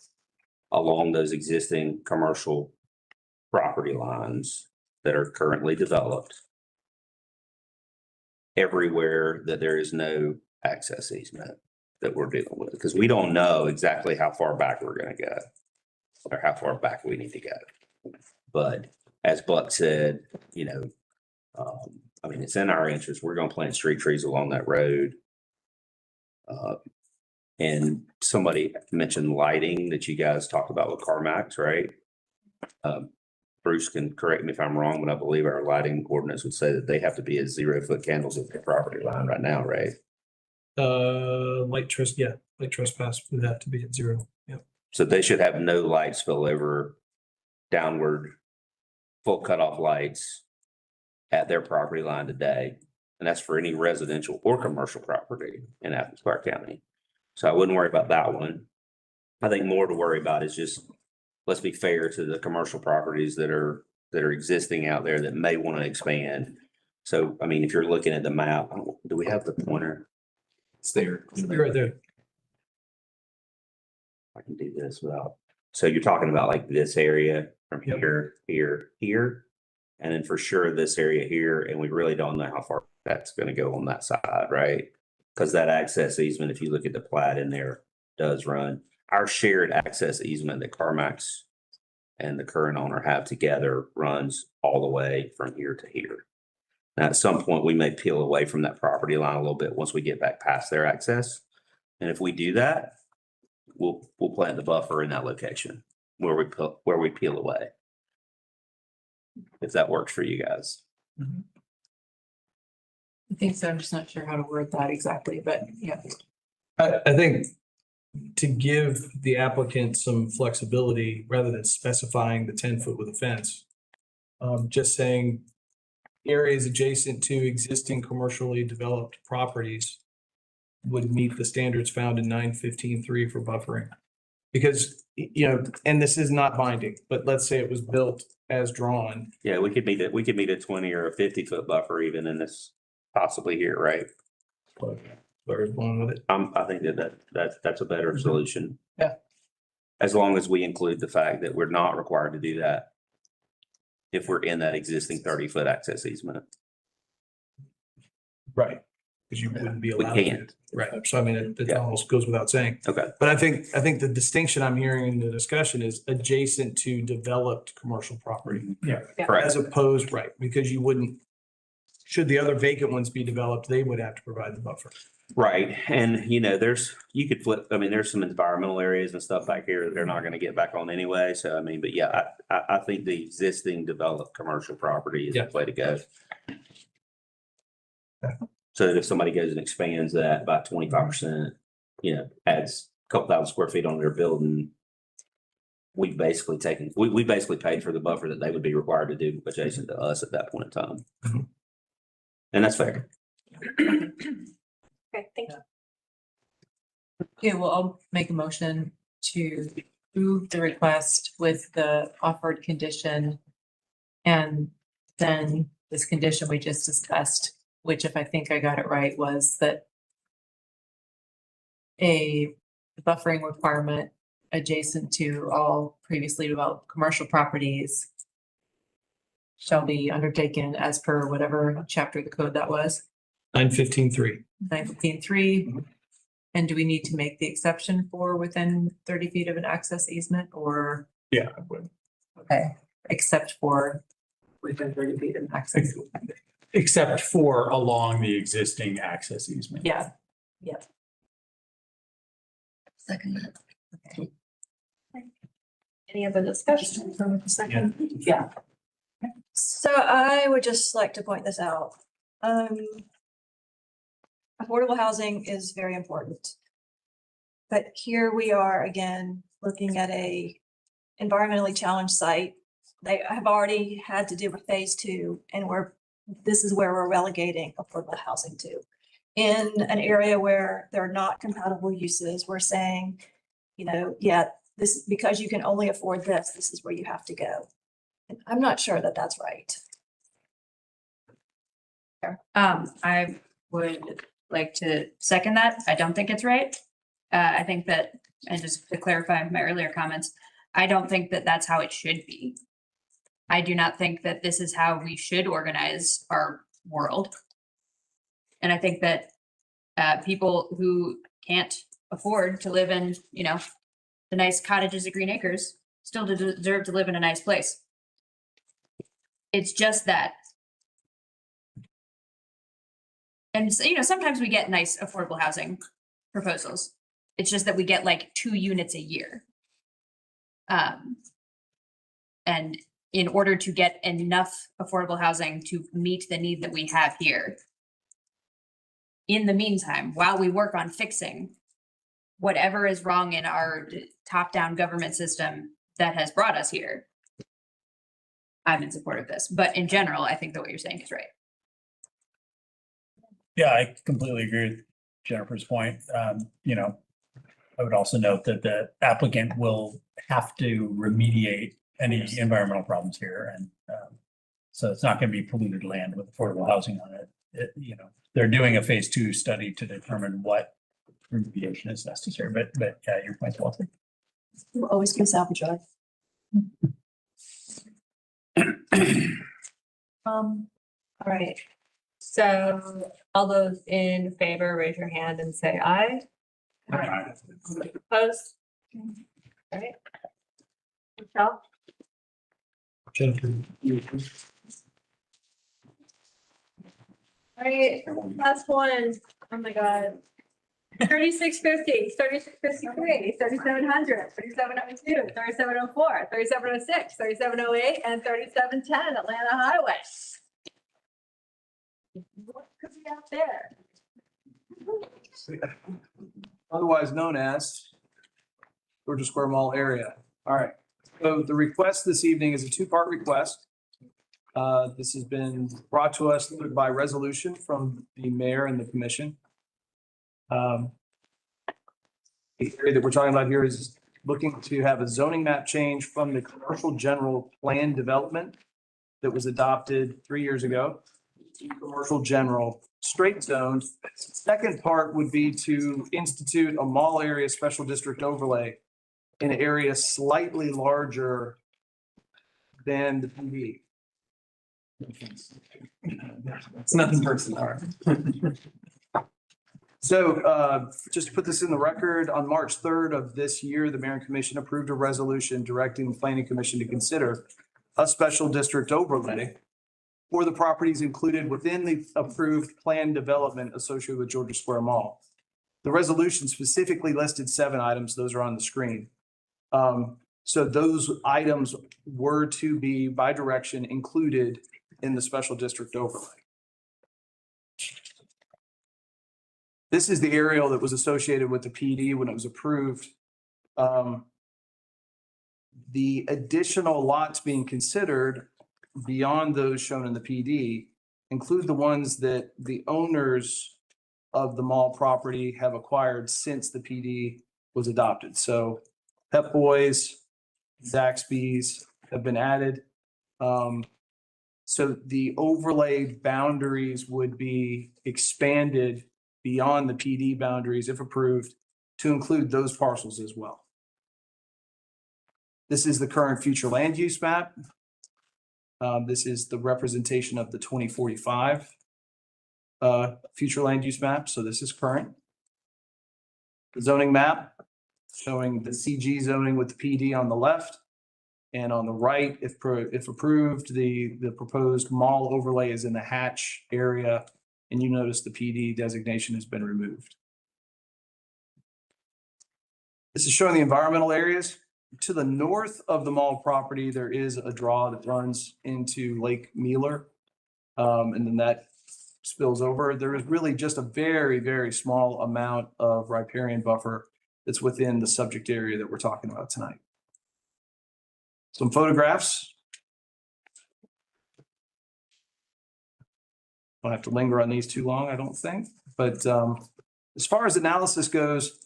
along those existing commercial property lines that are currently developed everywhere that there is no access easement that we're dealing with, because we don't know exactly how far back we're going to go or how far back we need to go. But as Buck said, you know, I mean, it's in our interest. We're going to plant street trees along that road. And somebody mentioned lighting that you guys talked about with CarMax, right? Bruce can correct me if I'm wrong, but I believe our lighting ordinance would say that they have to be at 0-foot candles at their property line right now, right? Light trespass would have to be at 0. Yep. So they should have no light spill over downward, full cutoff lights at their property line today. And that's for any residential or commercial property in Athens-Clarke County. So I wouldn't worry about that one. I think more to worry about is just, let's be fair to the commercial properties that are existing out there that may want to expand. So, I mean, if you're looking at the map, do we have the pointer? It's there. You're right there. I can do this without. So you're talking about like this area from here. And then for sure this area here, and we really don't know how far that's gonna go on that side, right? Because that access easement, if you look at the plat in there, does run. Our shared access easement that CarMax and the current owner have together runs all the way from here to here. Now, at some point, we may peel away from that property line a little bit once we get back past their access. And if we do that, we'll plant the buffer in that location where we peel away. If that works for you guys. I think so. I'm just not sure how to word that exactly, but yeah. I think to give the applicant some flexibility rather than specifying the 10-foot with a fence. Just saying areas adjacent to existing commercially developed properties would meet the standards found in 915.3 for buffering. Because, and this is not binding, but let's say it was built as drawn. Yeah, we could meet a 20 or a 50-foot buffer even in this, possibly here, right? Where's going with it? I think that's a better solution. Yeah. As long as we include the fact that we're not required to do that if we're in that existing 30-foot access easement. Right. Because you wouldn't be We allowed to. can't. Right. So I mean, it almost goes without saying. Okay. But I think the distinction I'm hearing in the discussion is adjacent to developed commercial property. Yeah. As opposed, right, because you wouldn't, should the other vacant ones be developed, they would have to provide the buffer. Right. And you could flip, there's some environmental areas and stuff back here that they're not going to get back on anyway. So, but yeah, I think the existing developed commercial property is the way to go. So that if somebody goes and expands that by 25%, adds a couple thousand square feet on their building, we basically paid for the buffer that they would be required to do adjacent to us at that point in time. Mm-hmm. And that's fair. Okay, thank you. Okay, well, I'll make a motion to approve the request with the offered condition. And then this condition we just discussed, which if I think I got it right, was that a buffering requirement adjacent to all previously developed commercial properties shall be undertaken as per whatever chapter of the code that was. 915.3. 915.3. And do we need to make the exception for within 30 feet of an access easement or? Yeah, I would. Okay, except for within 30 feet of an access. Except for along the existing access easement. Yeah. Second that. Okay. Any other discussion from the second? Yeah. So I would just like to point this out. Affordable housing is very important. But here we are again, looking at a environmentally challenged site. They have already had to do with phase 2, and this is where we're relegating affordable housing to. In an area where there are not compatible uses, we're saying, this, because you can only afford this, this is where you have to go. And I'm not sure that that's right. I would like to second that. I don't think it's right. I think that, and just to clarify my earlier comments, I don't think that that's how it should be. I do not think that this is how we should organize our world. And I think that people who can't afford to live in, the nice cottages at Green Acres still deserve to live in a nice place. It's just that. And sometimes we get nice affordable housing proposals. It's just that we get like 2 units a year. And in order to get enough affordable housing to meet the need that we have here, in the meantime, while we work on fixing whatever is wrong in our top-down government system that has brought us here, I'm in support of this. But in general, I think that what you're saying is right. Yeah, I completely agree with Jennifer's point. I would also note that the applicant will have to remediate any environmental problems here. And so it's not going to be polluted land with affordable housing on it. They're doing a phase 2 study to determine what remediation is necessary. But yeah, your point's well taken. We'll always be salvageable. All right. So all those in favor, raise your hand and say aye. Opposed? All right. Michelle? All right, last one. Oh my God. 3650, 3653, 3700, 3702, 3704, 3706, 3708, and 3710 Atlanta Highway. What could be out there? Otherwise known as Georgia Square Mall area. All right, so the request this evening is a two-part request. This has been brought to us by resolution from the mayor and the commission. The area that we're talking about here is looking to have a zoning map change from the commercial general plan development that was adopted 3 years ago to commercial general straight zoned. Second part would be to institute a mall area special district overlay in an area slightly larger than the PD. It's nothing personal. So just to put this in the record, on March 3rd of this year, the mayor and commission approved a resolution directing the planning commission to consider a special district overlay for the properties included within the approved plan development associated with Georgia Square Mall. The resolution specifically listed 7 items. Those are on the screen. So those items were to be by direction included in the special district overlay. This is the aerial that was associated with the PD when it was approved. The additional lots being considered beyond those shown in the PD include the ones that the owners of the mall property have acquired since the PD was adopted. So Pep Boys, Zaxby's have been added. So the overlay boundaries would be expanded beyond the PD boundaries, if approved, to include those parcels as well. This is the current future land use map. This is the representation of the 2045 future land use map. So this is current. The zoning map showing the CG zoning with the PD on the left. And on the right, if approved, the proposed mall overlay is in the hatch area. And you notice the PD designation has been removed. This is showing the environmental areas. To the north of the mall property, there is a draw that runs into Lake Mueller. And then that spills over. There is really just a very, very small amount of riparian buffer that's within the subject area that we're talking about tonight. Some photographs. Don't have to linger on these too long, I don't think. But as far as analysis goes,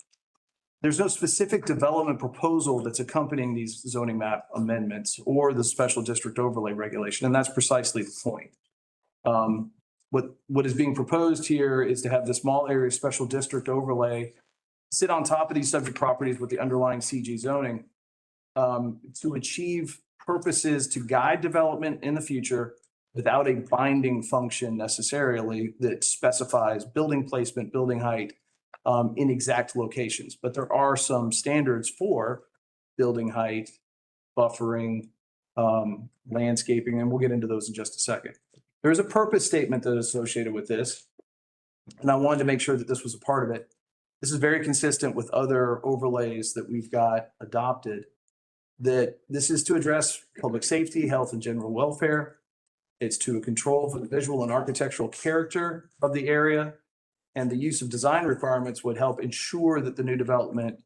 there's no specific development proposal that's accompanying these zoning map amendments or the special district overlay regulation, and that's precisely the point. What is being proposed here is to have this mall area special district overlay sit on top of these subject properties with the underlying CG zoning to achieve purposes to guide development in the future without a binding function necessarily that specifies building placement, building height in exact locations. But there are some standards for building height, buffering, landscaping, and we'll get into those in just a second. There's a purpose statement that is associated with this, and I wanted to make sure that this was a part of it. This is very consistent with other overlays that we've got adopted, that this is to address public safety, health, and general welfare. It's to control for the visual and architectural character of the area, and the use of design requirements would help ensure that the new development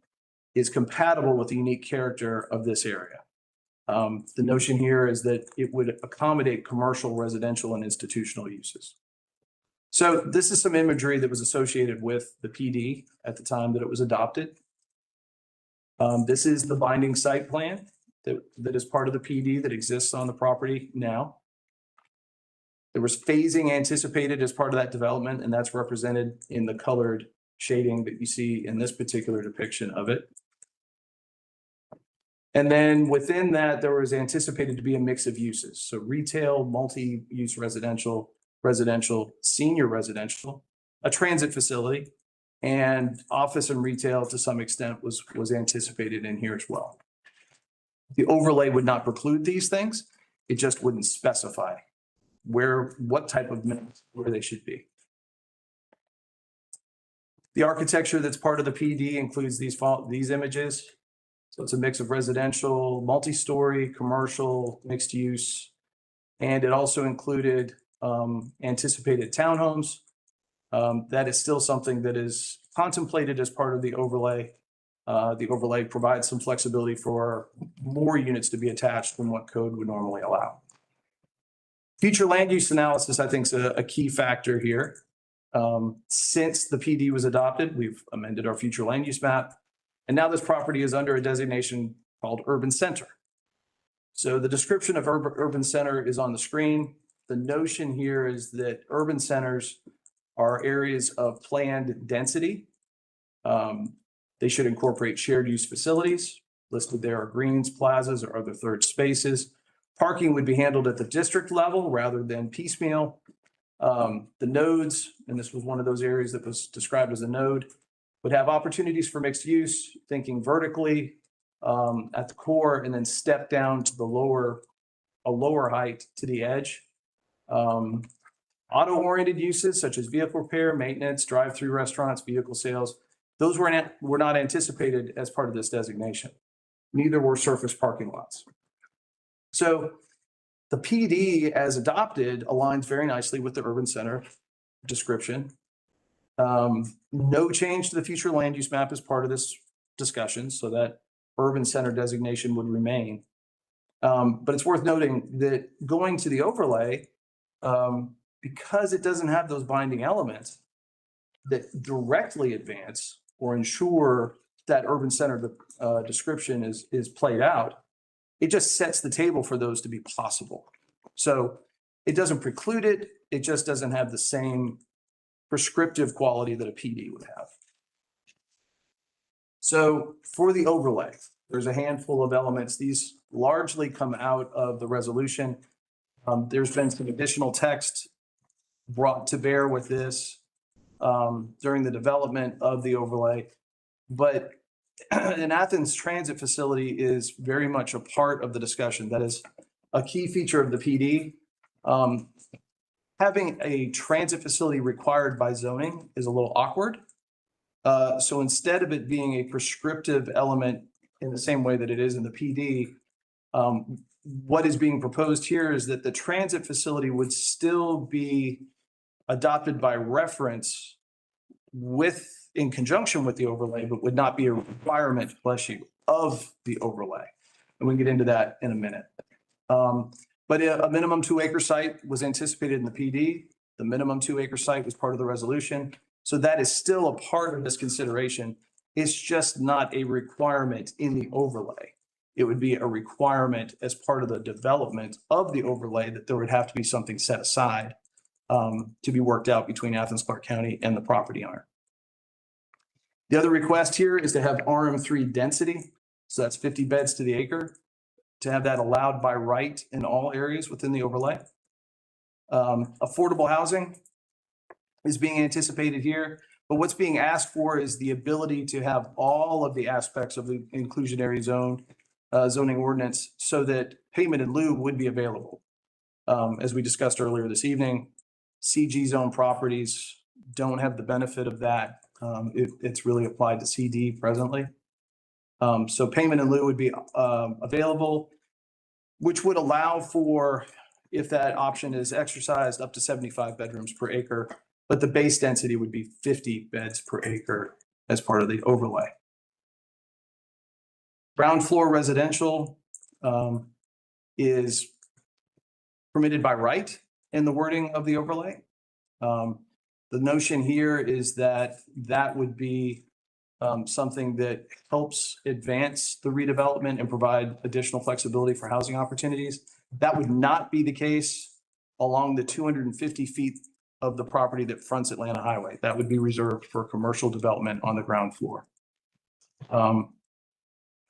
is compatible with the unique character of this area. The notion here is that it would accommodate commercial, residential, and institutional uses. So this is some imagery that was associated with the PD at the time that it was adopted. This is the binding site plan that is part of the PD that exists on the property now. There was phasing anticipated as part of that development, and that's represented in the colored shading that you see in this particular depiction of it. And then within that, there was anticipated to be a mix of uses. So retail, multi-use residential, senior residential, a transit facility, and office and retail to some extent was anticipated in here as well. The overlay would not preclude these things. It just wouldn't specify what type of minutes, where they should be. The architecture that's part of the PD includes these images. So it's a mix of residential, multi-story, commercial, mixed use. And it also included anticipated townhomes. That is still something that is contemplated as part of the overlay. The overlay provides some flexibility for more units to be attached than what code would normally allow. Future land use analysis, I think, is a key factor here. Since the PD was adopted, we've amended our future land use map. And now this property is under a designation called urban center. So the description of urban center is on the screen. The notion here is that urban centers are areas of planned density. They should incorporate shared use facilities. Listed there are greens, plazas, or other third spaces. Parking would be handled at the district level rather than piecemeal. The nodes, and this was one of those areas that was described as a node, would have opportunities for mixed use, thinking vertically at the core, and then step down to a lower height to the edge. Auto-oriented uses such as vehicle repair, maintenance, drive-through restaurants, vehicle sales, those were not anticipated as part of this designation. Neither were surface parking lots. So the PD as adopted aligns very nicely with the urban center description. No change to the future land use map as part of this discussion, so that urban center designation would remain. But it's worth noting that going to the overlay, because it doesn't have those binding elements that directly advance or ensure that urban center description is played out, it just sets the table for those to be possible. So it doesn't preclude it. It just doesn't have the same prescriptive quality that a PD would have. So for the overlay, there's a handful of elements. These largely come out of the resolution. There's been some additional text brought to bear with this during the development of the overlay. But an Athens transit facility is very much a part of the discussion. That is a key feature of the PD. Having a transit facility required by zoning is a little awkward. So instead of it being a prescriptive element in the same way that it is in the PD, what is being proposed here is that the transit facility would still be adopted by reference in conjunction with the overlay, but would not be a requirement, bless you, of the overlay. And we can get into that in a minute. But a minimum 2-acre site was anticipated in the PD. The minimum 2-acre site was part of the resolution. So that is still a part of this consideration. It's just not a requirement in the overlay. It would be a requirement as part of the development of the overlay that there would have to be something set aside to be worked out between Athens-Clarke County and the property owner. The other request here is to have RM3 density. So that's 50 beds to the acre, to have that allowed by right in all areas within the overlay. Affordable housing is being anticipated here, but what's being asked for is the ability to have all of the aspects of the inclusionary zoning ordinance so that payment in lieu would be available. As we discussed earlier this evening, CG zone properties don't have the benefit of that. It's really applied to CD presently. So payment in lieu would be available, which would allow for, if that option is exercised, up to 75 bedrooms per acre, but the base density would be 50 beds per acre as part of the overlay. Ground floor residential is permitted by right in the wording of the overlay. The notion here is that that would be something that helps advance the redevelopment and provide additional flexibility for housing opportunities. That would not be the case along the 250 feet of the property that fronts Atlanta Highway. That would be reserved for commercial development on the ground floor.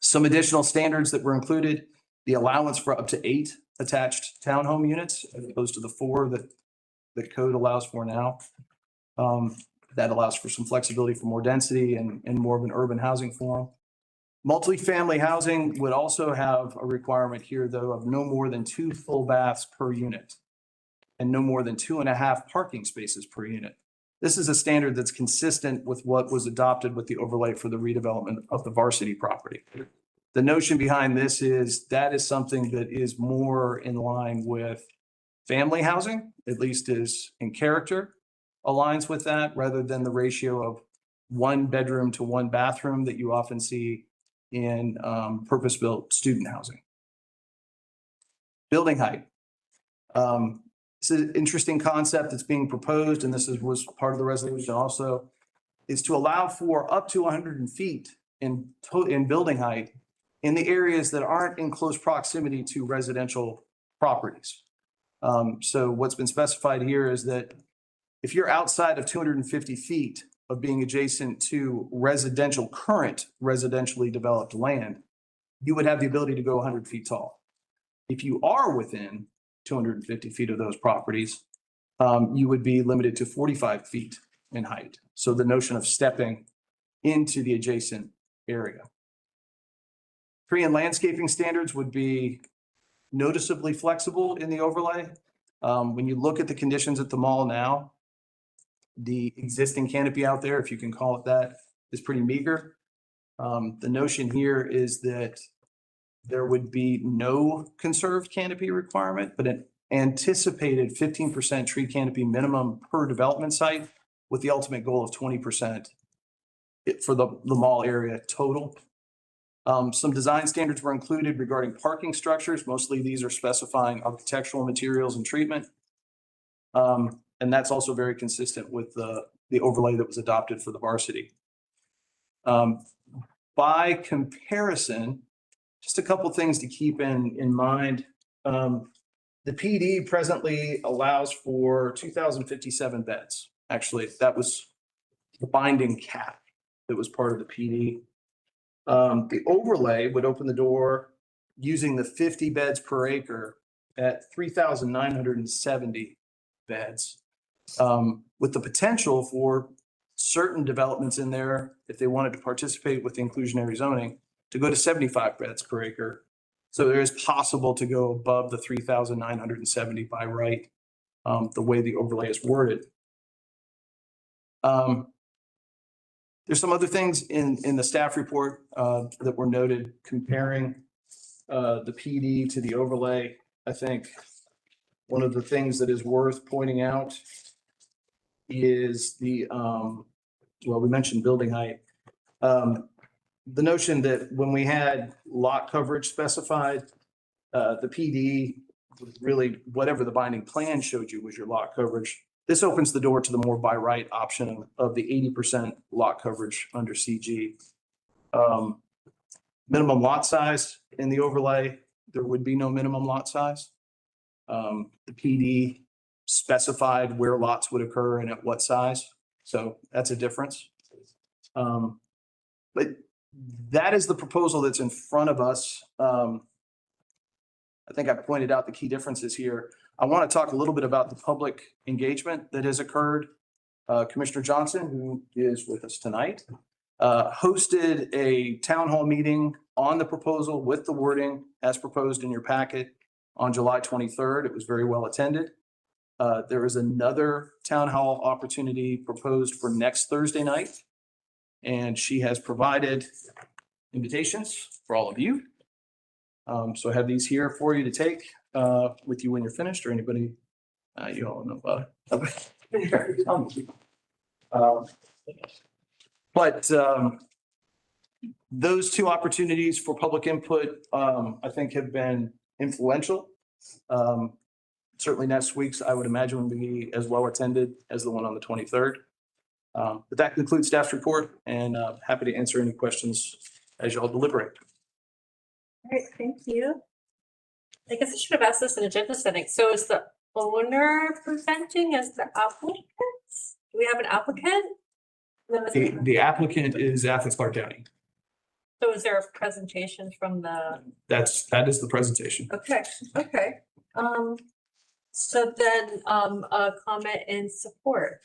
Some additional standards that were included, the allowance for up to 8 attached townhome units as opposed to the 4 that the code allows for now. That allows for some flexibility for more density and more of an urban housing form. Multifamily housing would also have a requirement here, though, of no more than 2 full baths per unit and no more than 2.5 parking spaces per unit. This is a standard that's consistent with what was adopted with the overlay for the redevelopment of the Varsity property. The notion behind this is that is something that is more in line with family housing, at least is in character, aligns with that rather than the ratio of 1 bedroom to 1 bathroom that you often see in purpose-built student housing. Building height. It's an interesting concept that's being proposed, and was part of the resolution also, is to allow for up to 100 feet in building height in the areas that aren't in close proximity to residential properties. So what's been specified here is that if you're outside of 250 feet of being adjacent to current residentially developed land, you would have the ability to go 100 feet tall. If you are within 250 feet of those properties, you would be limited to 45 feet in height. So the notion of stepping into the adjacent area. Tree and landscaping standards would be noticeably flexible in the overlay. When you look at the conditions at the mall now, the existing canopy out there, if you can call it that, is pretty meager. The notion here is that there would be no conserved canopy requirement, but an anticipated 15% tree canopy minimum per development site with the ultimate goal of 20% for the mall area total. Some design standards were included regarding parking structures. Mostly these are specifying architectural materials and treatment. And that's also very consistent with the overlay that was adopted for the Varsity. By comparison, just a couple things to keep in mind. The PD presently allows for 2,057 beds. Actually, that was the binding cap that was part of the PD. The overlay would open the door using the 50 beds per acre at 3,970 beds, with the potential for certain developments in there, if they wanted to participate with inclusionary zoning, to go to 75 beds per acre. So there is possible to go above the 3,970 by right, the way the overlay is worded. There's some other things in the staff report that were noted comparing the PD to the overlay. I think one of the things that is worth pointing out is well, we mentioned building height. The notion that when we had lot coverage specified, the PD was really whatever the binding plan showed you was your lot coverage. This opens the door to the more by right option of the 80% lot coverage under CG. Minimum lot size in the overlay, there would be no minimum lot size. The PD specified where lots would occur and at what size. So that's a difference. But that is the proposal that's in front of us. I think I pointed out the key differences here. I want to talk a little bit about the public engagement that has occurred. Commissioner Johnson, who is with us tonight, hosted a town hall meeting on the proposal with the wording as proposed in your packet on July 23rd. It was very well attended. There is another town hall opportunity proposed for next Thursday night, and she has provided invitations for all of you. So I have these here for you to take with you when you're finished, or anybody you all know about it. But those two opportunities for public input, I think, have been influential. Certainly next week's, I would imagine, will be as well attended as the one on the 23rd. But that concludes staff's report, and happy to answer any questions as y'all deliberate. All right, thank you. I guess I should have asked this in agenda setting. So is the owner presenting as the applicant? Do we have an applicant? The applicant is Athens-Clarke County. So is there a presentation from the, That is the presentation. okay, okay. So then, a comment in support.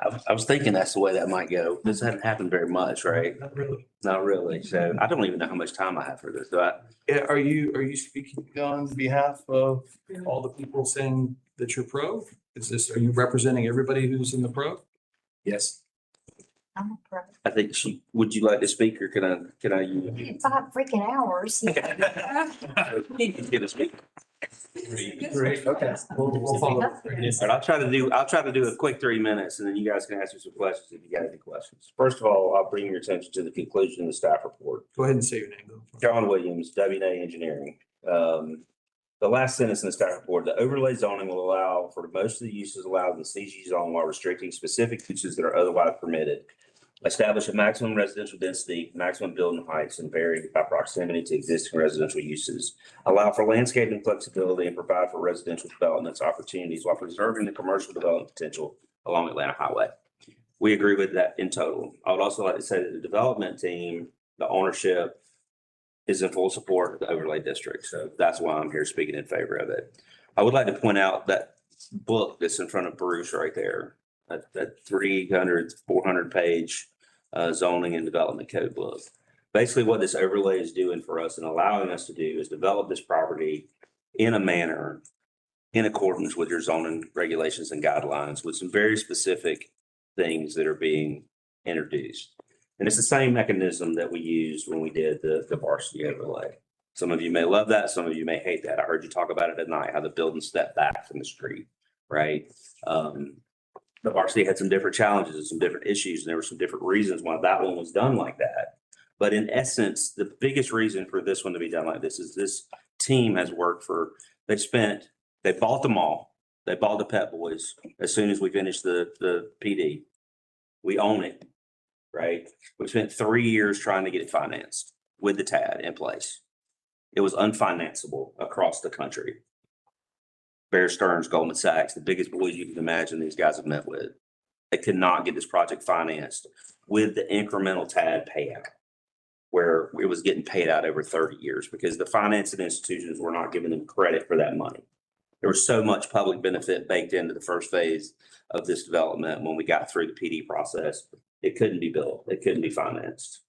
I was thinking that's the way that might go. This hadn't happened very much, right? Not really. Not really. So I don't even know how much time I have for this. Do I? Yeah, are you speaking on behalf of all the people saying that you're pro? Are you representing everybody who's in the pro? Yes. I'm a pro. I think would you like to speak or can I? In 5 freaking hours. Get a speak. Great, okay. We'll follow up. But I'll try to do a quick 3 minutes and then you guys can ask me some questions if you got any questions. First of all, I'll bring your attention to the conclusion of the staff report. Go ahead and say your name though. John Williams, W&A Engineering. The last sentence in the staff report, the overlay zoning will allow for most of the uses allowed in the CG zone while restricting specific uses that are otherwise permitted. Establish a maximum residential density, maximum building heights, and vary by proximity to existing residential uses. Allow for landscaping flexibility and provide for residential developments opportunities while preserving the commercial development potential along Atlanta Highway. We agree with that in total. I would also like to say that the development team, the ownership, is in full support of the overlay district. So that's why I'm here speaking in favor of it. I would like to point out that book that's in front of Bruce right there, that 300, 400 page zoning and development code book. Basically what this overlay is doing for us and allowing us to do is develop this property in a manner in accordance with your zoning regulations and guidelines with some very specific things that are being introduced. And it's the same mechanism that we used when we did the varsity overlay. Some of you may love that. Some of you may hate that. I heard you talk about it at night, how the building stepped back from the street, right? The varsity had some different challenges and some different issues, and there were some different reasons why that one was done like that. But in essence, the biggest reason for this one to be done like this is this team has worked they bought the mall, they bought the Pet Boys as soon as we finished the PD. We own it, right? We spent 3 years trying to get it financed with the TAD in place. It was unfinanceable across the country. Bear Stearns, Goldman Sachs, the biggest boys you can imagine these guys have met with. They could not get this project financed with the incremental TAD payout, where it was getting paid out over 30 years because the financing institutions were not giving them credit for that money. There was so much public benefit baked into the first phase of this development. When we got through the PD process, it couldn't be built. It couldn't be financed.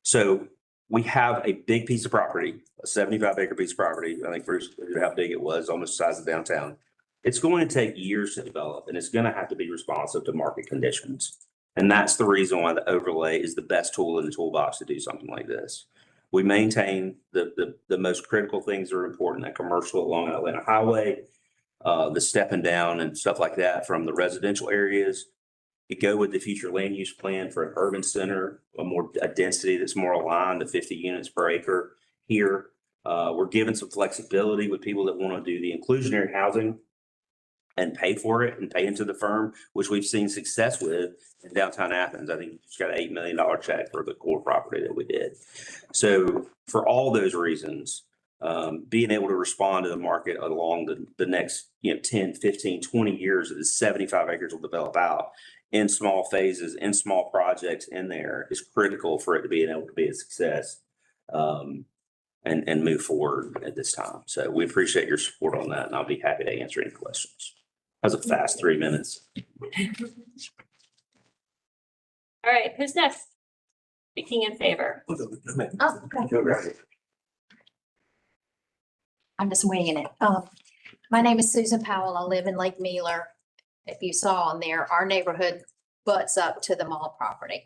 So we have a big piece of property, a 75-acre piece of property. I think Bruce, how big it was, almost the size of downtown. It's going to take years to develop, and it's going to have to be responsive to market conditions. And that's the reason why the overlay is the best tool in the toolbox to do something like this. We maintain the most critical things that are important, that commercial along Atlanta Highway, the stepping down and stuff like that from the residential areas. You go with the future land use plan for an urban center, a density that's more aligned to 50 units per acre here. We're giving some flexibility with people that want to do the inclusionary housing and pay for it and pay into the firm, which we've seen success with in downtown Athens. I think we just got an $8 million check for the core property that we did. So for all those reasons, being able to respond to the market along the next 10, 15, 20 years that the 75 acres will develop out in small phases, in small projects in there is critical for it to be able to be a success and move forward at this time. So we appreciate your support on that, and I'll be happy to answer any questions. That was a fast 3 minutes. All right, who's next? Speaking in favor. Oh, okay. I'm just winging it. My name is Susan Powell. I live in Lake Mealer. If you saw on there, our neighborhood butts up to the mall property.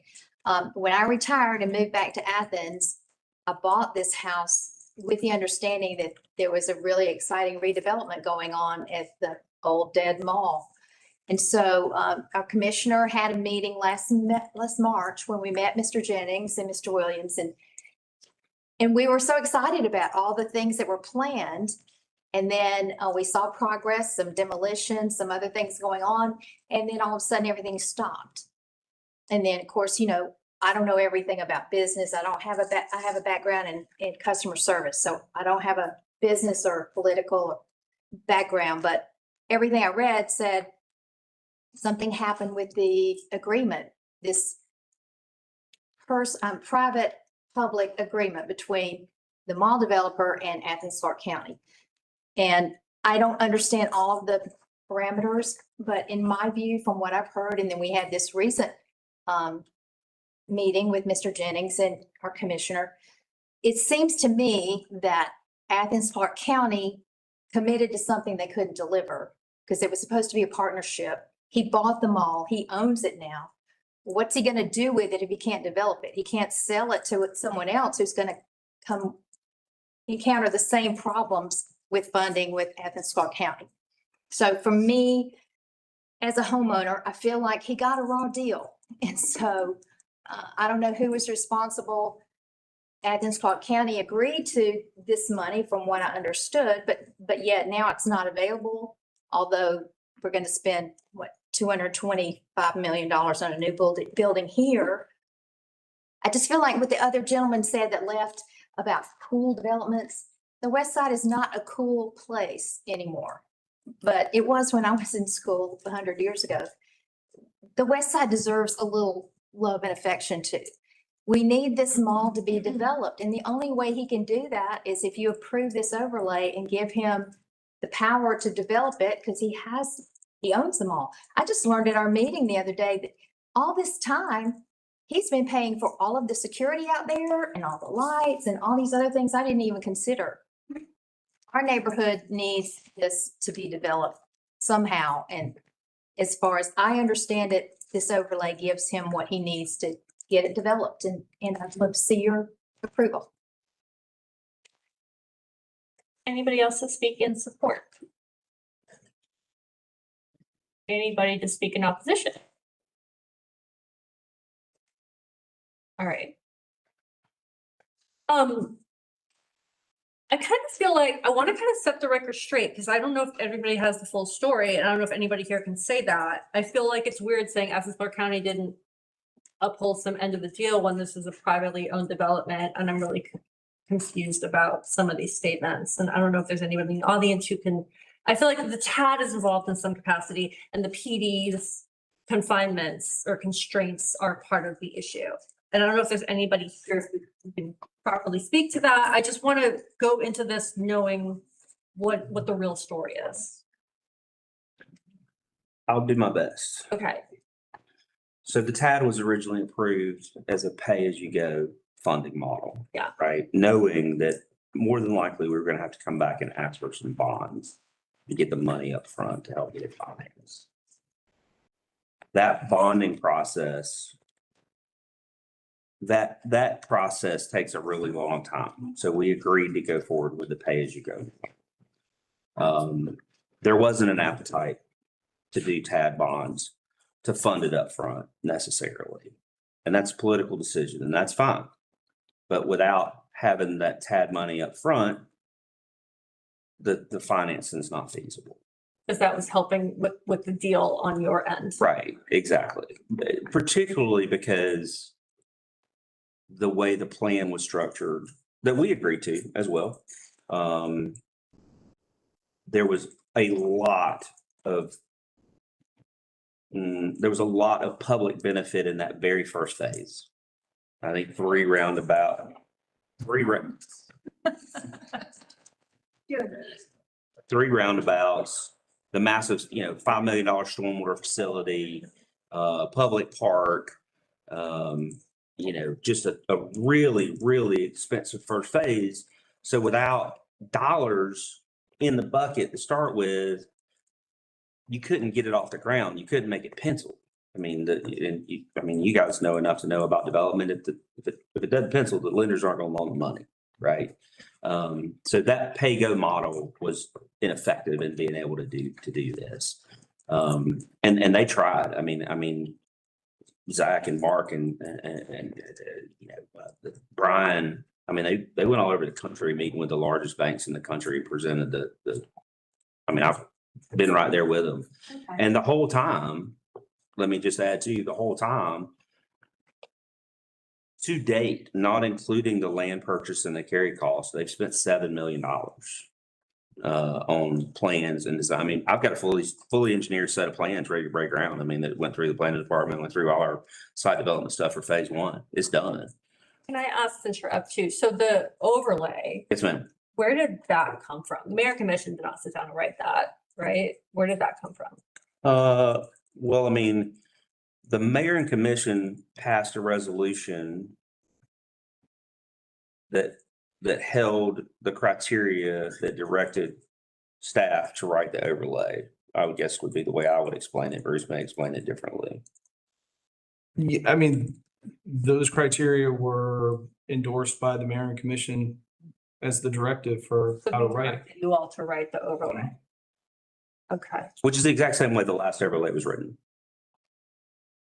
When I retired and moved back to Athens, I bought this house with the understanding that there was a really exciting redevelopment going on at the old dead mall. And so our commissioner had a meeting last March when we met Mr. Jennings and Mr. Williams, and we were so excited about all the things that were planned. And then we saw progress, some demolition, some other things going on. And then all of a sudden everything stopped. And then of course, I don't know everything about business. I have a background in customer service. So I don't have a business or political background, but everything I read said something happened with the agreement. This private-public agreement between the mall developer and Athens-Clarke County. And I don't understand all of the parameters, but in my view, from what I've heard, and then we had this recent meeting with Mr. Jennings and our commissioner, it seems to me that Athens-Clarke County committed to something they couldn't deliver because it was supposed to be a partnership. He bought the mall. He owns it now. What's he going to do with it if he can't develop it? He can't sell it to someone else who's going to come encounter the same problems with funding with Athens-Clarke County. So for me, as a homeowner, I feel like he got a raw deal. And so I don't know who was responsible. Athens-Clarke County agreed to this money from what I understood, but yet now it's not available. Although we're going to spend what, $225 million on a new building here. I just feel like what the other gentleman said that left about cool developments, the West Side is not a cool place anymore, but it was when I was in school 100 years ago. The West Side deserves a little love and affection too. We need this mall to be developed, and the only way he can do that is if you approve this overlay and give him the power to develop it, because he owns the mall. I just learned at our meeting the other day that all this time, he's been paying for all of the security out there and all the lights and all these other things I didn't even consider. Our neighborhood needs this to be developed somehow. And as far as I understand it, this overlay gives him what he needs to get it developed, and I'd love to see your approval. Anybody else to speak in support? Anybody to speak in opposition? All right. I kind of feel like I want to kind of set the record straight because I don't know if everybody has the full story, and I don't know if anybody here can say that. I feel like it's weird saying Athens-Clarke County didn't uphold some end of the deal when this is a privately owned development, and I'm really confused about some of these statements. And I don't know if there's anybody in the audience who can. I feel like the TAD is involved in some capacity, and the PD's confinements or constraints are part of the issue. And I don't know if there's anybody here who can properly speak to that. I just want to go into this knowing what the real story is. I'll do my best. Okay. So the TAD was originally approved as a pay-as-you-go funding model. Yeah. Right? Knowing that more than likely we were going to have to come back and ask for some bonds to get the money up front to help get it financed. That bonding process, that process takes a really long time. So we agreed to go forward with the pay-as-you-go. There wasn't an appetite to do TAD bonds to fund it up front necessarily. And that's a political decision, and that's fine. But without having that TAD money up front, the financing is not feasible. Because that was helping with the deal on your end. Right, exactly. Particularly because the way the plan was structured, that we agreed to as well. There was a lot of public benefit in that very first phase. I think three roundabouts, the massive, $5 million stormwater facility, public park, just a really, really expensive first phase. So without dollars in the bucket to start with, you couldn't get it off the ground. You couldn't make it pencil. You guys know enough to know about development. If it doesn't pencil, the lenders aren't going to loan the money, right? So that pay-go model was ineffective in being able to do this. And they tried. Zach and Mark and Brian. They went all over the country meeting with the largest banks in the country and presented I've been right there with them. Okay. And the whole time, let me just add to you, the whole time, to date, not including the land purchase and the carry cost, they've spent $7 million on plans and design. I mean, I've got a fully engineered set of plans ready to break ground. I mean, that went through the planning department, went through all our site development stuff for phase one. It's done. Can I ask, since you're up too, so the overlay, Yes, ma'am. where did that come from? The mayor commission did not sit down and write that, right? Where did that come from? Well, I mean, the mayor and commission passed a resolution that held the criteria that directed staff to write the overlay. I would guess would be the way I would explain it. Bruce may explain it differently. Yeah, I mean, those criteria were endorsed by the mayor and commission as the directive for So how to they write. directed you all to write the overlay. Okay. Which is the exact same way the last overlay was written.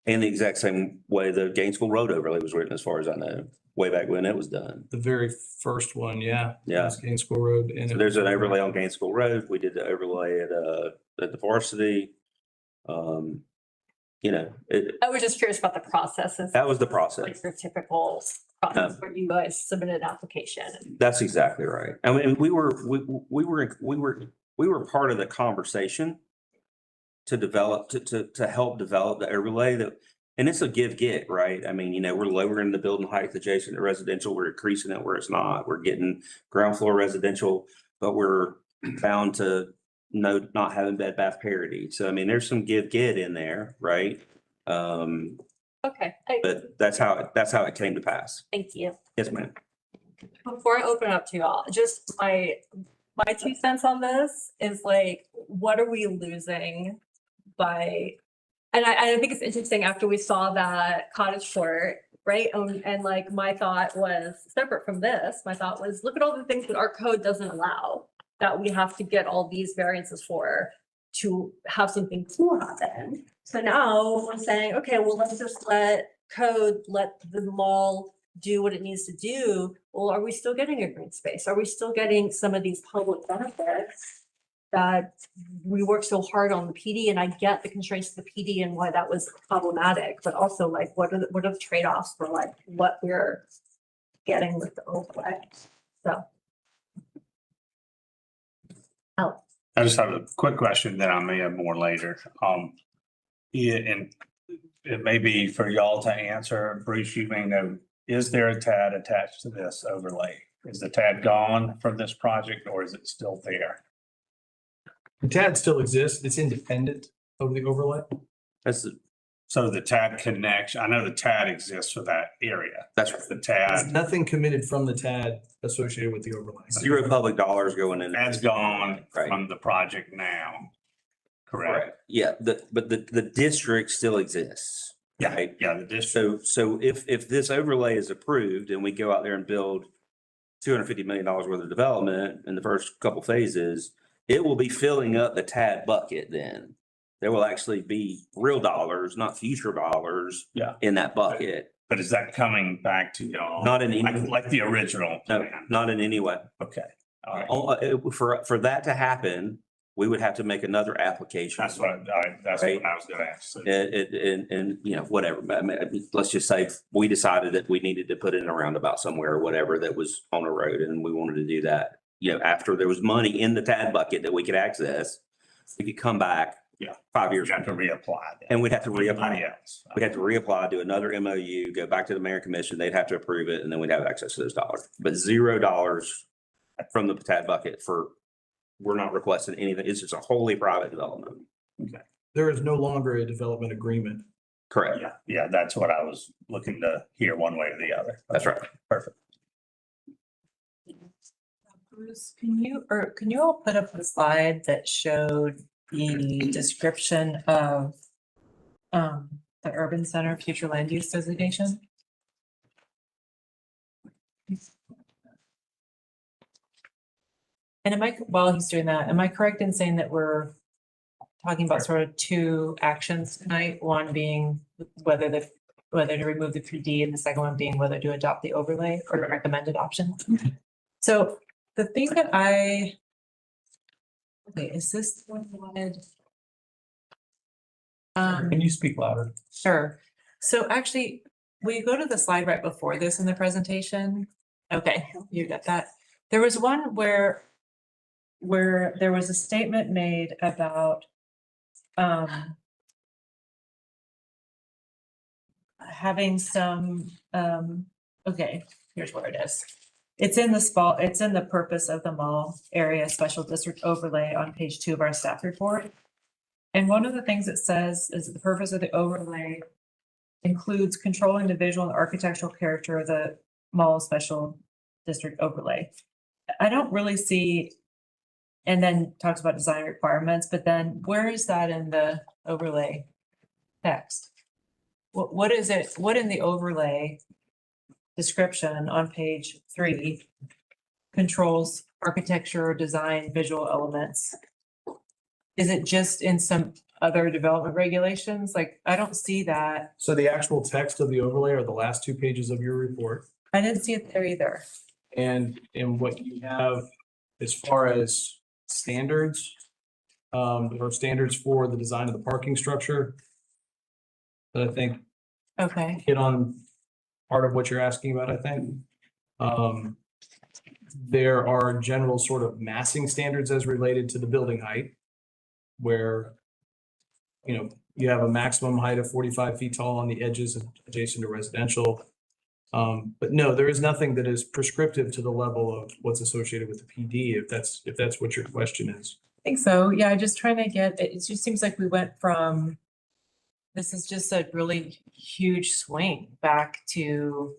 And the exact same way the Gainesville Road overlay was written, as far as I know, way back when it was done. The very first one, yeah. Yeah. was Gainesville Road. And So there's an overlay on Gainesville Road. We did the overlay at the varsity. You know, I was just curious about the processes. that was the process. Like your typical process where you guys submitted an application. That's exactly right. I mean, we were part of the conversation to develop, to help develop the overlay that, and it's a give get, right? I mean, you know, we're lowering the building height adjacent to residential, we're increasing it where it's not, we're getting ground floor residential, but we're bound to not having bed bath parity. So I mean, there's some give get in there, right? Okay, But that's how it came to pass. thank you. Yes, ma'am. Before I open up to y'all, just my 2 cents on this is like, what are we losing by? And I think it's interesting after we saw that cottage court, right? And like, my thought was separate from this. My thought was, look at all the things that our code doesn't allow, that we have to get all these variances for to have something cool happen. So now we're saying, okay, well, let's just let the mall do what it needs to do. Well, are we still getting a green space? Are we still getting some of these public benefits that we work so hard on the PD? And I get the constraints of the PD and why that was problematic, but also like, what are the trade-offs for like what we're getting with the overlay? So. Oh. I just have a quick question that I may have more later. Yeah, and it may be for y'all to answer. Bruce, you may know, is there a TAD attached to this overlay? Is the TAD gone from this project or is it still there? The TAD still exists. It's independent of the overlay. So the TAD connection, I know the TAD exists for that area. That's right. The There's TAD. nothing committed from the TAD associated with the overlay. Zero public dollars going in. TAD's gone Right. from the project now. Correct. Yeah, but the district still exists. Yeah, Right? yeah, the district. So if this overlay is approved and we go out there and build $250 million worth of development in the first couple phases, it will be filling up the TAD bucket then. There will actually be real dollars, not future dollars. Yeah. In that bucket. But is that coming back to y'all? Not in any. Like the original No, plan? not in any way. Okay, all right. For that to happen, we would have to make another application. That's what I was gonna ask. So- And, you know, whatever, I mean, let's just say we decided that we needed to put in a roundabout somewhere or whatever that was on a road and we wanted to do that. You know, after there was money in the TAD bucket that we could access, we could come back. Yeah. 5 years. You have to reapply. then. And we'd have to With money reapply. else. We'd have to reapply, do another MOU, go back to the mayor and commission, they'd have to approve it, and then we'd have access to those dollars. But $0 from the TAD bucket we're not requesting anything. It's just a wholly private development. Okay. There is no longer a development agreement. Correct. Yeah, that's what I was looking to hear one way or the other. That's right. Perfect. Bruce, can you all put up a slide that showed the description of the urban center future land use designation? And while he's doing that, am I correct in saying that we're talking about sort of two actions tonight? One being whether to remove the PD and the second one being whether to adopt the overlay or the recommended option. So the thing that is this the one I wanted? Can you speak louder? Sure. So actually, will you go to the slide right before this in the presentation? Okay, you got that. There was one where where there was a statement made about having some, okay, here's where it is. It's in the purpose of the mall area special district overlay on page 2 of our staff report. And one of the things it says is the purpose of the overlay includes controlling the visual and architectural character of the mall special district overlay. I don't really see, and then talks about design requirements, but then where is that in the overlay text? What is it, what in the overlay description on page 3 controls architecture or design visual elements? Is it just in some other development regulations? Like, I don't see that. So the actual text of the overlay are the last 2 pages of your report. I didn't see it there either. And what you have as far as standards, or standards for the design of the parking structure that I think Okay. hit on part of what you're asking about, I think. There are general sort of massing standards as related to the building height, where, you know, you have a maximum height of 45 feet tall on the edges adjacent to residential. But no, there is nothing that is prescriptive to the level of what's associated with the PD, if that's what your question is. I think so. Yeah, I'm just trying to get, it just seems like we went from, this is just a really huge swing back to,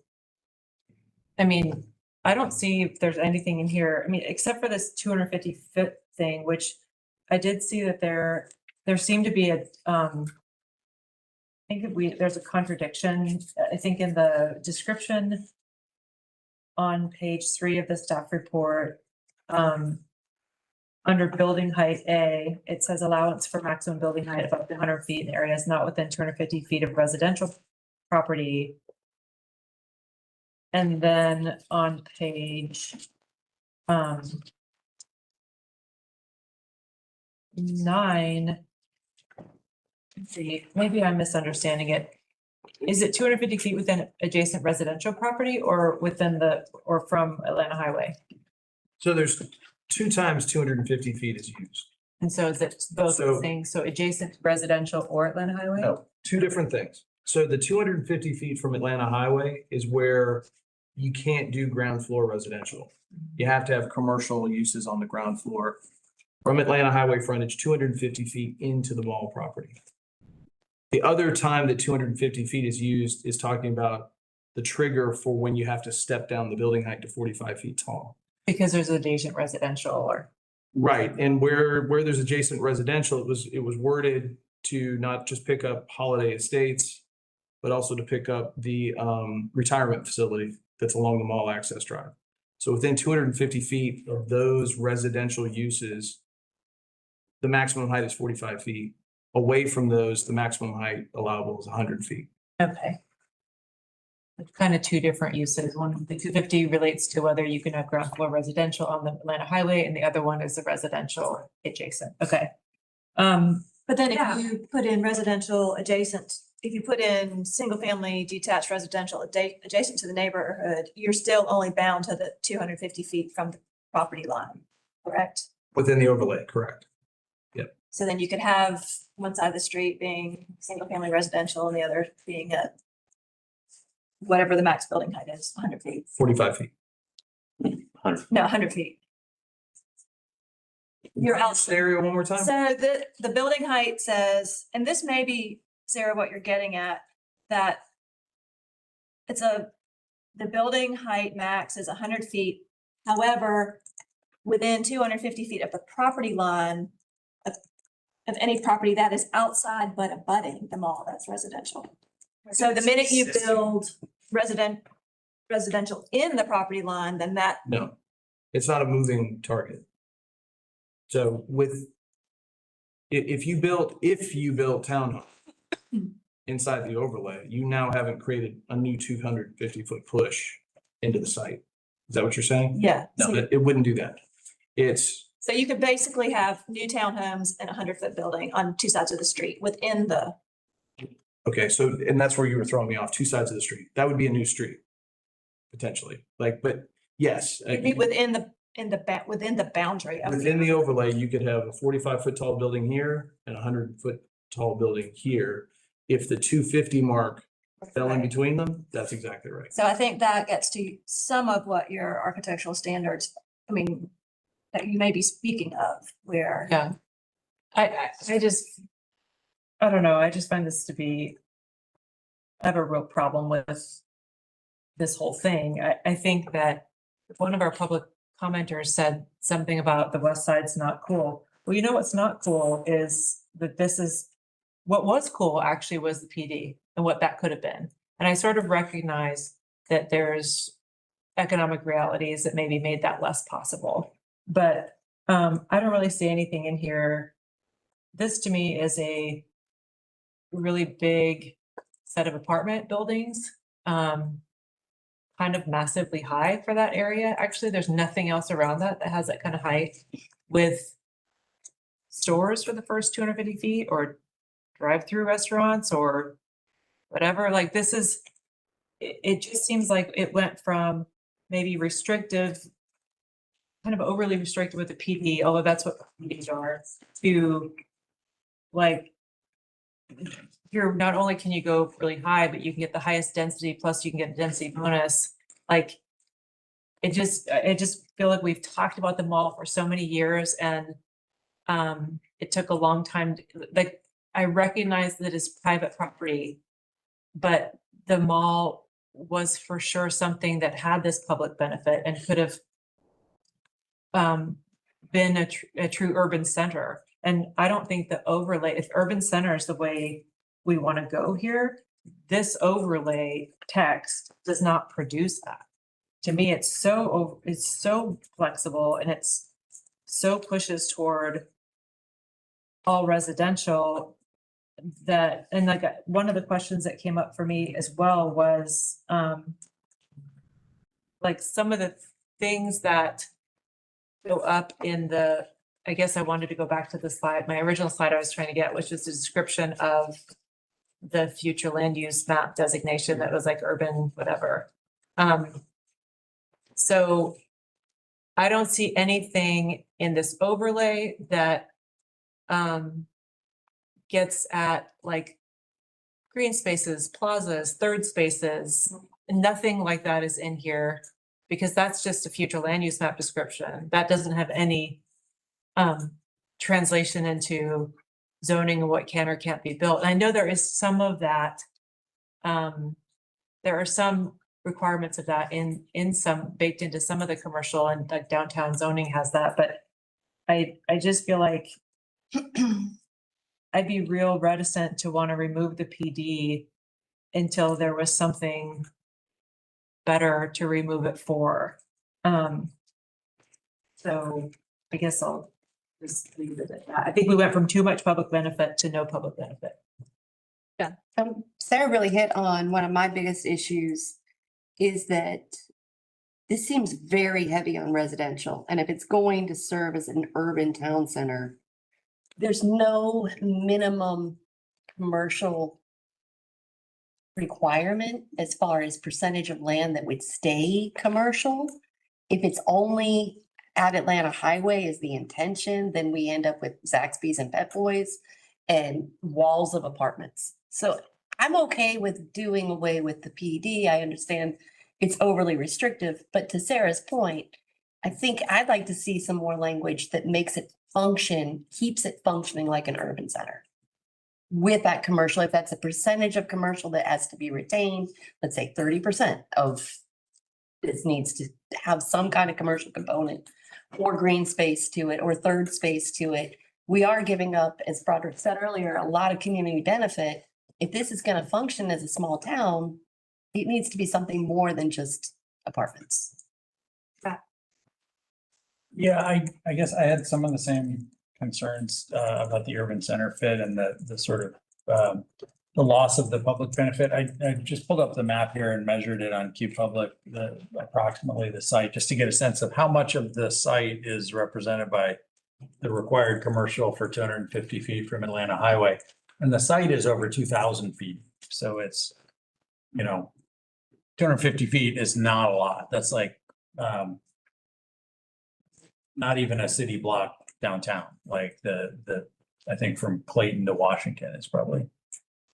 I mean, I don't see if there's anything in here, I mean, except for this 250-foot thing, which I did see that there seemed to be a, I think there's a contradiction, I think in the description on page 3 of the staff report, under building height A, it says allowance for maximum building height of up to 100 feet in areas not within 250 feet of residential property. And then on page 9, let's see, maybe I'm misunderstanding it. Is it 250 feet within adjacent residential property or within or from Atlanta Highway? So there's 2 times 250 feet is used. And so is it both So- things, so adjacent residential or Atlanta Highway? No, 2 different things. So the 250 feet from Atlanta Highway is where you can't do ground floor residential. You have to have commercial uses on the ground floor. From Atlanta Highway frontage, 250 feet into the mall property. The other time that 250 feet is used is talking about the trigger for when you have to step down the building height to 45 feet tall. Because there's adjacent residential or. Right, and where there's adjacent residential, it was worded to not just pick up Holiday Estates, but also to pick up the retirement facility that's along the mall access drive. So within 250 feet of those residential uses, the maximum height is 45 feet. Away from those, the maximum height allowable is 100 feet. Okay. It's kind of 2 different uses. One, the 250 relates to whether you can have ground floor residential on the Atlanta Highway, and the other one is the residential adjacent. Okay. But then Yeah. if you put in residential adjacent, if you put in single family detached residential adjacent to the neighborhood, you're still only bound to the 250 feet from the property line, correct? Within the overlay, correct. So then you could have one side of the street being single family residential and the other being a whatever the max building height is, 100 feet. 45 feet. No, 100 feet. You're out. Scenario one more time. So the building height says, and this may be, Sarah, what you're getting at, that the building height max is 100 feet. However, within 250 feet of the property line of any property that is outside but abutting the mall, that's residential. So the minute you build residential in the property line, then that. No, it's not a moving target. So if you built townhome inside the overlay, you now haven't created a new 250-foot push into the site. Is that what you're saying? Yeah. No, it wouldn't do that. So you could basically have new townhomes and a 100-foot building on 2 sides of the street within the. Okay, so, and that's where you were throwing me off, 2 sides of the street. That would be a new street, potentially. Like, but yes. It'd be within the in the within the boundary of. Within the overlay, you could have a 45-foot tall building here and a 100-foot tall building here. If the 250 mark fell in between them, that's exactly right. So I think that gets to some of what your architectural standards, I mean, that you may be speaking of, where. Yeah. I just, I don't know, I just find this to be, I have a real problem with this whole thing. I think that one of our public commenters said something about the west side's not cool. Well, you know what's not cool is that this is, what was cool actually was the PD and what that could have been. And I sort of recognize that there's economic realities that maybe made that less possible. But I don't really see anything in here. This to me is a really big set of apartment buildings, kind of massively high for that area. Actually, there's nothing else around that that has that kind of height with stores for the first 250 feet or drive-through restaurants or whatever. Like this is, it just seems like it went from maybe restrictive, kind of overly restricted with the PD, although that's what PDs are, to like, you're not only can you go really high, but you can get the highest density, plus you can get a density bonus. Like, it just feel like we've talked about the mall for so many years and it took a long time. Like, I recognize that it's private property, but the mall was for sure something that had this public benefit and could have been a true urban center. And I don't think the overlay, if urban center is the way we want to go here, this overlay text does not produce that. To me, it's so flexible and it's so pushes toward all residential that, and like one of the questions that came up for me as well was like some of the things that go up in the, I guess I wanted to go back to the slide, my original slide I was trying to get, which was the description of the future land use map designation that was like urban, whatever. So I don't see anything in this overlay that gets at like green spaces, plazas, third spaces. Nothing like that is in here because that's just a future land use map description. That doesn't have any translation into zoning and what can or can't be built. And I know there is some of that. There are some requirements of that in some baked into some of the commercial, and like downtown zoning has that, but I just feel like I'd be real reticent to want to remove the PD until there was something better to remove it for. So I guess I'll just leave it at that. I think we went from too much public benefit to no public benefit. Yeah. Sarah really hit on one of my biggest issues is that this seems very heavy on residential. And if it's going to serve as an urban town center, there's no minimum commercial requirement as far as percentage of land that would stay commercial. If it's only at Atlanta Highway is the intention, then we end up with Zaxby's and Pet Boys and walls of apartments. So I'm okay with doing away with the PD. I understand it's overly restrictive, but to Sarah's point, I think I'd like to see some more language that makes it function, keeps it functioning like an urban center. With that commercial, if that's a percentage of commercial that has to be retained, let's say 30% of this needs to have some kind of commercial component or green space to it or third space to it. We are giving up, as Broderick said earlier, a lot of community benefit. If this is going to function as a small town, it needs to be something more than just apartments. Yeah, I guess I had some of the same concerns about the urban center fit and the sort of the loss of the public benefit. I just pulled up the map here and measured it on QPublic, approximately the site, just to get a sense of how much of the site is represented by the required commercial for 250 feet from Atlanta Highway. And the site is over 2,000 feet. So it's, 250 feet is not a lot. That's like not even a city block downtown, like I think from Clayton to Washington is probably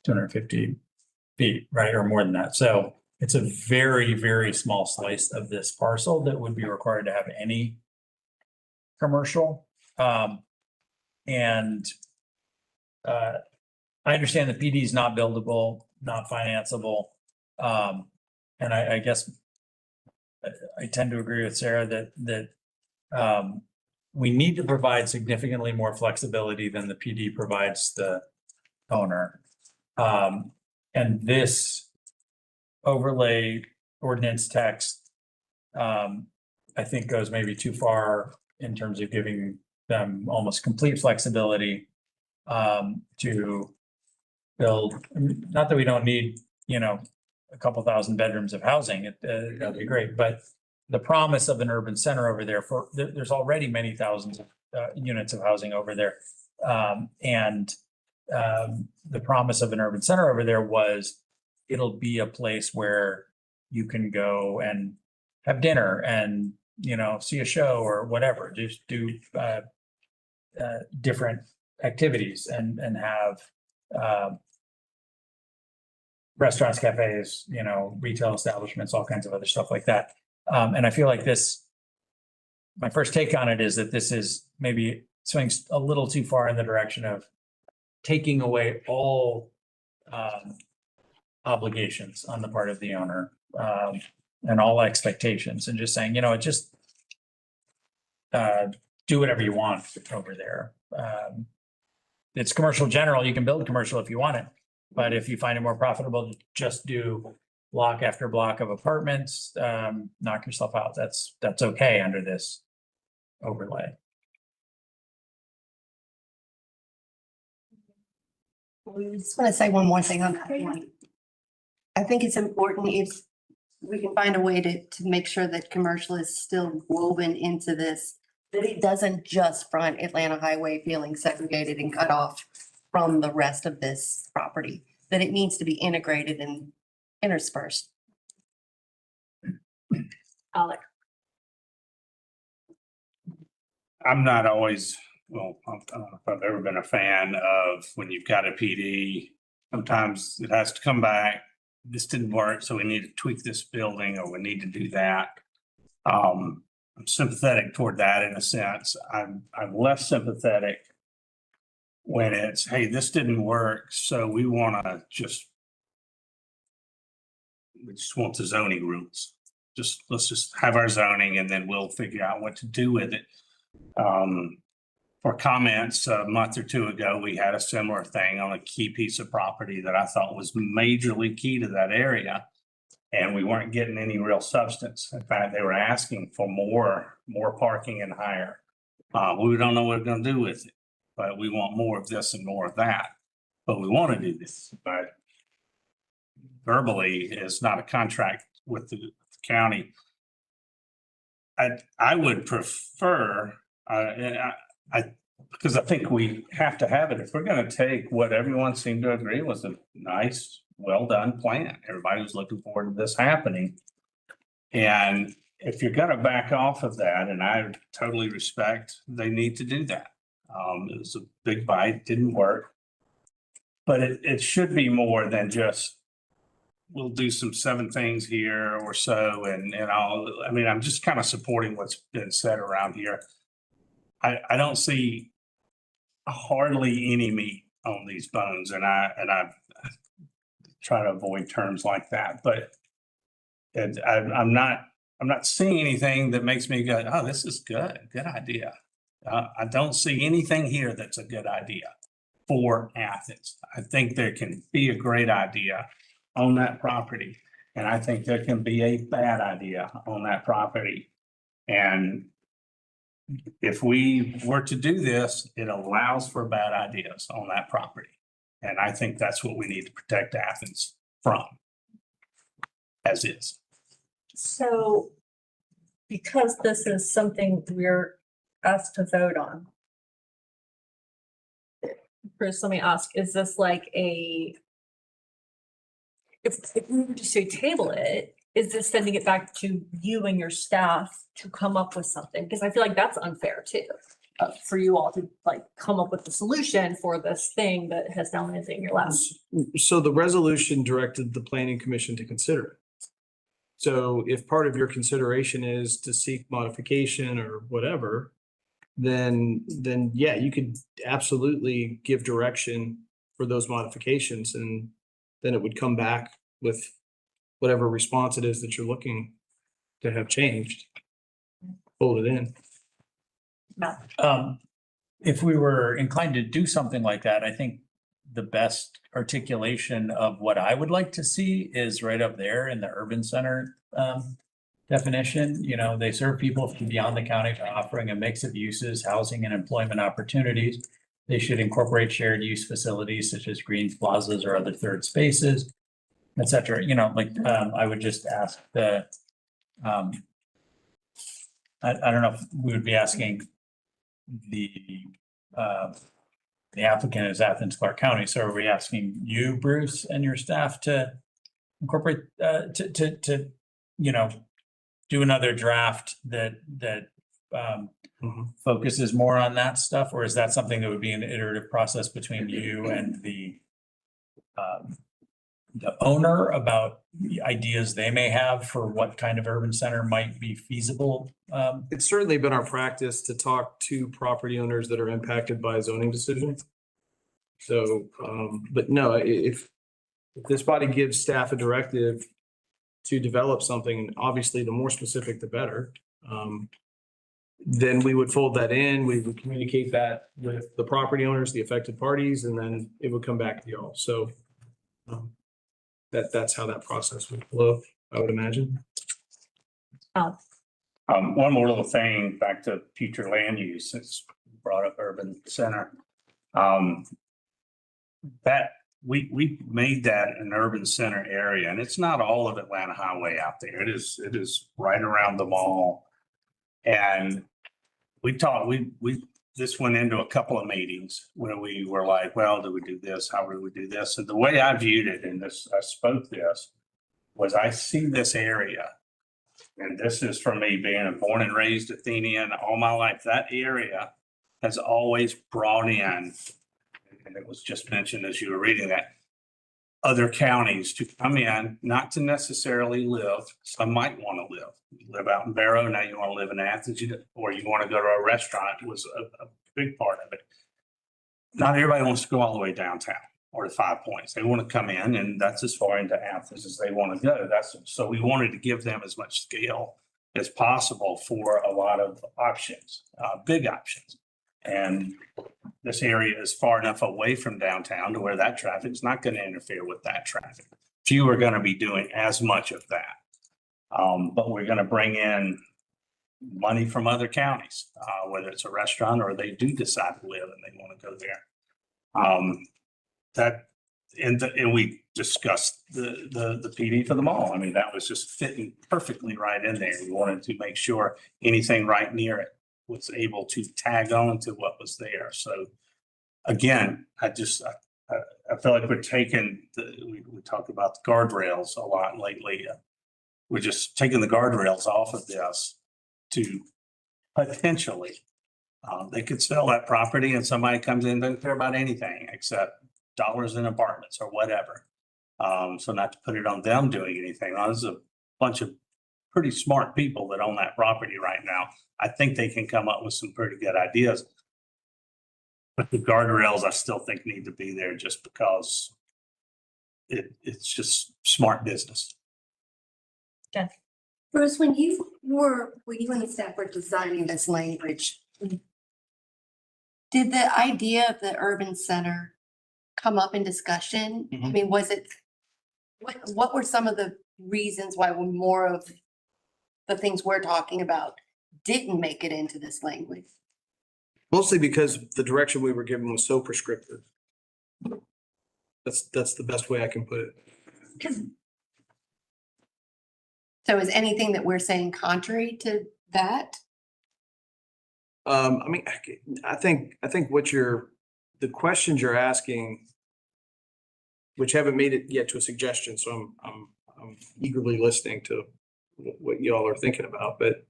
250 feet, right, or more than that. So it's a very, very small slice of this parcel that would be required to have any commercial. And I understand the PD is not buildable, not financeable. And I guess I tend to agree with Sarah that we need to provide significantly more flexibility than the PD provides the owner. And this overlay ordinance text, I think goes maybe too far in terms of giving them almost complete flexibility to build, not that we don't need, a couple thousand bedrooms of housing, that'd be great, but the promise of an urban center over there there's already many thousands of units of housing over there. And the promise of an urban center over there was it'll be a place where you can go and have dinner and, see a show or whatever, just do different activities and have restaurants, cafes, retail establishments, all kinds of other stuff like that. And I feel like my first take on it is that this is maybe swings a little too far in the direction of taking away all obligations on the part of the owner and all expectations and just saying, just do whatever you want over there. It's commercial general. You can build commercial if you want it. But if you find it more profitable to just do block after block of apartments, knock yourself out. That's okay under this overlay. I just want to say one more thing on that point. I think it's important if we can find a way to make sure that commercial is still woven into this, that it doesn't just front Atlanta Highway feeling segregated and cut off from the rest of this property, that it needs to be integrated and interspersed. Alec. I'm not always, I don't know if I've ever been a fan of when you've got a PD, sometimes it has to come back. This didn't work, so we need to tweak this building or we need to do that. I'm sympathetic toward that in a sense. I'm less sympathetic when it's, hey, this didn't work, so we just want the zoning rules. Let's just have our zoning and then we'll figure out what to do with it. For comments a month or two ago, we had a similar thing on a key piece of property that I thought was majorly key to that area. And we weren't getting any real substance. In fact, they were asking for more parking and higher. We don't know what we're going to do with it, but we want more of this and more of that. But we want to do this, but verbally is not a contract with the county. I would prefer, because I think we have to have it. If we're going to take what everyone seemed to agree was a nice, well-done plan, everybody was looking forward to this happening. And if you're going to back off of that, and I totally respect, they need to do that. It was a big bite, didn't work. But it should be more than just, we'll do some 7 things here or so. And I'm just kind of supporting what's been said around here. I don't see hardly any meat on these bones, and I try to avoid terms like that. But I'm not seeing anything that makes me go, oh, this is good idea. I don't see anything here that's a good idea for Athens. I think there can be a great idea on that property, and I think there can be a bad idea on that property. And if we were to do this, it allows for bad ideas on that property. And I think that's what we need to protect Athens from, as is. So because this is something we're asked to vote on, Bruce, let me ask, is this like if we were to say table it, is this sending it back to you and your staff to come up with something? Because I feel like that's unfair too. For you all to like come up with the solution for this thing that has now landed in your lap. So the resolution directed the planning commission to consider it. So if part of your consideration is to seek modification or whatever, then yeah, you could absolutely give direction for those modifications, and then it would come back with whatever response it is that you're looking to have changed. Fold it in. If we were inclined to do something like that, I think the best articulation of what I would like to see is right up there in the urban center definition. You know, they serve people from beyond the county by offering a mix of uses, housing and employment opportunities. They should incorporate shared use facilities such as greens, plazas, or other third spaces, et cetera. You know, like I would just ask the I don't know if we would be asking the applicant is Athens-Clarke County. So are we asking you, Bruce, and your staff to incorporate, to, you know, do another draft that focuses more on that stuff? Or is that something that would be an iterative process between you and the owner about the ideas they may have for what kind of urban center might be feasible? It's certainly been our practice to talk to property owners that are impacted by a zoning decision. So, but no, if this body gives staff a directive to develop something, obviously the more specific, the better. Then we would fold that in, we would communicate that with the property owners, the affected parties, and then it would come back to y'all. So that's how that process would flow, I would imagine. One more little thing back to future land use, it's brought up urban center. That we made that an urban center area, and it's not all of Atlanta Highway out there. It is right around the mall. And we this went into a couple of meetings where we were like, well, do we do this? How do we do this? And the way I viewed it, and I spoke this, was I see this area, and this is from me being a born and raised Athenian all my life, that area has always brought in, and it was just mentioned as you were reading that, other counties to come in, not to necessarily live. Some might want to live. You live out in Barrow, now you want to live in Athens, or you want to go to a restaurant, was a big part of it. Not everybody wants to go all the way downtown or to 5 Points. They want to come in, and that's as far into Athens as they want to go. So we wanted to give them as much scale as possible for a lot of options, big options. And this area is far enough away from downtown to where that traffic is not going to interfere with that traffic. Few are going to be doing as much of that. But we're going to bring in money from other counties, whether it's a restaurant or they do decide to live and they want to go there. And we discussed the PD for the mall. I mean, that was just fitting perfectly right in there. We wanted to make sure anything right near it was able to tag on to what was there. So again, I feel like we're taking we talk about the guardrails a lot lately. We're just taking the guardrails off of this to potentially, they could sell that property and somebody comes in, doesn't care about anything except dollars in apartments or whatever. So not to put it on them doing anything. There's a bunch of pretty smart people that own that property right now. I think they can come up with some pretty good ideas. But the guardrails, I still think need to be there just because it's just smart business. Jen. Bruce, when you and the staff were designing this language, did the idea of the urban center come up in discussion? I mean, was it, what were some of the reasons why more of the things we're talking about didn't make it into this language? Mostly because the direction we were given was so prescriptive. That's the best way I can put it. So is anything that we're saying contrary to that? I mean, I think the questions you're asking, which haven't made it yet to a suggestion, so I'm eagerly listening to what y'all are thinking about, but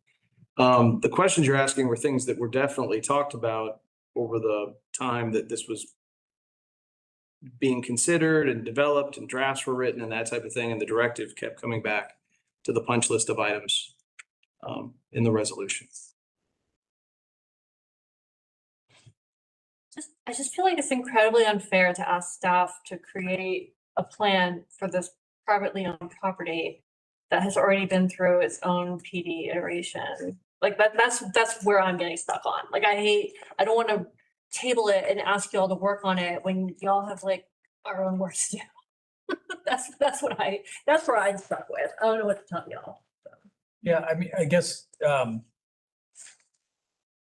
the questions you're asking were things that were definitely talked about over the time that this was being considered and developed and drafts were written and that type of thing. And the directive kept coming back to the punch list of items in the resolution. I just feel like it's incredibly unfair to ask staff to create a plan for this privately owned property that has already been through its own PD iteration. Like that's where I'm getting stuck on. Like I don't want to table it and ask y'all to work on it when y'all have like our own work to do. That's where I'm stuck with. I don't know what to tell y'all. Yeah, I mean, I guess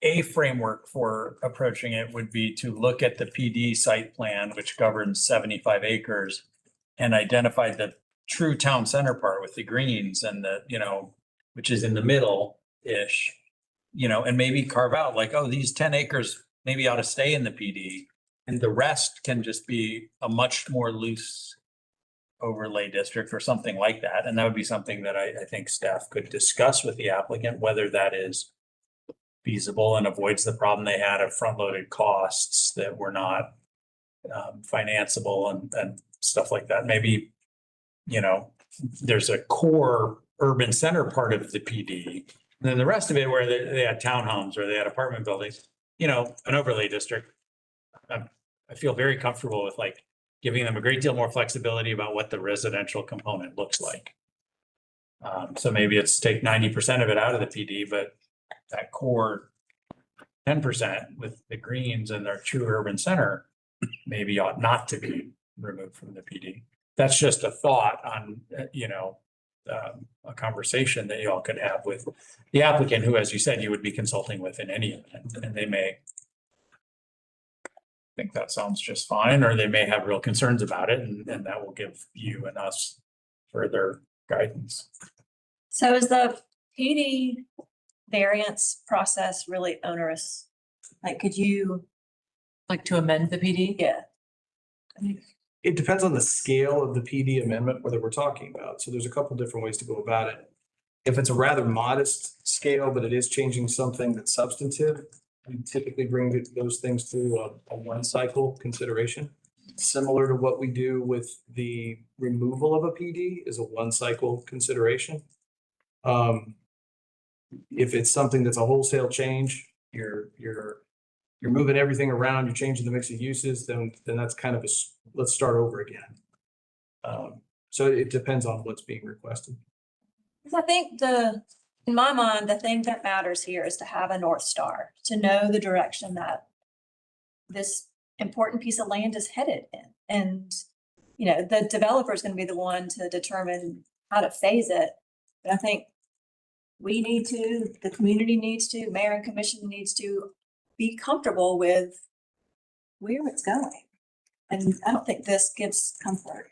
a framework for approaching it would be to look at the PD site plan, which governs 75 acres, and identify the true town center part with the greens and the, which is in the middle-ish, and maybe carve out like, oh, these 10 acres maybe ought to stay in the PD, and the rest can just be a much more loose overlay district or something like that. And that would be something that I think staff could discuss with the applicant, whether that is feasible and avoids the problem they had of front-loaded costs that were not financeable and stuff like that. Maybe, there's a core urban center part of the PD, and then the rest of it where they had townhomes or they had apartment buildings, an overlay district. I feel very comfortable with like giving them a great deal more flexibility about what the residential component looks like. So maybe it's take 90% of it out of the PD, but that core 10% with the greens and their true urban center maybe ought not to be removed from the PD. That's just a thought on, a conversation that y'all could have with the applicant who, as you said, you would be consulting with in any event, and they may think that sounds just fine, or they may have real concerns about it, and that will give you and us further guidance. So is the PD variance process really onerous? Like, could you? Like to amend the PD? Yeah. It depends on the scale of the PD amendment, whether we're talking about. So there's a couple different ways to go about it. If it's a rather modest scale, but it is changing something that's substantive, we typically bring those things through a one cycle consideration. Similar to what we do with the removal of a PD is a one cycle consideration. If it's something that's a wholesale change, you're moving everything around, you're changing the mix of uses, then that's kind of let's start over again. So it depends on what's being requested. I think in my mind, the thing that matters here is to have a North Star, to know the direction that this important piece of land is headed in. And, the developer is going to be the one to determine how to phase it. But I think the community needs to, mayor and commission needs to be comfortable with where it's going. And I don't think this gives comfort,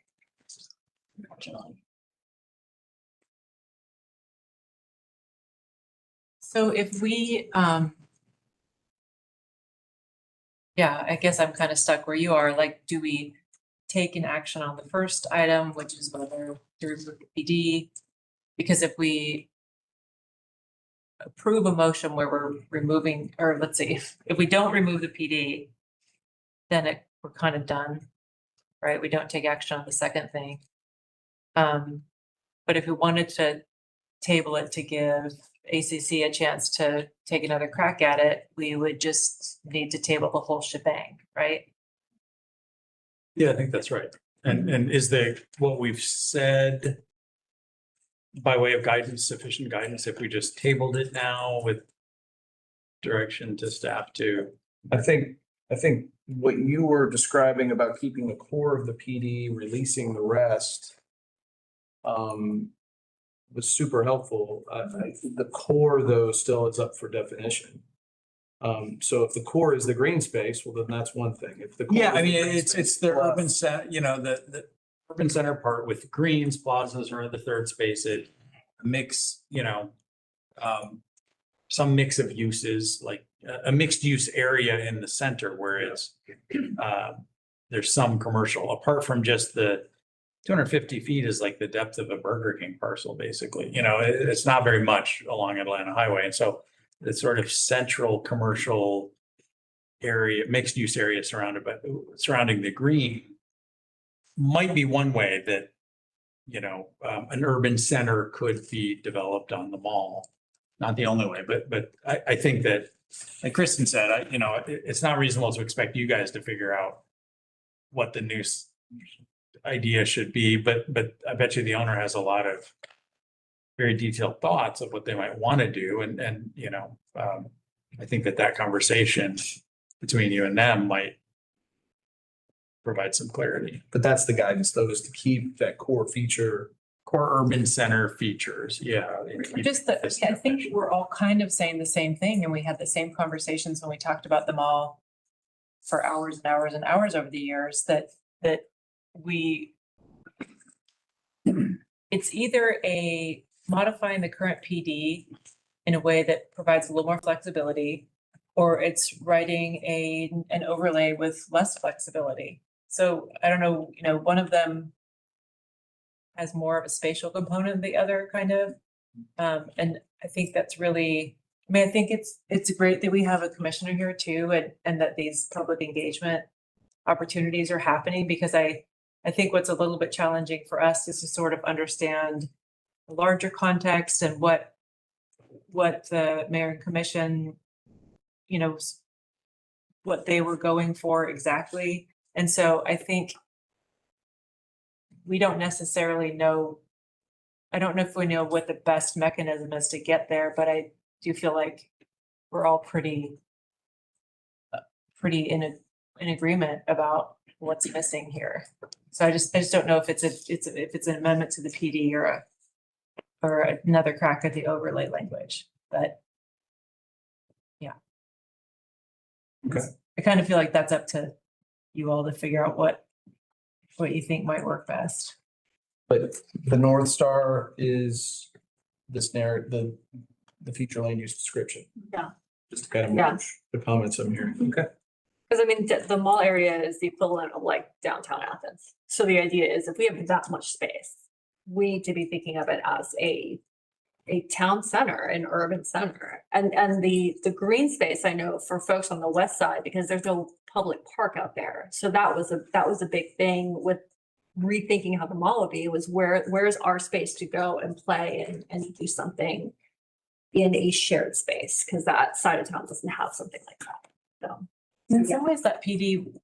unfortunately. So if we, I guess I'm kind of stuck where you are. Like, do we take an action on the first item, which is whether to remove the PD? Because if we approve a motion where we're removing, or let's see, if we don't remove the PD, then we're kind of done, right? We don't take action on the second thing. But if we wanted to table it to give ACC a chance to take another crack at it, we would just need to table the whole shebang, right? Yeah, I think that's right. And is what we've said by way of guidance, sufficient guidance, if we just tabled it now with direction to staff to? I think what you were describing about keeping the core of the PD, releasing the rest, was super helpful. The core, though, still is up for definition. So if the core is the green space, well, then that's one thing. If the core Yeah, I is the mean, green it's space the plus- urban set, the urban center part with greens, plazas are the third space. It mix, some mix of uses, like a mixed use area in the center where it's there's some commercial, apart from just the 250 feet is like the depth of a Burger King parcel, basically. You know, it's not very much along Atlanta Highway. And so the sort of central commercial area, mixed use area surrounding the green might be one way that, you know, an urban center could be developed on the mall. Not the only way, but I think that, like Kristen said, you know, it's not reasonable to expect you guys to figure out what the new idea should be, but I bet you the owner has a lot of very detailed thoughts of what they might want to do. And, you know, I think that conversation between you and them might provide some clarity. But that's the guidance though, is to keep that core feature. Core urban center features, yeah. Just that, I think we're all kind of saying the same thing, and we had the same conversations when we talked about them all for hours and hours and hours over the years, that we, it's either a modifying the current PD in a way that provides a little more flexibility, or it's writing an overlay with less flexibility. So I don't know, you know, one of them has more of a spatial component than the other, kind of. And I think that's really, I mean, I think it's great that we have a commissioner here too, and that these public engagement opportunities are happening, because I think what's a little bit challenging for us is to sort of understand the larger context and what the mayor and commission, you know, what they were going for exactly. And so I think we don't necessarily know, I don't know if we know what the best mechanism is to get there, but I do feel like we're all pretty in agreement about what's missing here. So I just don't know if it's an amendment to the PD or another crack at the overlay language, but yeah. Okay. I kind of feel like that's up to you all to figure out what you think might work best. But the North Star is this narrative, the future land use description. Yeah. Just to kind of Yeah. match the comments I'm hearing. Okay. Because I mean, the mall area is the equivalent of like downtown Athens. So the idea is if we have that much space, we need to be thinking of it as a town center, an urban center. And the green space, I know for folks on the west side, because there's no public park out there. So that was a big thing with rethinking how the mall would be, was where's our space to go and play and do something in a shared space, because that side of town doesn't have something like that. So in some ways, that PD,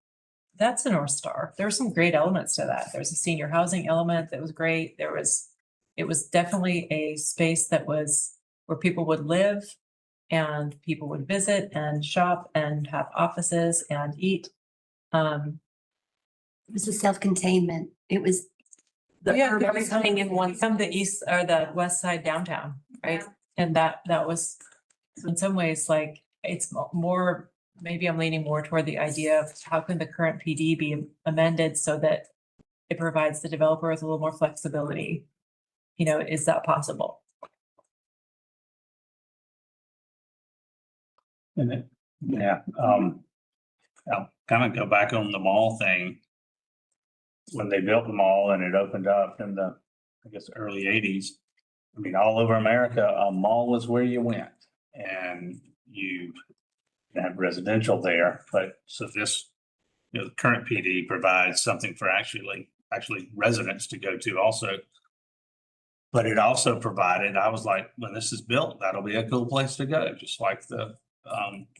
that's a North Star. There were some great elements to that. There's a senior housing element that was great. It was definitely a space that was where people would live and people would visit and shop and have offices and eat. It was a self-containment. It was The everything in one, from the east or the west side downtown, right? And that was in some ways like, it's more, maybe I'm leaning more toward the idea of how can the current PD be amended so that it provides the developer with a little more flexibility? You know, is that possible? Yeah, I'll kind of go back on the mall thing. When they built the mall and it opened up in the, I guess, early 80s, I mean, all over America, a mall was where you went and you had residential there. But so this, you know, the current PD provides something for actually residents to go to also. But it also provided, I was like, when this is built, that'll be a cool place to go, just like the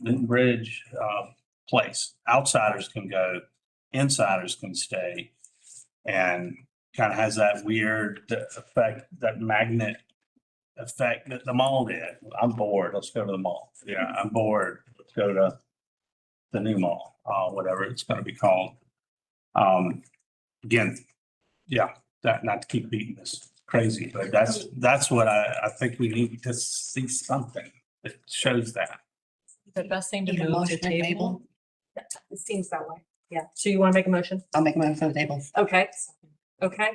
Newton Bridge place. Outsiders can go, insiders can stay, and kind of has that weird effect, that magnet effect that the mall did. I'm bored, let's go to the mall. Yeah, I'm bored, let's go to the new mall, whatever it's going to be called. Again, yeah, that not to keep beating this crazy, but that's what I think we need to see, something that shows that. The best thing to Need a move to motion on the table. it seems that way. Yeah. So you want to make a motion? I'll make a motion for the table. Okay. Okay.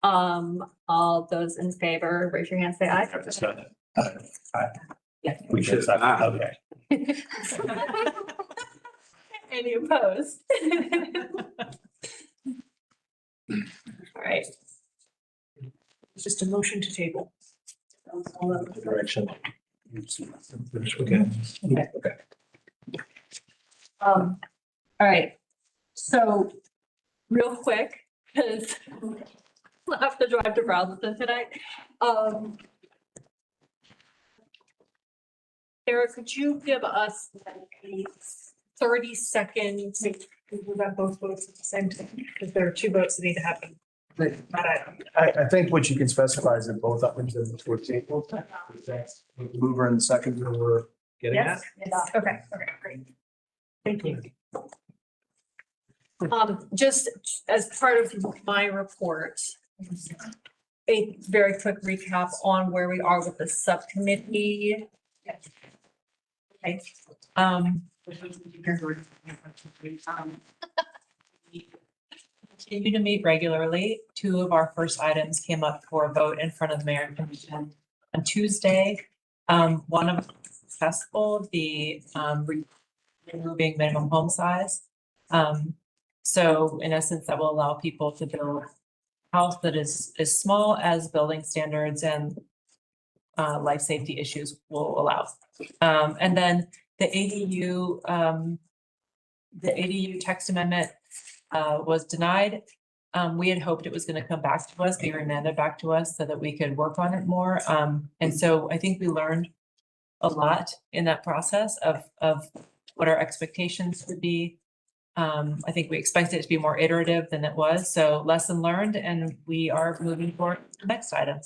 All those in favor, raise your hand, say aye. Yeah. We should, okay. Any opposed? All right. It's just a motion to table. Direction. Okay. All right, so real quick, because we'll have to drive to Brownston tonight. Sarah, could you give us like a 30-second, we got both votes at the same time, because there are two votes that need to happen. I think what you can specify is that both items in the 14th. Mover and second we're getting at. Yes, okay, great. Thank you. Just as part of my report, a very quick recap on where we are with the subcommittee. Okay. Continue to meet regularly. Two of our first items came up for a vote in front of the mayor and commission on Tuesday. One of them was successful, the removing minimum home size. So in essence, that will allow people to build a house that is as small as building standards and life safety issues will allow. And then the ADU text amendment was denied. We had hoped it was going to come back to us, be remanded back to us so that we could work on it more. And so I think we learned a lot in that process of what our expectations would be. I think we expected it to be more iterative than it was. So lesson learned, and we are moving forward to the next item.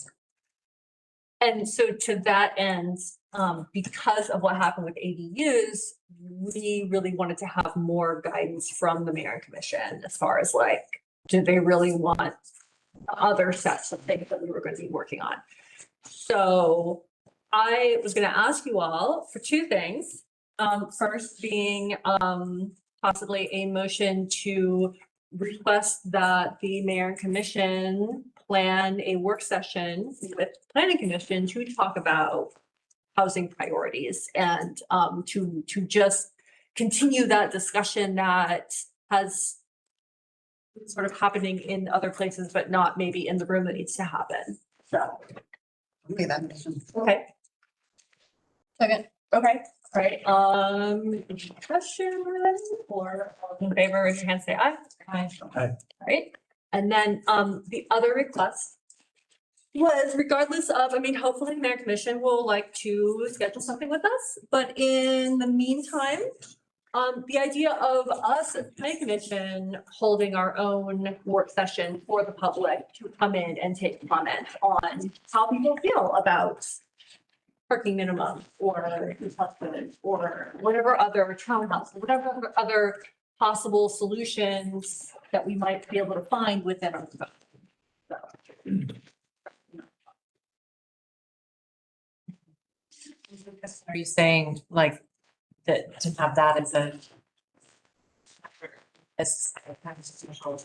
And so to that end, because of what happened with ADUs, we really wanted to have more guidance from the mayor and commission as far as like, do they really want other sets of things that we were going to be working on? So I was going to ask you all for two things. First being possibly a motion to request that the mayor and commission plan a work session with planning commission to talk about housing priorities and to just continue that discussion that has sort of happening in other places, but not maybe in the room that needs to happen. So. Okay, that makes sense. Okay. Second. Okay. All right. Question or all in favor, raise your hand, say aye. Aye. Aye. All right. And then the other request was regardless of, I mean, hopefully the mayor and commission will like to schedule something with us, but in the meantime, the idea of us as planning commission holding our own work session for the public to come in and take comment on how people feel about parking minimum or or whatever other townhouse, whatever other possible solutions that we might be able to find within our. So. Are you saying like that to have that as a special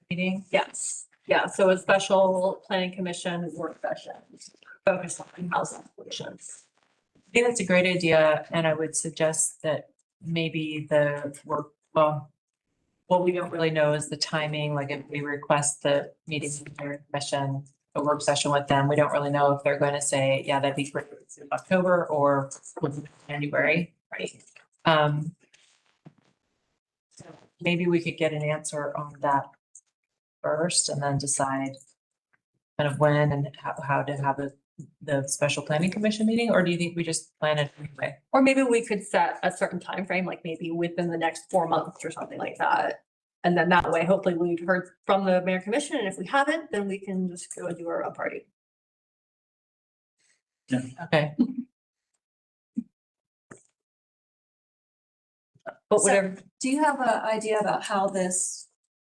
meeting? Yes, yeah, so a special planning commission work session focused on housing solutions. I think that's a great idea, and I would suggest that maybe the work, well, what we don't really know is the timing, like if we request the meeting with the commission, a work session with them, we don't really know if they're going to say, yeah, that'd be great in October or January, right? So maybe we could get an answer on that first and then decide kind of when and how to have the special planning commission meeting, or do you think we just plan it anyway? Or maybe we could set a certain time frame, like maybe within the next 4 months or something like that. And then that way, hopefully we've heard from the mayor commission, and if we haven't, then we can just go and do our own party. Yeah. Okay. But whatever. Do you have an idea about how this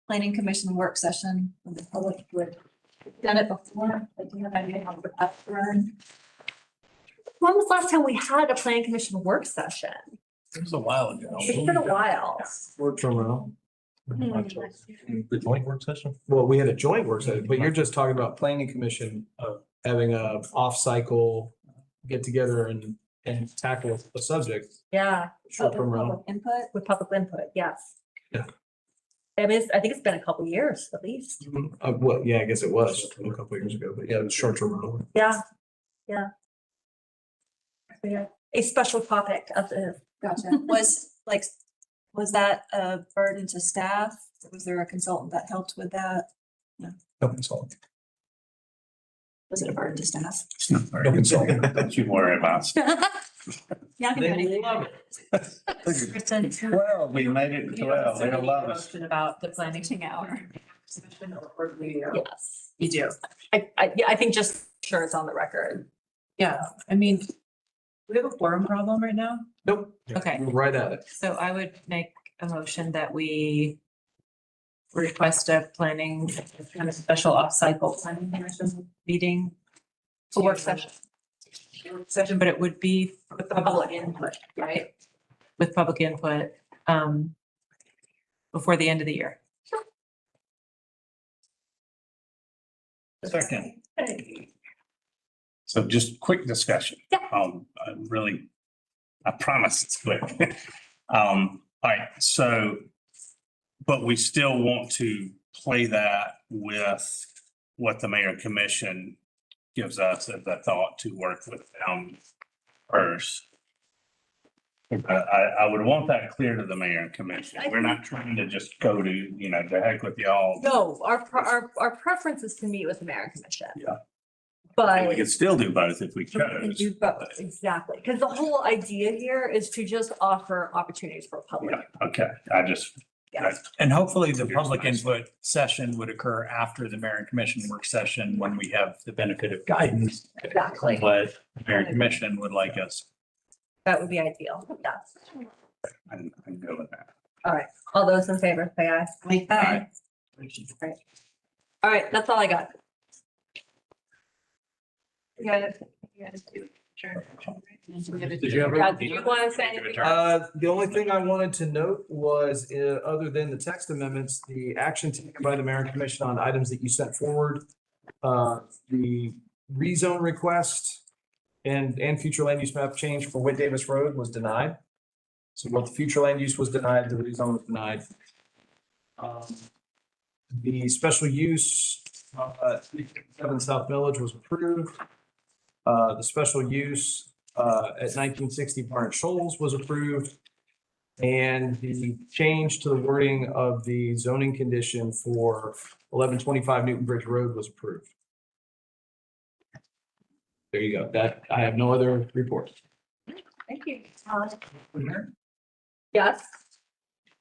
planning commission work session with the public would have done it before? Like, do you have an idea how it would have run? When was the last time we had a planning commission work session? It was a while ago. It's been a while. Work from home. The joint work session? Well, we had a joint work session, but you're just talking about planning commission having a off-cycle get together and tackle a subject. Yeah. Short-term rental. Input? With public input, yes. Yeah. I mean, I think it's been a couple years at least. Well, yeah, I guess it was a couple of years ago, but yeah, it was short-term rental. Yeah, yeah. Yeah, a special topic of the. Gotcha. Was that a burden to staff? Was there a consultant that helped with that? No consultant. Was it a burden to staff? It's not very consultant. Don't you worry about it. Yeah, I can do anything. Kristen, 12, we made it to 12. They'll love us. About the planning hour. Yes, You do. yeah, I think just sure it's on the record. Yeah, I mean, we have a quorum problem right now. Nope. Okay. We're right at it. So I would make a motion that we request a planning, kind of special off-cycle planning commission meeting. A work session. Session, but it would be with public input, right? With public input, before the end of the year. Second. So just quick discussion. I promise it's quick. All right, so, but we still want to play that with what the mayor and commission gives us as a thought to work with them first. I would want that clear to the mayor and commission. We're not trying to just go to, the heck with y'all. No, our preference is to meet with the mayor and commission. Yeah. But. We could still do both if we We can chose. do both, exactly, because the whole idea here is to just offer opportunities for public. Yeah, okay, And hopefully the public input session would occur after the mayor and commission work session when we have the benefit of guidance. Exactly. What the mayor and commission would like us. That would be ideal, yes. I'm good with that. All right, all those in favor, say aye. Aye. Right. All right, that's all I got. You gotta do. Did you have? Do you want to say anything? The only thing I wanted to note was, other than the text amendments, the action taken by the mayor and commission on items that you sent forward. The rezone request and future land use map change for Whit Davis Road was denied. So both the future land use was denied, the rezone was denied. The special use, 7 South Village was approved. The special use at 1960 Barnett Shoals was approved. And the change to the wording of the zoning condition for 1125 Newton Bridge Road was approved. There you go. That, I have no other reports. Thank you. Yes,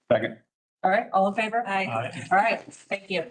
Second. all right, all in favor? Aye. All right, thank you.